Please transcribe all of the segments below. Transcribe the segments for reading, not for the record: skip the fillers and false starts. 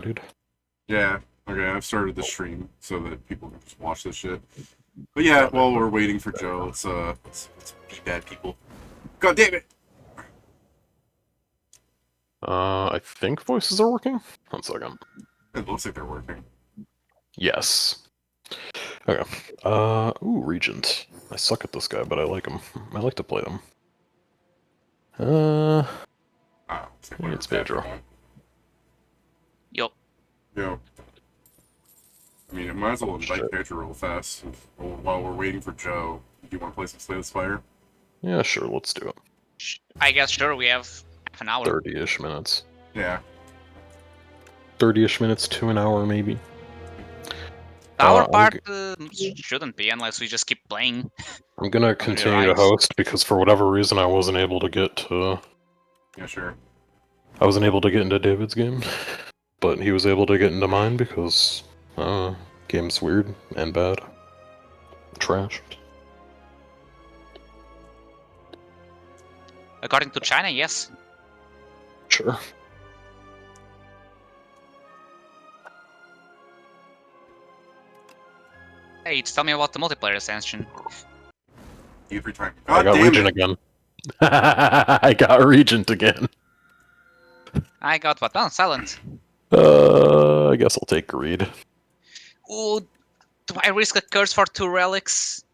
dude. Yeah. Okay, I've started the stream so that people can just watch this shit. But yeah, while we're waiting for Joe, let's be bad people. God damn it! I think voices are working. 1 second. It looks like they're working. Yes. Okay. Ooh, Regent. I suck at this guy, but I like him. I like to play them. Oh, It's Pedro. Yup. Yeah. I mean, I might as well invite Pedro real fast while we're waiting for Joe. Do you want to play some Slay the Spire? Yeah, sure, let's do it. I guess sure we have half an hour. 30-ish minutes. Yeah. 30-ish minutes to an hour, maybe. The hour part shouldn't be unless we just keep playing. I'm gonna continue to host because for whatever reason I wasn't able to get to... Yeah, sure. I wasn't able to get into David's game, but he was able to get into mine because, game's weird and bad. Trash. According to China, yes. Sure. Hey, tell me about the multiplayer ascension. Every time. I got Regent again. I got Regent again. I got what? Oh, silent. I guess I'll take Greed. Ooh, do I risk a curse for 2 relics?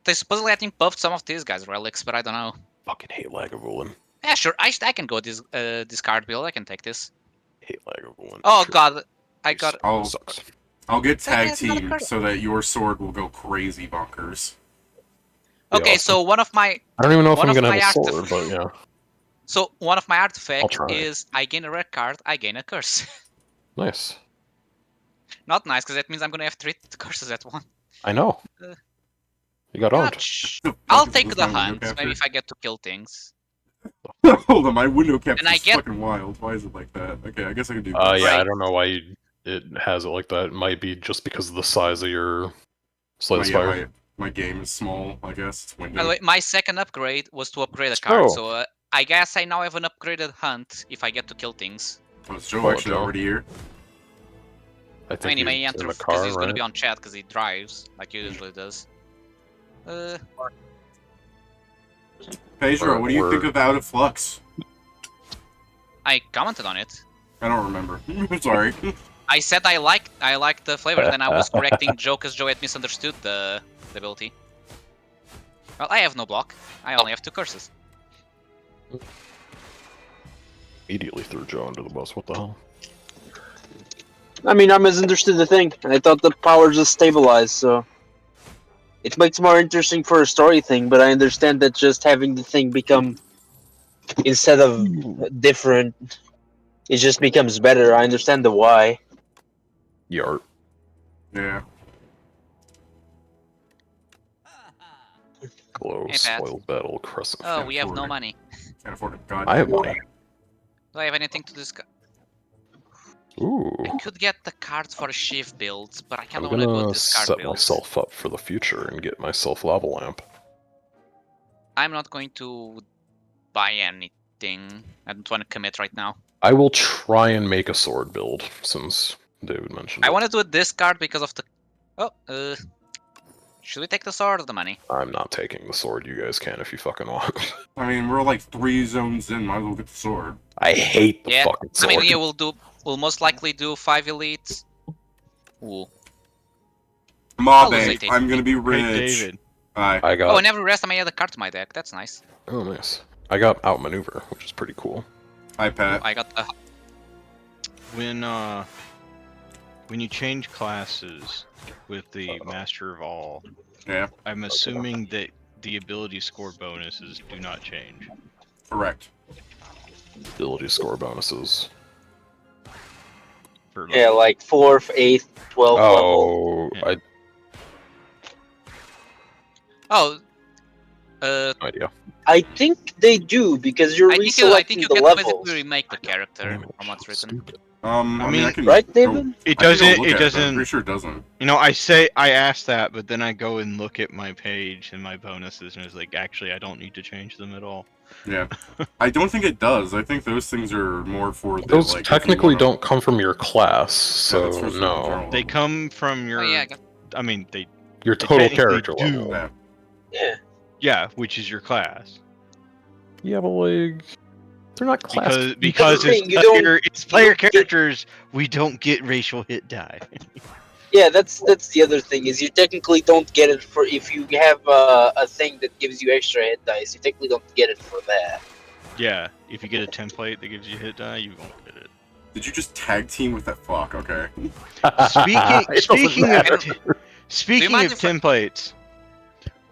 They supposedly I think buffed some of these guys' relics, but I don't know. Fucking hate Lagavulin. Yeah, sure. I can go this discard build. I can take this. Hate Lagavulin. Oh god, I got. I'll get tag team so that your sword will go crazy bonkers. Okay, so one of my. I don't even know if I'm gonna have a sword, but yeah. So one of my artifacts is I gain a red card, I gain a curse. Nice. Not nice, because that means I'm gonna have 3 curses at once. I know. You got owned. I'll take the hunt, maybe if I get to kill things. Hold on, my window capture is fucking wild. Why is it like that? Okay, I guess I can do that. Yeah, I don't know why it has it like that. It might be just because of the size of your Slay the Spire. My game is small, I guess. It's window. By the way, my second upgrade was to upgrade a card, so I guess I now have an upgraded hunt if I get to kill things. Oh, is Joe actually already here? I mean, he may enter because he's going to be on chat because he drives, like he usually does. Pedro, what do you think of Out of Flux? I commented on it. I don't remember. Sorry. I said I like the flavor, and then I was correcting Joe because Joe had misunderstood the ability. Well, I have no block. I only have 2 curses. Immediately threw Joe under the bus. What the hell? I mean, I misunderstood the thing. I thought the power just stabilized, so it makes more interesting for a story thing. But I understand that just having the thing become instead of different, it just becomes better. I understand the why. Yart. Yeah. Glow, spoil battle, crescent. Oh, we have no money. Can't afford it. God, I have money. Do I have anything to discuss? Ooh. I could get the card for Shiv builds, but I kind of I'm want to go gonna discard set builds. myself up for the future and get myself lava lamp. I'm not going to buy anything. I don't want to commit right now. I will try and make a sword build, since David mentioned I want to do a discard because of the... Oh, should we take the sword or the money? I'm not taking the sword. You guys can if you fucking want. I mean, we're like 3 zones in. Might as well get the sword. I hate the fucking sword. I mean, yeah, we'll most likely do 5 elites. Ooh. Mabe, I'm gonna be rich. Hey, David. Hi. I got... Oh, and every rest I may add a card to my deck. That's nice. Oh, nice. I got outmaneuver, which is pretty cool. Hi, Pat. I got a... When you change classes with the Master of All, yeah, I'm assuming that the ability score bonuses do not change. Correct. Ability score bonuses. Yeah, like 4th, 8th, 12th level. Oh, idea. I think they do because you're reselecting I think you the can levels. basically remake the character from what's written. I mean, I can right, David? It doesn't. It doesn't. I'm pretty sure it doesn't. You know, I asked that, but then I go and look at my page and my bonuses, and it's like, actually, I don't need to change them at all. Yeah, I don't think it does. I think those things are more for the, Those like, if you technically wanna- don't come from your class, Yeah, that's so for some no. general They level. come from your. Oh yeah, I mean, they Your They total technically character do. level. Yeah. Yeah. Yeah, which is your class. Yeah, but like, they're not class. Because That's the thing, you don't- it's player you don't get- characters, we don't get racial hit die. Yeah, that's the other thing is you technically don't get it for if you have a thing that gives you extra hit dice. You technically don't get it for that. Yeah, if you get a template that gives you hit die, you won't get it. Did you just tag team with that fuck? Okay. Speaking of Do speaking mind of if I- templates,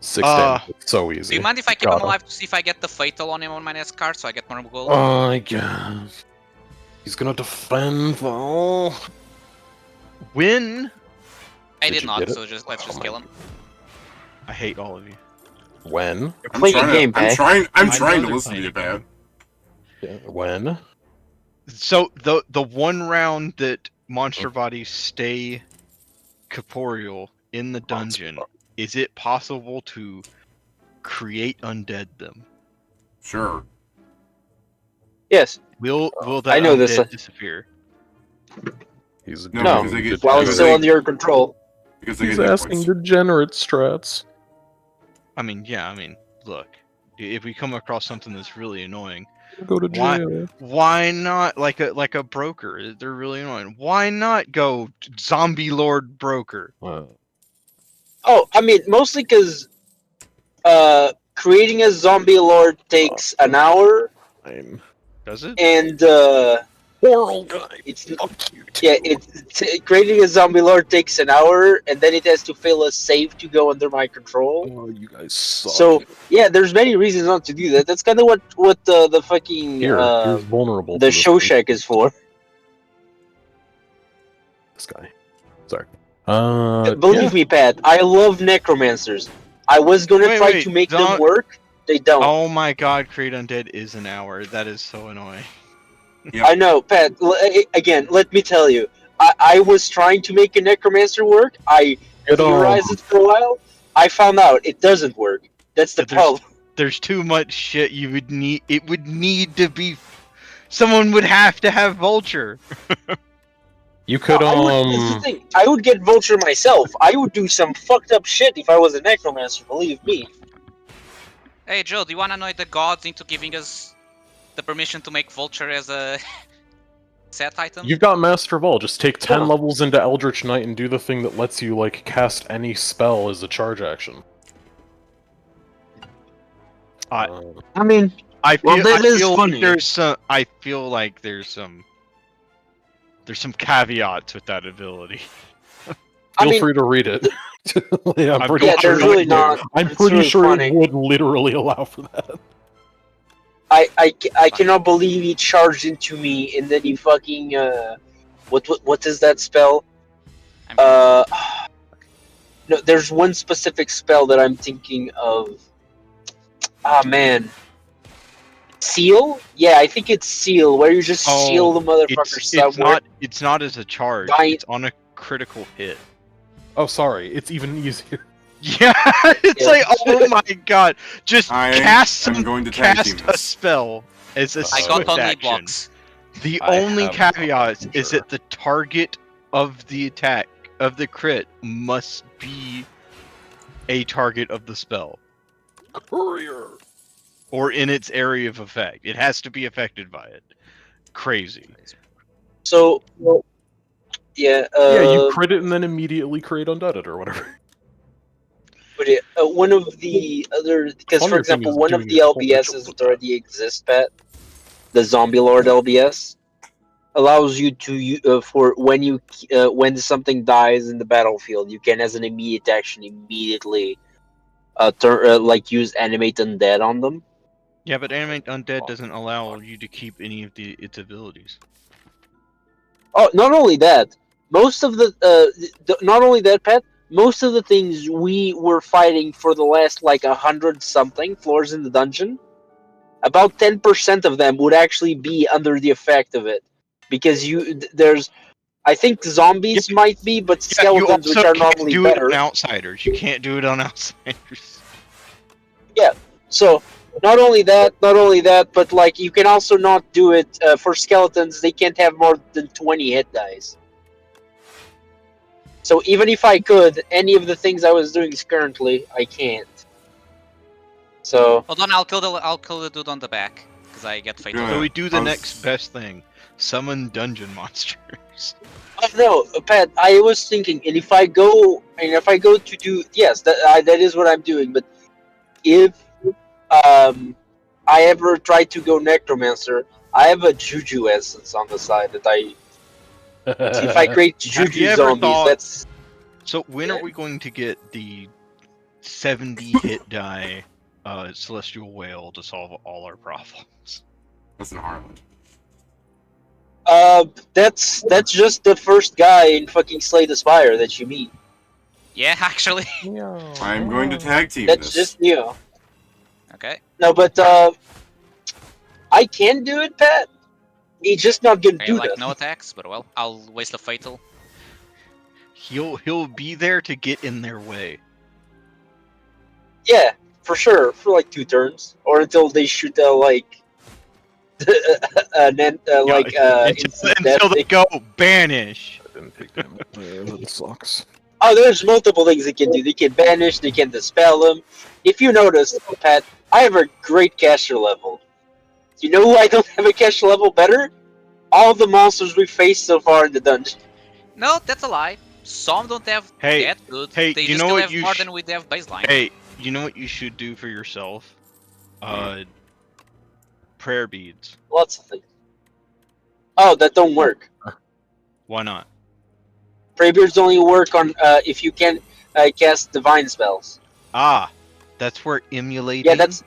6 Uh, damage. It's so easy. Do you mind if I keep him Gotta. alive to see if I get the fatal on him on my next card so I get more gold? I guess. He's gonna defend though. when I did did you not, get it? so let's just Oh kill my him. I hate all of you. When? You're playing a game, I'm Pat. trying. I'm My trying to brother listen to you, playing Pat. Yeah, when? So the one round that monster bodies stay corporeal in the dungeon, is it possible to create undead them? Sure. Yes. Will that I know undead this. disappear? He's No, No, because they get while because it's still they, under your control. because they He's get hit asking points. degenerate strats. I mean, look, if we come across something that's really annoying, Go to Why- jail. why not like a broker? They're really annoying. Why not go zombie lord broker? Oh, I mean, mostly because creating a zombie lord takes an hour, I'm Does it? and oral guy. it's Fuck you. yeah, creating a zombie lord takes an hour, and then it has to fail a save to go under my control. Oh, you guys suck. So yeah, there's many reasons not to do that. That's kind of what the fucking here's vulnerable. the to this show thing. shack is for. This guy. Sorry. Believe me, Pat, I love necromancers. I was gonna Wait, try wait, to make them don't- work. They don't. Oh my god, create undead is an hour. That is so annoying. I know, Pat. Again, let me tell you. I was trying to make a necromancer work. I Get on. theorized it for a while. I found out it doesn't work. That's the But there's- problem. There's too much shit you would need. It would need to be. Someone would have to have vulture. You could That's the thing. I would get vulture myself. I would do some fucked up shit if I was a necromancer. Believe me. Hey Joe, do you wanna annoy the gods into giving us the permission to make vulture as a set item? You've got Master of All. Just take 10 Yeah. levels into Eldritch Knight and do the thing that lets you like cast any spell as a charge action. I mean, I feel, Well, that I is feel like funny. there's some. I feel like there's some. There's some caveats with that ability. I Feel mean, free to read it. Yeah, I'm I'm pretty yeah, sure there's it really would. not. I'm It's pretty really sure funny. it would literally allow for that. I cannot believe he charged into me and then he fucking what is that spell? I'm- No, there's one specific spell that I'm thinking of. Ah man, seal? Yeah, I think it's seal, where you just Oh, seal the motherfucker It's somewhere. not. It's not as a charge. Dying- It's on a critical hit. Oh, sorry. It's even easier. Yeah, it's Yeah. like, oh my god, just I cast am some, going to tag cast team a this. spell as a I swift got only action. blocks. The I only have caveat is sure. that the target of the attack of the crit must be a target of the spell Courier. or in its area of effect. It has to be affected by it. Crazy. So, yeah, Yeah, you crit it and then immediately create undead it or whatever. but yeah, one of the other, because for Funnier thing example, is one of doing the a whole ritual LBSs with that already exist, Pat, the Zombie Lord LBS, allows you to for when something dies in the battlefield, you can, as an immediate action, immediately use animate undead on them. Yeah, but animate undead doesn't allow you to keep any of its abilities. Oh, not only that, most of not only that, Pat. Most of the things we were fighting for the last 100 something floors in the dungeon, about 10% of them would actually be under the effect of it, because there's, I think zombies might be, but skeletons, you which also are can't normally do better. it on outsiders. You can't do it on outsiders. So not only that, but like you can also not do it for skeletons. They can't have more than 20 hit dice. So even if I could, any of the things I was doing currently, I can't. So Hold on, I'll kill the dude on the back because I get fatal. So we do the I was- next best thing: summon dungeon monsters. oh no, Pat, I was thinking, and if I go to do yes, that is what I'm doing. But if I ever try to go necromancer, I have a juju essence on the side that I. See, if I create Have you juju ever zombies, thought- that's So when Yeah. are we going to get the 70 hit die celestial whale to solve all our problems? That's in Harlan. that's just the first guy in fucking Slay the Spire that you meet. Yeah, actually. I'm going to tag team That's this. just Neo. Okay. No, but I can do it, Pat. He's just not gonna Okay, do like that. no attacks, but well, I'll waste a fatal. He'll be there to get in their way. Yeah, for sure, for like 2 turns, or until they shoot like, instant death Until they thing. go banish. I didn't take damage. That sucks. Oh, there's multiple things they can do. They can banish, they can dispel them. If you notice, Pat, I have a great caster level. You know who I don't have a caster level better? All the monsters we faced so far in the dungeon. No, that's a lie. Some don't have Hey, that good. hey, They you just know still what have you more sh- than we have baseline. Hey, you know what you should do for yourself? Prayer beads. Lots of things. Oh, that don't work. Why not? Praybeards only work on if you can cast divine spells. Ah, that's where emulating. Yeah, that's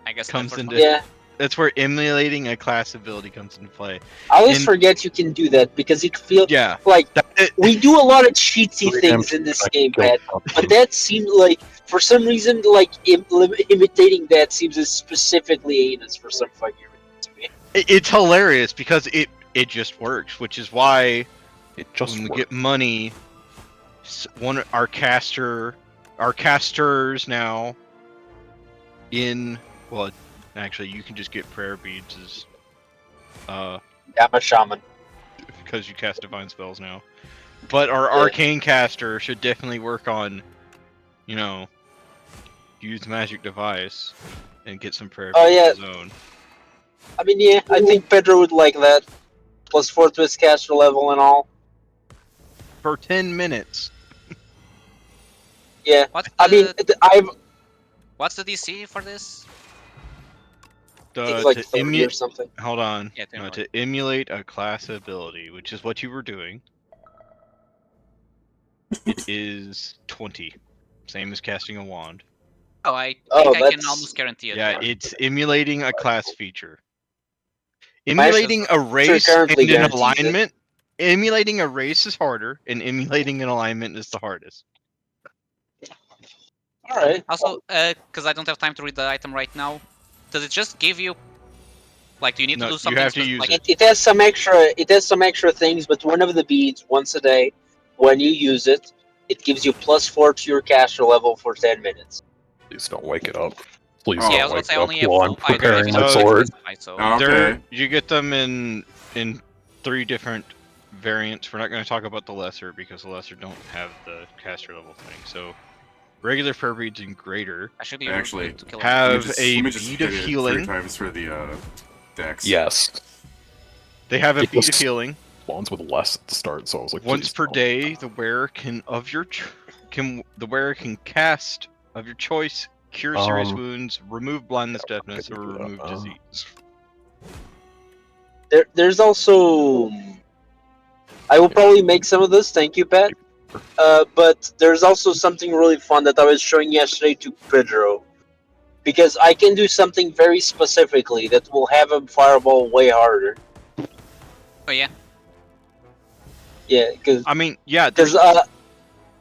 I guess comes that into- works. yeah. That's where emulating a class ability comes into play. I always In- forget you can do that because it feels Yeah, like that, we do a lot of cheatsy Three things damage in this I game, killed Pat. something. But that seemed like, for some reason, like imitating that seems as specifically heinous for some fucking reason to me. it's hilarious because it just works, which is why It just when we worked. get money, our casters now in actually you can just get prayer beads as I'm a shaman. because you cast divine spells now. But our Yeah. arcane caster should definitely work on, use magic device and get some prayer Oh, beads yeah. of his own. I mean, yeah, I think Pedro would like that. Plus 4 to his caster level and all. For 10 minutes. Yeah, What's I mean, what's the DC for this? it's like To 30 or something. Hold on. Yeah, No, 30. to emulate a class ability, which is what you were doing, it is 20. Same as casting a wand. Oh, I Oh, think I can that's- almost guarantee it. Yeah, it's emulating a class feature. Maestro Emulating a race currently and an guarantees it. alignment. Emulating a race is harder, and emulating an alignment is the hardest. Alright. Also, because I don't have time to read the item right now, does it just give you, like, do you need No, to do you something? have to use like, it. It has some extra things, but one of the beads once a day, when you use it, it gives you plus 4 to your caster level for 10 minutes. Please don't wake it up. Please Oh. don't Yeah, I was wake gonna say I up only have while I'm full items preparing if my it's So- sword. specified, so Oh. Okay. You get them in 3 different variants. We're not going to talk about the lesser because the lesser don't have the caster level thing. So regular prayer beads and greater I should be Actually, able to kill have Let a me just bead hit of it 3 healing. times for the dex. Yes. They have a It bead of just healing. spawns with less at the start, so I was like, Once please per don't. day, the wearer can cast of your choice, cure serious Um, wounds, remove blindness, yeah, deafness, I or can do that. remove disease. There's also. I will probably make some of this. Thank you, Pat. But there's also something really fun that I was showing yesterday to Pedro. Because I can do something very specifically that will have him fireball way harder. Oh yeah, Yeah, because I mean, yeah,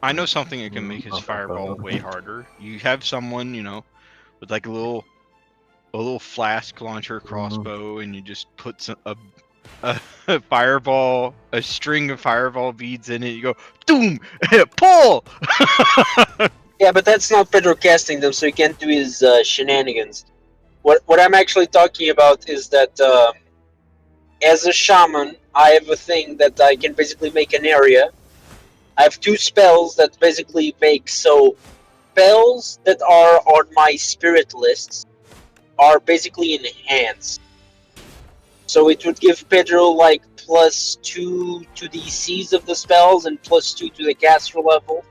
I know something that can make his fireball way harder. You have someone, with like a little flask launcher crossbow, and you just put a fireball, a string of fireball beads in it. You go, doom, pull. yeah, but that's not Pedro casting them, so he can't do his shenanigans. What I'm actually talking about is that as a shaman, I have a thing that I can basically make an area. I have 2 spells that basically make so spells that are on my spirit lists are basically enhanced. So it would give Pedro like +2 to the DCs of the spells and +2 to the caster level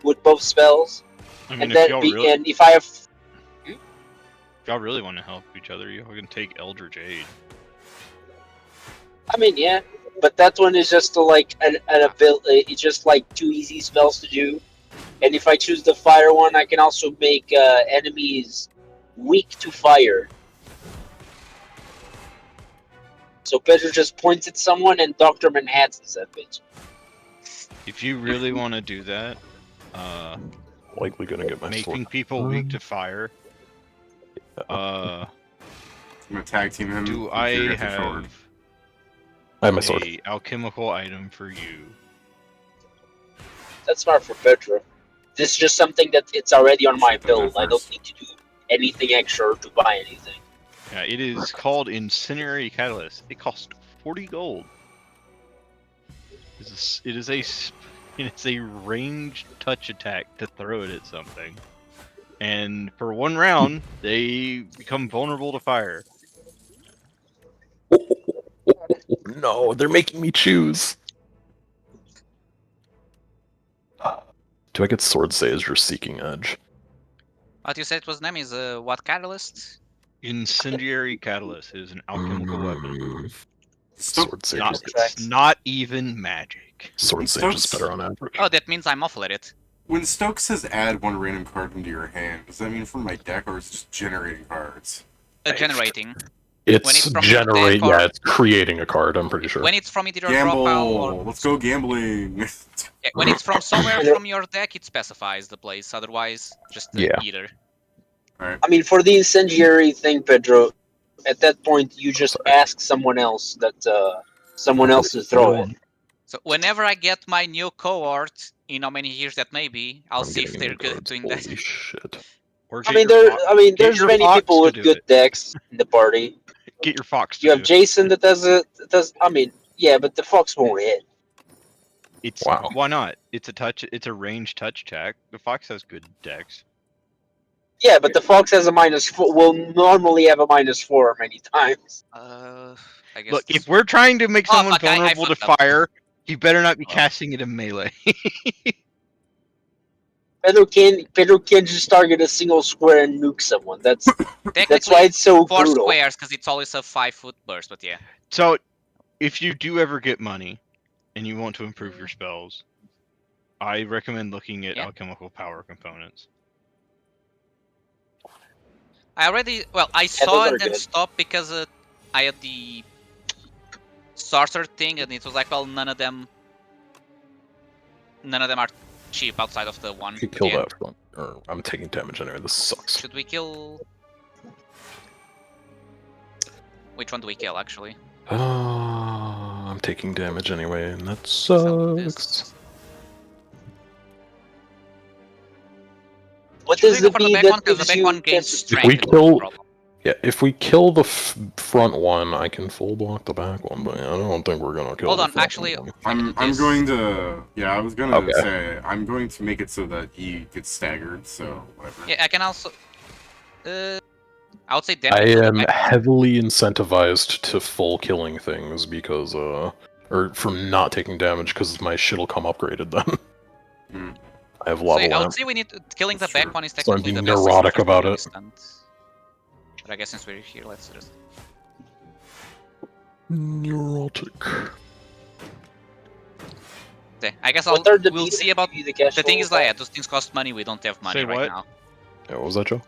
with both spells. I mean, And if then y'all really, and if I have want to help each other, you can take Eldritch Aid. I mean, yeah, but that one is just like an ability. It's just like 2 easy spells to do. And if I choose the fire one, I can also make enemies weak to fire. So Pedro just points at someone and Dr. Manhattan's that bitch. If you really want to do that, Likely gonna get my making sword. people weak to fire. I'm gonna tag team him. Do if I you get the sword. have I have my sword. a alchemical item for you? That's smart for Pedro. This is just something that it's already on my Should've done build. that I don't first. need to do anything extra or to buy anything. Yeah, it is called Incendiary Catalyst. It costs 40 gold. It is a ranged touch attack to throw it at something. And for 1 round, they become vulnerable to fire. No, they're making me choose. Do I get Sword Sage or Seeking Edge? What you said was name is what catalyst? Incendiary Catalyst is an alchemical weapon. Sword Sage. Not, Is Tracks. not even magic. Sword Sage is better on average. Oh, that means I'm awful at it. When Stokes says add 1 random card into your hand, does that mean from my deck or is it just generating cards? Generating. It's from your generate. deck or- Yeah, it's creating a card. I'm pretty sure. When it's from either your draw pile or Gamble! Let's go gambling! yeah, when it's from somewhere from your deck, it specifies the place. Otherwise, just Yeah. either. Alright. I mean, for the incendiary thing, Pedro, at that point you just Sorry. ask someone else that someone else to throw it. So whenever I get my new cohort, in how many years that may be, I'll I'm see if getting they're new good at cards. doing Holy that. shit. Or I get mean, your fo- get there's your many fox people to with do good it. decks in the party. Get your fox to You have do it. Jason that does. I mean, yeah, but the fox won't hit. It's Wow. Why not? It's a ranged touch attack. The fox has good decks. Yeah, but the fox has a -4. Will normally have a -4 many times. I guess. Look, this- if we're trying to make Oh, someone fuck, I vulnerable to fucked up. fire, you better not be Oh. casting it in melee. Pedro can just target a single square and nuke someone. That's Technically, why it's so 4 brutal. squares because it's always a 5-foot burst. But yeah, So, if you do ever get money and you want to improve your spells, I recommend looking at Yeah. alchemical power components. I saw those are and then good. stopped because I had the sorcerer thing, and it was like, well, none of them are cheap outside of the one. I could kill Yeah. that front. Or I'm taking damage anyway. This sucks. Should we kill? Which one do we kill actually? I'm taking damage anyway, and that So sucks. this. What Should is we the go for the bee back one? that Because the gives back you? one gains If strength. we it's not a kill, problem. yeah, if we kill the front one, I can full block the back one. But I don't think we're gonna kill. Hold the on, front actually, one. I'm this- going to... Yeah, I was gonna Okay. say, I'm going to make it so that he gets staggered, so whatever. Yeah, I can also. I would say then I we kill the am back one. heavily incentivized to full killing things because or from not taking damage because my shit'll come upgraded then. Hmm. I have So lava yeah, I would lamp. say we need killing That's the back true. one is So I'm technically being the best. neurotic since about we're it. distant. But I guess since we're here, let's just. Neurotic. Okay, I guess What are the we'll bees see that about. give you the cash The thing flow is that yeah, back? those things cost money. We don't have money Say right what? now. Yeah, what was that, Joe?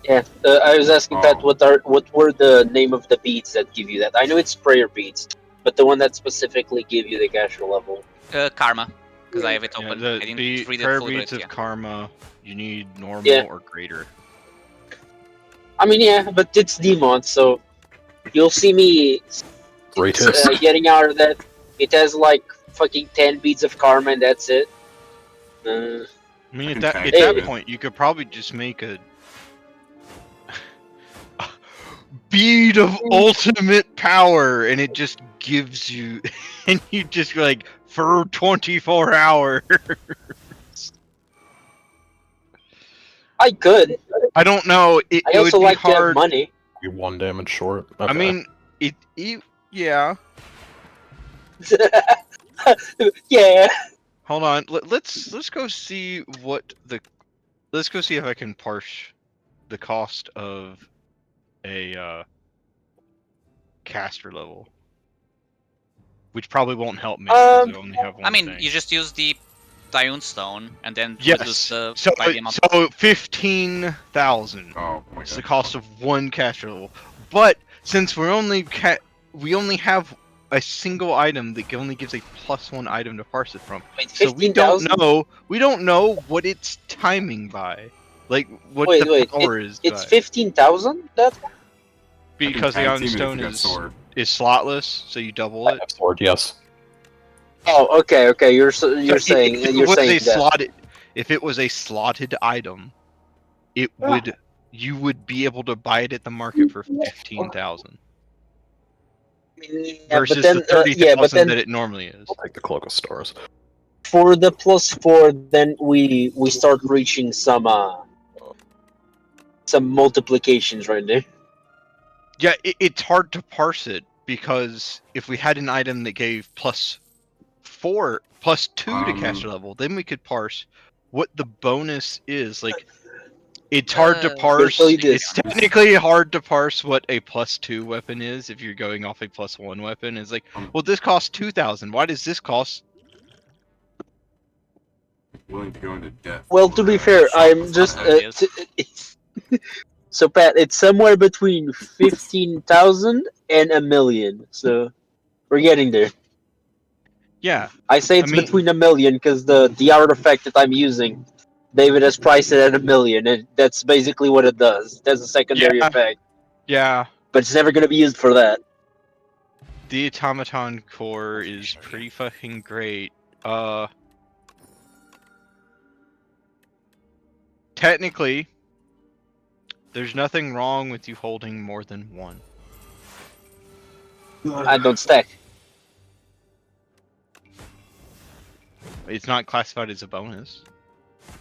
Yeah, I was asking Oh. that. What were the name of the beads that give you that? I know it's prayer beads, but the one that specifically give you the cash flow level. Karma, because I have it Yeah, open. the I didn't read it prayer fully, beads but of yeah. karma, you need normal Yeah. or greater. I mean, yeah, but it's demon, so you'll see me Great hit. getting out of that. It has like fucking 10 beads of karma, and that's it. I mean, I at can that tag team point, you could probably just make bead of ultimate power, and it just gives you, and you just go like for 24 hours. I could. I don't know. It I would also be like to have hard. money. Be 1 damage short. Okay. I mean, yeah. Yeah. Hold on. Let's go see what the. Let's go see if I can parse the cost of a caster level, which probably won't help me because I only have one I mean, thing. you just use the Dione Stone and then Yes. reduce the So by the amount. so 15,000. Oh my It's the god. cost of one caster level. But since we only have a single item that only gives a +1 item to parse it from, Wait, so we don't 15,000? know what it's timing by, like what Wait, the wait. power is. It's by. 15,000? That? Because the Tag Iron team it if Stone you got is sword. slotless, so you double I it. have sword, yes. Oh, okay. You're So saying if it you're was saying a that. slotted, if it was a slotted item, it would you would be able to buy it at the market for 15,000 Yeah, versus but then, the 30,000 yeah, but then that it normally is. I'll take the Cloak of Stars. for the +4, then we start reaching some multiplications right there. Yeah, it's hard to parse it because if we had an item that gave +4, +2 to caster level, then we could parse what the bonus is. Like, it's hard to parse. tell you this. It's technically hard to parse what a +2 weapon is if you're going off a +1 weapon. It's like, well, this costs 2,000. Why does this cost? Willing to go into debt. Well, for, to be fair, shop I'm with just that. so Pat. It's somewhere between 15,000 and 1,000,000. So we're getting there. Yeah, I say it's I mean- between 1,000,000 because the artifact that I'm using, David has priced it at 1,000,000, and that's basically what it does. That's a secondary Yeah. effect, yeah. but it's never going to be used for that. The automaton core is pretty fucking great. Technically, there's nothing wrong with you holding more than one. I don't stack. It's not classified as a bonus.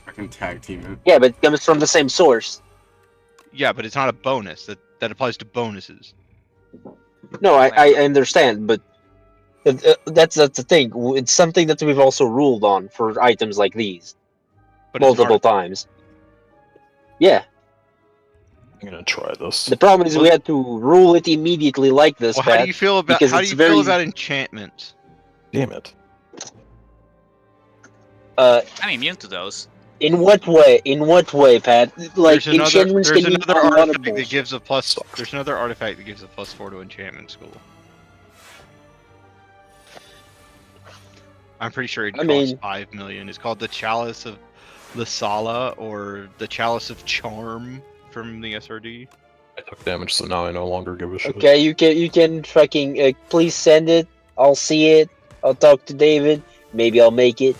I can tag team it. Yeah, but it comes from the same source. Yeah, but it's not a bonus. That applies to bonuses. No, I understand, but that's the thing. It's something that we've also ruled on for items like these But it's an multiple times. Yeah. I'm gonna try this. The problem is we had to rule it immediately like this, Well, how Pat, do you feel about because how do it's you feel very- about enchantments? Damn it. I'm immune to those. In what way? In what way, Pat? Like enchantments there's can mean another a lot of artifact that bullshit. gives a plus. There's another artifact that gives a +4 to enchantment school. I'm pretty sure it I costs mean- 5 million. It's called the Chalice of Lasala or the Chalice of Charm from the SRD. I took damage, so now I no longer give a shit. Okay, you can fucking please send it. I'll see it. I'll talk to David. Maybe I'll make it.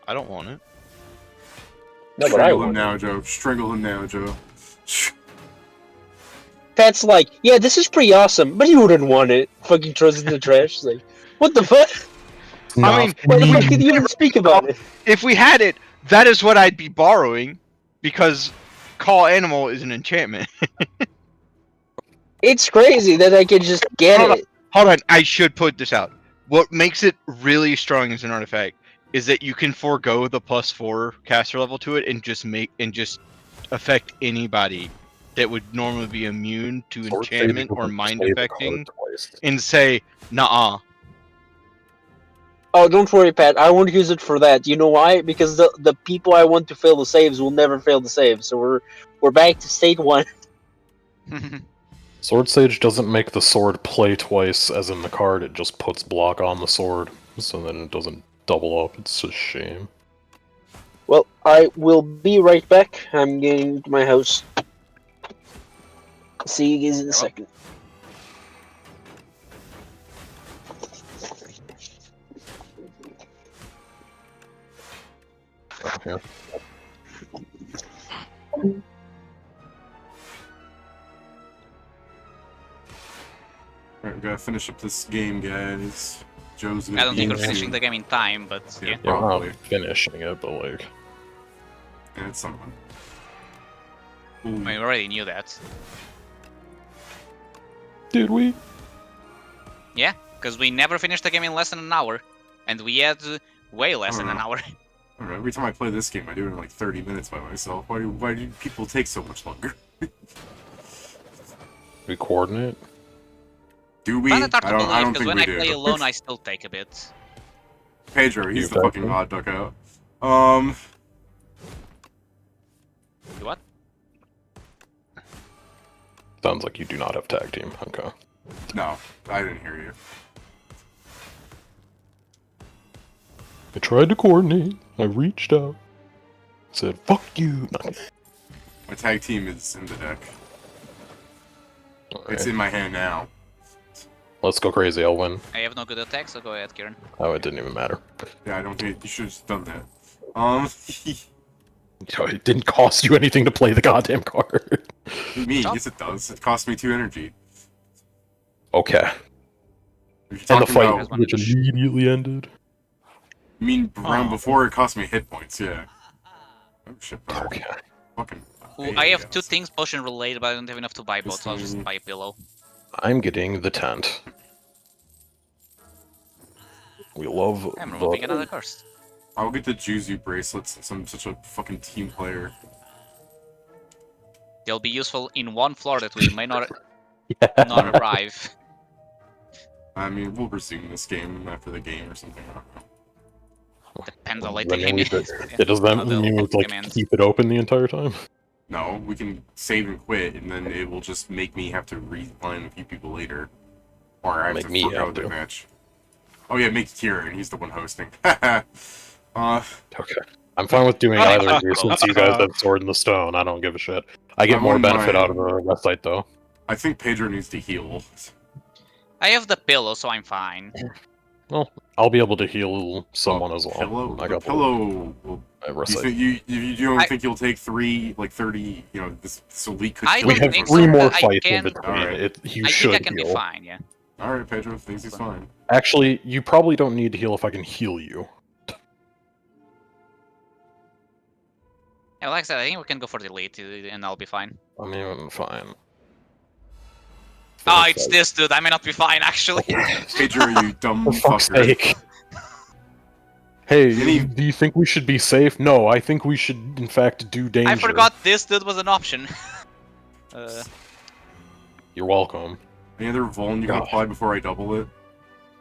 I don't want it. No, but I Strangle him want now, it. Joe. Strangle him now, Joe. Pat's like, yeah, this is pretty awesome, but he wouldn't want it. Fucking throws it in the trash. Like, what the fuck? I mean, Why the fuck did you even speak about it? if we had it, that is what I'd be borrowing, because Call Animal is an enchantment. It's crazy that I can just get Hold on. it. Hold on, I should put this out. What makes it really strong as an artifact is that you can forego the +4 caster level to it and just affect anybody that would normally be immune to Sword enchantment saving or will mind play the card affecting twice. and say, nah. Oh, don't worry, Pat. I won't use it for that. You know why? Because the people I want to fail the saves will never fail the saves. So we're back to state one. Sword Sage doesn't make the sword play twice, as in the card, it just puts block on the sword, so then it doesn't double up. It's a shame. Well, I will be right back. I'm getting to my house. See you guys in a second. Oh, yeah. gotta finish up this game, guys. Joe's gonna I don't think we're beat finishing you. the game in time, but Yeah. yeah. Yeah, we're Probably. not finishing it, but like, And it's someone. I mean, we already knew that. did we? Yeah, because we never finished the game in less than an hour, and we had way less than an hour. I don't know, every time I play this game, I do it in like 30 minutes by myself. Why do people take so much longer? We coordinate. Do we? Find it hard to I don't believe, because think when we I do. play alone, I still take a bit. Pedro, he's You the fucking bet. odd duck out. What? Sounds like you do not have tag team. Okay. No, I didn't hear you. I tried to coordinate. I reached out. Said, fuck you. No. My tag team is in the deck. Alright. It's in my hand now. Let's go crazy. I'll win. I have no good attack, so go ahead, Kieran. Oh, it didn't even matter. Yeah, I don't think you should have done that. It didn't cost you anything to play the goddamn card. Me, yes it does. It cost me 2 energy. Okay. If you're And the talking fight, about, which immediately ended. you mean round before it cost me hit points, yeah. Oh shit, bro. Okay. Fucking. Ooh, I have 2 things potion related, but I don't have enough to buy both, so I'll just This buy a pillow. I'm getting the tent. We love I'm the... removing another curse. I'll get the Juzu bracelets since I'm such a fucking team player. They'll be useful in one floor that we may not Yeah. not arrive. I mean, we'll resume this game after the game or something. I don't know. Depends how late Then the game we is. could- It does that How the mean we like commands. keep it open the entire time? No, we can save and quit, and then it will just make me have to reline a few people later. Or I have Make to me forego have the to. match. Oh yeah, make Kieran, he's the one hosting. Okay. I'm fine with doing either of you since you guys have Sword in the Stone. I don't give a shit. I get I'm more on benefit my- out of the rest site though. I think Pedro needs to heal. I have the pillow, so I'm fine. Well, I'll be able to heal someone as well. Pillow? I The got pillow will. the rest You site. think you don't I- think you'll take 30, you know, this elite could I kill We don't have think you. 3 so, more but I fights in can- between. Alright. You I should think I can heal. be fine, yeah. Alright, Pedro thinks he's fine. Actually, you probably don't need to heal if I can heal you. Yeah, like I said, I think we can go for the elite, and I'll be fine. I mean, fine. Oh, it's this dude. I may not be fine, actually. Pedro, you dumb For fuck's fucker. sake. Hey, Any- do you think we should be safe? No, I think we should, in fact, do danger. I forgot this dude was an option. You're welcome. Any other vuln you can God. apply before I double it?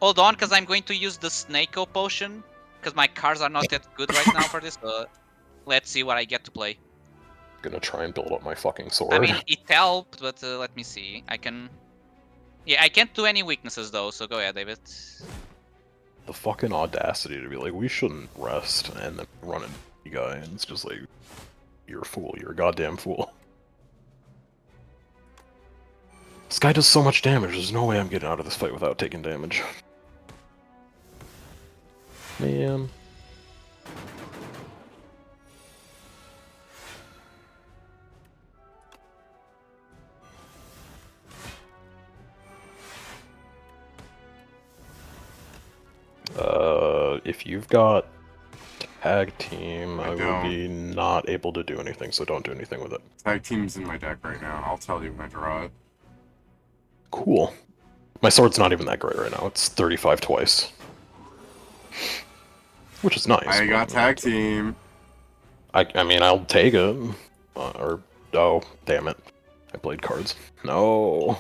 Hold on, because I'm going to use the Snakeo potion, because my cards are not that good right now for this. Let's see what I get to play. Gonna try and build up my fucking sword. I mean, it helped, but let me see. I can... Yeah, I can't do any weaknesses though, so go ahead, David. The fucking audacity to be like, we shouldn't rest, and then run a guy, and it's just like, you're a fool, you're a goddamn fool. This guy does so much damage, there's no way I'm getting out of this fight without taking damage. Man. If you've got tag team, I I don't. will be not able to do anything, so don't do anything with it. Tag team's in my deck right now. I'll tell you when I draw it. Cool. My sword's not even that great right now. It's 35 twice. Which is nice. I but- got tag team. I mean, I'll take it. Oh, damn it. I played cards. No.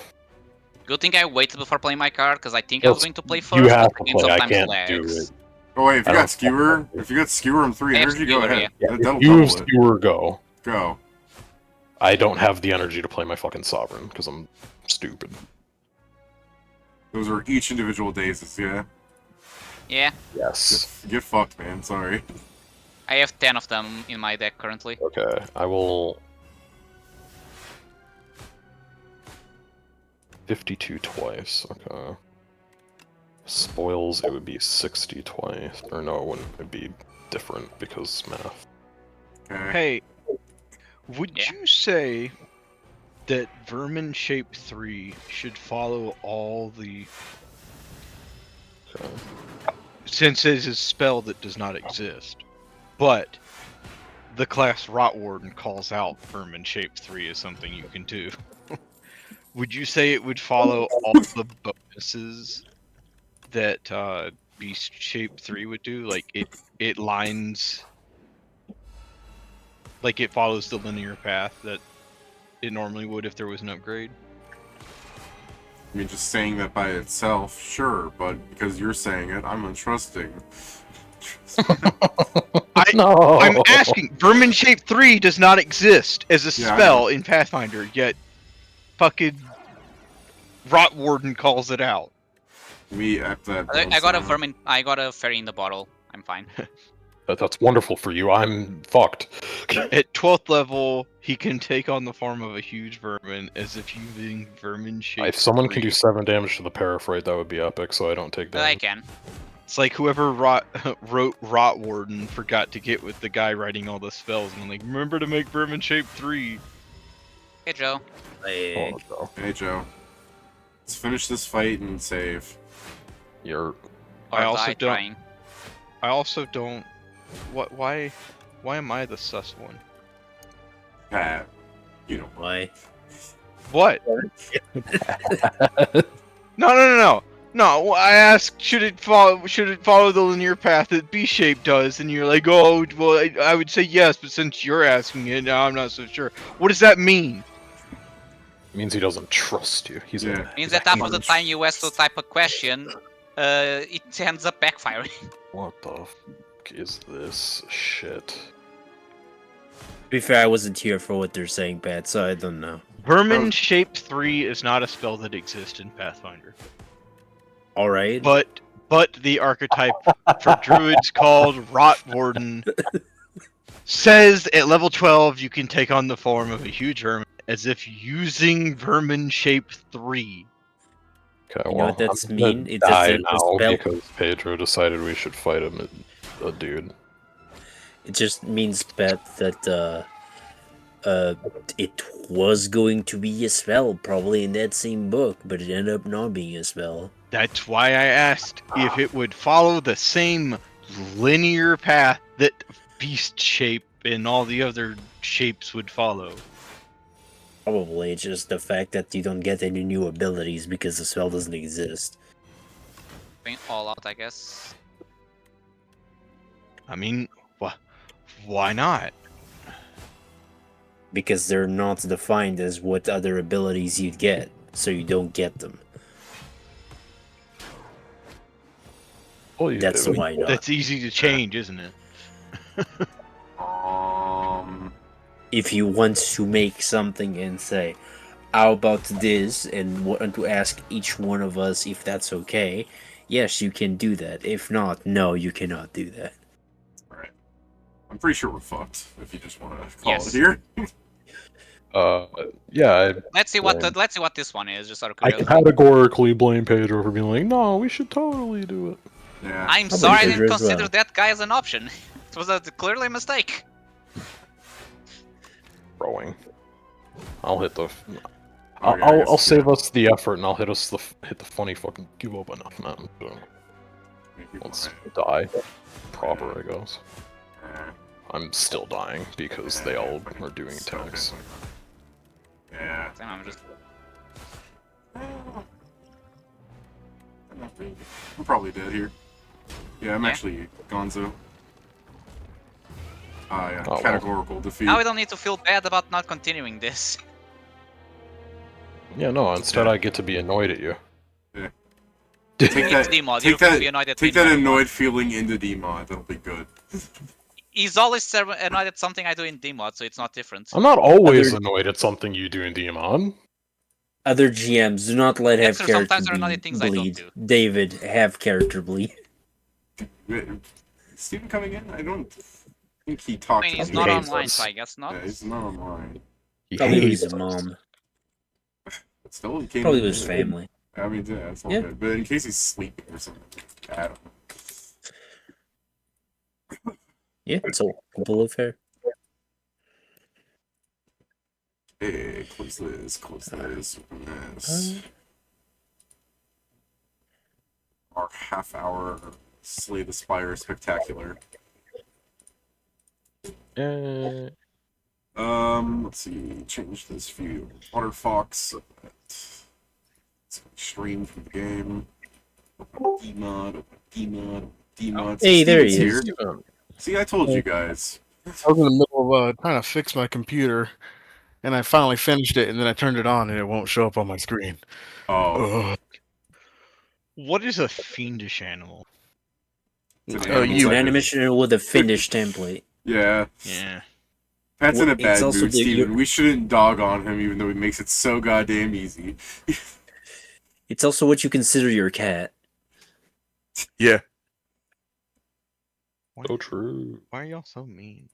Good thing I waited before playing my card, because I think I was Yes, going to play you first, have but to the game play, I sometimes can't do lags. it. Oh wait, if I you don't got skewer, fucking- if you got skewer and 3 I have energy, go skewer, ahead. yeah. That'll You double have it. Skewer go. Go. I don't have the energy to play my fucking Sovereign, because I'm stupid. Those are each individual dazes, yeah? Yeah, Yes. Get fucked, man. Sorry. I have 10 of them in my deck currently. Okay, I will... 52 twice, okay. Spoils, it would be 60 twice. Or no, it wouldn't. It'd be different because math. Okay. Hey, would Yeah. you say that Vermin Shape 3 should follow all the... Okay. Since it is a spell that does not exist. But the class Rot Warden calls out Vermin Shape 3 as something you can do. Would you say it would follow all the bonuses that Beast Shape 3 would do? Like it lines, like it follows the linear path that it normally would if there was an upgrade? I mean, just saying that by itself, sure, but because you're saying it, I'm untrusting. No. I'm asking. Vermin Shape 3 does not exist as a Yeah, I spell in Pathfinder, yet fucking Rot Warden calls it out. We at that. I got a vermin. I got a fairy in the bottle. I'm fine. That's wonderful for you. I'm fucked. At 12th level, he can take on the form of a huge vermin as if using Vermin Shape If someone 3. can do 7 damage to the Paraphrite, that would be epic, so I don't take I damage. can. It's like whoever wrote Rot Warden forgot to get with the guy writing all the spells, and I'm like, remember to make Vermin Shape 3. Hey Joe. Oh, no. Hey Joe, let's finish this fight and save. You're... I Or also die don't. trying. I also don't. What? Why am I the sus one? You know Why? What? No. No, I asked, should it follow the linear path that B-shape does? And you're like, oh, well, I would say yes, but since you're asking it, now I'm not so sure. What does that mean? It means he doesn't trust you. He's Yeah. Means that after the time you ask to type a question, it ends up backfiring. What the fuck is this shit? To be fair, I wasn't here for what they're saying, Pat, so I don't know. Vermin Shape 3 is not a spell that exists in Pathfinder. Alright. But the archetype for druids called Rot Warden says at level 12 you can take on the form of a huge vermin as if using Vermin Shape 3. Okay, You know well, what that's I'm gonna mean? It's die just a now spell. because Pedro decided we should fight him, a dude. It just means, Pat, that it was going to be a spell, probably in that same book, but it ended up not being a spell. That's why I asked if it would follow the same linear path that Beast Shape and all the other shapes would follow. Probably, it's just the fact that you don't get any new abilities because the spell doesn't exist. Going all out, I guess. I mean, why not? Because they're not defined as what other abilities you'd get, so you don't get them. Well, you That's do. why not. That's easy to change, isn't it? If you want to make something and say, how about this, and want to ask each one of us if that's okay, yes, you can do that. If not, no, you cannot do that. Alright. I'm pretty sure we're fucked, if you just want to call Yes. it here. Yeah, Let's see what blame- let's see what this one is. Just out of I curiosity. categorically blame Pedro for being like, no, we should totally do it. Yeah. I'm Probably sorry I Pedro didn't as well. consider that guy as an option. It was clearly a mistake. Throwing. I'll hit the... Okay, I guess, I'll save us the effort and I'll hit the funny fucking give up enough man. So let's die. Proper, I guess. I'm still dying because they all are doing attacks. Yeah. Same, I'm just I'm probably dead here. Yeah, I'm Yeah. actually Gonzo. Yeah, Oh, well. categorical defeat. now we don't need to feel bad about not continuing this. Yeah, no, instead I get to be annoyed at you. Yeah. It's Take that, Dmod. You take can that, be annoyed at take me no that matter what. annoyed feeling into Dmod. That'll be good. He's always annoyed at something I do in Dmod, so it's not different. I'm not always Other- annoyed at something you do in Demon. Other GMs do not let have Yes, sir, character sometimes there are naughty things I don't bleed. do. David, have character bleed. Wait, is Steven coming in? I don't think he I talked mean, to he's me. not hates online, us. so I guess not. Yeah, he's not online. He Probably hates his us. mom. But still, he came Probably in. his family. I mean, yeah, it's all Yeah. good. But in case he's sleeping or something, I don't know. Yeah, it's all completely fair. Hey, please. Close this. Open this. Our half-hour Slay the Spire spectacular. Let's see. Change this view. Water Fox. It's stream from the game. Open Dmod. Hey, there he Steven's is. here. See, I told you guys. I was in the middle of trying to fix my computer, and I finally finished it, and then I turned it on, and it won't show up on my screen. Oh, Ugh. What is a fiendish animal? it's an Oh, animal It's an type. animation with a finished template. Yeah. Yeah. Pat's in a It's bad also mood, the- Steven. We shouldn't dog on him, even though he makes it so goddamn easy. It's also what you consider your cat. Yeah. So true. Why are y'all so mean?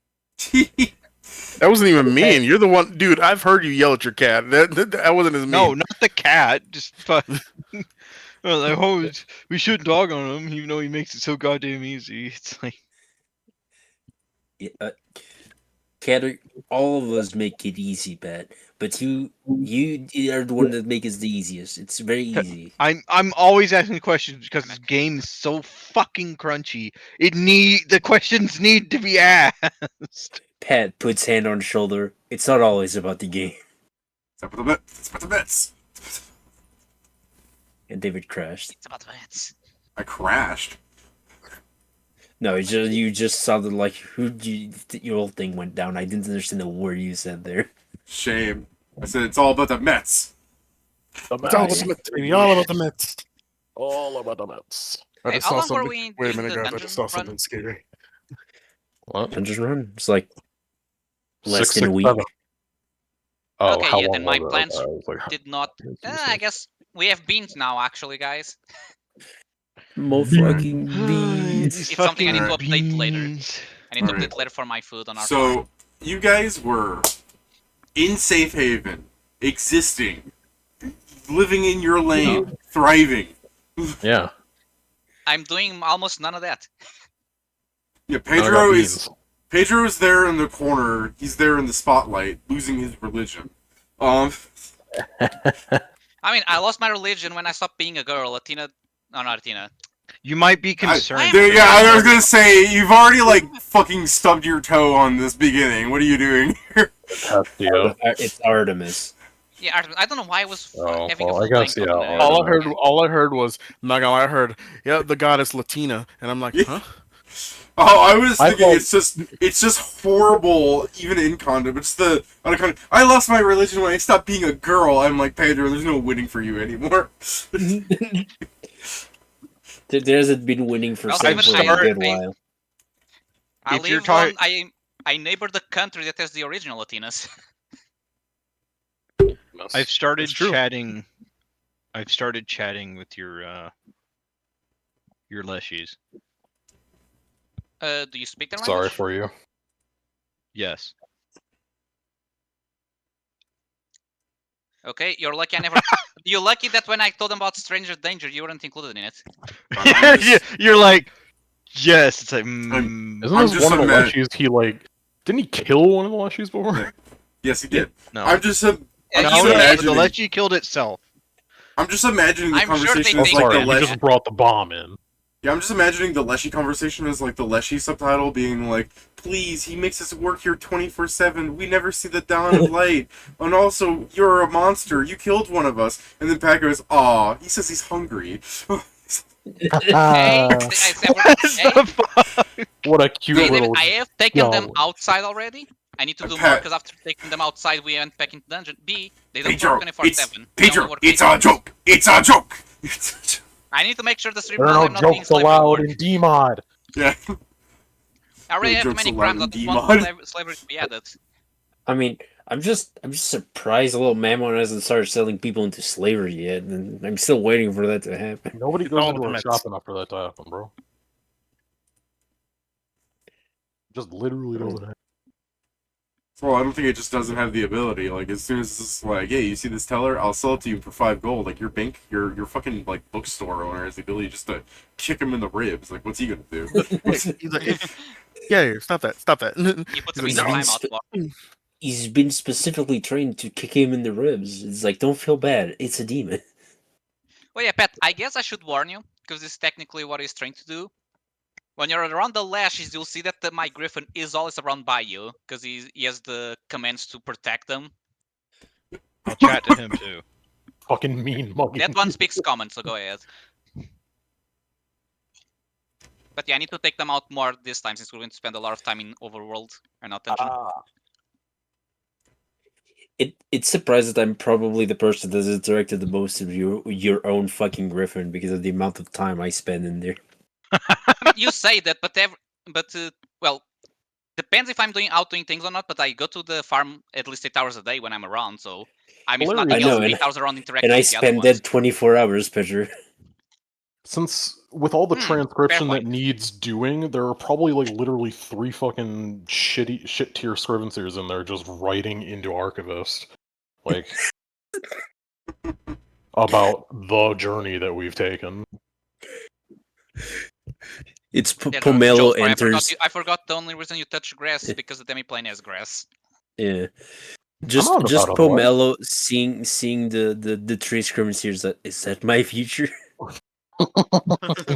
That wasn't even mean. You're the one, dude. I've heard you yell at your cat. That wasn't as mean. No, not the cat. Just well, like, oh, we shouldn't dog on him, even though he makes it so goddamn easy. It's like Cat, all of us make it easy, Pat. But you are the one that makes it the easiest. It's very easy. I'm always asking questions because this game is so fucking crunchy. The questions need to be asked. Pat puts hand on shoulder. It's not always about the game. It's about the bits. It's about the bits. And David crashed. It's about Vance. I crashed. No, you just sounded like your whole thing went down. I didn't understand the word you said there. Shame. I said it's all about the Mets. The It's all about Mets. the Mets, baby. All about the Mets. All about the Mets. I Hey, just how saw long were something. we Wait a doing minute, the guys. I dungeon just saw run? something scary. What? Dungeon Run? It's like less 6, than a 6, week. 7. Oh, Okay, how yeah, long then my was it? plans I was like, Did not. it's I guess we have beans now, actually, guys. More fucking beans. These It's something I need to fucking update later. beans. I need to Alright. update later for my food on our farm. So, you guys were in Safe Haven, existing, living in your lane, thriving. Yeah. I'm doing almost none of that. Yeah, Now I got Pedro is there in the corner. He's there in the spotlight, losing his religion. I mean, I lost my religion when I stopped being a girl. Latina. No, not Latina. You might be concerned. Dude, yeah, I was gonna say you've already like fucking stubbed your toe on this beginning. What are you doing here? Yeah. It's Artemis. Yeah, Artemis. I don't know why I was Oh, having well, a I full guess, tank yeah, on there. All I heard was, I'm not gonna lie, I heard, yeah, the goddess Latina, and I'm like, huh? Oh, I was I thinking thought- it's just horrible, even in condom. It's the I lost my religion when I stopped being a girl. I'm like, Pedro, there's no winning for you anymore. There hasn't been winning for Well, Sam I've for a started- good while. I If you're live talking- on. I neighbor the country that has the original Latinas. I've started It's true. chatting. I've started chatting with your leshies. Do you speak their Sorry language? for you. Yes. Okay, you're lucky I never. You're lucky that when I told them about Stranger Danger, you weren't included in it. Yeah, you're like, yes. It's like, Isn't I'm this just one of the a man- Leshies? He like, didn't he kill one of the Leshies before? Yes, he did. no. I'm just Yeah, I'm No, just you- the imagining. Leshy killed itself. I'm just imagining the I'm sure they conversation Oh, as think like sorry, the he Leshy. just brought the bomb in. Yeah, I'm just imagining the Leshy conversation as like the Leshy subtitle being like, "Please, he makes us work here 24/7. We never see the dawn of light. And also, you're a monster. You killed one of us." And then Pat goes, "Aw, he says he's hungry." Hey, hey, What a cute David, little. I have taken them Yo. outside already. I need to do more Pat. because after taking them outside, we went back into dungeon. B, they don't Pedro, work 24/7. They only Pedro, work it's 8 a hours. joke. It's a joke. I need to make sure the stream There are knows no I'm not being jokes slavery allowed anymore. in DMod. Yeah. I already No have jokes many allowed crimes in that want DMod. slavery to be added. I mean, I'm just surprised little Mammon hasn't started selling people into slavery yet, and I'm still waiting for that to happen. Nobody It's goes all into the a Mets. shop enough for that to happen, bro. Just literally doesn't happen. Well, I don't think it just doesn't have the ability. Like, as soon as it's like, hey, you see this teller? I'll sell it to you for 5 gold. Like, your your fucking, like, bookstore owner has the ability just to kick him in the ribs. Like, what's he gonna do? He's like, yeah, stop that. He puts them in He's the like, no. timeout block. He's been specifically trained to kick him in the ribs. It's like, don't feel bad. It's a demon. Well, yeah, Pat, I guess I should warn you, because this is technically what he's trying to do. When you're around the lashes, you'll see that my Griffin is always around by you, because he has the commands to protect them. I'll chat to him too. Fucking mean mugging. That one speaks common, so go ahead. But yeah, I need to take them out more this time, since we're going to spend a lot of time in Overworld and not Dungeon. It's surprised that I'm probably the person that has directed the most of your own fucking Griffin because of the amount of time I spend in there. I mean, you say that, but well, depends if I'm out doing things or not. But I go to the farm at least 8 hours a day when I'm around. So I'm if nothing I know, else, and- 8 hours around interacting And I with the other spend ones. that 24 hours, Pedro. Since with all the transcription fair that point. needs doing, there are probably like literally 3 fucking shit tier Scrivenseers in there just writing into Archivist, like about the journey that we've taken. It's Yeah, Pomelo Joe, sorry, enters. I forgot the only reason you touch grass is because the demi-plane has grass. Yeah. Just not about Pomelo seeing the tree Scrivenseers. Is that my future?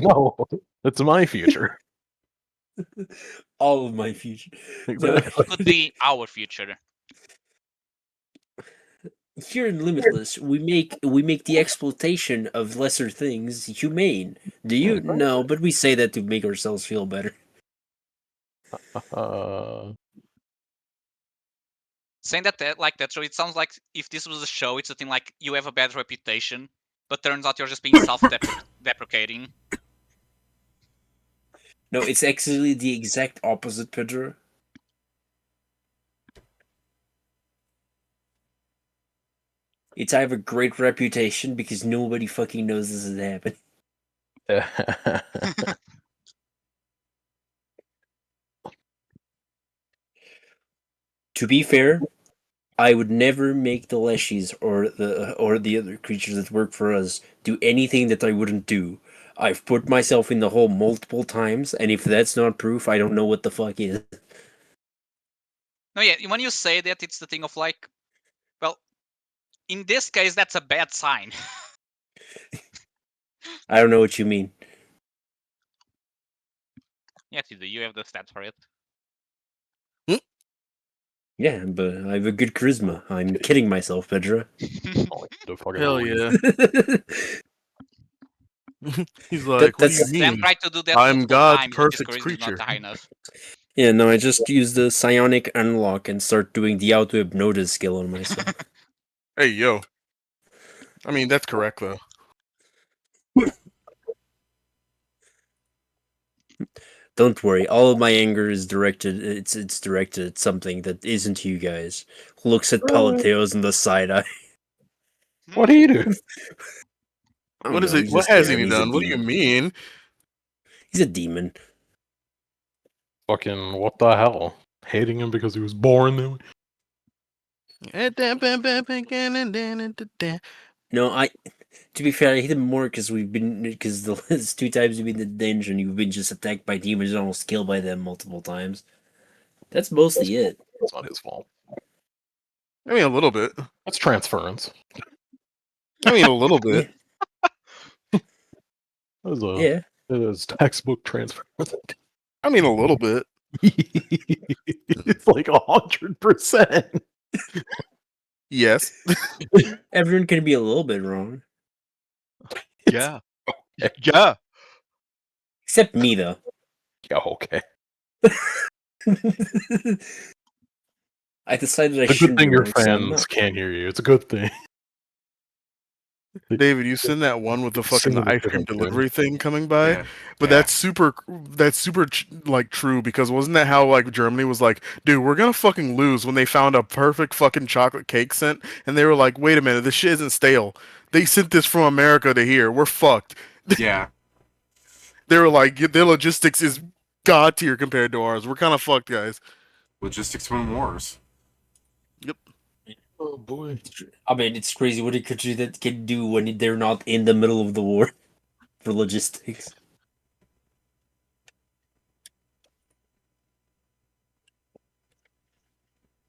No, it's my future. All of my future. Exactly. Could be our future. Here in Limitless, we make the exploitation of lesser things humane. Do you? No, but we say that to make ourselves feel better. Saying that like that, so it sounds like if this was a show, it's a thing like you have a bad reputation, but turns out you're just being self-deprecating. No, it's actually the exact opposite, Pedro. It's I have a great reputation because nobody fucking knows this has happened. To be fair, I would never make the Leshies or the other creatures that work for us do anything that I wouldn't do. I've put myself in the hole multiple times, and if that's not proof, I don't know what the fuck is. No, yeah, when you say that, it's the thing of like, well, in this case, that's a bad sign. I don't know what you mean. Yes, you do. You have the stats for it. Yeah, but I have a good charisma. I'm kidding myself, Pedro. Hell yeah. He's like, what do you Sam mean? tried to do that I'm multiple God's times, but his perfect charisma is creature. not high enough. Yeah, no, I just use the psionic unlock and start doing the auto-hypnosis skill on myself. Hey, yo. I mean, that's correct, though. Don't worry, all of my anger is directed. It's directed at something that isn't you guys. Looks at Palateos in the side eye. What do you do? I don't What is know, it? he's What just has there, he he's a done? What do you demon. mean? He's a demon. Fucking what the hell? Hating him because he was born that way? No, to be fair, I hate him more because the last 2 times we've been in the dungeon, you've been just attacked by demons and almost killed by them multiple times. That's mostly it. It's not his fault. I mean, a little bit. That's transference. I mean, a little bit. That is textbook transference. I mean, a little bit. It's like 100%. Yes. Everyone can be a little bit wrong. Yeah. Yeah. Except me, though. Yeah, okay. I decided I It's a shouldn't good thing be your wrong, so I'm fans not. can't hear you. It's a good thing. David, you send that one with the fucking Send it ice cream different, delivery thing coming by, Yeah. but Yeah. that's super like true because wasn't that how like Germany was like, dude, we're gonna fucking lose when they found a perfect fucking chocolate cake scent, and they were like, wait a minute, this shit isn't stale. They sent this from America to here. We're fucked. Yeah. They were like, their logistics is god tier compared to ours. We're kind of fucked, guys. Logistics win wars. Oh boy. I mean, it's crazy what a country that can do when they're not in the middle of the war for logistics.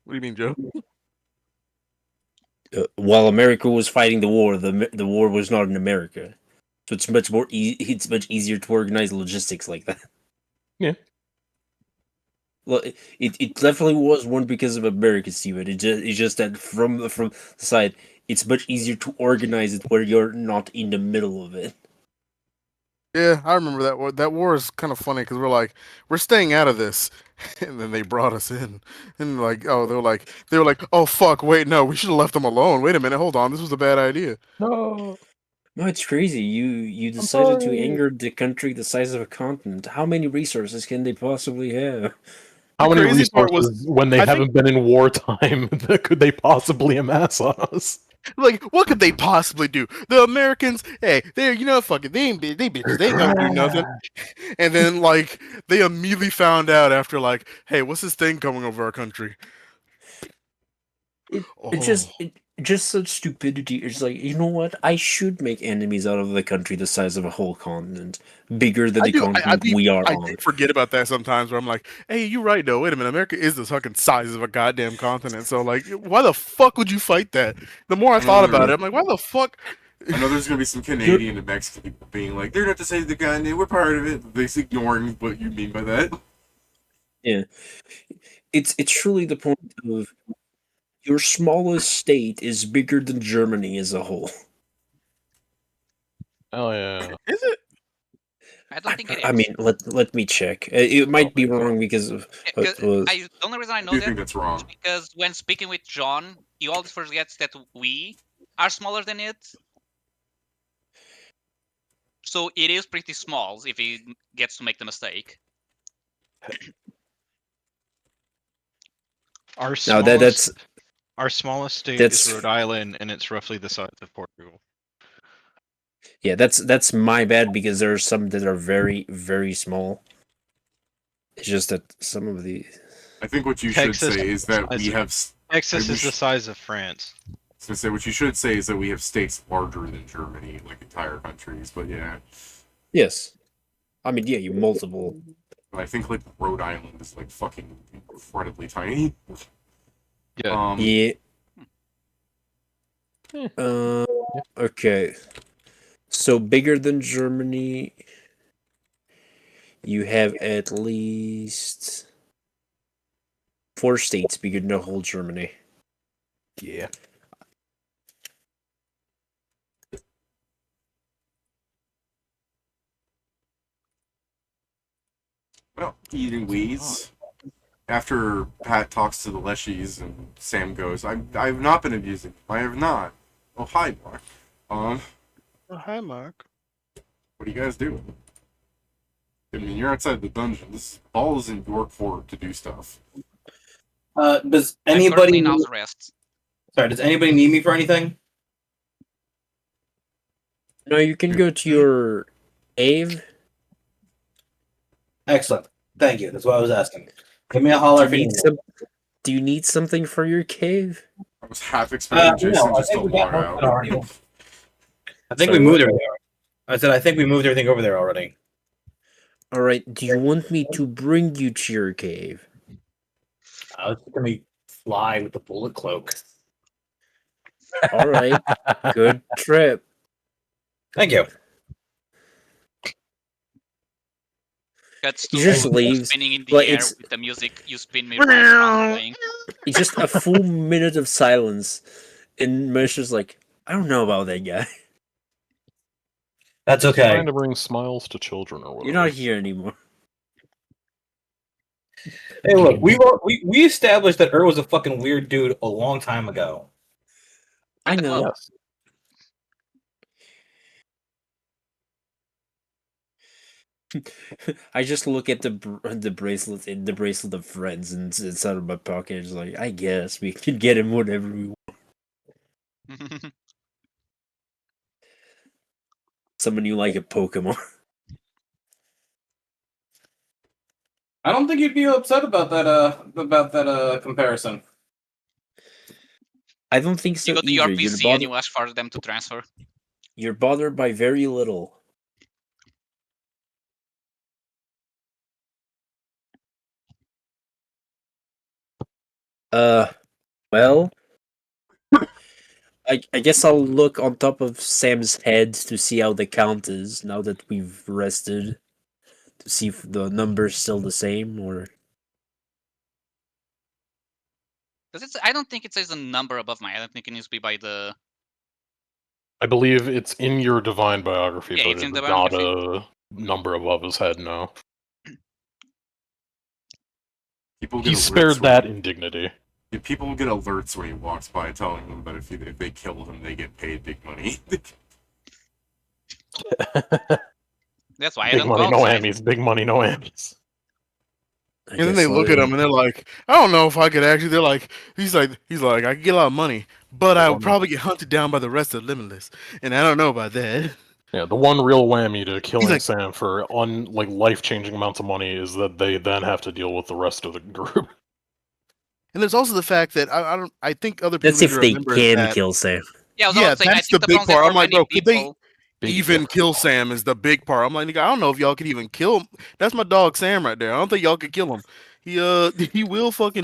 What do you mean, Joe? While America was fighting the war, the war was not in America, so it's much more it's much easier to organize logistics like that. Yeah. Well, it definitely was one because of America, Steven. It's just that from the side, it's much easier to organize it where you're not in the middle of it. Yeah, I remember that war. That war is kind of funny because we're like, we're staying out of this, and then they brought us in, and like, oh, they were like, oh fuck, wait, no, we should have left them alone. Wait a minute, hold on, this was a bad idea. No. No, it's crazy. You I'm decided to sorry. anger the country the size of a continent. How many resources can they possibly have? How The many crazy part was, resources, when they I think- haven't been in wartime, could they possibly amass on us? Like, what could they possibly do? The Americans, hey, they're fucking, they bitches, they ain't gonna do nothing. And then like, they immediately found out after like, hey, what's this thing coming over our country? Just such stupidity. It's like, you know what? I should make enemies out of the country the size of a whole continent, bigger than the continent we are I on. do forget about that sometimes. Where I'm like, hey, you're right though. Wait a minute, America is the fucking size of a goddamn continent. So like, why the fuck would you fight that? The more I thought about it, I'm like, why the fuck? I know there's gonna be some Canadian and Mexican people being like, they're not to say the continent, we're part of it. They're ignoring what you mean by that. Yeah, it's truly the point of your smallest state is bigger than Germany as a whole. Oh yeah. Is it? I don't think it is. I mean, let me check. It might be wrong because of what was. The only reason I know I do that think that's is wrong. because when speaking with John, he always forgets that we are smaller than it. So it is pretty small if he gets to make the mistake. Our Now smallest, that's our smallest state that's- is Rhode Island, and it's roughly the size of Portugal. yeah, that's my bad because there are some that are very very small. It's just that some of the I think what you Texas should say is that is we the- have. Texas we is the sh- size of France. I was gonna say what you should say is that we have states larger than Germany, like entire countries. But yeah, yes, I mean yeah, you multiple. but I think like Rhode Island is like fucking incredibly tiny. Yeah. Yeah. Eh. Okay. So bigger than Germany, you have at least 4 states bigger than the whole Germany. Yeah. Well, eating weeds. After Pat talks to the Leshies and Sam goes, I've not been abusing. I have not. Oh hi, Mark. Oh, hi, Mark. What are you guys doing? I mean, you're outside the dungeon. This ball is in your court to do stuff. Does I'm anybody? currently in house arrest. Sorry, does anybody need me for anything? No, you can go to your Ave. Excellent. Thank you. That's what I was asking. Give me a holler if you need me. Do you need something for your cave? I was half expecting Jason No, I just to think we got log most of it already. out. I think Sorry, we moved what? everything. I said I think we moved everything over there already. All right. Do you want me to bring you to your cave? It's gonna be fly with the bullet cloak. All right. Good trip. Thank you. Cuts He to just you leaves. spinning in the Like, air it's- with the music You Spin Me Round playing. It's just a full minute of silence, and Mercer's like, I don't know about that guy. That's okay. Trying to bring smiles to children or whatever. You're not here anymore. Hey, look, we established that was a fucking weird dude a long time ago. I know. Yes. I just look at the bracelet in the bracelet of friends, and it's out of my pocket. It's like, I guess we can get him whatever we want. Someone you like a Pokemon. I don't think you'd be upset about that comparison. I don't think so You go to either. your PC and you ask for them to transfer. You're bothered by very little. Well, I guess I'll look on top of Sam's head to see how the count is now that we've rested. To see if the number's still the same or. Because I don't think it says a number above my head. I think it needs to be by the. I believe it's in your divine biography, Yeah, but it's in it's the not biography. a number above his head, no. People get He alerts spared when that indignity. people get alerts when he walks by telling them that if they kill him, they get paid big money. That's why I Big don't money, go no outside. ammies. Big money, no ammies. And then they look at him and they're like, I don't know if I could actually. They're like, he's like, I could get a lot of money, but I would probably get hunted down by the rest of Limitless, and I don't know about that. Yeah, the one real whammy to killing like- Sam for life-changing amounts of money is that they then have to deal with the rest of the group. And there's also the fact that I think other people That's need if to they remember can that, kill Sam. Yeah, I was yeah, about to say, I that's think the the big problem is that part. for I'm like, many bro, could they people, even kill Sam is the big part. I'm like, nigga, I don't know if y'all could even kill him. That's my dog Sam right there. I don't think y'all could kill him. He will fuck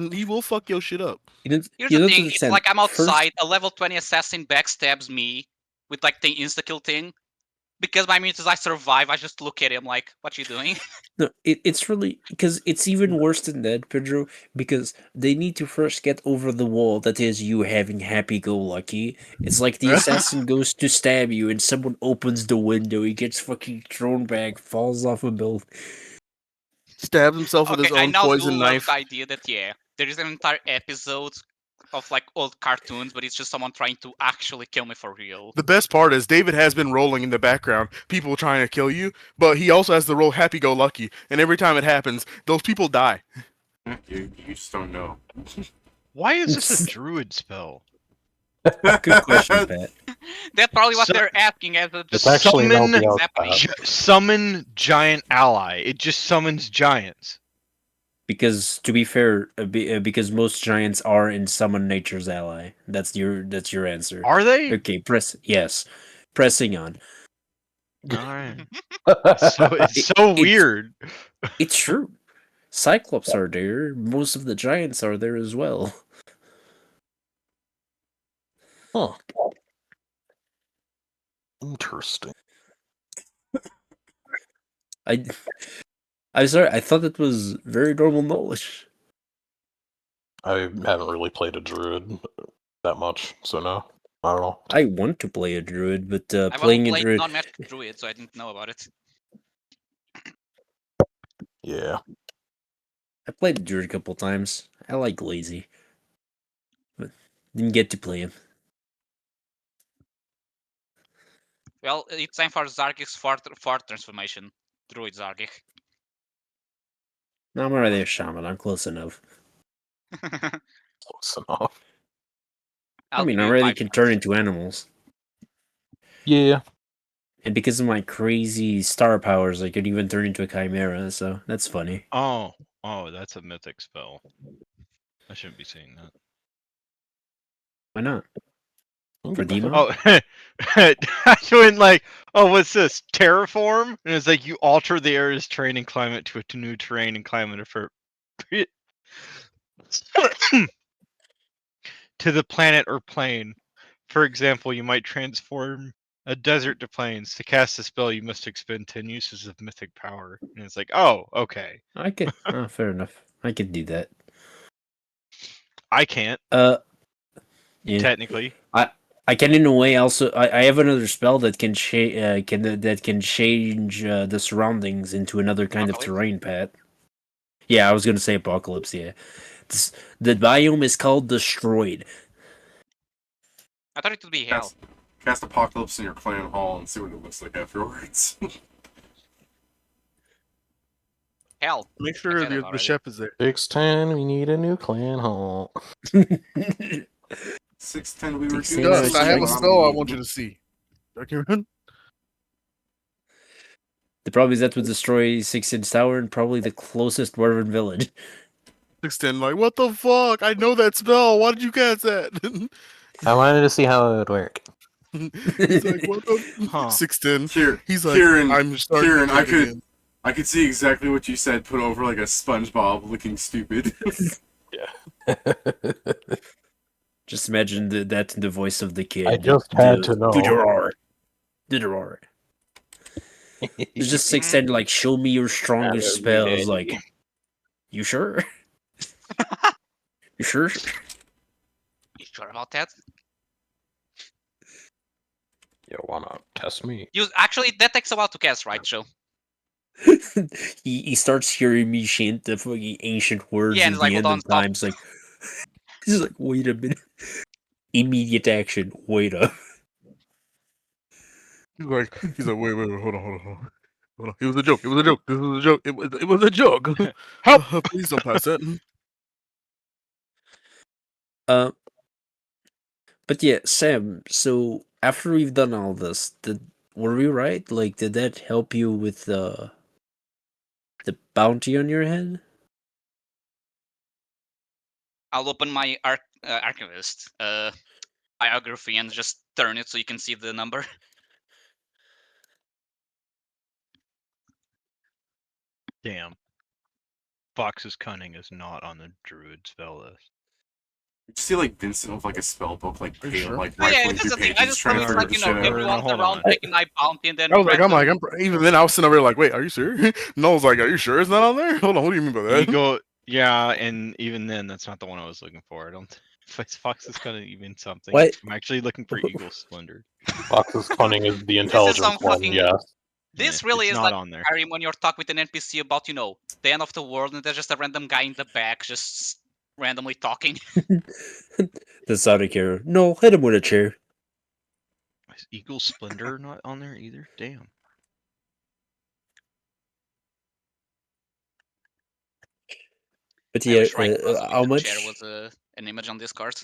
your shit up. here's You the don't thing, it's understand. like I'm First- outside, a level 20 assassin backstabs me with like the insta-kill thing. Because my means is I survive, I just look at him like, what you doing? No, it's really because it's even worse than that, Pedro. Because they need to first get over the wall that is you having happy-go-lucky. It's like the assassin goes to stab you, and someone opens the window. He gets fucking thrown back, falls off a building. Stabs himself with Okay, his I own now do poison love knife. the idea that, yeah, there is an entire episode of like old cartoons, but it's just someone trying to actually kill me for real. The best part is David has been rolling in the background, people trying to kill you, but he also has to roll happy-go-lucky, and every time it happens, those people die. you just don't know. Why is this a druid spell? Good question, Pat. That's probably what So- they're asking as a It's actually an Summon- LBL happening. stat. Summon giant ally. It just summons giants. Because to be fair, because most giants are in summon nature's ally. That's your answer. Are they? Okay, pressing on. Alright. So it's so weird. It's true. Cyclops are there. Most of the giants are there as well. Huh. Interesting. I'm sorry. I thought that was very normal knowledge. I haven't really played a druid that much, so no. I don't know. I want to play a druid, but I've playing only a played druid. non-magic druid, so I didn't know about it. Yeah. I played the druid a couple times. I like lazy, but didn't get to play him. Well, it's time for Zargic's fort transformation. Druid Zargic. No, I'm already a shaman. I'm close enough. Close enough. I mean, I already can turn into animals. Yeah. And because of my crazy star powers, I could even turn into a chimera, so that's funny. Oh, that's a mythic spell. I shouldn't be saying that. Why not? You For can get Demo? that. Oh, I went like, oh, what's this? Terraform? And it's like you alter the area's terrain and climate to a new terrain and climate for to the planet or plane. For example, you might transform a desert to plains. To cast a spell, you must expend 10 uses of mythic power. And it's like, oh, okay. I could. Fair enough. I could do that. I can't, Yeah. technically. I can in a way also. I have another spell that can that can change the surroundings into another kind of Apocalypse? terrain, Pat. Yeah, I was gonna say apocalypse. Yeah, the biome is called destroyed. I thought it would be hell. Cast Apocalypse in your clan hall and see what it looks like afterwards. Hell. Make sure I said it the already. chef is there. 610, we need a new clan hall. 610, we were 16 doing Dust, Dust, I have a Dust. spell I want you to see. Document. The problem is that would destroy 16 Tower and probably the closest dwarven village. 610, like, what the fuck? I know that spell. Why did you cast that? I wanted to see how it would work. He's like, what the Huh. 610. He's like, Kieran, I'm starting Kieran, to I do it again. I could see exactly what you said put over like a SpongeBob looking stupid. Just imagine that in the voice of the kid. I just had to know. It's just extended like, show me your strongest spells. Like, you sure? You sure? You sure about that? Yeah, why not? Test me. Actually, that takes a while to cast, right, Joe? he starts hearing me chant the fucking ancient words Yeah, at and the it's like, end hold on, of stop. times. Like, he's like, wait a minute. Immediate action. Wait up. He's like, wait, hold on. It was a joke. It was a joke. This was a joke. It was a joke. Help! Please don't pass that. But yeah, Sam. So after we've done all this, were we right? Like, did that help you with the bounty on your head? I'll open my archivist biography and just turn it so you can see the number. Damn. Fox's Cunning is not on the druid spell list. You see like Vincent with like a spell book, like Are you pale, sure? like Oh, yeah, rifling that's through the thing. I pages, just trying to thought it's figure like, this shit out. everyone's Hold around on. taking my bounty and then I was like, random- even then I was sitting over there like, wait, are you sure? Noel's like, are you sure it's not on there? Hold on, what do you mean by that? Eagle, yeah, and even then, that's not the one I was looking for. I don't. Fox's Cunning even something. What? I'm actually looking for Eagle Splendor. Fox's Cunning is the This is intelligence some one, fucking- yes. This Yeah, really it's is not like on there. Skyrim when you're talking with an NPC about, the end of the world, and there's just a random guy in the back just randomly talking. That's out of care. No, hit him with a chair. Is Eagle Splendor not on there either? Damn. But I yeah, wish Ryan was how the much? chair was an image on this card.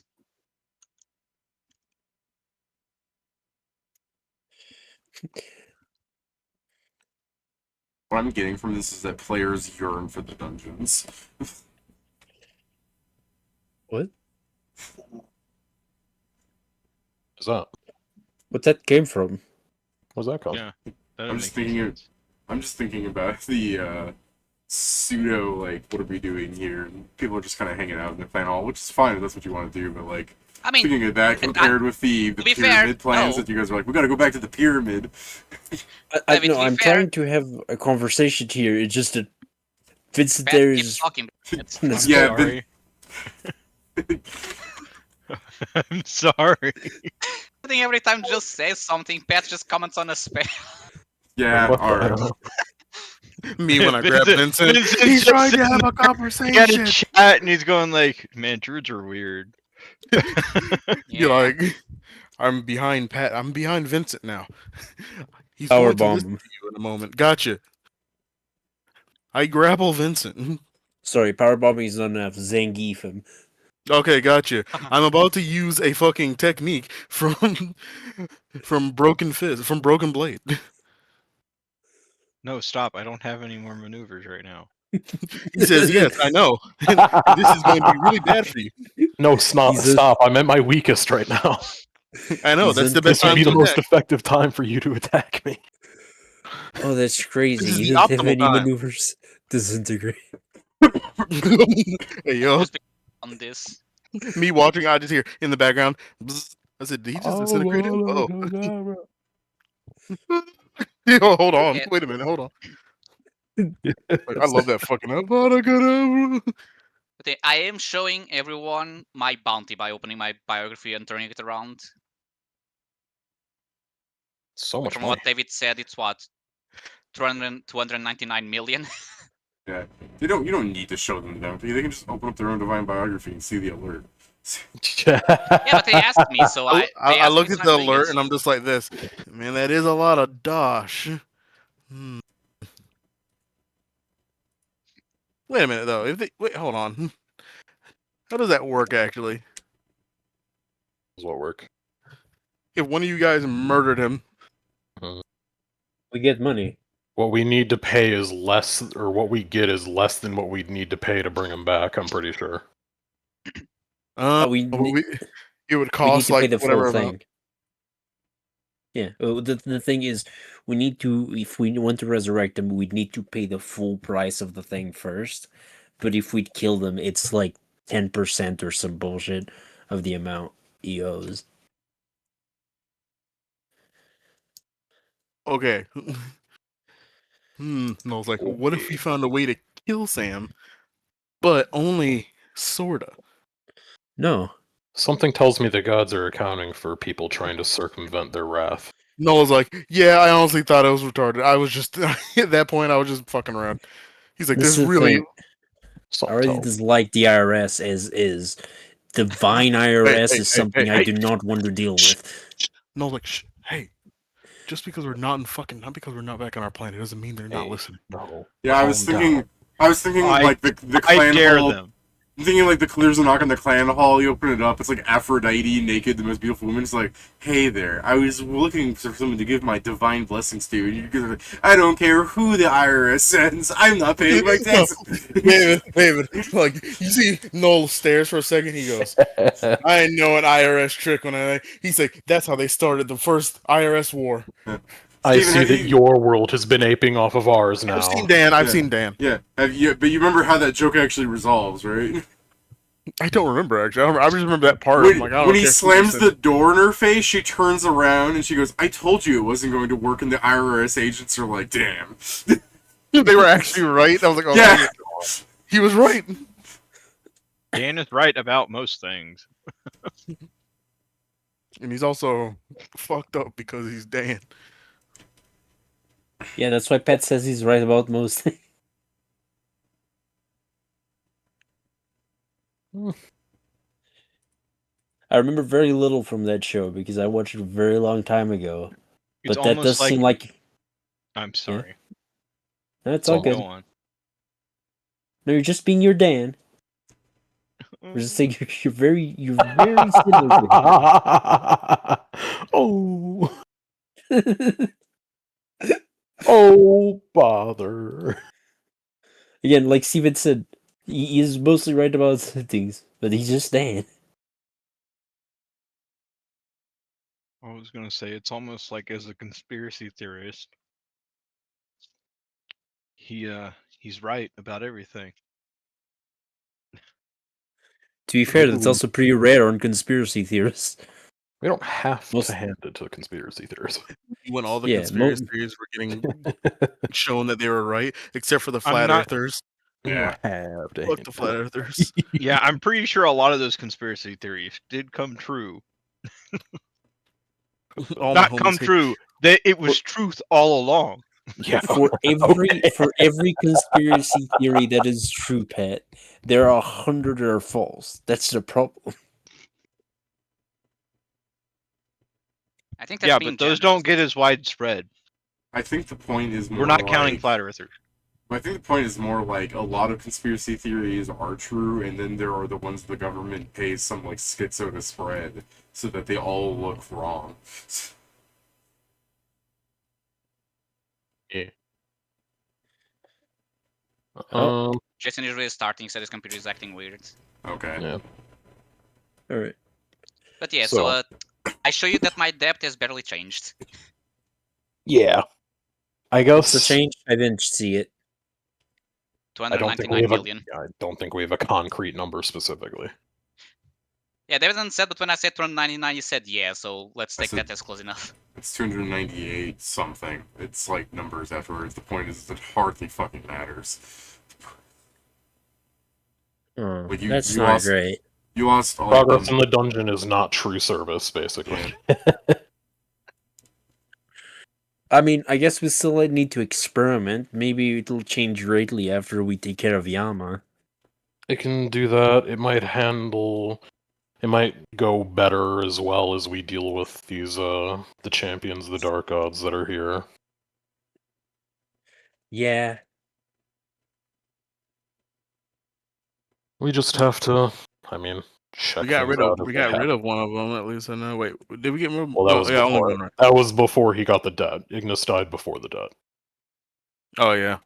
What I'm getting from this is that players yearn for the dungeons. What? What's that? What that came from? Where's that come? Yeah. That I'm doesn't just make any thinking sense. I'm just thinking about the pseudo, like, what are we doing here? And people are just kind of hanging out in the clan hall, which is fine if that's what you want to do, but like, I mean, thinking of that compared with the be pyramid fair, plans no. that you guys are like, we gotta go back to the pyramid. I mean, no, to be I'm fair- trying to have a conversation here. It's just that Vincent Pat there keeps is. talking. That's I'm Yeah, sorry. I'm sorry. I think every time Jill says something, Pat just comments on a spell. Yeah, What the alright. hell? Me when I grab Vincent, Vincent's he's just trying to sitting have a there, He had conversation. a chat and he's going like, "Man, druids are weird." You're like, I'm behind Pat. I'm behind Vincent now. He's Power going to listen bomb. to you in a moment. Gotcha. I grapple Vincent. Sorry, power bombing is not enough. Zangief him. Okay, gotcha. I'm about to use a fucking technique from Broken Fist, from Broken Blade. No, stop! I don't have any more maneuvers right now. He says, "Yes, I know. And this is going to be really bad for you." No, He's a- stop. I'm at my weakest right now. I know. He's That's the in- best This would time be to the most attack. effective time for you to attack me. Oh, that's crazy. This is You the didn't have optimal any time. maneuvers. Disintegrate. Hey yo, Just on this. me watching. I just hear in the background. Bzz. I said, "Did he just disintegrate him?" Oh, yo, hold on. Okay. Wait a minute. Hold on. I love that fucking Abanazer. Okay, I am showing everyone my bounty by opening my biography and turning it around. So much From money. what David said, it's what? 299 million? Yeah. You don't need to show them that. They can just open up their own divine biography and see the alert. Yeah, but they asked me, so they I asked looked me, at so the I'm doing alert it. and I'm just like this. Man, that is a lot of dosh. Wait a minute though. Wait, hold on. How does that work actually? Does what work? If one of you guys murdered him, We get money. What we need to pay is less, or what we get is less than what we'd need to pay to bring him back. I'm pretty sure. We it would we need cost to pay like the full whatever thing. amount. Yeah. The thing is, we need to, if we want to resurrect them, we need to pay the full price of the thing first. But if we kill them, it's like 10% or some bullshit. of the amount he owes. Okay. And I was like, what if we found a way to kill Sam, but only sorta? No. Something tells me the gods are accounting for people trying to circumvent their wrath. Noel's like, yeah, I honestly thought I was retarded. I was just at that point, I was just fucking around. He's like, This this is the really. thing. I Something already tells me. dislike the IRS as is. Divine IRS is something I do not want to deal with. Noel's like, shh, hey, just because we're not because we're not back on our planet doesn't mean they're not Hey, listening. No. Yeah, I was Calm thinking. down. I was thinking I- like the I clan dare hall. them. I'm thinking like there's a knock on the clan hall. You open it up. It's like Aphrodite, naked, the most beautiful woman. It's like, hey there. I was looking for someone to give my divine blessings to. And you guys are like, I don't care who the IRS sends. I'm not paying my taxes. David, like, you see Noel stares for a second, he goes, I know an IRS trick he's like, that's how they started the first IRS war. I Steven, see have that you- your world has been aping off of ours now. I've seen Dan. Yeah. I've seen Dan. Yeah, but you remember how that joke actually resolves, right? I don't remember actually. I just remember that part. When, I'm like, I don't when he care. slams the door in her face, she turns around and she goes, I told you it wasn't going to work, and the IRS agents are like, damn. They were actually right. I was like, oh, Yeah. dang it. He was right. Dan is right about most things. And he's also fucked up because he's Dan. Yeah, that's why Pat says he's right about most things. I remember very little from that show because I watched it a very long time ago. It's But that almost does seem like I'm sorry. that's all It's good. Go on. No, you're just being your Dan. We're just saying you're very similar to Oh, him. oh, bother. Again, like Steven said, he is mostly right about things, but he's just Dan. I was gonna say it's almost like as a conspiracy theorist, he's right about everything. To be fair, that's Ooh. also pretty rare on conspiracy theorists. We don't have Most- to hand it to conspiracy theorists. When all the Yeah, conspiracy theories were getting shown that they were right, except for the flat not- earthers. We Yeah. don't have to Fuck hand the it flat to earthers. Yeah, I'm pretty sure a lot of those conspiracy theories did come true. All my Not homies come hate- true. That it was truth all along. Yeah. For every conspiracy theory that is true, Pat, there are 100 that are false. That's the problem. I think that's Yeah, being but those generous. don't get as widespread. I think the point is more We're not like, counting flat earthers. I think the point is more like a lot of conspiracy theories are true, and then there are the ones the government pays some like schizo to spread so that they all look wrong. Jason is really starting, said his computer is acting weird. Okay. Yeah. All right. But yeah, So- so I show you that my debt has barely changed. Yeah. I guess. What's the change? I didn't see it. I don't think 299 we have million. I don't think we have a concrete number specifically. Yeah, David said, but when I said 299, you said yeah, so let's take said- that as close enough. It's 298 something. It's like numbers afterwards. The point is it hardly fucking matters. Oh, Like, you that's not lost- great. You lost all Progress in the dungeon is not true service, basically. I mean, I guess we still need to experiment. Maybe it'll change greatly after we take care of Yama. It can do that. It might handle. It might go better as well as we deal with these the champions, the dark gods that are here. Yeah. We just have to. I mean, check. We got things rid of out as we they got rid happen. of one of them at least. I know. Wait, did we get rid of? Well, that was yeah, only before. one, right? That was before he got the debt. Ignis died before the debt. Oh yeah.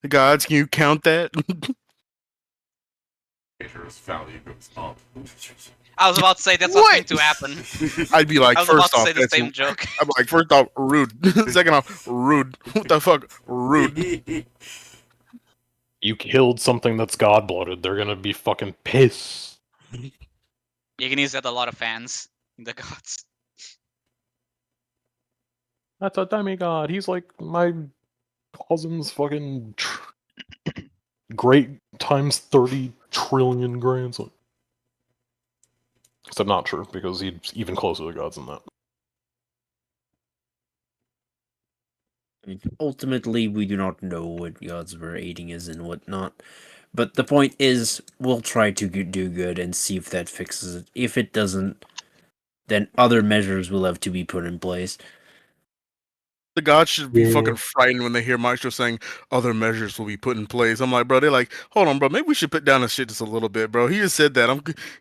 The gods, can you count that? value goes up. I was about to say that's what's going to happen. I'd be like, I was about first to off, say the that's same joke. I'm like, first off, rude. Second off, rude. What the fuck, rude. You killed something that's god blooded. They're gonna be fucking pissed. Ignis had a lot of fans in the gods. That's a demigod. He's like my cousin's fucking great times 30 trillion grandson. Except not true, because he's even closer to gods than that. Ultimately, we do not know what gods we're aiding is and whatnot. But the point is, we'll try to do good and see if that fixes it. If it doesn't, then other measures will have to be put in place. The gods should be Yeah. fucking frightened when they hear Maestro saying other measures will be put in place. I'm like, bro, they're like, hold on, bro, maybe we should put down this shit just a little bit, bro. He just said that.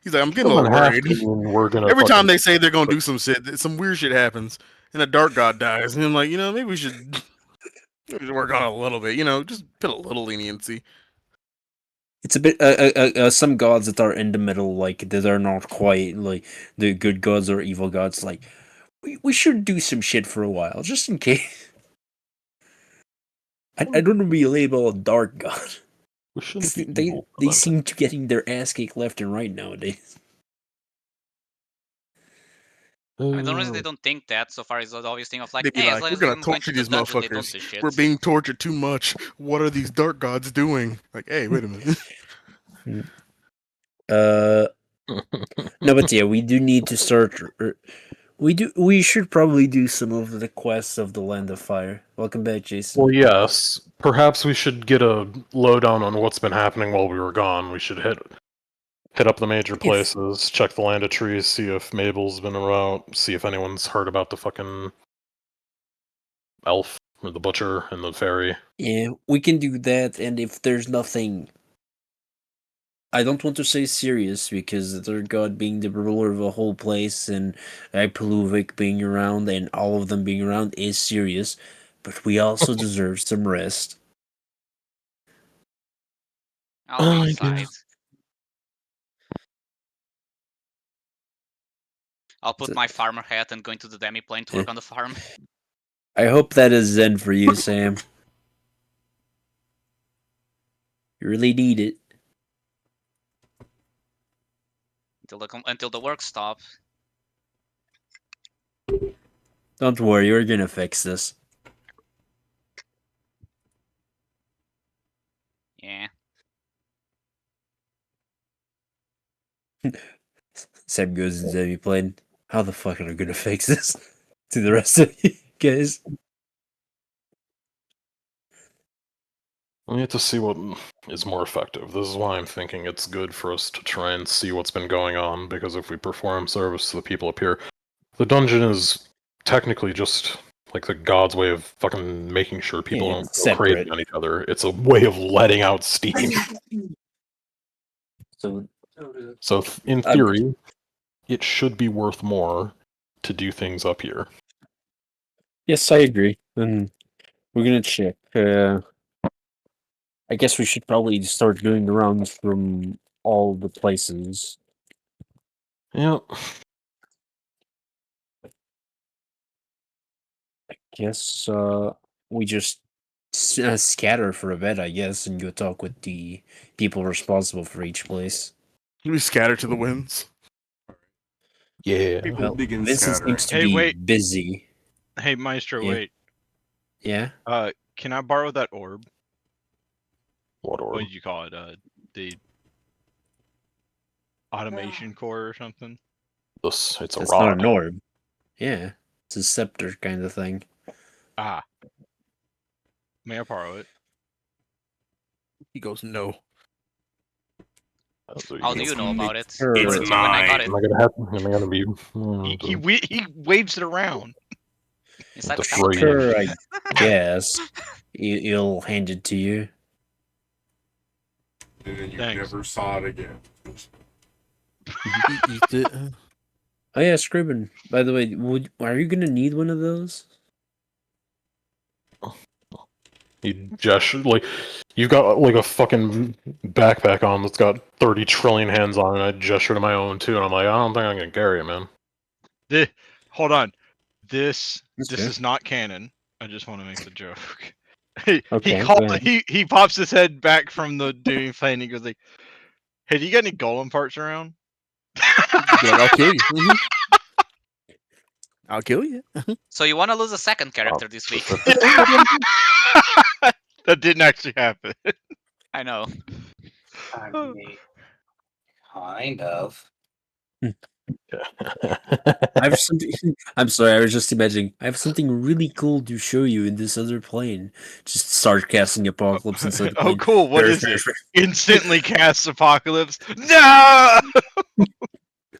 He's like, I'm getting a little worried. We're gonna Every time fucking- they say they're gonna do some shit, some weird shit happens, and a dark god dies, and I'm like, maybe we should work on it a little bit, just put a little leniency. It's a bit some gods that are in the middle, like that are not quite like the good gods or evil gods. Like we should do some shit for a while, just in case. I don't want to be labeled a dark god. We shouldn't be They evil, they but- seem to getting their ass kicked left and right nowadays. I mean, the reason they don't think that so far is the obvious thing of like, They'd be hey, like, as long we're as gonna I'm going torture to the these dungeon, they don't say motherfuckers. shit. We're being tortured too much. What are these dark gods doing? Like, hey, wait a minute. No, but yeah, we do need to start. We should probably do some of the quests of the Land of Fire. Welcome back, Jason. Well, yes. Perhaps we should get a lowdown on what's been happening while we were gone. We should hit up the major places, check the Land of Trees, see if Mabel's been around, see if anyone's heard about the fucking elf or the butcher and the fairy. Yeah, we can do that, and if there's nothing, I don't want to say serious because the third god being the ruler of a whole place and Ipaluvik being around and all of them being around is serious, but we also deserve some rest. I'll be I inside. guess. I'll put my farmer hat and go into the demi-plane to work on the farm. I hope that is zen for you, Sam. You really need it. Until the work stops. Don't worry, we're gonna fix this. Yeah. Sam goes into the plane. How the fuck are we gonna fix this? To the rest of you guys. We need to see what is more effective. This is why I'm thinking it's good for us to try and see what's been going on, because if we perform service to the people up here, the dungeon is technically just like the god's way of fucking making sure people don't go crazy on each other. It's a way of letting out steam. So in theory, it should be worth more to do things up here. Yes, I agree. Then we're gonna check. I guess we should probably start doing the rounds from all the places. Yeah. I guess we just scatter for a bit, I guess, and go talk with the people responsible for each place. We scatter to the winds. Yeah. People Well, begin Vincent scattering. seems to Hey, be wait. busy. Hey, Maestro, Yeah. wait. Yeah? Can I borrow that orb? What What orb? did you call it? The automation core or something? It's a It's not rod. an orb. Yeah. It's a scepter kind of thing. Ah. May I borrow it? He goes, no. That's what How do get. you know about it? Sure. It's It's when I got mine. it. Am I gonna be? He waves it around. Inside the the frame. packet. Sure, I guess. He'll hand it to you. And then you Thanks. never saw it again. He eats it. Oh yeah, Scriven. By the way, are you gonna need one of those? You gesture like you've got like a fucking backpack on that's got 30 trillion hands on it. I gesture to my own too, and I'm like, I don't think I can carry it, man. Hold on. This Okay. is not canon. I just want to make the joke. he Okay, go ahead. he pops his head back from the duty plane and he goes like, "Hey, do you got any golem parts around?" Be like, I'll kill you. I'll kill you. So you want to lose a second character this week? That didn't actually happen. I know. I mean, kind of. I have something. I'm sorry. I was just imagining. I have something really cool to show you in this other plane. Just start casting apocalypse inside the Oh, plane. cool. What Very, is very, it? very- Instantly casts apocalypse. No!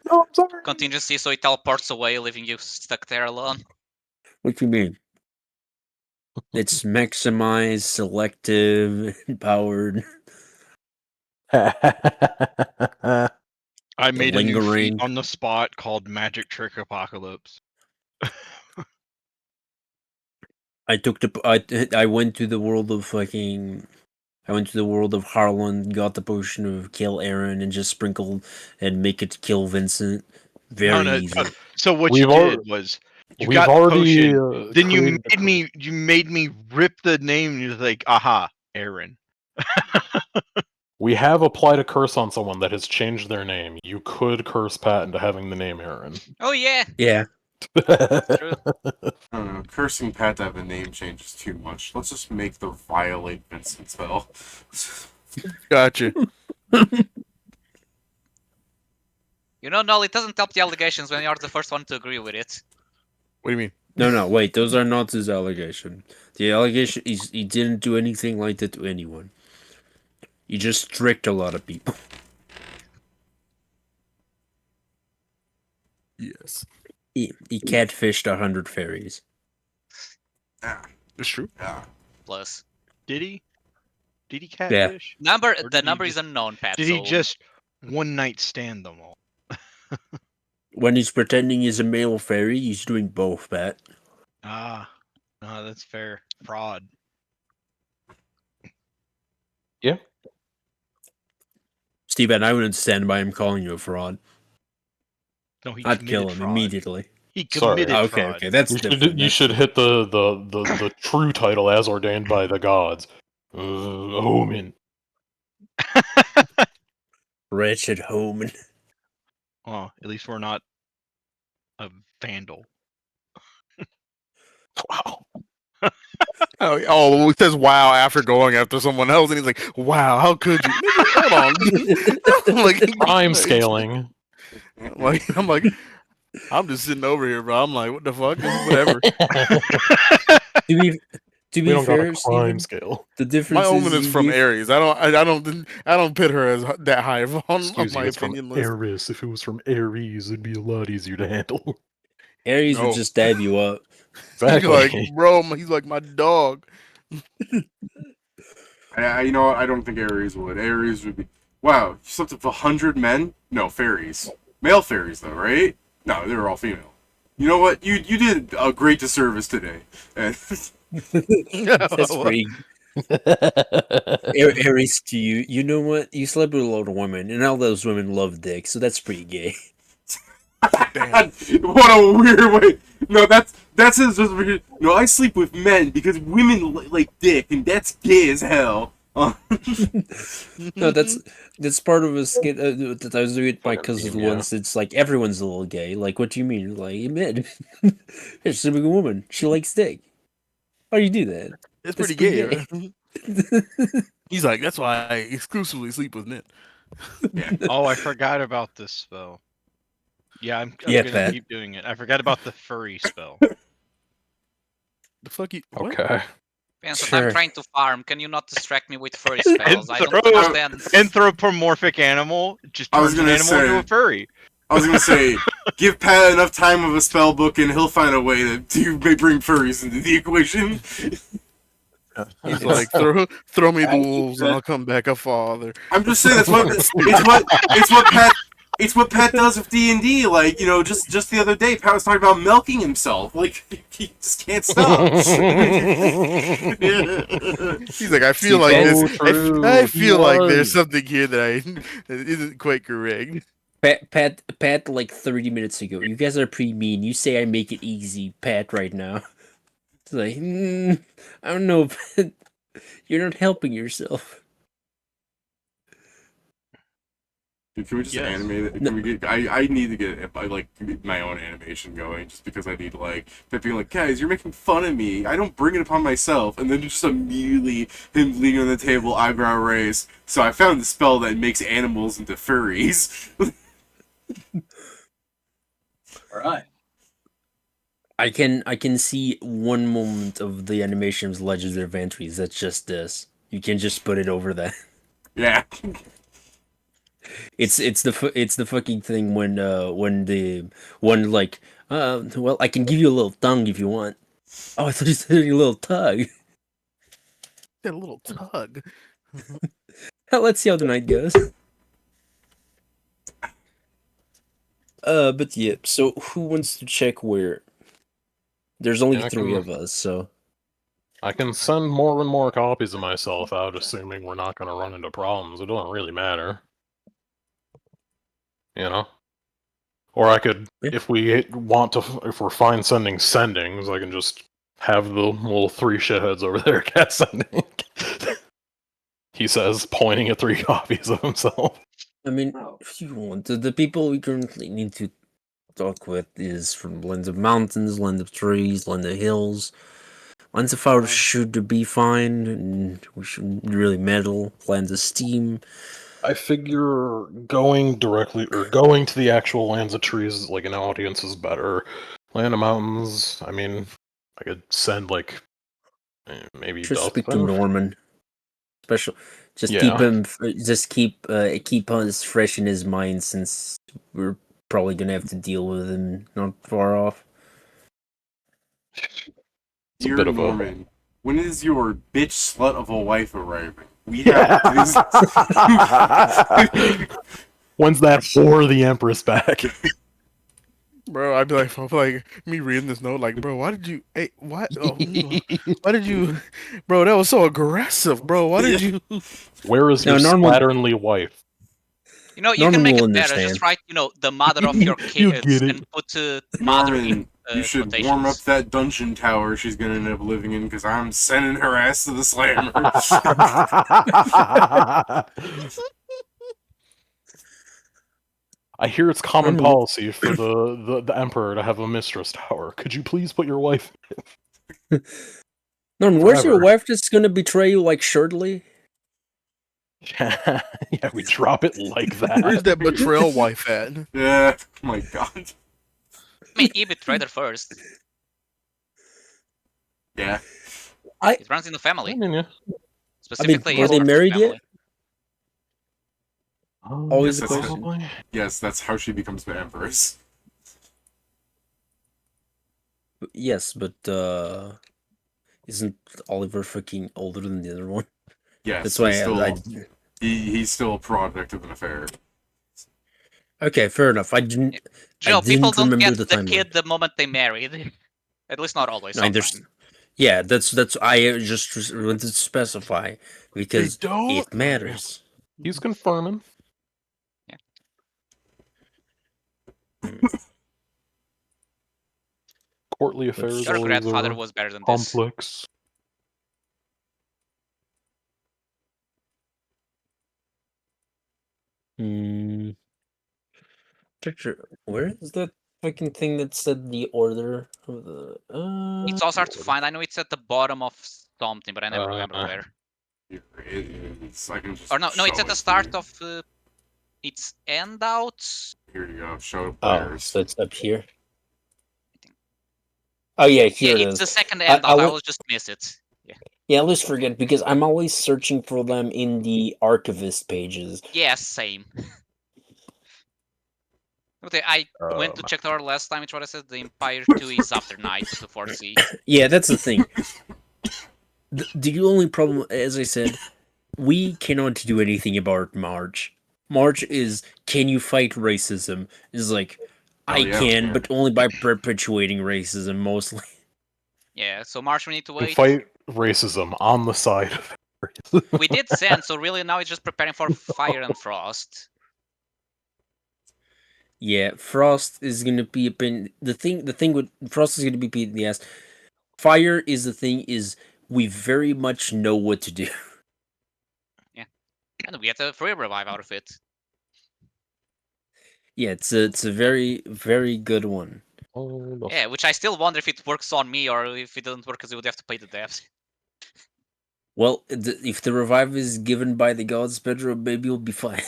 Oh, I'm sorry. Contingency, so it teleports away, leaving you stuck there alone. What do you mean? It's maximized, selective, empowered. I made a new feat lingering. on the spot called Magic Trick Apocalypse. I went to the world of fucking. I went to the world of Harlan, got the potion of kill Aaron, and just sprinkled and make it kill Vincent. Very No, easy. So what We've you al- did was you We've got the already potion, then you created the made me rip the name. And you're like, aha, Aaron. We have applied a curse on someone that has changed their name. You could curse Pat into having the name Aaron. Oh yeah. Yeah. True. I don't know. Cursing Pat to have a name change is too much. Let's just make the violate Vincent spell. Gotcha. You know, Null, it doesn't help the allegations when you're the first one to agree with it. What do you mean? No, wait. Those are not his allegation. The allegation is he didn't do anything like that to anyone. He just tricked a lot of people. Yes. He catfished 100 fairies. Yeah, It's true. yeah. Plus. Did he? Did he catfish? Number Or the did he number is just- unknown, Pat. Did so he just one night stand them all? When he's pretending he's a male fairy, he's doing both, Pat. Ah, no, that's fair. Fraud. Steven, I wouldn't stand by him calling you a fraud. No, he I'd committed kill him fraud. immediately. He Sorry. committed Okay, fraud. okay, that's You different. should, you that's should hit the true title as ordained by the gods. Omen. Wretched Homan. Oh, at least we're not a vandal. Wow. Oh, he says wow after going after someone else, and he's like, "Wow, how could you?" Nigga, hold on. like, Crime scaling. I'm like, I'm just sitting over here, bro. I'm like, what the fuck? Whatever. To We be don't got fair, a crime Steven, scale. the My difference omen is you from give- Aries. I don't pit her as that high on Excuse my you, it's from opinion list. Eris. If it was from Aries, it'd be a lot easier to handle. Aries No. would just stab you up. He's like, Exactly. bro, he's like my dog. You know what? I don't think Ares would. Ares would be. Wow, you slept with 100 men? No, fairies. Male fairies, though, right? No, they were all female. You know what? You did a great disservice today. That's pretty. Aries to you. You know what? You slept with a lot of women, and all those women love dick, so that's pretty gay. Damn. What a weird way. No, that's just weird. No, I sleep with men because women like dick, and that's gay as hell. No, that's part of a skit that I was doing with my Fucking cousin meme, yeah. once. It's like everyone's a little gay. Like, what do you mean? Like, men. She's a woman. She likes dick. Why do you do that? It's That's pretty gay. pretty Right? He's like, that's why I exclusively sleep with men. Oh, I forgot about this spell. Yeah, I'm Yeah, gonna Pat. keep doing it. I forgot about the furry spell. The fuck you? What? Okay. Vincent, Sure. I'm trying to farm. Can you not distract me with furry spells? I don't throw- understand. Anthropomorphic animal just I was turns an gonna animal into say- a furry. I was gonna say, give Pat enough time of a spell book, and he'll find a way to bring furries into the equation. He's like, throw me the wolves, and I'll come back a father. I'm just saying that's what it's what Pat does with D&D. Like, you know, just the other day, Pat was talking about milking himself. Like, he just can't stop. He's like, I feel like So this. true, I he feel like there's was. something here that isn't quite correct. Pat, like 30 minutes ago. You guys are pretty mean. You say I make it easy, Pat, right now. It's like, I don't know, Pat. You're not helping yourself. Dude, can we just Yes. animate it? Can we get? I need to get my own animation going, just because I need like being like, guys, you're making fun of me. I don't bring it upon myself, and then just immediately him leaning on the table, eyebrow raised. So I found the spell that makes animals into furries. All right. I can see one moment of the animation's Legends of Entries. That's just this. You can just put it over that. Yeah. It's the fucking thing when the one like well, I can give you a little tongue if you want. Oh, I thought you said a little tug. That little tug. Let's see how the night goes. But yeah. So who wants to check where? There's only Yeah, I 3 can- of us, so I can send more and more copies of myself out, assuming we're not going to run into problems. It doesn't really matter. You know? Or I could, Yeah. if we're fine sending sendings, I can just have the little 3 shitheads over there cast sending. He says, pointing at 3 copies of himself. I mean, if you want, the people we currently need to talk with is from Land of Mountains, Land of Trees, Land of Hills. Lands of Fire should be fine, and we shouldn't really meddle. Lands of Steam. I figure going to the actual Lands of Trees, like an audience, is better. Land of Mountains, I mean, I could send like maybe Just Dust speak to Cloud. Norman. Special. Just Yeah. keep him. Just keep us fresh in his mind, since we're probably gonna have to deal with him not far off. It's a Dear bit of Norman, when is your bitch slut of a wife arriving? We a. have this. When's that for the Empress back? Bro, I'd be like me reading this note, like, bro, why did you? Hey, what? Oh, why did you? Bro, that was so aggressive, bro. Why did you? Where is No, your normal- slatternly wife? You know, you Norman can make will it better. understand. Just write, the mother of your You kids get it. and put mother in Norman, you should quotations. warm up that dungeon tower she's gonna end up living in, because I'm sending her ass to the slammer. I hear it's common Normal- policy for the Emperor to have a mistress tower. Could you please put your wife? Norman, where's your Forever. wife just gonna betray you like shortly? Yeah, we drop it like that. Where's that betrayal wife at? Yeah, oh my god. I mean, he betrayed her first. Yeah. It runs in the I family. mean, yeah. Specifically, were his they personal married family. yet? Always Yes, the that's question. Probably. Yes, that's how she becomes the Empress. Yes, but isn't Oliver fucking older than the other one? Yes, That's why he's still, I he's still a product of an affair. Okay, fair enough. I didn't. You know, I people didn't don't remember get the the timeline. kid the moment they married. At least not always. No, I understand. Yeah, that's I just wanted to specify because don't. it matters. He's confirming. Courtly affairs Your always grandfather are was better than this. complex. Hmm. Picture. Where is that fucking thing that said the order of the? It's also hard to find. I know it's at the bottom of something, but I never remember where. I can just Or no, it's show at the it start to of its endouts. you. Here you go. Show Oh, players. so it's up here. Oh yeah, here Yeah, it it's is. the second I endout. I will- always just miss it. Yeah, I always forget because I'm always searching for them in the archivist pages. Yeah, same. Okay, I went to check the order last time. It's what I said. The Empire 2 is after Knights before C. Yeah, that's the thing. The only problem, as I said, we cannot do anything about March. March is, can you fight racism? Is like, I yeah, can, yeah. but only by perpetuating racism, mostly. Yeah, so March we need to To wait. fight racism on the side of racism. We did send, so really now it's just preparing for Fire and Frost. Yeah, Frost is gonna be a pain. The thing with Frost is gonna be a pain in the ass. Fire is the thing is we very much know what to do. And we get a free revive out of it. Yeah, it's a very very good one. Oh, the Yeah, which I still wonder if it works on me or if it doesn't work because you would have to pay the devs. Well, if the revive is given by the gods, Pedro, maybe you'll be fine.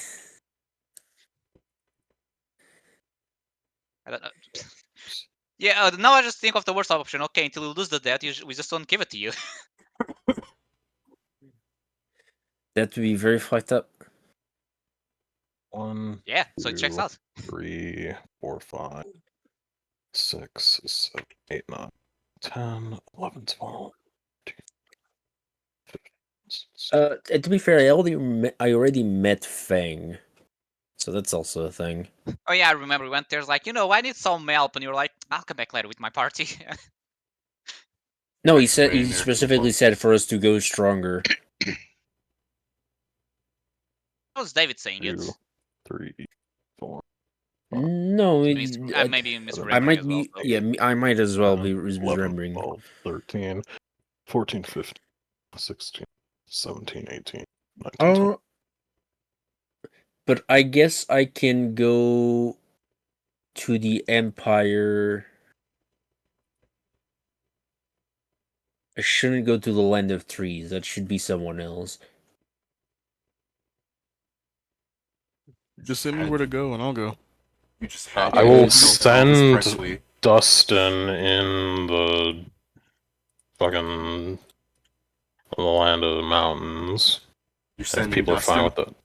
I don't know. Yeah, now I just think of the worst option. Okay, until you lose the debt, we just don't give it to you. That would be very fucked up. 1, Yeah, so it checks 2, out. 3, 4, 5, 6, 7, 8, 9, 10, 11, 12. And to be fair, I already met Fang, so that's also a thing. Oh yeah, I remember we went there. Like, I need some help, and you were like, "I'll come back later with my party." No, he Thanks, said he Fang, specifically said for us to go stronger. How was David saying it? 2, 3, 4. No, I may be I misremembering might as well. be. So. Yeah, I might as well be 11, remembering. 12, 13, 14, 15, 16, 17, 18, 19, 20. But I guess I can go to the Empire. I shouldn't go to the Land of Trees. That should be someone else. Just send me where to go, and I'll go. You just had I to will go to Elvis send Presley. Dustin in the fucking the land of the mountains. You're If sending people are fine Dustin. with it.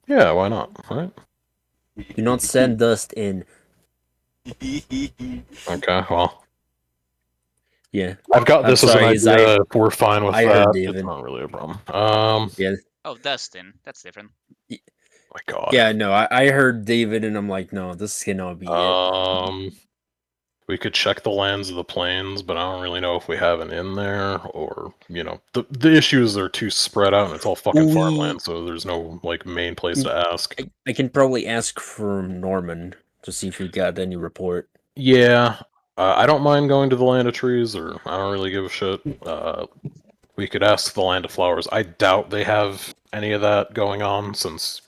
Yeah, why not? Right? Do not send dust in. Okay, well. Yeah. I've got I'm this as an sorry, idea. If we're fine with I heard that, David. it's not really a problem. Yeah. Oh, Dustin. That's different. My God. Yeah, no, I heard David and I'm like, no, this cannot be it. We could check the lands of the plains, but I don't really know if we have an in there, or the issues are too spread out and it's all fucking farmland, so there's no like main place to ask. I can probably ask for Norman to see if we got any report. Yeah, I don't mind going to the land of trees, or I don't really give a shit. We could ask the land of flowers. I doubt they have any of that going on, since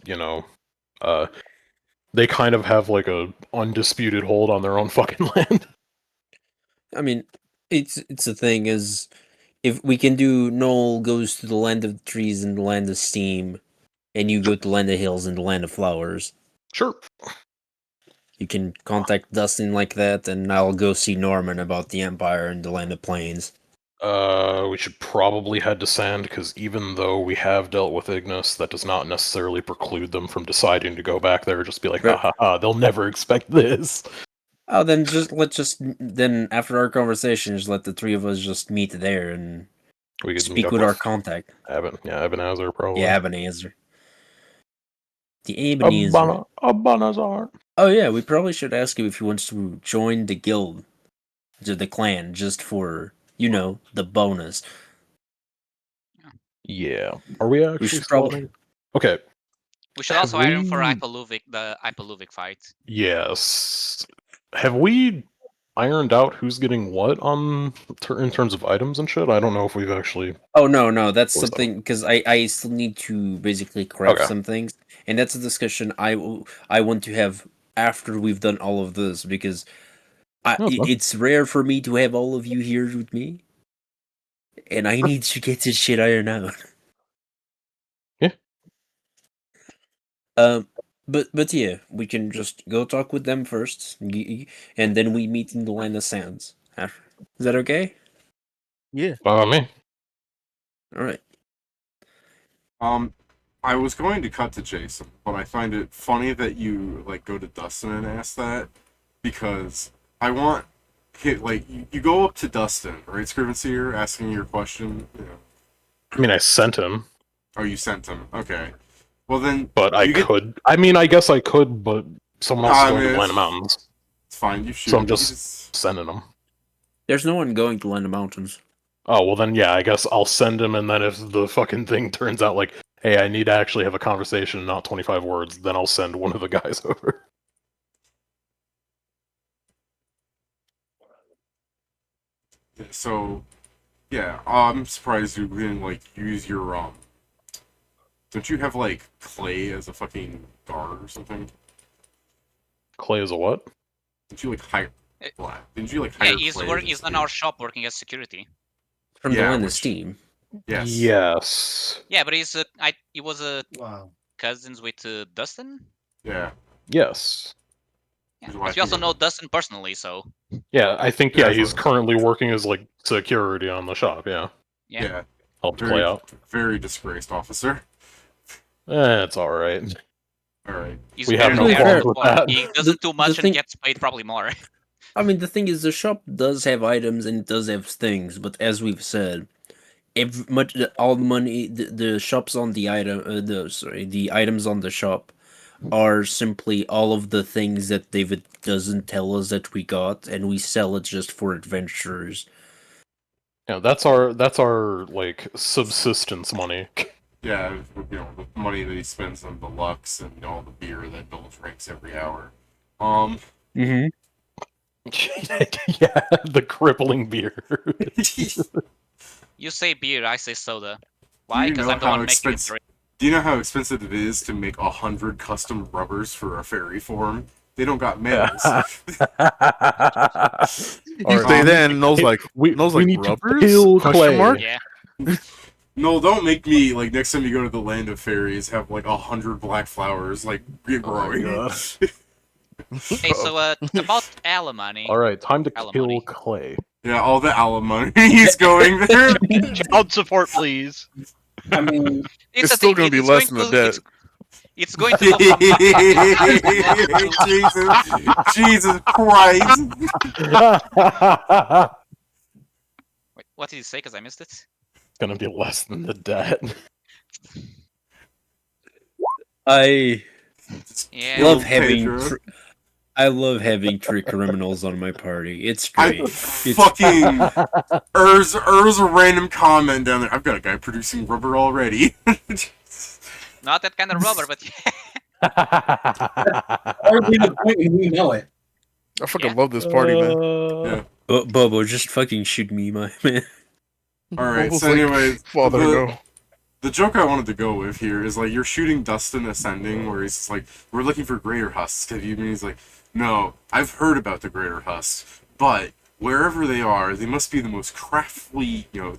they kind of have like a undisputed hold on their own fucking land. I mean, it's the thing is, if we can do Null goes to the land of trees and the land of steam, and you go to the land of hills and the land of flowers. Sure. You can contact Dustin like that, and I'll go see Norman about the Empire and the land of plains. We should probably head to Sand, because even though we have dealt with Ignis, that does not necessarily preclude them from deciding to go back there. Just be like, ha ha ha, they'll never expect this. Oh, then then after our conversation, just let the three of us just meet there and We could speak with our contact. Abanazer, probably. Yeah, Abanazer. The Abanazer. Abanazer. Oh yeah, we probably should ask him if he wants to join the guild, the clan, just for the bonus. Yeah. Are we actually? We should probably. Okay. We should also hire him for the Hyperluvic fight. Yes. Have we ironed out who's getting what in terms of items and shit? I don't know if we've actually. Oh no, that's something because I still need to basically craft some things, and that's a discussion I want to have after we've done all of this, because it's rare for me to have all of you here with me, and I need to get this shit ironed out. Yeah. But yeah, we can just go talk with them first, and then we meet in the Land of Sands. Is that okay? Yeah. Me. All right. I was going to cut to Jason, but I find it funny that you go to Dustin and ask that, because I want you go up to Dustin, right, Scrivenseer, asking your question. I mean, I sent him. Oh, you sent him. Okay. Well then. But I could. I mean, I guess I could, but someone else is going to Land of Mountains. It's fine. You should. So I'm just sending him. There's no one going to Land of Mountains. Oh, well then, yeah, I guess I'll send him, and then if the fucking thing turns out like, hey, I need to actually have a conversation, not 25 words, then I'll send one of the guys over. So, yeah, I'm surprised you didn't, use your, don't you have, clay as a fucking guard or something? Clay is a what? Didn't you like hire? Didn't you like Yeah, hire? he's in our shop working as security. From Yeah, the line of which- Steam. Yes. Yes. Yeah, but he was Wow. cousins with Dustin. Yeah. Yes. Yeah, Which is why but I we also think- know Dustin personally, so Yeah, I think Yeah, he's so- currently working as like security on the shop. Yeah, yeah. Yeah. helped Very, Clay out. very disgraced officer. It's all right. All right. He's We have very no fair. problems with that. He doesn't do much and thing- he gets paid probably more. I mean, the thing is, the shop does have items and it does have things, but as we've said, all the money, the shops on the item, the items on the shop are simply all of the things that David doesn't tell us that we got, and we sell it just for adventurers. Yeah, that's our like subsistence money. Yeah, the money that he spends on the Lux and all the beer that Bill drinks every hour. Mm-hmm. Yeah, the crippling beer. You say beer, I say soda. Why? you Because know I'm the how one making it expensive- drink. Do you know how expensive it is to make 100 custom rubbers for a fairy form? They don't got males. You say that, and Null's like, we need rubbers? to kill Question Clay. mark? Yeah. No, don't make me, like, next time you go to the land of fairies, have, like, 100 black flowers, like, growing. God. Hey, so about alimony. All right, time to Alimony. kill Clay. Yeah, all the alimony he's going there. Child support, please. I mean, It's still gonna be less than the debt. It's going to go from Jesus Christ. Wait, what did he say? Because I missed it. It's gonna be less than the debt. I Yeah. love Kill having. Pedro. I love having three criminals on my party. It's I great. fucking Ur's a random comment down there. I've got a guy producing rubber already. Not that kind of rubber, but yeah. arguably the point is we know it. I fucking Yeah. love this party, man. Yeah. Bobo, just fucking shoot me, my man. Alright, Almost so like, anyways, Father, no. the joke I wanted to go with here is like you're shooting Dustin Ascending, where he's just like, we're looking for greater husks. Have you? And he's like, no, I've heard about the greater husks, but wherever they are, they must be the most crafty, they must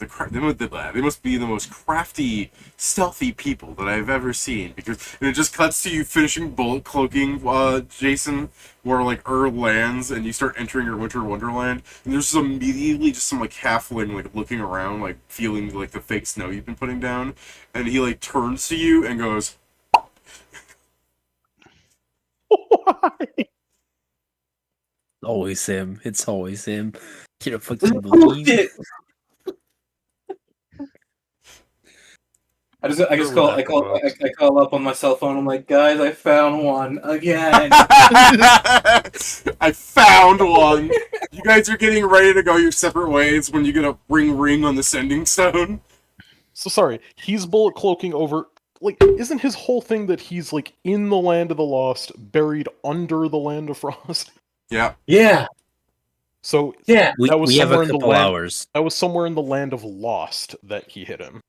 be the most crafty, stealthy people that I've ever seen. Because and it just cuts to you finishing bullet cloaking, Jason, where like lands and you start entering your winter wonderland, and there's just immediately just some like halfling like looking around, like feeling like the fake snow you've been putting down, and he like turns to you and goes, Why? Always him. It's always him. You don't fucking believe. Bullshit. I call up on my cell phone. I'm like, guys, I found one again. I found one. You guys are getting ready to go your separate ways when you get a ring on the sending stone. So sorry, he's bullet cloaking over. Like, isn't his whole thing that he's like in the land of the lost, buried under the land of frost? Yeah. Yeah, So yeah. We, That was we have a somewhere in the couple land- hours. that was somewhere in the land of lost that he hit him.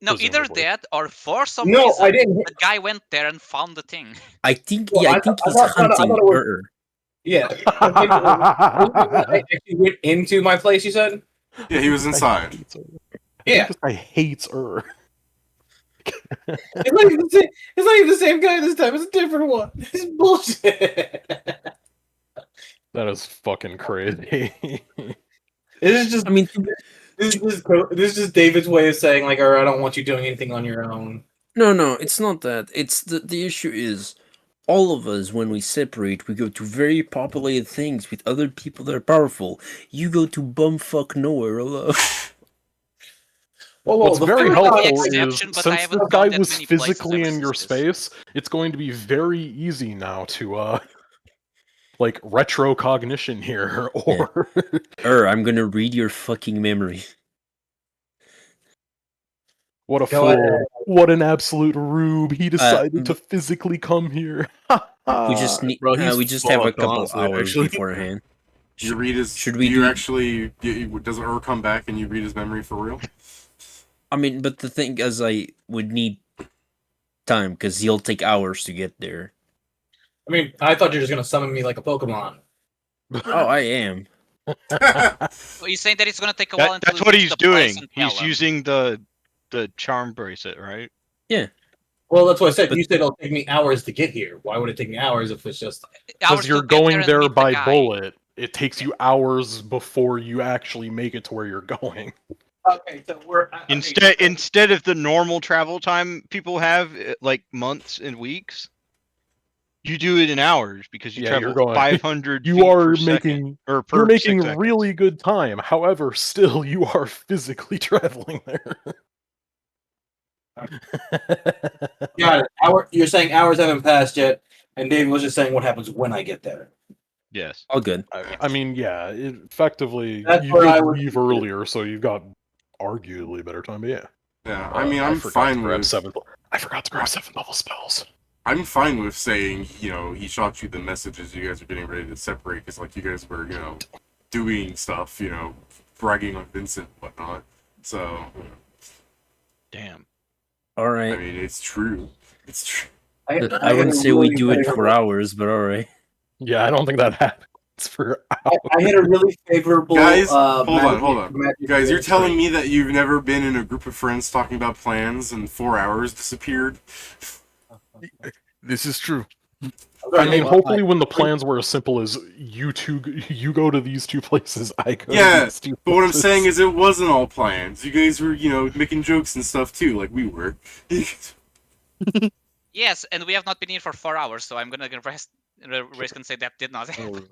No, either Presumably. that or for some No, reason I didn't. the guy went there and found the thing. I think. Well, Yeah, I I think thought- he's I thought it hunting was- her. Yeah. I actually went into my place. You said. Yeah, he was inside. Yeah. This guy hates Ur. It's not even the same guy this time. It's a different one. It's bullshit. That is fucking crazy. This is just. I mean, This is just David's way of saying like, "Or I don't want you doing anything on your own." no, it's not that. It's the issue is, all of us when we separate, we go to very populated things with other people that are powerful. You go to bumfuck nowhere alone. Well, What's the very first helpful time- is, exception, but I since haven't this gone guy that was many places physically ever in your since this. space, it's going to be very easy now to, like, retro cognition here, or... I'm gonna read your fucking memory. What a Go fool. ahead. What an absolute rube. He decided to physically come here. We just need. bro, he's we just have a fucked, couple honestly, hours actually. beforehand. You read his. Should we Do you do- actually? Does Ur come back and you read his memory for real? I mean, but the thing is, I would need time because he'll take hours to get there. I mean, I thought you were just gonna summon me like a Pokemon. Oh, I am. Well, you're saying that it's gonna take a while until That's we what reach he's the place doing. and tell He's him. using the charm bracelet, right? Well, that's what I said. You said it'll take me hours to get here. Why would it take me hours if it's just? Hours Because to you're get going and there meet the by guy. bullet. It takes you hours before you actually make it to where you're going. Okay, so we're Instead of the normal travel time people have, like months and weeks, you do it in hours because you Yeah, you're travel going- 500 You feet are per second, making or per you're 6 making seconds. really good time. However, still you are physically traveling there. Got it. You're saying hours haven't passed yet, and David was just saying what happens when I get there. Yes. All good. I mean, yeah, effectively, That's you where I could was leave confused. earlier, so you've got arguably better time. But yeah, Yeah, I mean, I I'm forgot fine to grab with. seventh. I forgot to grab 7th level spells. I'm fine with saying, he shot you the messages you guys are getting ready to separate because, like, you guys were, doing stuff, bragging on Vincent and whatnot. So, Damn. All I right. mean, it's true. It's true. I wouldn't say we do it for hours, but all right. Yeah, I don't think that happens for hours. I hit a really favorable. Guys, hold on. magic You guys, you're range telling rate. me that you've never been in a group of friends talking about plans and 4 hours disappeared? This is true. I mean, Well, hopefully, when the plans were as simple as you go to these 2 places, I go Yeah, to these 2 But what I'm places. saying is it wasn't all plans. You guys were, making jokes and stuff too, like we were. Yes, and we have not been here for 4 hours, so I'm gonna risk and say that did not happen.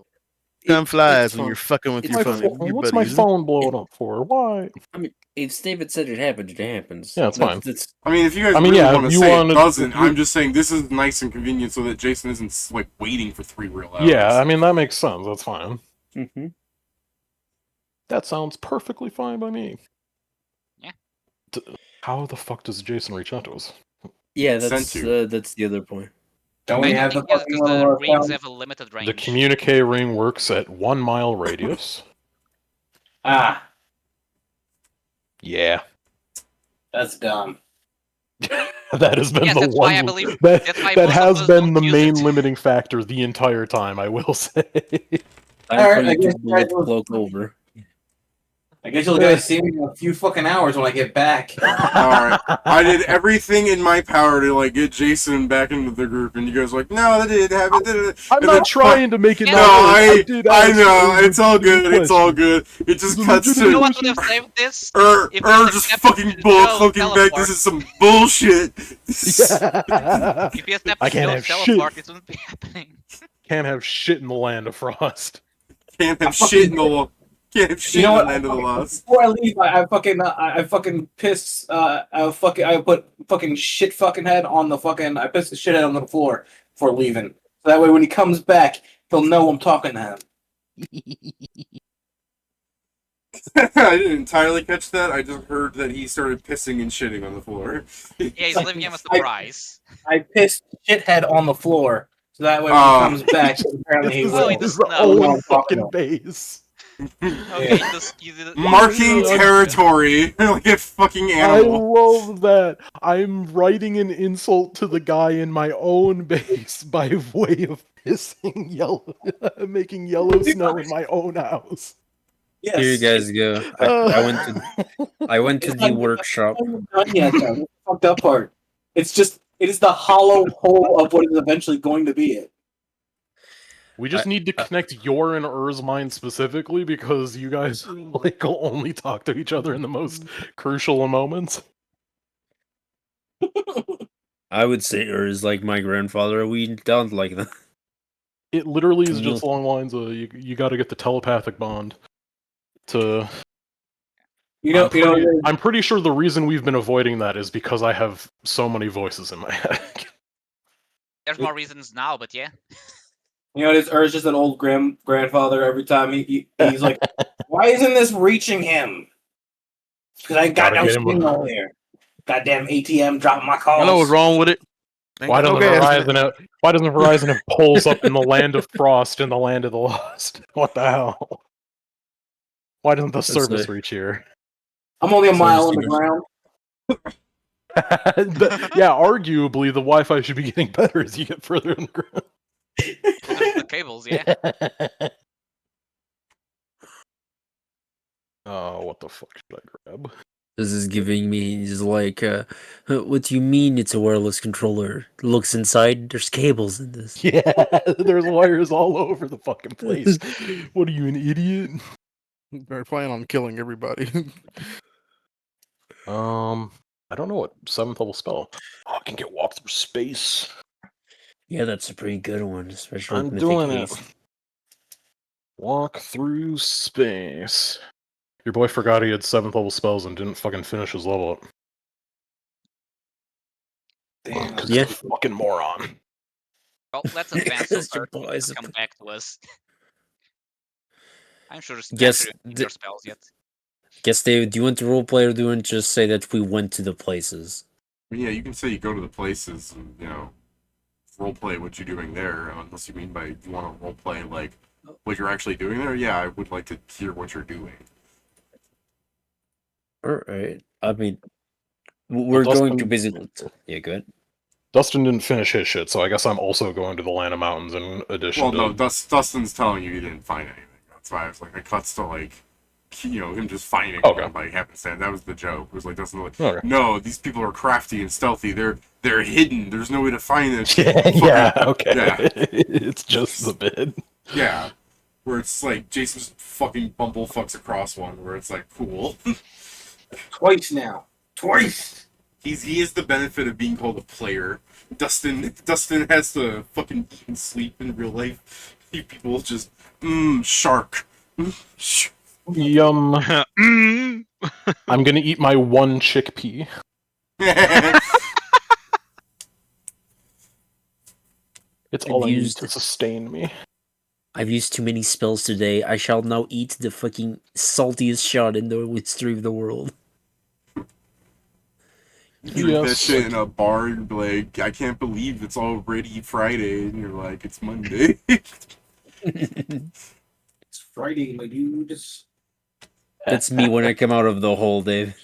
Time flies it's when fun. you're fucking with It's your fun. phone. Your What's my buddies. phone blowing up for? Why? I mean, if David said it happened, it happens. Yeah, it's fine. That's I mean, if you guys I mean, really yeah, want if to you say wanted- it doesn't, if you- I'm just saying this is nice and convenient so that Jason isn't, like, waiting for 3 real hours. Yeah, I mean, that makes sense. That's fine. mm-hmm. That sounds perfectly fine by me. Yeah. How the fuck does Jason reach out to us? Yeah, Sent that's the other point. Don't I we don't have the think yes, fucking because the little rings phone? have a limited range. The communique ring works at 1 mile radius. Ah, Yeah. that's dumb. That has been Yes, the that's one why I believe- that, that's why that most of has us been don't the use main it. limiting factor the entire time, I will say. Time Alright, for I you guess to you guys bullet will- cloak over. I guess you'll guys see me in a few fucking hours when I get back. Alright. I did everything in my power to, like, get Jason back into the group, and you guys were like, no, that didn't happen. I'm And not then- trying to make it No, No, not work. I did know, ask it's all good, it's all question. good. It just It's a cuts legitimate You know to what would have saved this? just accepted fucking to bull Joe cloaking back. teleport. This is some bullshit. Yeah. If you stepped I to can't Joe have teleport, shit. it wouldn't be happening. Can't have shit in the land of Frost. Can't have shit in the Can't have shit You know in what? the land of the lost. Before I leave, I fucking piss. I put fucking shit fucking head on the fucking. I piss the shit head on the floor before leaving. So that way, when he comes back, he'll know I'm talking to him. I didn't entirely catch that. I just heard that he started pissing and shitting on the floor. Yeah, he's leaving him a surprise. I pissed shithead on the floor, so that way when Oh. he comes back, apparently he This Oh, will. he is does his know. No, own I'm talking fucking to base. Okay, you did Marking territory like a fucking I animal. love that. I'm writing an insult to the guy in my own base by way of pissing yellow, making yellow snow in my own house. Yes. Here you guys go. I went to It's the not- workshop. it's not done yet, though. That's the fucked up part. It is the hollow hole of what is eventually going to be it. We just need to connect your and Ur's mind specifically because you guys like will only talk to each other in the most crucial of moments. I would say is like my grandfather. We don't like that. It literally is just along the lines of you got to get the telepathic bond to. I'm pretty sure the reason we've been avoiding that is because I have so many voices in my head. There's more reasons now, but yeah. You know, it's just an old grandfather. Every time he's like, "Why isn't this reaching him?" Because I got Gotta no get him- signal here. Goddamn ATM dropping my calls. I know what's wrong with it. Why doesn't Verizon have poles up in the land of Frost and the land of the lost? What the hell? Why doesn't the service reach here? I'm only a mile Service underground. Yeah, arguably the Wi-Fi should be getting better as you get further in the ground. The cables, yeah. Oh, what the fuck should I grab? This is giving me. He's like, what do you mean it's a wireless controller? Looks inside. There's cables in this. Yeah, there's wires all over the fucking place. What are you, an idiot? They're planning on killing everybody. I don't know what 7th level spell. Oh, I can get walk through space. Yeah, that's a pretty good one, especially I'm with Mythic doing Haste. it. Walk through space. Your boy forgot he had 7th level spells and didn't fucking finish his level up. Damn. Because Yeah. he's a fucking moron. Well, let's advance so That's your Earth boys. will come back to us. I'm sure it's Guess better in the- your spells yet. Guess, Dave, do you want the roleplay or do you want to just say that we went to the places? Yeah, you can say you go to the places and, roleplay what you're doing there, unless you mean by you want to roleplay, like, what you're actually doing there. Yeah, I would like to hear what you're doing. Alright. I mean, we're Well, going to Dustin- basically... Yeah, go ahead. Dustin didn't finish his shit, so I guess I'm also going to the Land of Mountains in addition Well, to... no, Dustin's telling you he didn't find anything. That's why I was like, it cuts to, like, him just finding Okay. them by happenstance. That was the joke. It was like, Dustin like, Okay. no, these people are crafty and stealthy. They're hidden. There's no way to find them. yeah, okay. Yeah. It's just the bit. Yeah. Where it's like, Jason just fucking bumblefucks across one, where it's like, cool. Twice now. Twice. He has the benefit of being called a player. Dustin has to fucking eat and sleep in real life. People just shark. Yum. Mm. I'm gonna eat my one chickpea. It's all I need Abused. to sustain me. I've used too many spells today. I shall now eat the fucking saltiest shot in the history of the world. You drink that Yes. shit in a bar and be like, I can't believe it's already Friday, and you're like, it's Monday. It's Friday, my dudes. That's me when I come out of the hole, Dave.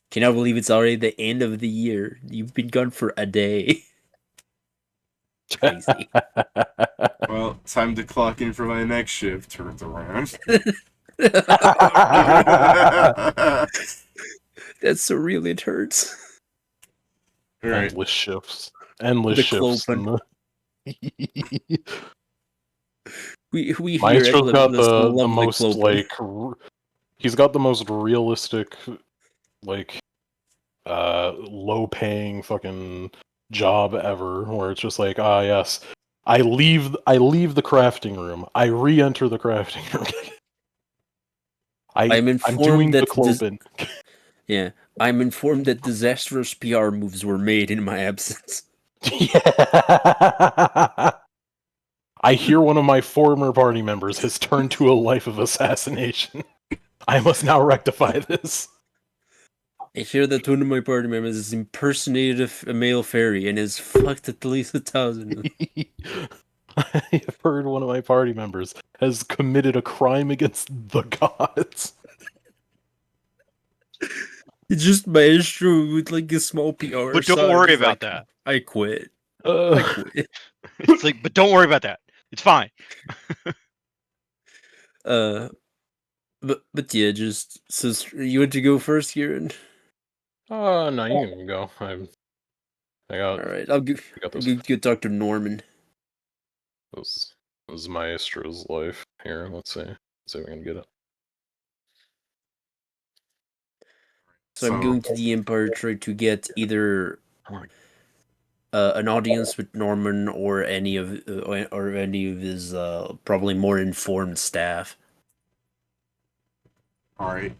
Cannot believe it's already the end of the year. You've been gone for a day. Crazy. Well, time to clock in for my next shift. Turns around. That's so real, it hurts. Alright. Endless shifts. Endless The shifts. clopen. We here Maestro's at got Limitless the love most, clopen. like... He's got the most realistic, like, low-paying fucking job ever, where it's just like, yes, I leave the crafting room. I re-enter the crafting room. I'm I'm informed doing the that this- clopen. Yeah, I'm informed that disastrous PR moves were made in my absence. Yeah. I hear one of my former party members has turned to a life of assassination. I must now rectify this. I hear that one of my party members has impersonated a male fairy and has fucked at least 1,000. I have heard one of my party members has committed a crime against the gods. It's just Maestro with like a small PR. But don't side, worry just about like, that. I quit. I Uh, quit. It's like, but don't worry about that. It's fine. But yeah, just so you want to go first, Kieran? no, you can go. I got. All right, I'll go. I got I'll this. go talk to Norman. This is Maestro's life. Here, let's see. Let's see if we can get it. So I'm going to the Empire, try to get either an audience with Norman or any of his probably more informed staff. Alright.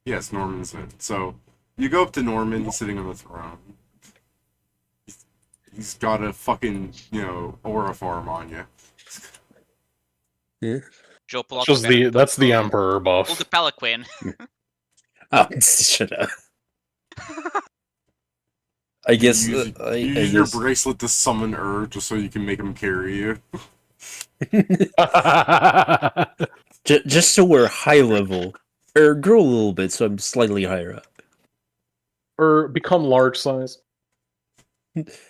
Yes, Norman's in. So, you go up to Norman, he's sitting on the throne. He's got a fucking, aura farm on you. Yeah. Joe pull out Just the that's the Emperor pull buff. the Pelican. Oh, shut up. I guess. You I use your guess. bracelet to summon just so you can make him carry you. Just so we're high level, or grow a little bit, so I'm slightly higher up. Or become large size.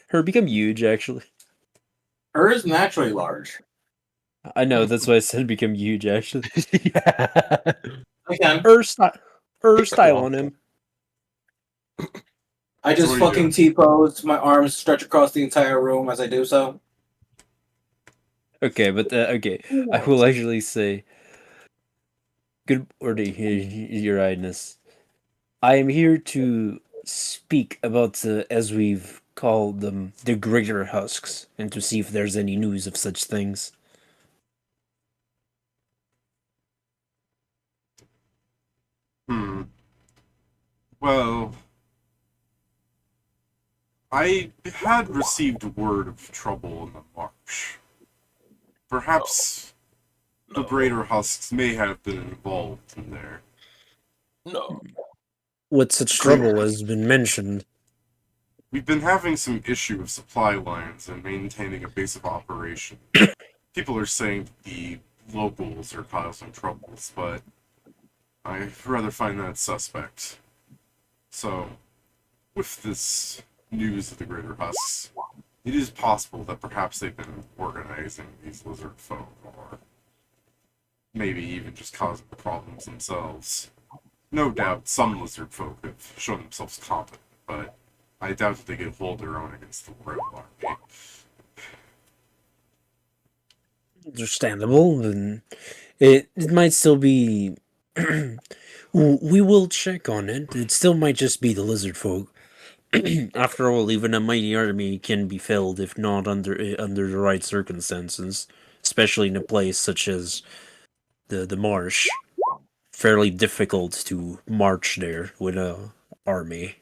Her become huge, actually. Her is naturally large. I know, that's why I said become huge, actually. Yeah. Again, Her style on him. I So just what are you fucking T-pose, my arms stretch across the entire room as I do so. Okay, but okay, I will actually say, good morning, Your Highness. I am here to speak about, as we've called them, the greater husks, and to see if there's any news of such things. Well, I had received word of trouble in the marsh. Perhaps the greater husks may have been involved in there. No. What such trouble has been mentioned? We've been having some issue with supply lines and maintaining a base of operation. People are saying that the locals are causing troubles, but I'd rather find that suspect. So, with this news of the greater husks, it is possible that perhaps they've been organizing these lizard folk, or maybe even just causing the problems themselves. No doubt some lizard folk have shown themselves competent, but I doubt that they could hold their own against the royal army. Understandable, and it might still be. We will check on it. It still might just be the lizard folk. After all, even a mighty army can be felled if not under the right circumstances, especially in a place such as the marsh. Fairly difficult to march there with a army.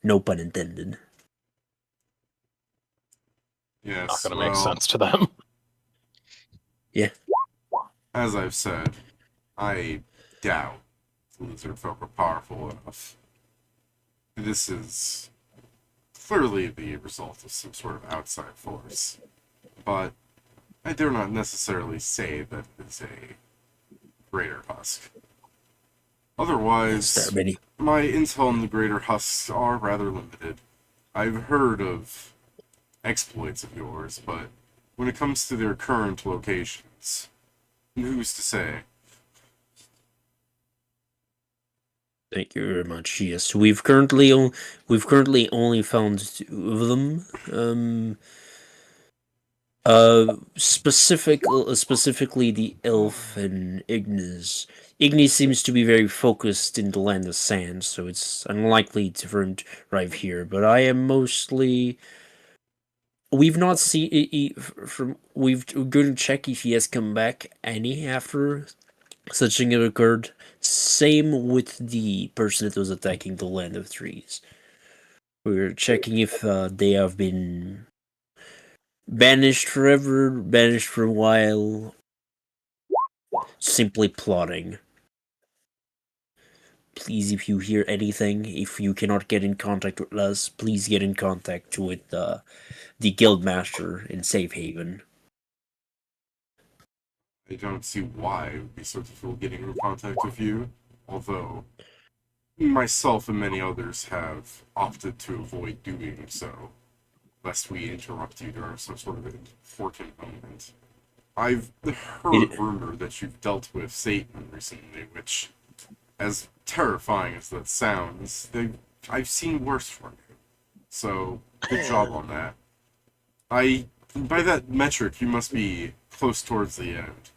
No pun intended. Yes, Not gonna well, make sense to them. Yeah. as I've said, I doubt the lizard folk are powerful enough. This is clearly the result of some sort of outside force, but I dare not necessarily say that it is a greater husk. Otherwise, Starmini. my intel on the greater husks are rather limited. I've heard of exploits of yours, but when it comes to their current locations, who's to say? Thank you very much. Yes, we've currently only found two of them. Specifically the elf and Ignis. Ignis seems to be very focused in the land of sand, so it's unlikely for him to arrive here. But I am mostly. We've not seen from. We're going to check if he has come back any after such thing had occurred. Same with the person that was attacking the land of trees. We're checking if they have been banished forever, banished for a while, simply plotting. Please, if you hear anything, if you cannot get in contact with us, please get in contact with the Guildmaster in Safe Haven. I don't see why it would be so difficult getting in contact with you, although myself and many others have opted to avoid doing so, lest we interrupt you during some sort of important moment. I've heard rumor that you've dealt with Satan recently, which, as terrifying as that sounds, I've seen worse from you. So, good job on that. By that metric, you must be close towards the end.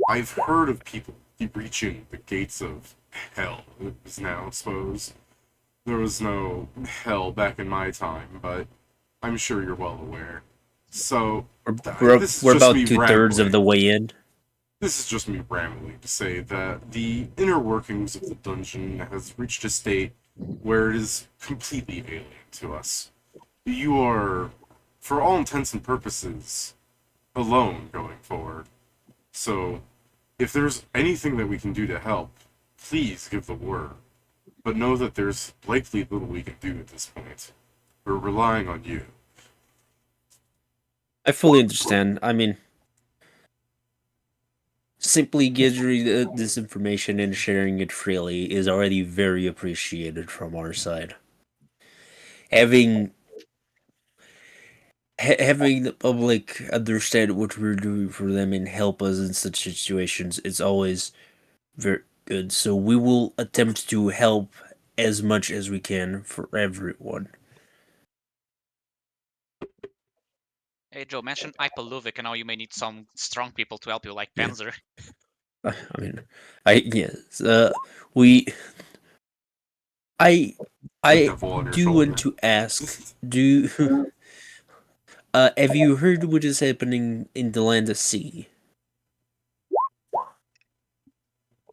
I've heard of people breaching the gates of hell, it is now exposed. There was no hell back in my time, but I'm sure you're well aware. So, this is We're just about me 2/3 of rambling. the way in. This is just me rambling to say that the inner workings of the dungeon has reached a state where it is completely alien to us. You are, for all intents and purposes, alone going forward. So, if there's anything that we can do to help, please give the word. But know that there's likely little we can do at this point. We're relying on you. I fully understand. I mean, simply gathering this information and sharing it freely is already very appreciated from our side. having having the public understand what we're doing for them and help us in such situations is always very good. So we will attempt to help as much as we can for everyone. Hey Joe, mention Ipaluvic, and now you may need some strong people to help you, like Yeah. Panzer. I mean, yes, we. I devil on your do want to ask, have you heard what is happening in the land of sea?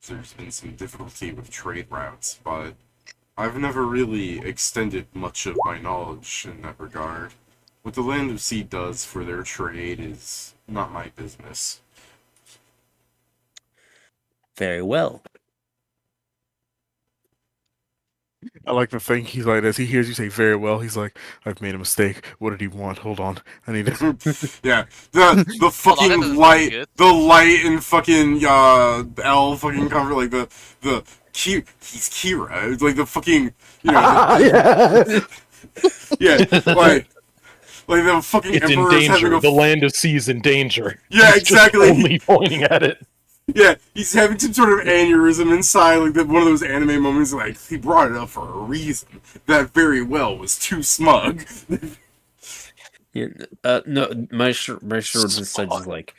There's been some difficulty with trade routes, but I've never really extended much of my knowledge in that regard. What the Land of Sea does for their trade is not my business. Very well. I like the thing he's like, as he hears you say very well, he's like, I've made a mistake. What did he want? Hold on. I need to. Yeah, the fucking doesn't sound light, good. the light and fucking L fucking cover, like the he's Kira. It's like the fucking, you know, yeah, like the fucking It's in Emperor's having danger. a The land of sea is in danger. Yeah, He's just exactly. only pointing at it. Yeah, he's having some sort of aneurysm inside, like one of those anime moments. Like he brought it up for a reason. That very well was too smug. Yeah, no, Maestro on this side is like,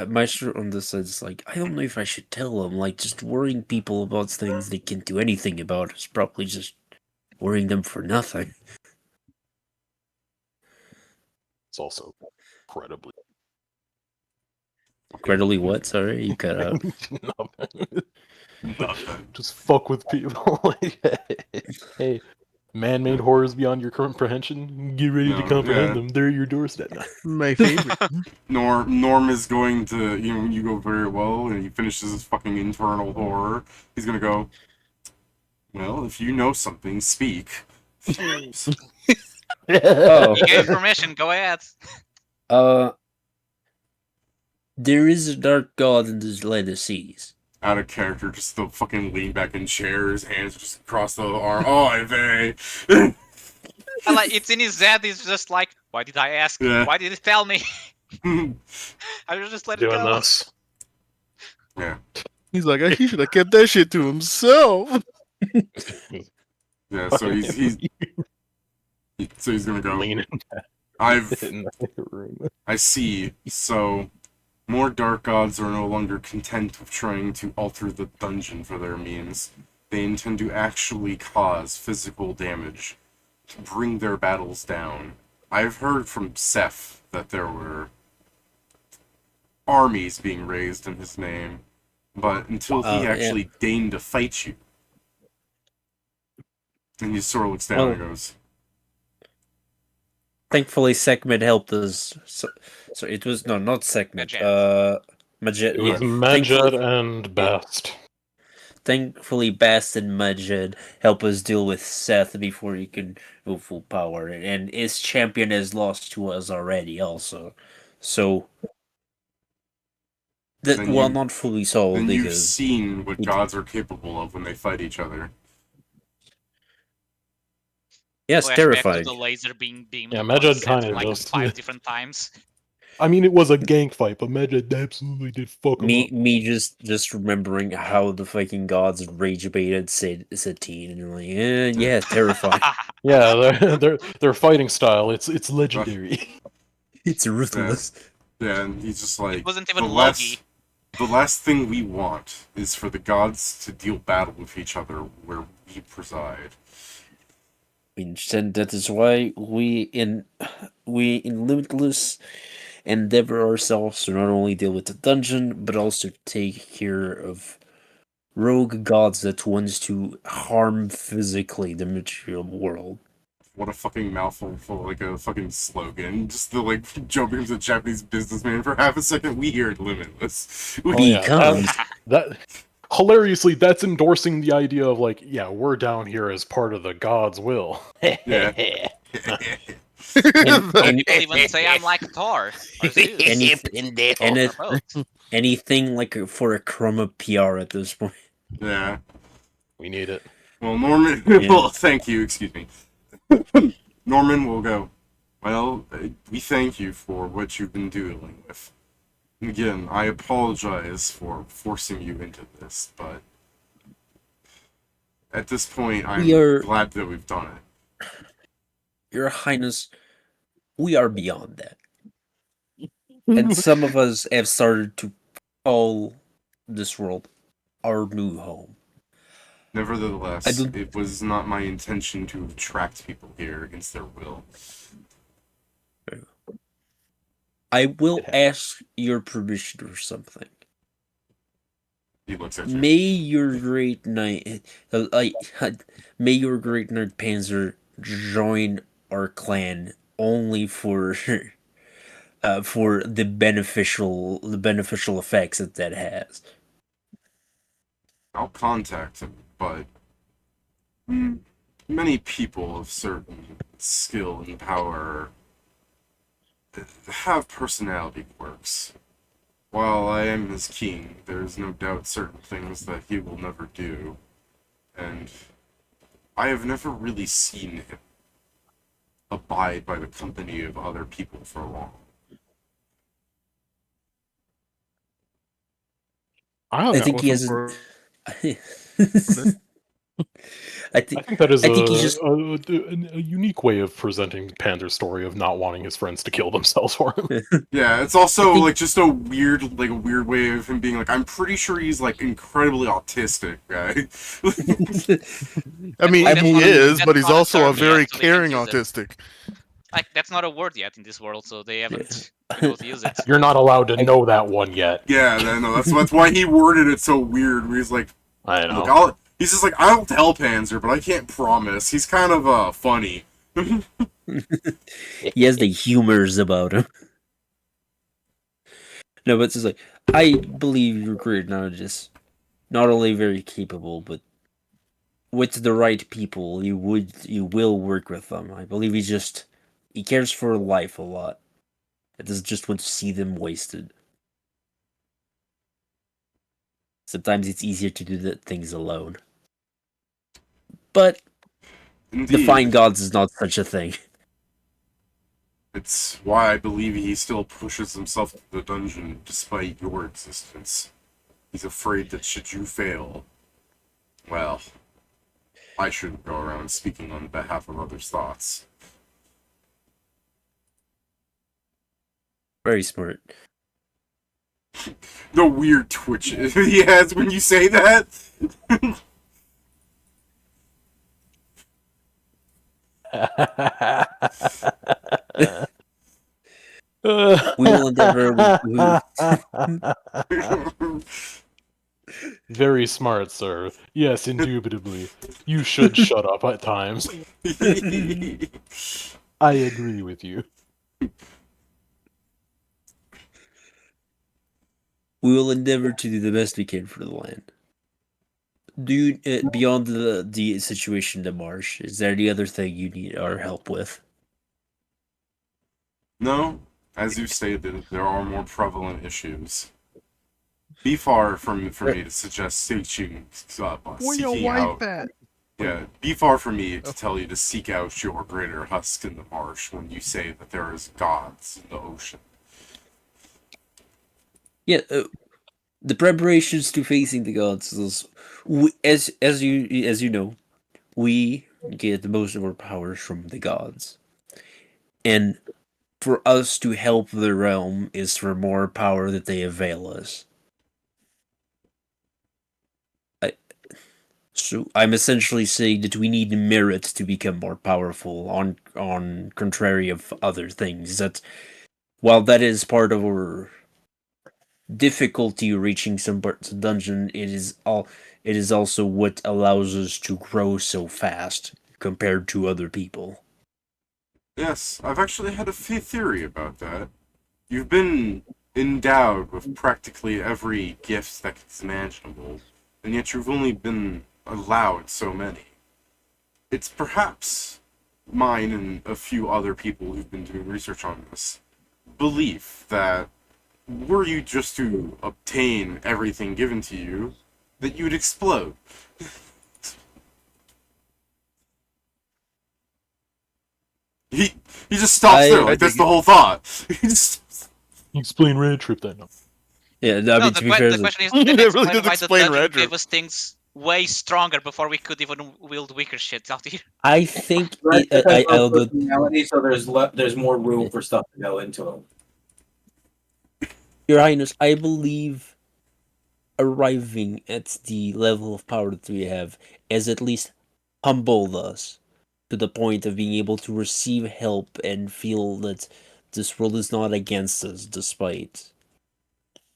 Maestro on this side is like, I don't know if I should tell them. Like, just worrying people about things they can't do anything about is probably just worrying them for nothing. It's also incredibly. Incredibly what? Sorry, you cut out. Nothing. Just fuck with people. Like, hey, man-made horrors beyond your comprehension. Get ready to No, comprehend yeah. them. They're at your doorstep now. My favorite. Norm is going to, you go very well, and he finishes his fucking internal horror. He's gonna go, well, if you know something, speak. Oh, You gave permission, go ahead. there is a dark god in this land of seas. Out of character, just the fucking lean back in chair, his hands just across the arm. Oh, they. And like it's in his head, he's just like, why did I ask? Yeah. Why did it tell me? I should just let it Doing go. this. Yeah. He's like, he should have kept that shit to himself. Yeah, so he's gonna go. Leaning in the room. I see. So, more dark gods are no longer content with trying to alter the dungeon for their means. They intend to actually cause physical damage to bring their battles down. I've heard from Seth that there were armies being raised in his name, but until he actually deigned to fight you. And he sort of looks down and goes, Thankfully, Sekhmet helped us. So it was not Sekhmet. Majed. It was Majed and Bast. Thankfully, Bast and Majed help us deal with Seth before he can go full power, and his champion has lost to us already, also. So that Then well, you- not fully solved then you've because seen what gods are capable of when they fight each other. yes, Flashback terrifying. to the laser being beamed. Yeah, on Majed set kinda like just- 5 different times. I mean, it was a gank fight, but Majed absolutely did fuck him up. Me just remembering how the fucking gods rage baited Satine, and you're like, yeah, terrifying. Yeah, their fighting style, it's legendary. It's ruthless. Yeah, and he's just like, It wasn't even the Loki. last thing we want is for the gods to deal battle with each other where we preside. And that is why we in Limitless endeavor ourselves to not only deal with the dungeon, but also take care of rogue gods that wants to harm physically the material world. What a fucking mouthful for like a fucking slogan. Just the like Joe becomes a Japanese businessman for half a second. We here at Limitless. Oh, yeah, Becomes that hilariously, that's endorsing the idea of like, yeah, we're down here as part of the god's will. Yeah. and People even say I'm like Thor. Or Zeus. anything like for a chroma PR at this point. Yeah. We need it. Well, Norman. Yeah. Well, thank you. Excuse me. Norman will go, well, we thank you for what you've been dealing with. Again, I apologize for forcing you into this, but at this point, I'm glad that we've done it. Your Highness, we are beyond that. And some of us have started to call this world our new home. Nevertheless, it was not my intention to attract people here against their will. I will ask your permission for something. He looks at you. May your great knight, may your great knight Panzer join our clan only for the beneficial effects that has. I'll contact him, but many people of certain skill and power have personality quirks. While I am his king, there is no doubt certain things that he will never do, and I have never really seen him abide by the company of other people for long. I think he has. I think that is a unique way of presenting Panzer's story of not wanting his friends to kill themselves for him. Yeah, it's also like just a weird way of him being like, I'm pretty sure he's like incredibly autistic, right? I mean, he is, but he's also a very caring autistic. Like, that's not a word yet in this world, so they haven't been able to use it. You're not allowed to know that one yet. Yeah, no, that's why he worded it so weird. Where he's like, I know. Look, he's just like, I'll tell Panzer, but I can't promise. He's kind of funny. He has the humors about him. No, but it's just like, I believe your great knowledge is not only very capable, but with the right people, you will work with them. I believe he cares for life a lot. He doesn't just want to see them wasted. Sometimes it's easier to do the things alone. But Indeed. defying gods is not such a thing. It's why I believe he still pushes himself to the dungeon despite your existence. He's afraid that should you fail, well, I shouldn't go around speaking on behalf of others' thoughts. Very smart. The weird twitch he has when you say that. We will endeavor. Very smart, sir. Yes, indubitably. You should shut up at times. I agree with you. We will endeavor to do the best we can for the land. Do you, beyond the situation in the marsh, is there any other thing you need our help with? No, as you stated, there are more prevalent issues. Be far from me to suggest seeking out. Yeah, be far from me to tell you to seek out your greater husk in the marsh when you say that there is gods in the ocean. Yeah, the preparations to facing the gods is, as you know, we get most of our powers from the gods, and for us to help the realm is for more power that they avail us. So I'm essentially saying that we need merit to become more powerful. On contrary of other things, that while that is part of our difficulty reaching some parts of the dungeon, it is also what allows us to grow so fast compared to other people. Yes, I've actually had a theory about that. You've been endowed with practically every gift that's imaginable, and yet you've only been allowed so many. It's perhaps mine and a few other people who've been doing research on this belief that were you just to obtain everything given to you, that you'd explode. He just stops there. Like that's the whole thought. He just Explain red trip then. Yeah, I No, mean, to be fair, the question is, It then really explain did why the explain dungeon Red gave Drip. us things way stronger before we could even wield weaker shit out here. I think Right, it, because I'll of go. personality, so there's more room for stuff to go into them. Your Highness, I believe arriving at the level of power that we have has at least humbled us to the point of being able to receive help and feel that this world is not against us, despite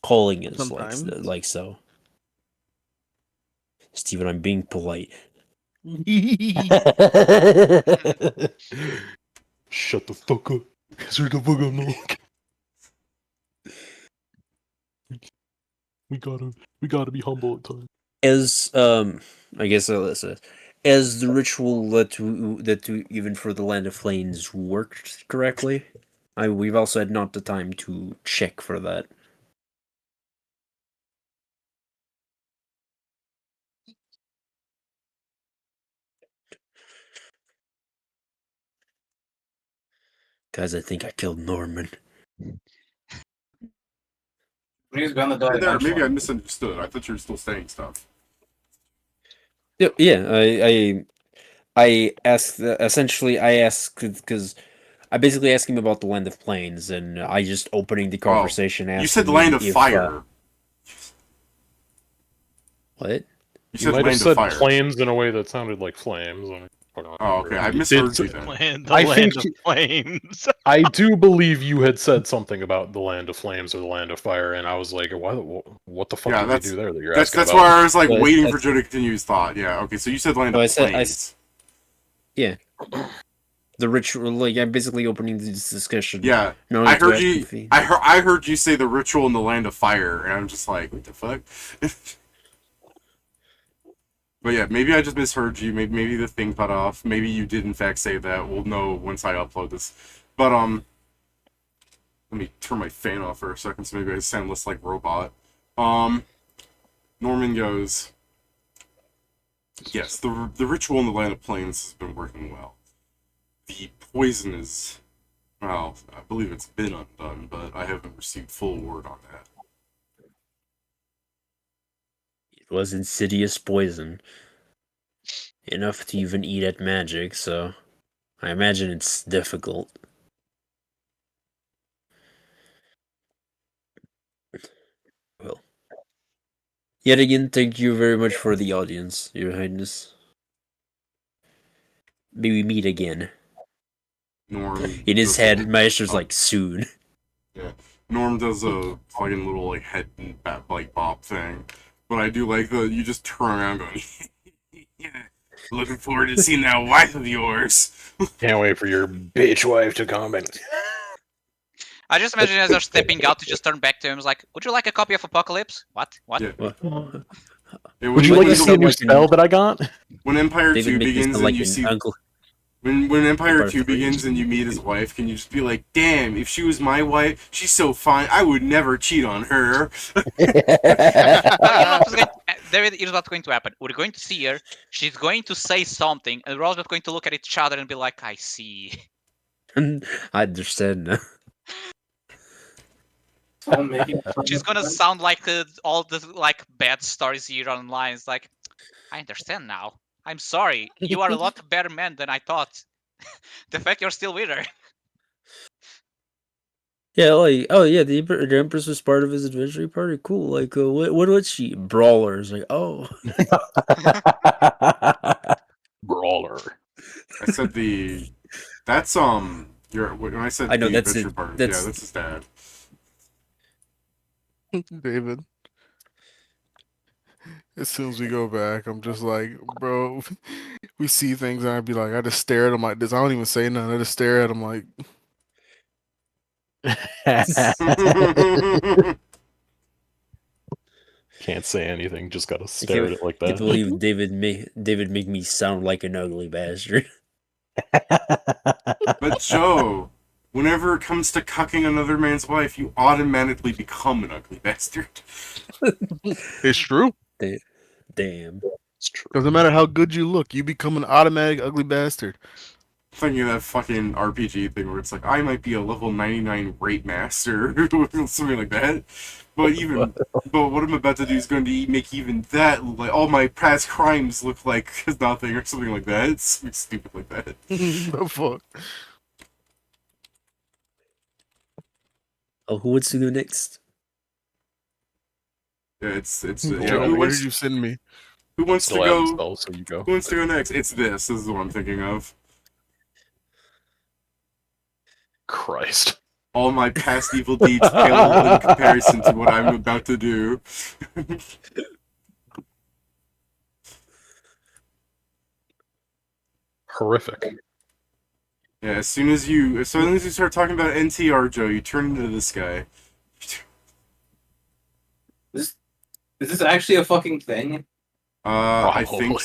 calling us Sometimes. like so. Steven, I'm being polite. Shut the fuck up. Shut the fuck up, no. We gotta be humble at times. As I guess Alyssa, as the ritual that even for the Land of Flames worked correctly, we've also had not the time to check for that. Guys, I think I killed Norman. He's gonna die there. Maybe I eventually. misunderstood. I thought you were still saying stuff. Yeah, I asked essentially I asked because I basically asked him about the Land of Plains, and I just opening the conversation. You Asked said him Land of if, Fire. what? You You said might have Land of said Fire. flames in a way that sounded like flames. I mean, Oh, okay. I You misheard did you then. The I land think of flames. I do believe you had said something about the Land of Flames or the Land of Fire, and I was like, what the fuck Yeah, did that's- we do there that you're That's asking why about? I was like But waiting for that's- Joe to continue his thought. Yeah. Okay. So you said Land No, of I said- Plains. The ritual, like I'm basically opening this discussion. Yeah. No, I heard you. I heard you say the ritual in the Land of Fire, and I'm just like, what the fuck? But yeah, maybe I just misheard you. Maybe the thing cut off. Maybe you did in fact say that. We'll know once I upload this. But let me turn my fan off for a second so maybe I sound less like robot. Norman goes, yes, the ritual in the Land of Plains has been working well. The poison is, well, I believe it's been undone, but I haven't received full word on that. It was insidious poison. Enough to even eat at magic, so I imagine it's difficult. Well, yet again, thank you very much for the audience, Your Highness. May we meet again. Norm In his does head, a- Maester's like, soon. Norm does a fucking little like head bat like bop thing, but I do like the you just turn around going, yeah, looking forward to seeing that wife of yours. Can't wait for your bitch wife to come and I just imagine as they're stepping out, to just turn back to him, like, "Would you like a copy of Apocalypse?" What? What? Yeah. What? Would you like to see a new spell that I got? When Empire David 2 make me begins sound and like you an see uncle. when Empire Empire 2 3. begins and you meet his wife, can you just be like, damn, if she was my wife, she's so fine, I would never cheat on her. David, here's what's going to happen. We're going to see her. She's going to say something, and we're all just going to look at each other and be like, "I see." I understand now. She's gonna sound like all the like bad stories here online. It's like, I understand now. I'm sorry. You are a lot better man than I thought. The fact you're still with her. Yeah, like, oh yeah, the Empress was part of his adventure party. Cool. Like, what was she? Brawlers. Like, oh. Brawler. I said that's when I said I know, the that's adventure it. part, That's- yeah, that's his dad. David. As soon as we go back, I'm just like, bro, we see things and I'd be like, I just stare at him like this. I don't even say nothing. I just stare at him like, Can't say anything, just gotta I stare at it like can't that. believe David make me sound like an ugly bastard. But Joe, whenever it comes to cucking another man's wife, you automatically become an ugly bastard. it's true. Damn. It's true. Doesn't matter how good you look, you become an automatic ugly bastard. Thinking of that fucking RPG thing where it's like, I might be a level 99 rape master, something like that. But what I'm about to do is going to make even that, like, all my past crimes look like nothing or something like that. It's something stupid like that. The fuck? Oh, who wants to go next? Yeah, it's Joe, yeah, where did you send me? who wants to Still haven't go? spelled, so you go. Who wants to go next? It's this. This is what I'm thinking of. Christ. All my past evil deeds pale in comparison to what I'm about to do. Horrific. Yeah, as soon as you start talking about NTR, Joe, you turn into this guy. Is this actually a fucking thing? I Probably.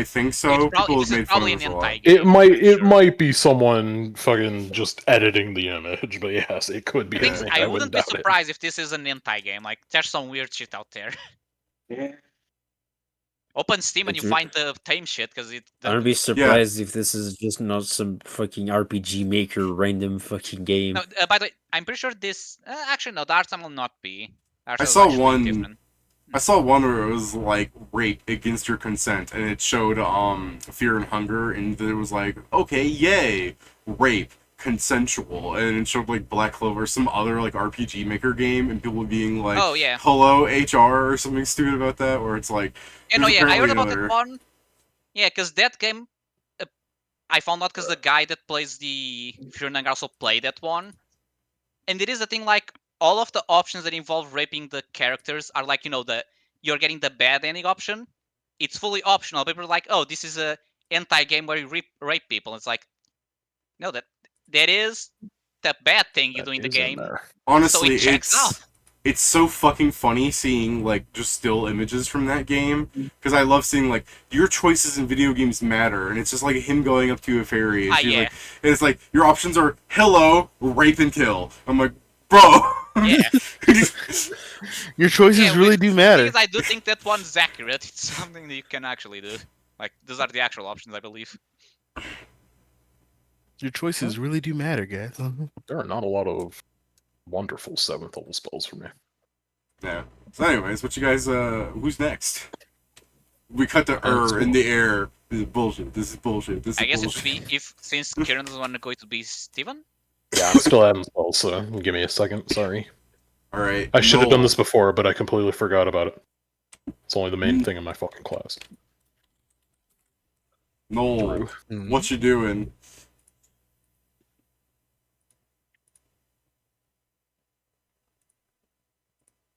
think so. People This have is made fun probably of an us a lot. anti-game. It might be someone fucking just editing the image, but yes, it could be. Yeah. I I wouldn't wouldn't be doubt it. surprised if this is an anti-game. Like, there's some weird shit out there. Yeah. Open Steam and It's you re- find the tame shit because it. I would be surprised if this is just not some fucking RPG Maker random fucking game. No, by the way, I'm pretty sure this. Actually, no, the art style will not be. The art I style is saw actually one- different. I saw one where it was like rape against your consent, and it showed Fear and Hunger, and it was like, okay, yay, rape, consensual, and it showed like Black Clover, some other like RPG Maker game, and people being like, Oh yeah. hello HR or something stupid about that, where it's like, Yeah, no, there's yeah, I heard apparently about that one. Yeah, because that game, I found out because the guy that plays the Furning also played that one. And it is a thing like all of the options that involve raping the characters are like, you're getting the bad ending option. It's fully optional. People are like, oh, this is a anti-game where you rape people. It's like, no, that is the bad thing you do in the That is in game. there. honestly, so it checks out. it's so fucking funny seeing like just still images from that game because I love seeing like your choices in video games matter, and it's just like him going up to a fairy. And she's Yeah. like, and it's like your options are hello, rape, and kill. I'm like, bro. Yeah. Your choices Yeah, really do matter. Because I do think that one's accurate. It's something that you can actually do. Like, those are the actual options, I believe. Your choices really do matter, guys. There are not a lot of wonderful 7th level spells for me. Yeah. So, anyways, what you guys? Who's next? We cut the That's in the air. This is bullshit. This is bullshit. This is I guess it bullshit. would be since Kieran doesn't want to go to be Steven. Yeah, I'm still having spells, so give me a second. Sorry. All right. I should have Null. done this before, but I completely forgot about it. It's only the main thing in my fucking class. Null, Drew. what you doing?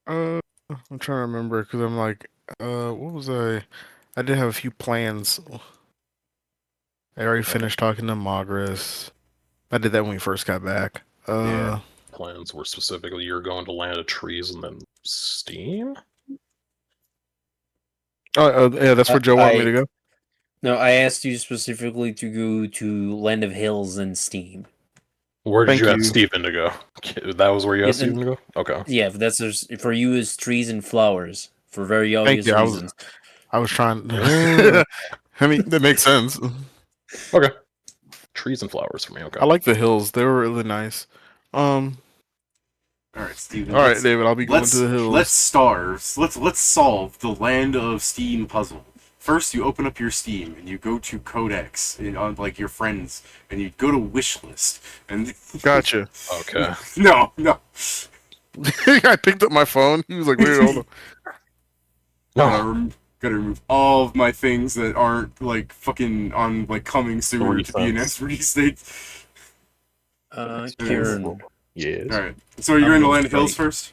I'm trying to remember because I'm like, what was I? I did have a few plans. I already finished talking to Magris. I did that when we first got back. Yeah. Plans were specifically you're going to Land of Trees and then Steam? Yeah, that's where Joe wanted me to go. No, I asked you specifically to go to Land of Hills and Steam. Where did Thank you have you. Steven to go? That was where you Yeah, asked Steven to go? Okay. Yeah, but that's for you is trees and flowers for very obvious you, reasons. I was trying. Yeah. I mean, that makes sense. Okay. Trees and flowers for me, okay. I like the hills. They were really nice. All right, Steven. All right, David. I'll be going to the hills. Let's starve. Let's solve the Land of Steam puzzle. First, you open up your Steam and you go to Codex on like your friends, and you go to Wishlist and. Gotcha. Okay. No. I picked up my phone. He was like, "Wait, hold on." No. Gotta remove all of my things that aren't like fucking on like coming soon to be in S3 state. Kieran, Yes. All right. So are you going to Land of Hills Strike. first?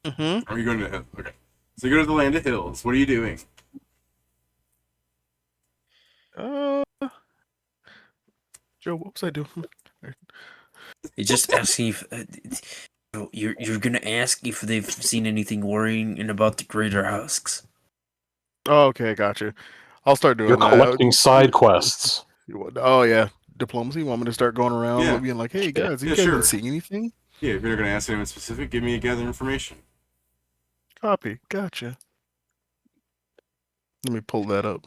Mm-hmm. Or are you going to Hills? Okay. So you go to the Land of Hills. What are you doing? Joe, what was I doing? you're just asking if you're gonna ask if they've seen anything worrying about the greater husks. Oh, okay, gotcha. I'll start doing You're that. collecting side quests. Oh yeah, diplomacy. You want me to start going around Yeah. being like, "Hey guys, you Yeah, guys sure. been seeing anything?" Yeah, if you're going to ask anyone specific, give me a gather information. Copy. Gotcha. Let me pull that up.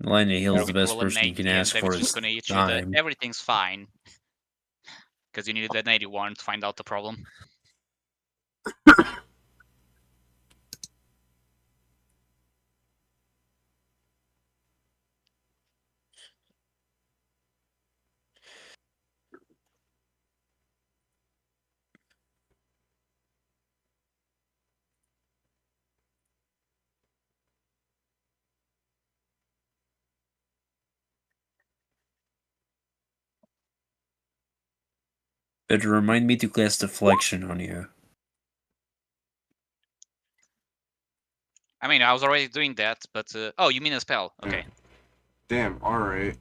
Melania Hill's the Everything best will person you eliminate can me, and ask for David's is just gonna hit you that time. everything's fine. Because you needed an 81 to find out the problem. Better remind me to cast Deflection on you. I mean, I was already doing that, but oh, you mean a spell? Okay. Damn, alright.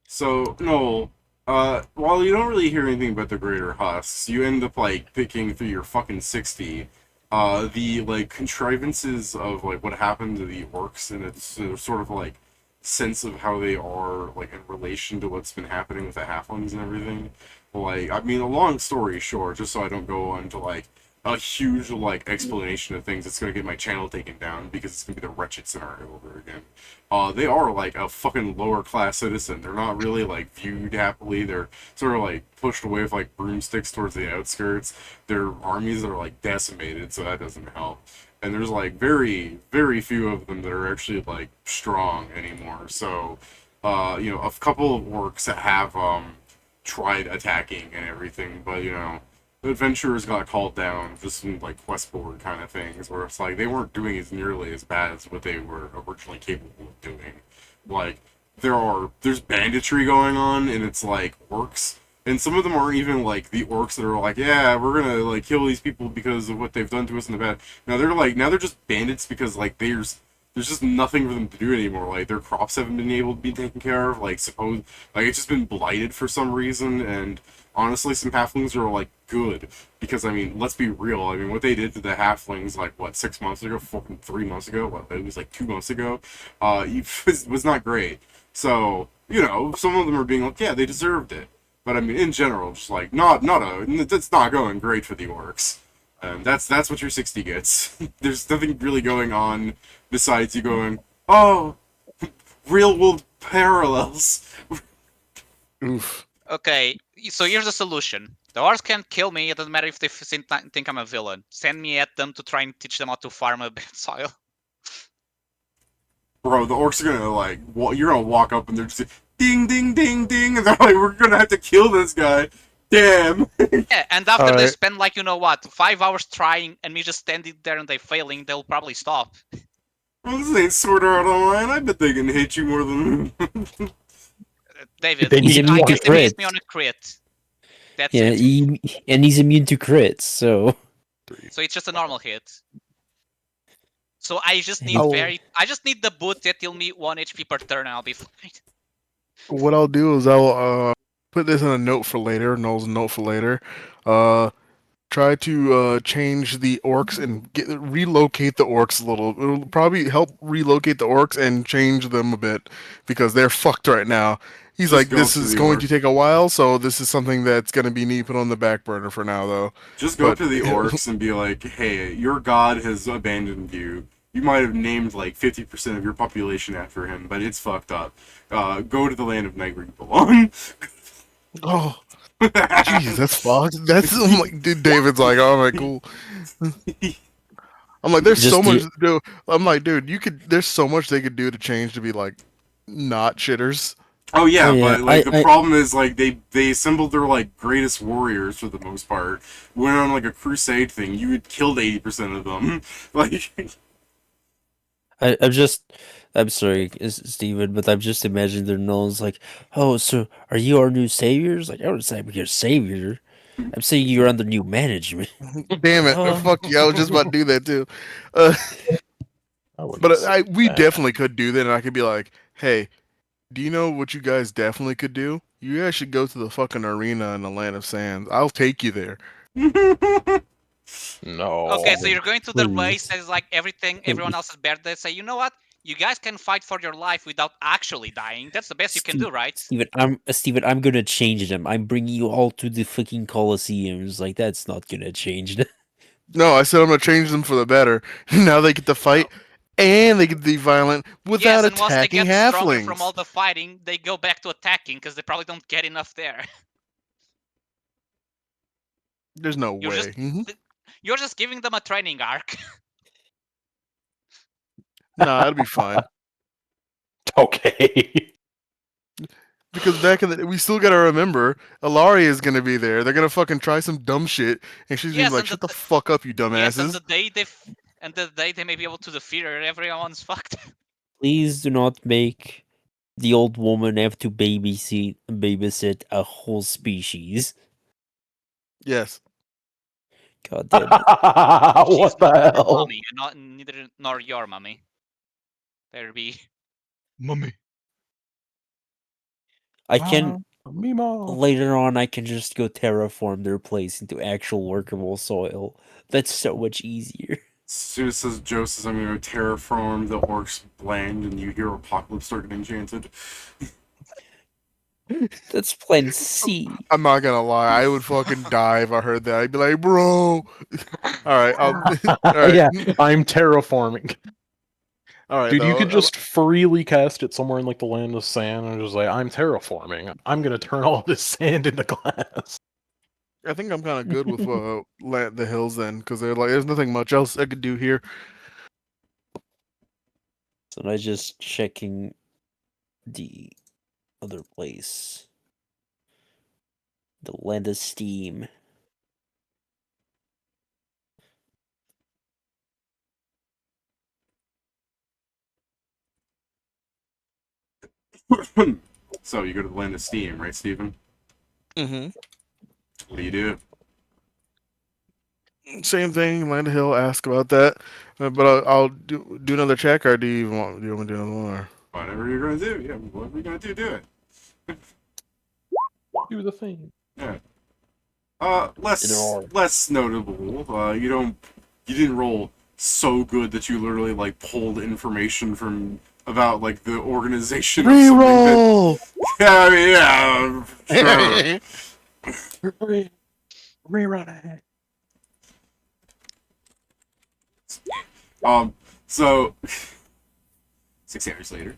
So, Noel, while you don't really hear anything about the greater husks, you end up, like, picking through your fucking 60, the, like, contrivances of, like, what happened to the orcs, and its sort of, like, sense of how they are, like, in relation to what's been happening with the halflings and everything. Like, I mean, a long story short, just so I don't go into, like, a huge, like, explanation of things that's gonna get my channel taken down, because it's gonna be the wretched scenario over again. They are like a fucking lower class citizen. They're not really like viewed happily. They're sort of like pushed away with like broomsticks towards the outskirts. Their armies are like decimated, so that doesn't help. And there's like very, very few of them that are actually like strong anymore. So, you know, a couple of orcs that have tried attacking and everything, but you know, the adventurers got called down, just some like quest board kind of things, where it's like they weren't doing as nearly as bad as what they were originally capable of doing. Like there's banditry going on, and it's like orcs, and some of them aren't even like the orcs that are like, yeah, we're gonna like kill these people because of what they've done to us in the past. Now they're just bandits because like there's just nothing for them to do anymore. Like their crops haven't been able to be taken care of. Like it's just been blighted for some reason, and honestly, some halflings are like good because I mean, let's be real. I mean, what they did to the halflings like what 6 months ago, 3 months ago, what it was like 2 months ago, was not great. So you know, some of them are being like, yeah, they deserved it. But I mean, in general, just like it's not going great for the orcs. And that's what your 60 gets. There's nothing really going on besides you going, oh, real world parallels. Oof. Okay, so here's the solution. The orcs can't kill me. It doesn't matter if they think I'm a villain. Send me at them to try and teach them how to farm a bad soil. Bro, the orcs are gonna like, you're gonna walk up and they're just ding, ding, ding, ding, and they're like, we're gonna have to kill this guy. Damn. Yeah, and after they Alright. spend like, you know what, 5 hours trying and me just standing there and they failing, they'll probably stop. Well, this ain't Sword Art Online. I bet they can hit you more than. David, They need I to guess they missed crit. me on a crit. That's Yeah, it. and he's immune to crits, so So it's just a normal hit. So I just need Oh. I just need the boot that heal me 1 HP per turn and I'll be fine. What I'll do is I'll put this in a note for later. Noel's note for later. Try to change the orcs and relocate the orcs a little. It'll probably help relocate the orcs and change them a bit because they're fucked right now. He's Just like, go this to is the going orcs. to take a while, so this is something that's going to be neat put on the back burner for now, though. Just go But- to the orcs and be like, hey, your god has abandoned you. You might have named like 50% of your population after him, but it's fucked up. Go to the land of night where you belong. Oh, jeez, that's fucked. I'm like, dude, David's like, oh, my cool. I'm like, there's Just so do- much to do. I'm like, dude, there's so much they could do to change to be like, not shitters. Oh yeah, Oh, yeah, but like the I- problem is like they assembled their like greatest warriors for the most part. Went on like a crusade thing. You had killed 80% of them. Like I'm sorry, Steven, but I'm just imagining their nose like, oh, so are you our new saviors? Like, I don't say I'm your savior. I'm saying you're under new management. Damn it! Oh. Fuck you! I was just about to do that too. Uh, I wouldn't but say we that. definitely could do that, and I could be like, hey, do you know what you guys definitely could do? You guys should go to the fucking arena in the Land of Sands. I'll take you there. No. Okay, so you're going to the Please. place that is like everyone else's birthday. Say, you know what? You guys can fight for your life without actually dying. That's the best you can do, right? Steven, I'm gonna change them. I'm bringing you all to the fucking Colosseums. Like, that's not gonna change them. No, I said I'm gonna change them for the better. Now they get to fight and they get to be violent without yes, and once they attacking get stronger from all halflings. the fighting, they go back to attacking because they probably don't get enough there. There's no You're just way. Mhm. you're just giving them a training arc. Nah, it'll be fine. Okay. Because back in the we still gotta remember, Ilaria is gonna be there. They're gonna fucking try some dumb shit, and she's gonna Yes, be like, and "Shut the fuck up, you yes, and dumbasses." the day they may be able to defeat her, everyone's fucked. Please do not make the old woman have to babysit a whole species. Yes. God damn it. What the Her hell? mommy, and not neither nor your mommy. There be. Mummy. I can Mimo. later on I can just go terraform their place into actual workable soil. That's so much easier. As soon as Joe says, I'm going to terraform the orcs land, and you hear Apocalypse start getting enchanted. That's plan C. I'm not gonna lie, I would fucking die if I heard that. I'd be like, "Bro." Alright, alright. Yeah, I'm terraforming. Alright, Dude, you though. could just freely cast it somewhere in like the land of sand and just like, I'm terraforming. I'm gonna turn all this sand into glass. I think I'm kind of good with the hills then, because they're like, there's nothing much else I could do here. So I just checking the other place. The land of steam. So, you go to the land of Steam, right, Steven? Mm-hmm. What do you do? Same thing, land a hill, ask about that. But I'll do another check, or do you want me to do another one? Or? Whatever you're going to do. Yeah, whatever you're going to do it. Do the thing. Yeah. Either Less notable. You didn't roll so good that you literally like pulled information from about like the organization of something that, Reroll. yeah, sure. Rerun it. So 6 hours later.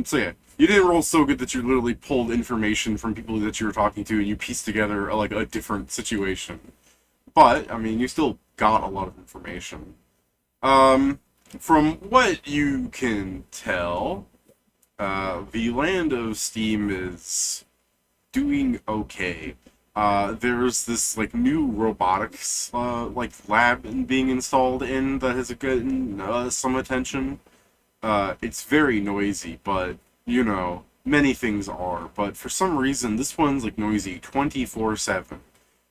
So yeah, you didn't roll so good that you literally pulled information from people that you were talking to and you pieced together like a different situation. But I mean, you still got a lot of information. From what you can tell, the land of Steam is doing okay. There's this like new robotics like lab being installed in that has gotten some attention. It's very noisy, but you know, many things are. But for some reason, this one's like noisy 24/7,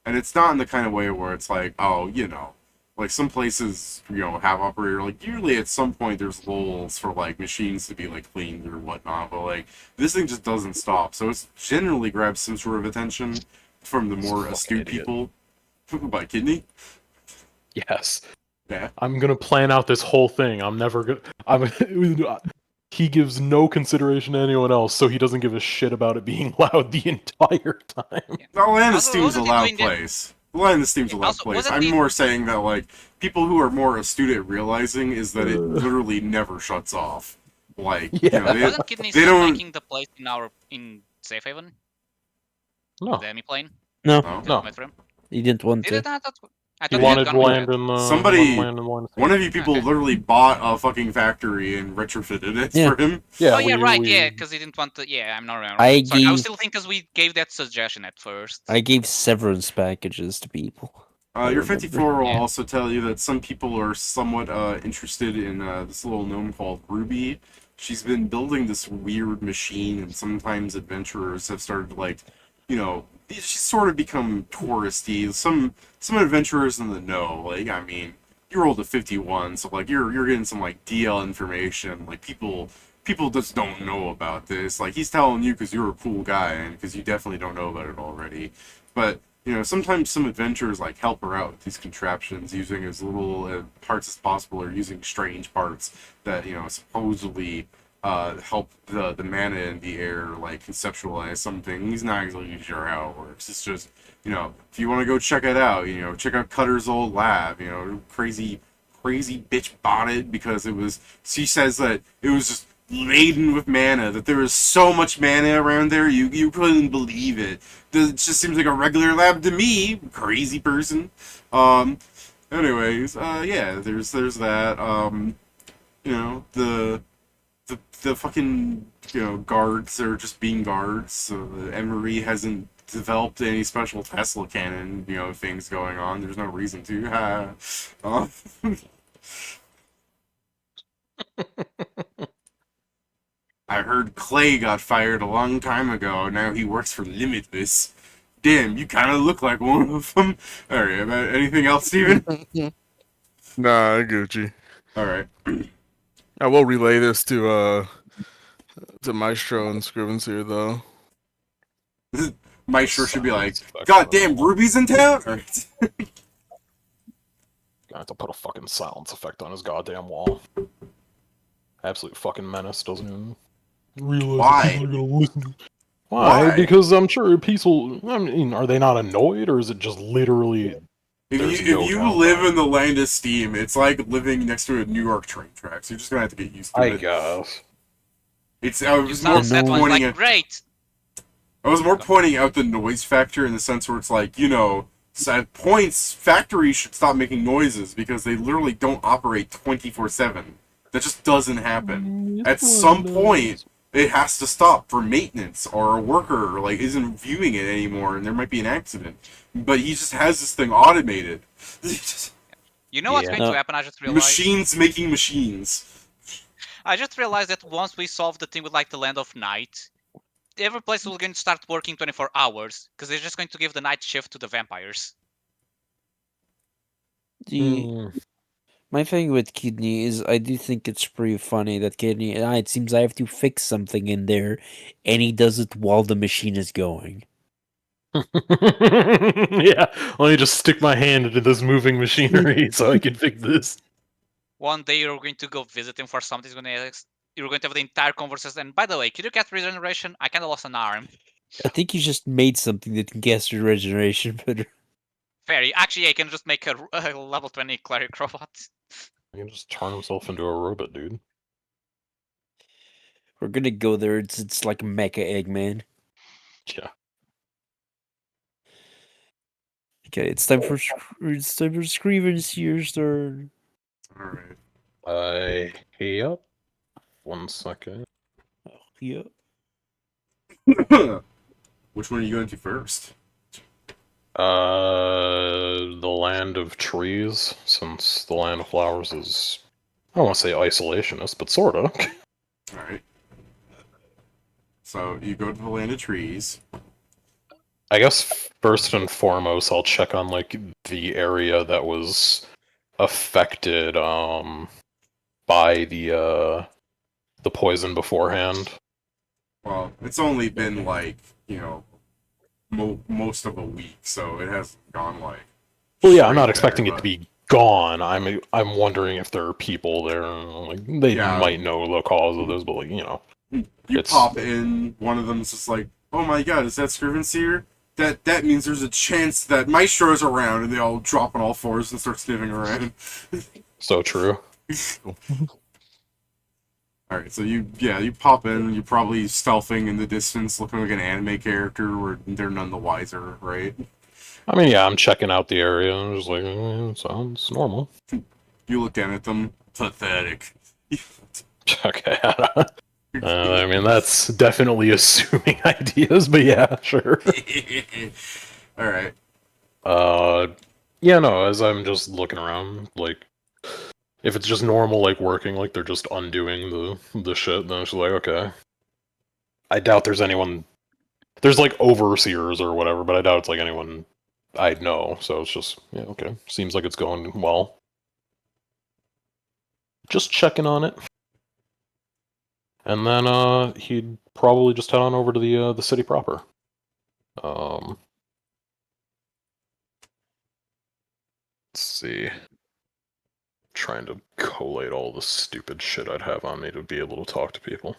and it's not in the kind of way where it's like, oh, you know, like some places, you know, have operator like usually at some point there's lulls for like machines to be like cleaned or whatnot, but like this thing just doesn't stop. So it's generally grabs some sort of attention from the more Fucking astute idiot. people. By kidney? Yes. Yeah. I'm gonna plan out this whole thing. I'm never gonna. He gives no consideration to anyone else, so he doesn't give a shit about it being loud the entire time. The land of Also, Steam's a wasn't he loud doing that- place. The land of Steam's a Yeah, loud also, place. wasn't I'm he- more saying that like people who are more astute at realizing is that it literally never shuts off. Like you know, Yeah. Wasn't Kidney they still don't- making the place in Safe Haven? No, The plane? No, no. no. he didn't want Did to. it? I He thought wanted had to gone land with in the Somebody- land in the line of One sight. of you people Okay. literally bought a fucking factory and retrofitted it Yeah. for him. Yeah, Oh yeah, we- right. we- Yeah, because he didn't want to. Yeah, I'm not remember. I Sorry, I gave- was still thinking because we gave that suggestion at first. I gave severance packages to people. I Your remember. 54 will Yeah. also tell you that some people are somewhat interested in this little gnome called Ruby. She's been building this weird machine, and sometimes adventurers have started to, like, you know, she's sort of become touristy. Some adventurers in the know, like, I mean, you rolled a 51, so like you're getting some like DL information. Like people just don't know about this. Like he's telling you because you're a cool guy and because you definitely don't know about it already. But you know, sometimes some adventurers like help her out with these contraptions using as little parts as possible, or using strange parts that you know supposedly help the mana in the air like conceptualize something. He's not exactly sure how it works. It's just, you know, if you want to go check it out, you know, check out Cutter's old lab, you know, crazy crazy bitch bought it because she says that it was just laden with mana, that there was so much mana around there, you couldn't believe it. It just seems like a regular lab to me, crazy person. Anyways, yeah, there's that. You know, the fucking, you know, guards are just being guards. So Emery hasn't developed any special Tesla cannon, you know, things going on. There's no reason to. I heard Clay got fired a long time ago. Now he works for Limitless. Damn, you kind of look like one of them. All right, about anything else, Steven? Nah, I get you. All right. I will relay this to Maestro and Scrivenseer though. Maestro should be like, God damn, Ruby's in town? All right. Gonna have to put a fucking silence effect on his goddamn wall. Absolute fucking menace, doesn't even realize Why? that people are gonna listen to. Why? Because I'm sure people. I mean, are they not annoyed, or is it just literally? If you live in the land of Steam, it's like living next to a New York train tracks. You're just gonna have to get used to it. I guess. I was more pointing like, great. I was more pointing out the noise factor in the sense where it's like, you know, at points factories should stop making noises because they literally don't operate 24/7. That just doesn't happen. At some point, it has to stop for maintenance, or a worker like isn't viewing it anymore, and there might be an accident. But he just has this thing automated. You know what's going to happen? I just realized. Machines making machines. I just realized that once we solve the thing with like the Land of Night, every place will going to start working 24 hours because they're just going to give the night shift to the vampires. My thing with Kidney is I do think it's pretty funny that Kidney, it seems I have to fix something in there, and he does it while the machine is going. Yeah, let me just stick my hand into this moving machinery so I can fix this. One day you're going to go visit him for something. You're going to have the entire conversation. And by the way, could you get regeneration? I kind of lost an arm. I think you just made something that can cast regeneration better. Fair. Actually, yeah, you can just make a level 20 cleric robot. He can just turn himself into a robot, dude. We're gonna go there. It's like a mecha Eggman. Yeah. Okay, it's time for Scrivenseer's turn. Alright. Yep. 1 second. Yep. Which one are you going to first? The land of trees, since the land of flowers is, I don't want to say isolationist, but sorta. Alright. So, you go to the land of trees. I guess first and foremost, I'll check on, like, the area that was affected, by the poison beforehand. Well, it's only been, like, you know, most of a week, so it hasn't gone, like... Well, yeah, I'm not expecting it to be gone. I'm wondering if there are people there, like, they might know the cause of this, but, like, you know. You pop in, one of them's just like, oh my god, is that Scrivenseer? That means there's a chance that Maestro's around, and they all drop on all fours and start sniffing around. So true. Alright, so you pop in, you're probably stealthing in the distance, looking like an anime character, where they're none the wiser, right? I mean, yeah, I'm checking out the area, and I'm just like, sounds normal. You look down at them, pathetic. Okay, I mean, that's definitely assuming ideas, but yeah, sure. Alright. Yeah, no, as I'm just looking around, like, if it's just normal, like, working, like, they're just undoing the shit, then it's like, okay. I doubt there's anyone... There's, like, overseers or whatever, but I doubt it's, like, anyone I'd know, so it's just, yeah, okay. Seems like it's going well. Just checking on it. And then, he'd probably just head on over to the city proper. Let's see. Trying to collate all the stupid shit I'd have on me to be able to talk to people.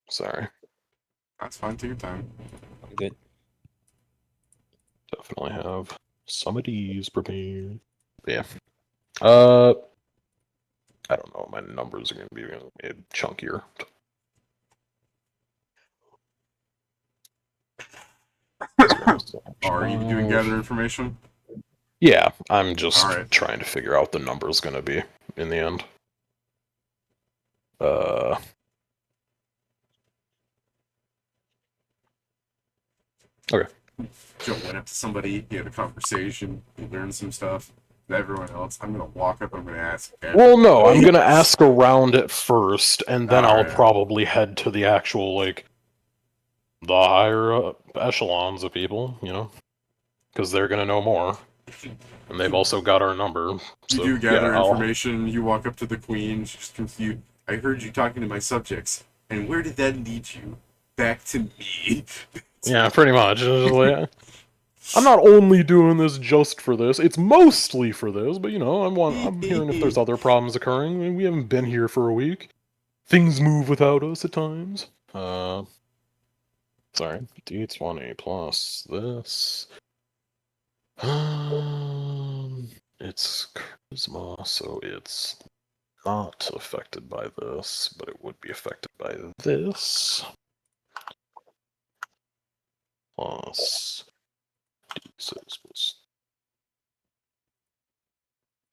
Sorry. That's fine, take your time. Good. To definitely have some of these prepared. But yeah. I don't know. My numbers are going to be chunkier. Are you doing gather information? Yeah, I'm just Alright. trying to figure out the number's going to be in the end. Okay. Joe went up to somebody, he had a conversation, he learned some stuff. Everyone else, I'm gonna walk up, I'm gonna ask. Well, no, I'm going to ask around at first, and then I'll Alright. probably head to the actual, like, the higher echelons of people, you know? Because they're going to know more. And they've also got our number. So, You do gather yeah, information, you walk up to the queen, she's confused. I heard you talking to my subjects, and where did that lead you? Back to me. Yeah, pretty much. It's like, I'm not only doing this just for this, it's mostly for this, but you know, I'm hearing if there's other problems occurring. I mean, we haven't been here for a week. Things move without us at times. Sorry, D20 plus this. It's charisma, so it's not affected by this, but it would be affected by this. Plus D6 plus.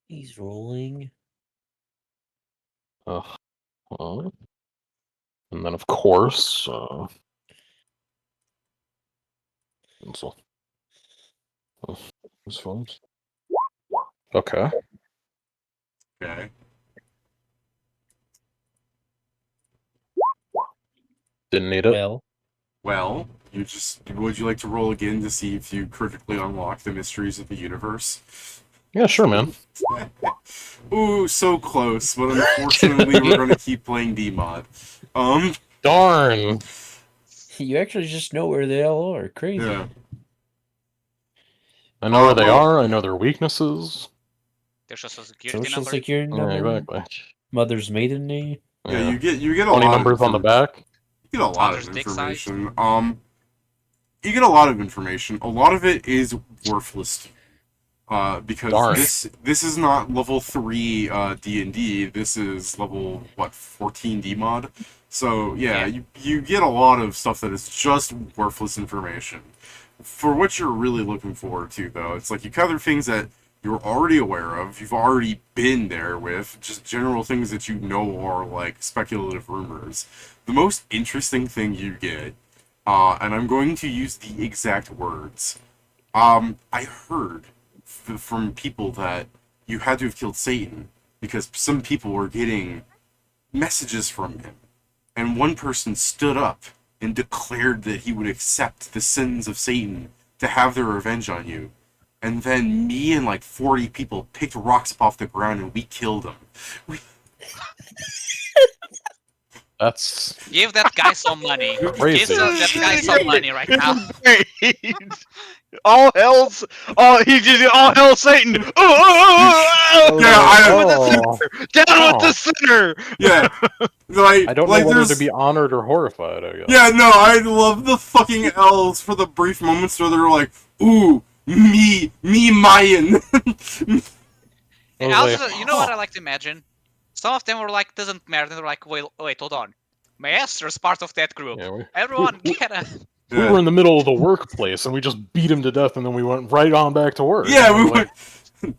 He's rolling. And then of course, pencil. Those phones. Okay. Okay. Didn't need it. Well, would you like to roll again to see if you critically unlock the mysteries of the universe? Yeah, sure, man. Ooh, so close, but unfortunately we're gonna keep playing D-Mod. Darn! You actually just know where they all are. Crazy. Yeah. I know where they are, I know their weaknesses. Their social security Social number. security Yeah, number. exactly. Mother's maiden name. Yeah, you get a 20 lot numbers of on the back. You get a lot Father's of dick size. information. You get a lot of information. A lot of it is worthless to you. Because Darn. this is not level 3 D&D. This is level 14 D-Mod. So yeah, you get a lot of stuff that is just worthless information. For what you're really looking forward to, though, it's like you cover things that you're already aware of, you've already been there with, just general things that you know are like speculative rumors. The most interesting thing you get, and I'm going to use the exact words, I heard from people that you had to have killed Satan because some people were getting messages from him. And one person stood up and declared that he would accept the sins of Satan to have their revenge on you. And then me and like 40 people picked rocks up off the ground and we killed him. That's Give that guy some money. crazy. Give that guy some money right now. All hell's all hell Satan. Yeah, Down with the sinner. Yeah, like I don't like know whether there's to be honored or horrified, I guess. yeah, no, I love the fucking elves for the brief moments where they're like, ooh, me Mayan. And also, you know what I like to imagine? Some of them were like, doesn't matter. They're like, wait, hold on. Maestro's part of that group. Yeah, Everyone get a... We were in the middle of the workplace and we just beat him to death and then we went right on back to work. Yeah, And I we was went. like,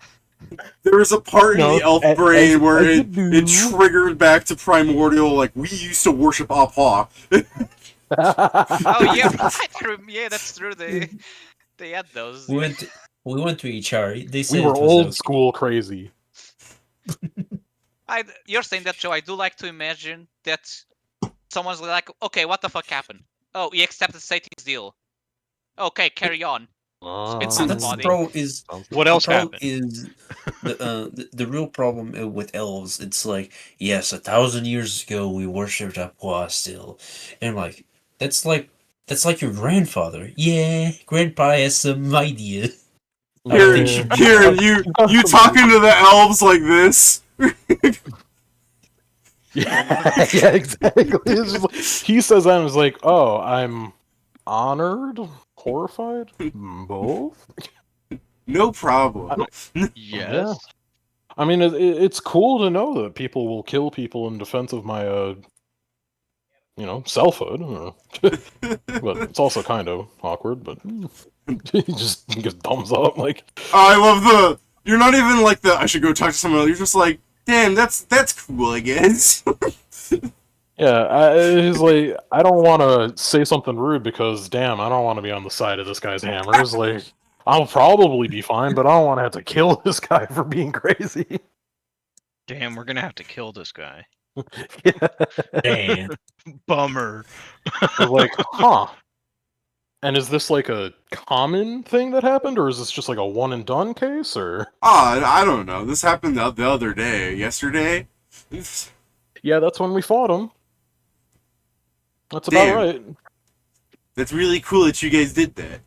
There was a part in No, the elf as brain where you it do. triggered back to primordial, like, we used to worship Appa. Oh yeah, right. Yeah, that's true. They had those. We went to HR. They said we were it was old okay. school crazy. You're saying that, Joe. I do like to imagine that someone's like, okay, what the fuck happened? Oh, he accepted Satan's deal. Okay, carry on. It's on the that's the body. problem is What else the problem happened? is the real problem with elves. It's like, yes, 1,000 years ago we worshipped Aqua still, and like that's like your grandfather. Yeah, Grandpa has some idea. Kieran, you talking to the elves like this? Yeah, yeah, exactly. It's just like, he says that and was like, oh, I'm honored, horrified, both. No problem. Yes. I mean, it's cool to know that people will kill people in defense of my, selfhood. But it's also kind of awkward. But he just gives thumbs up, like. I love the. You're not even like the. I should go talk to someone else. You're just like, damn, that's cool, I guess. Yeah, he's like, I don't want to say something rude because, damn, I don't want to be on the side of this guy's hammers. Like, I'll probably be fine, but I don't want to have to kill this guy for being crazy. Damn, we're gonna have to kill this guy. Yeah. Damn. Bummer. They're like, huh. And is this like a common thing that happened, or is this just like a one and done case, or? I don't know. This happened the other day. Yesterday? Yeah, that's when we fought him. That's Damn. about right. That's really cool that you guys did that.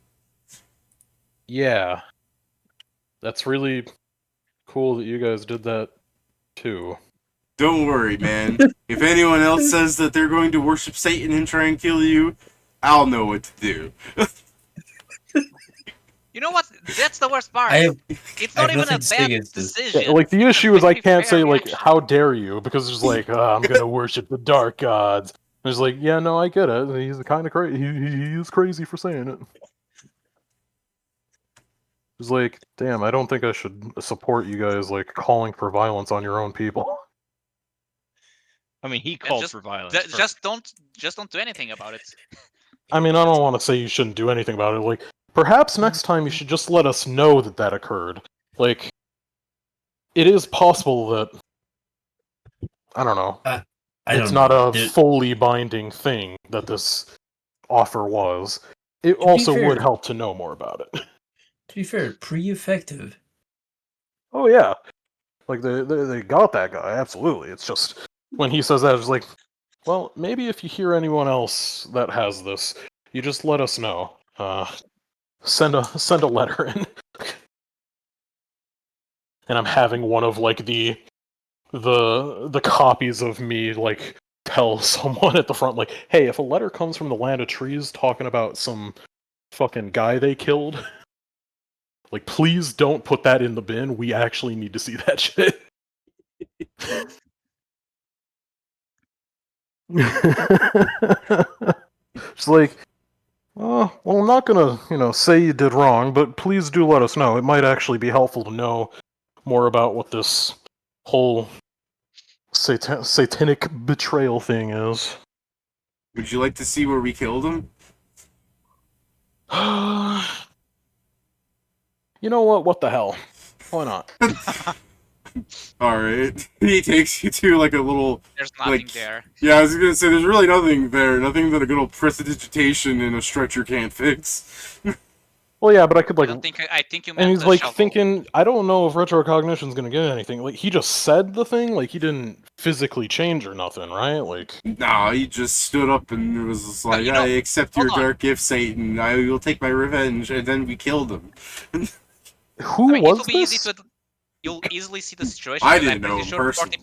Yeah. That's really cool that you guys did that, too. Don't worry, man. If anyone else says that they're going to worship Satan and try and kill you, I'll know what to do. You know what? That's the worst part. It's I not have even a nothing to say bad against this. decision. Yeah, like, the issue is I Pretty can't fair say, like, reaction. how dare you, because it's just like, I'm gonna worship the dark gods. And it's like, yeah, no, I get it. He's kind of crazy. He is crazy for saying it. It's like, damn, I don't think I should support you guys, like, calling for violence on your own people. I mean, he called just- for violence. Just don't do anything about it. I mean, I don't want to say you shouldn't do anything about it. Like, perhaps next time you should just let us know that that occurred. Like, it is possible that, I don't know, it's not a fully binding thing that this offer was. It also would help to know more about it. To be fair, pretty effective. Oh yeah, like they got that guy, absolutely. It's just when he says that, it's like, well, maybe if you hear anyone else that has this, you just let us know. Send a letter in. And I'm having one of like the copies of me like tell someone at the front, like, hey, if a letter comes from the Land of Trees talking about some fucking guy they killed, like, please don't put that in the bin. We actually need to see that shit. It's like, well, I'm not gonna, say you did wrong, but please do let us know. It might actually be helpful to know more about what this whole satanic betrayal thing is. Would you like to see where we killed him? You know what? What the hell? Why not? Alright. He takes you to like a little... There's nothing like, there. Yeah, I was gonna say, there's really nothing there. Nothing that a good old prestidigitation in a stretcher can't fix. Well, yeah, but I could like... I think you meant And he's the like shovel. thinking, I don't know if retrocognition's gonna get anything. Like, he just said the thing, like, he didn't physically change or nothing, right? Like... Nah, he just stood up and was just like, you know, I accept your hold on. dark gift, Satan. I will take my revenge. And then we killed him. Who I mean, was it will be this? easy to... You'll easily see the situation. I because didn't I'm know pretty him sure personally.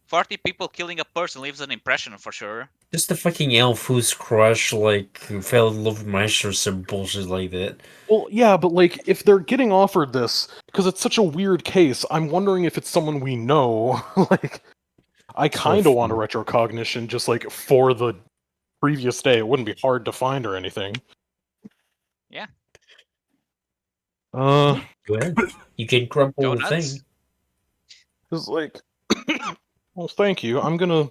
40 people killing a person leaves an impression for sure. Just the fucking elf whose crush, like, fell in love with Maestro or some bullshit like that. Well, yeah, but like, if they're getting offered this, because it's such a weird case, I'm wondering if it's someone we know. Like, I kind of want a retrocognition just like for the previous day. It wouldn't be hard to find or anything. Yeah. Go ahead. You can crumple Go the nuts. thing. It's like, well, thank you. I'm gonna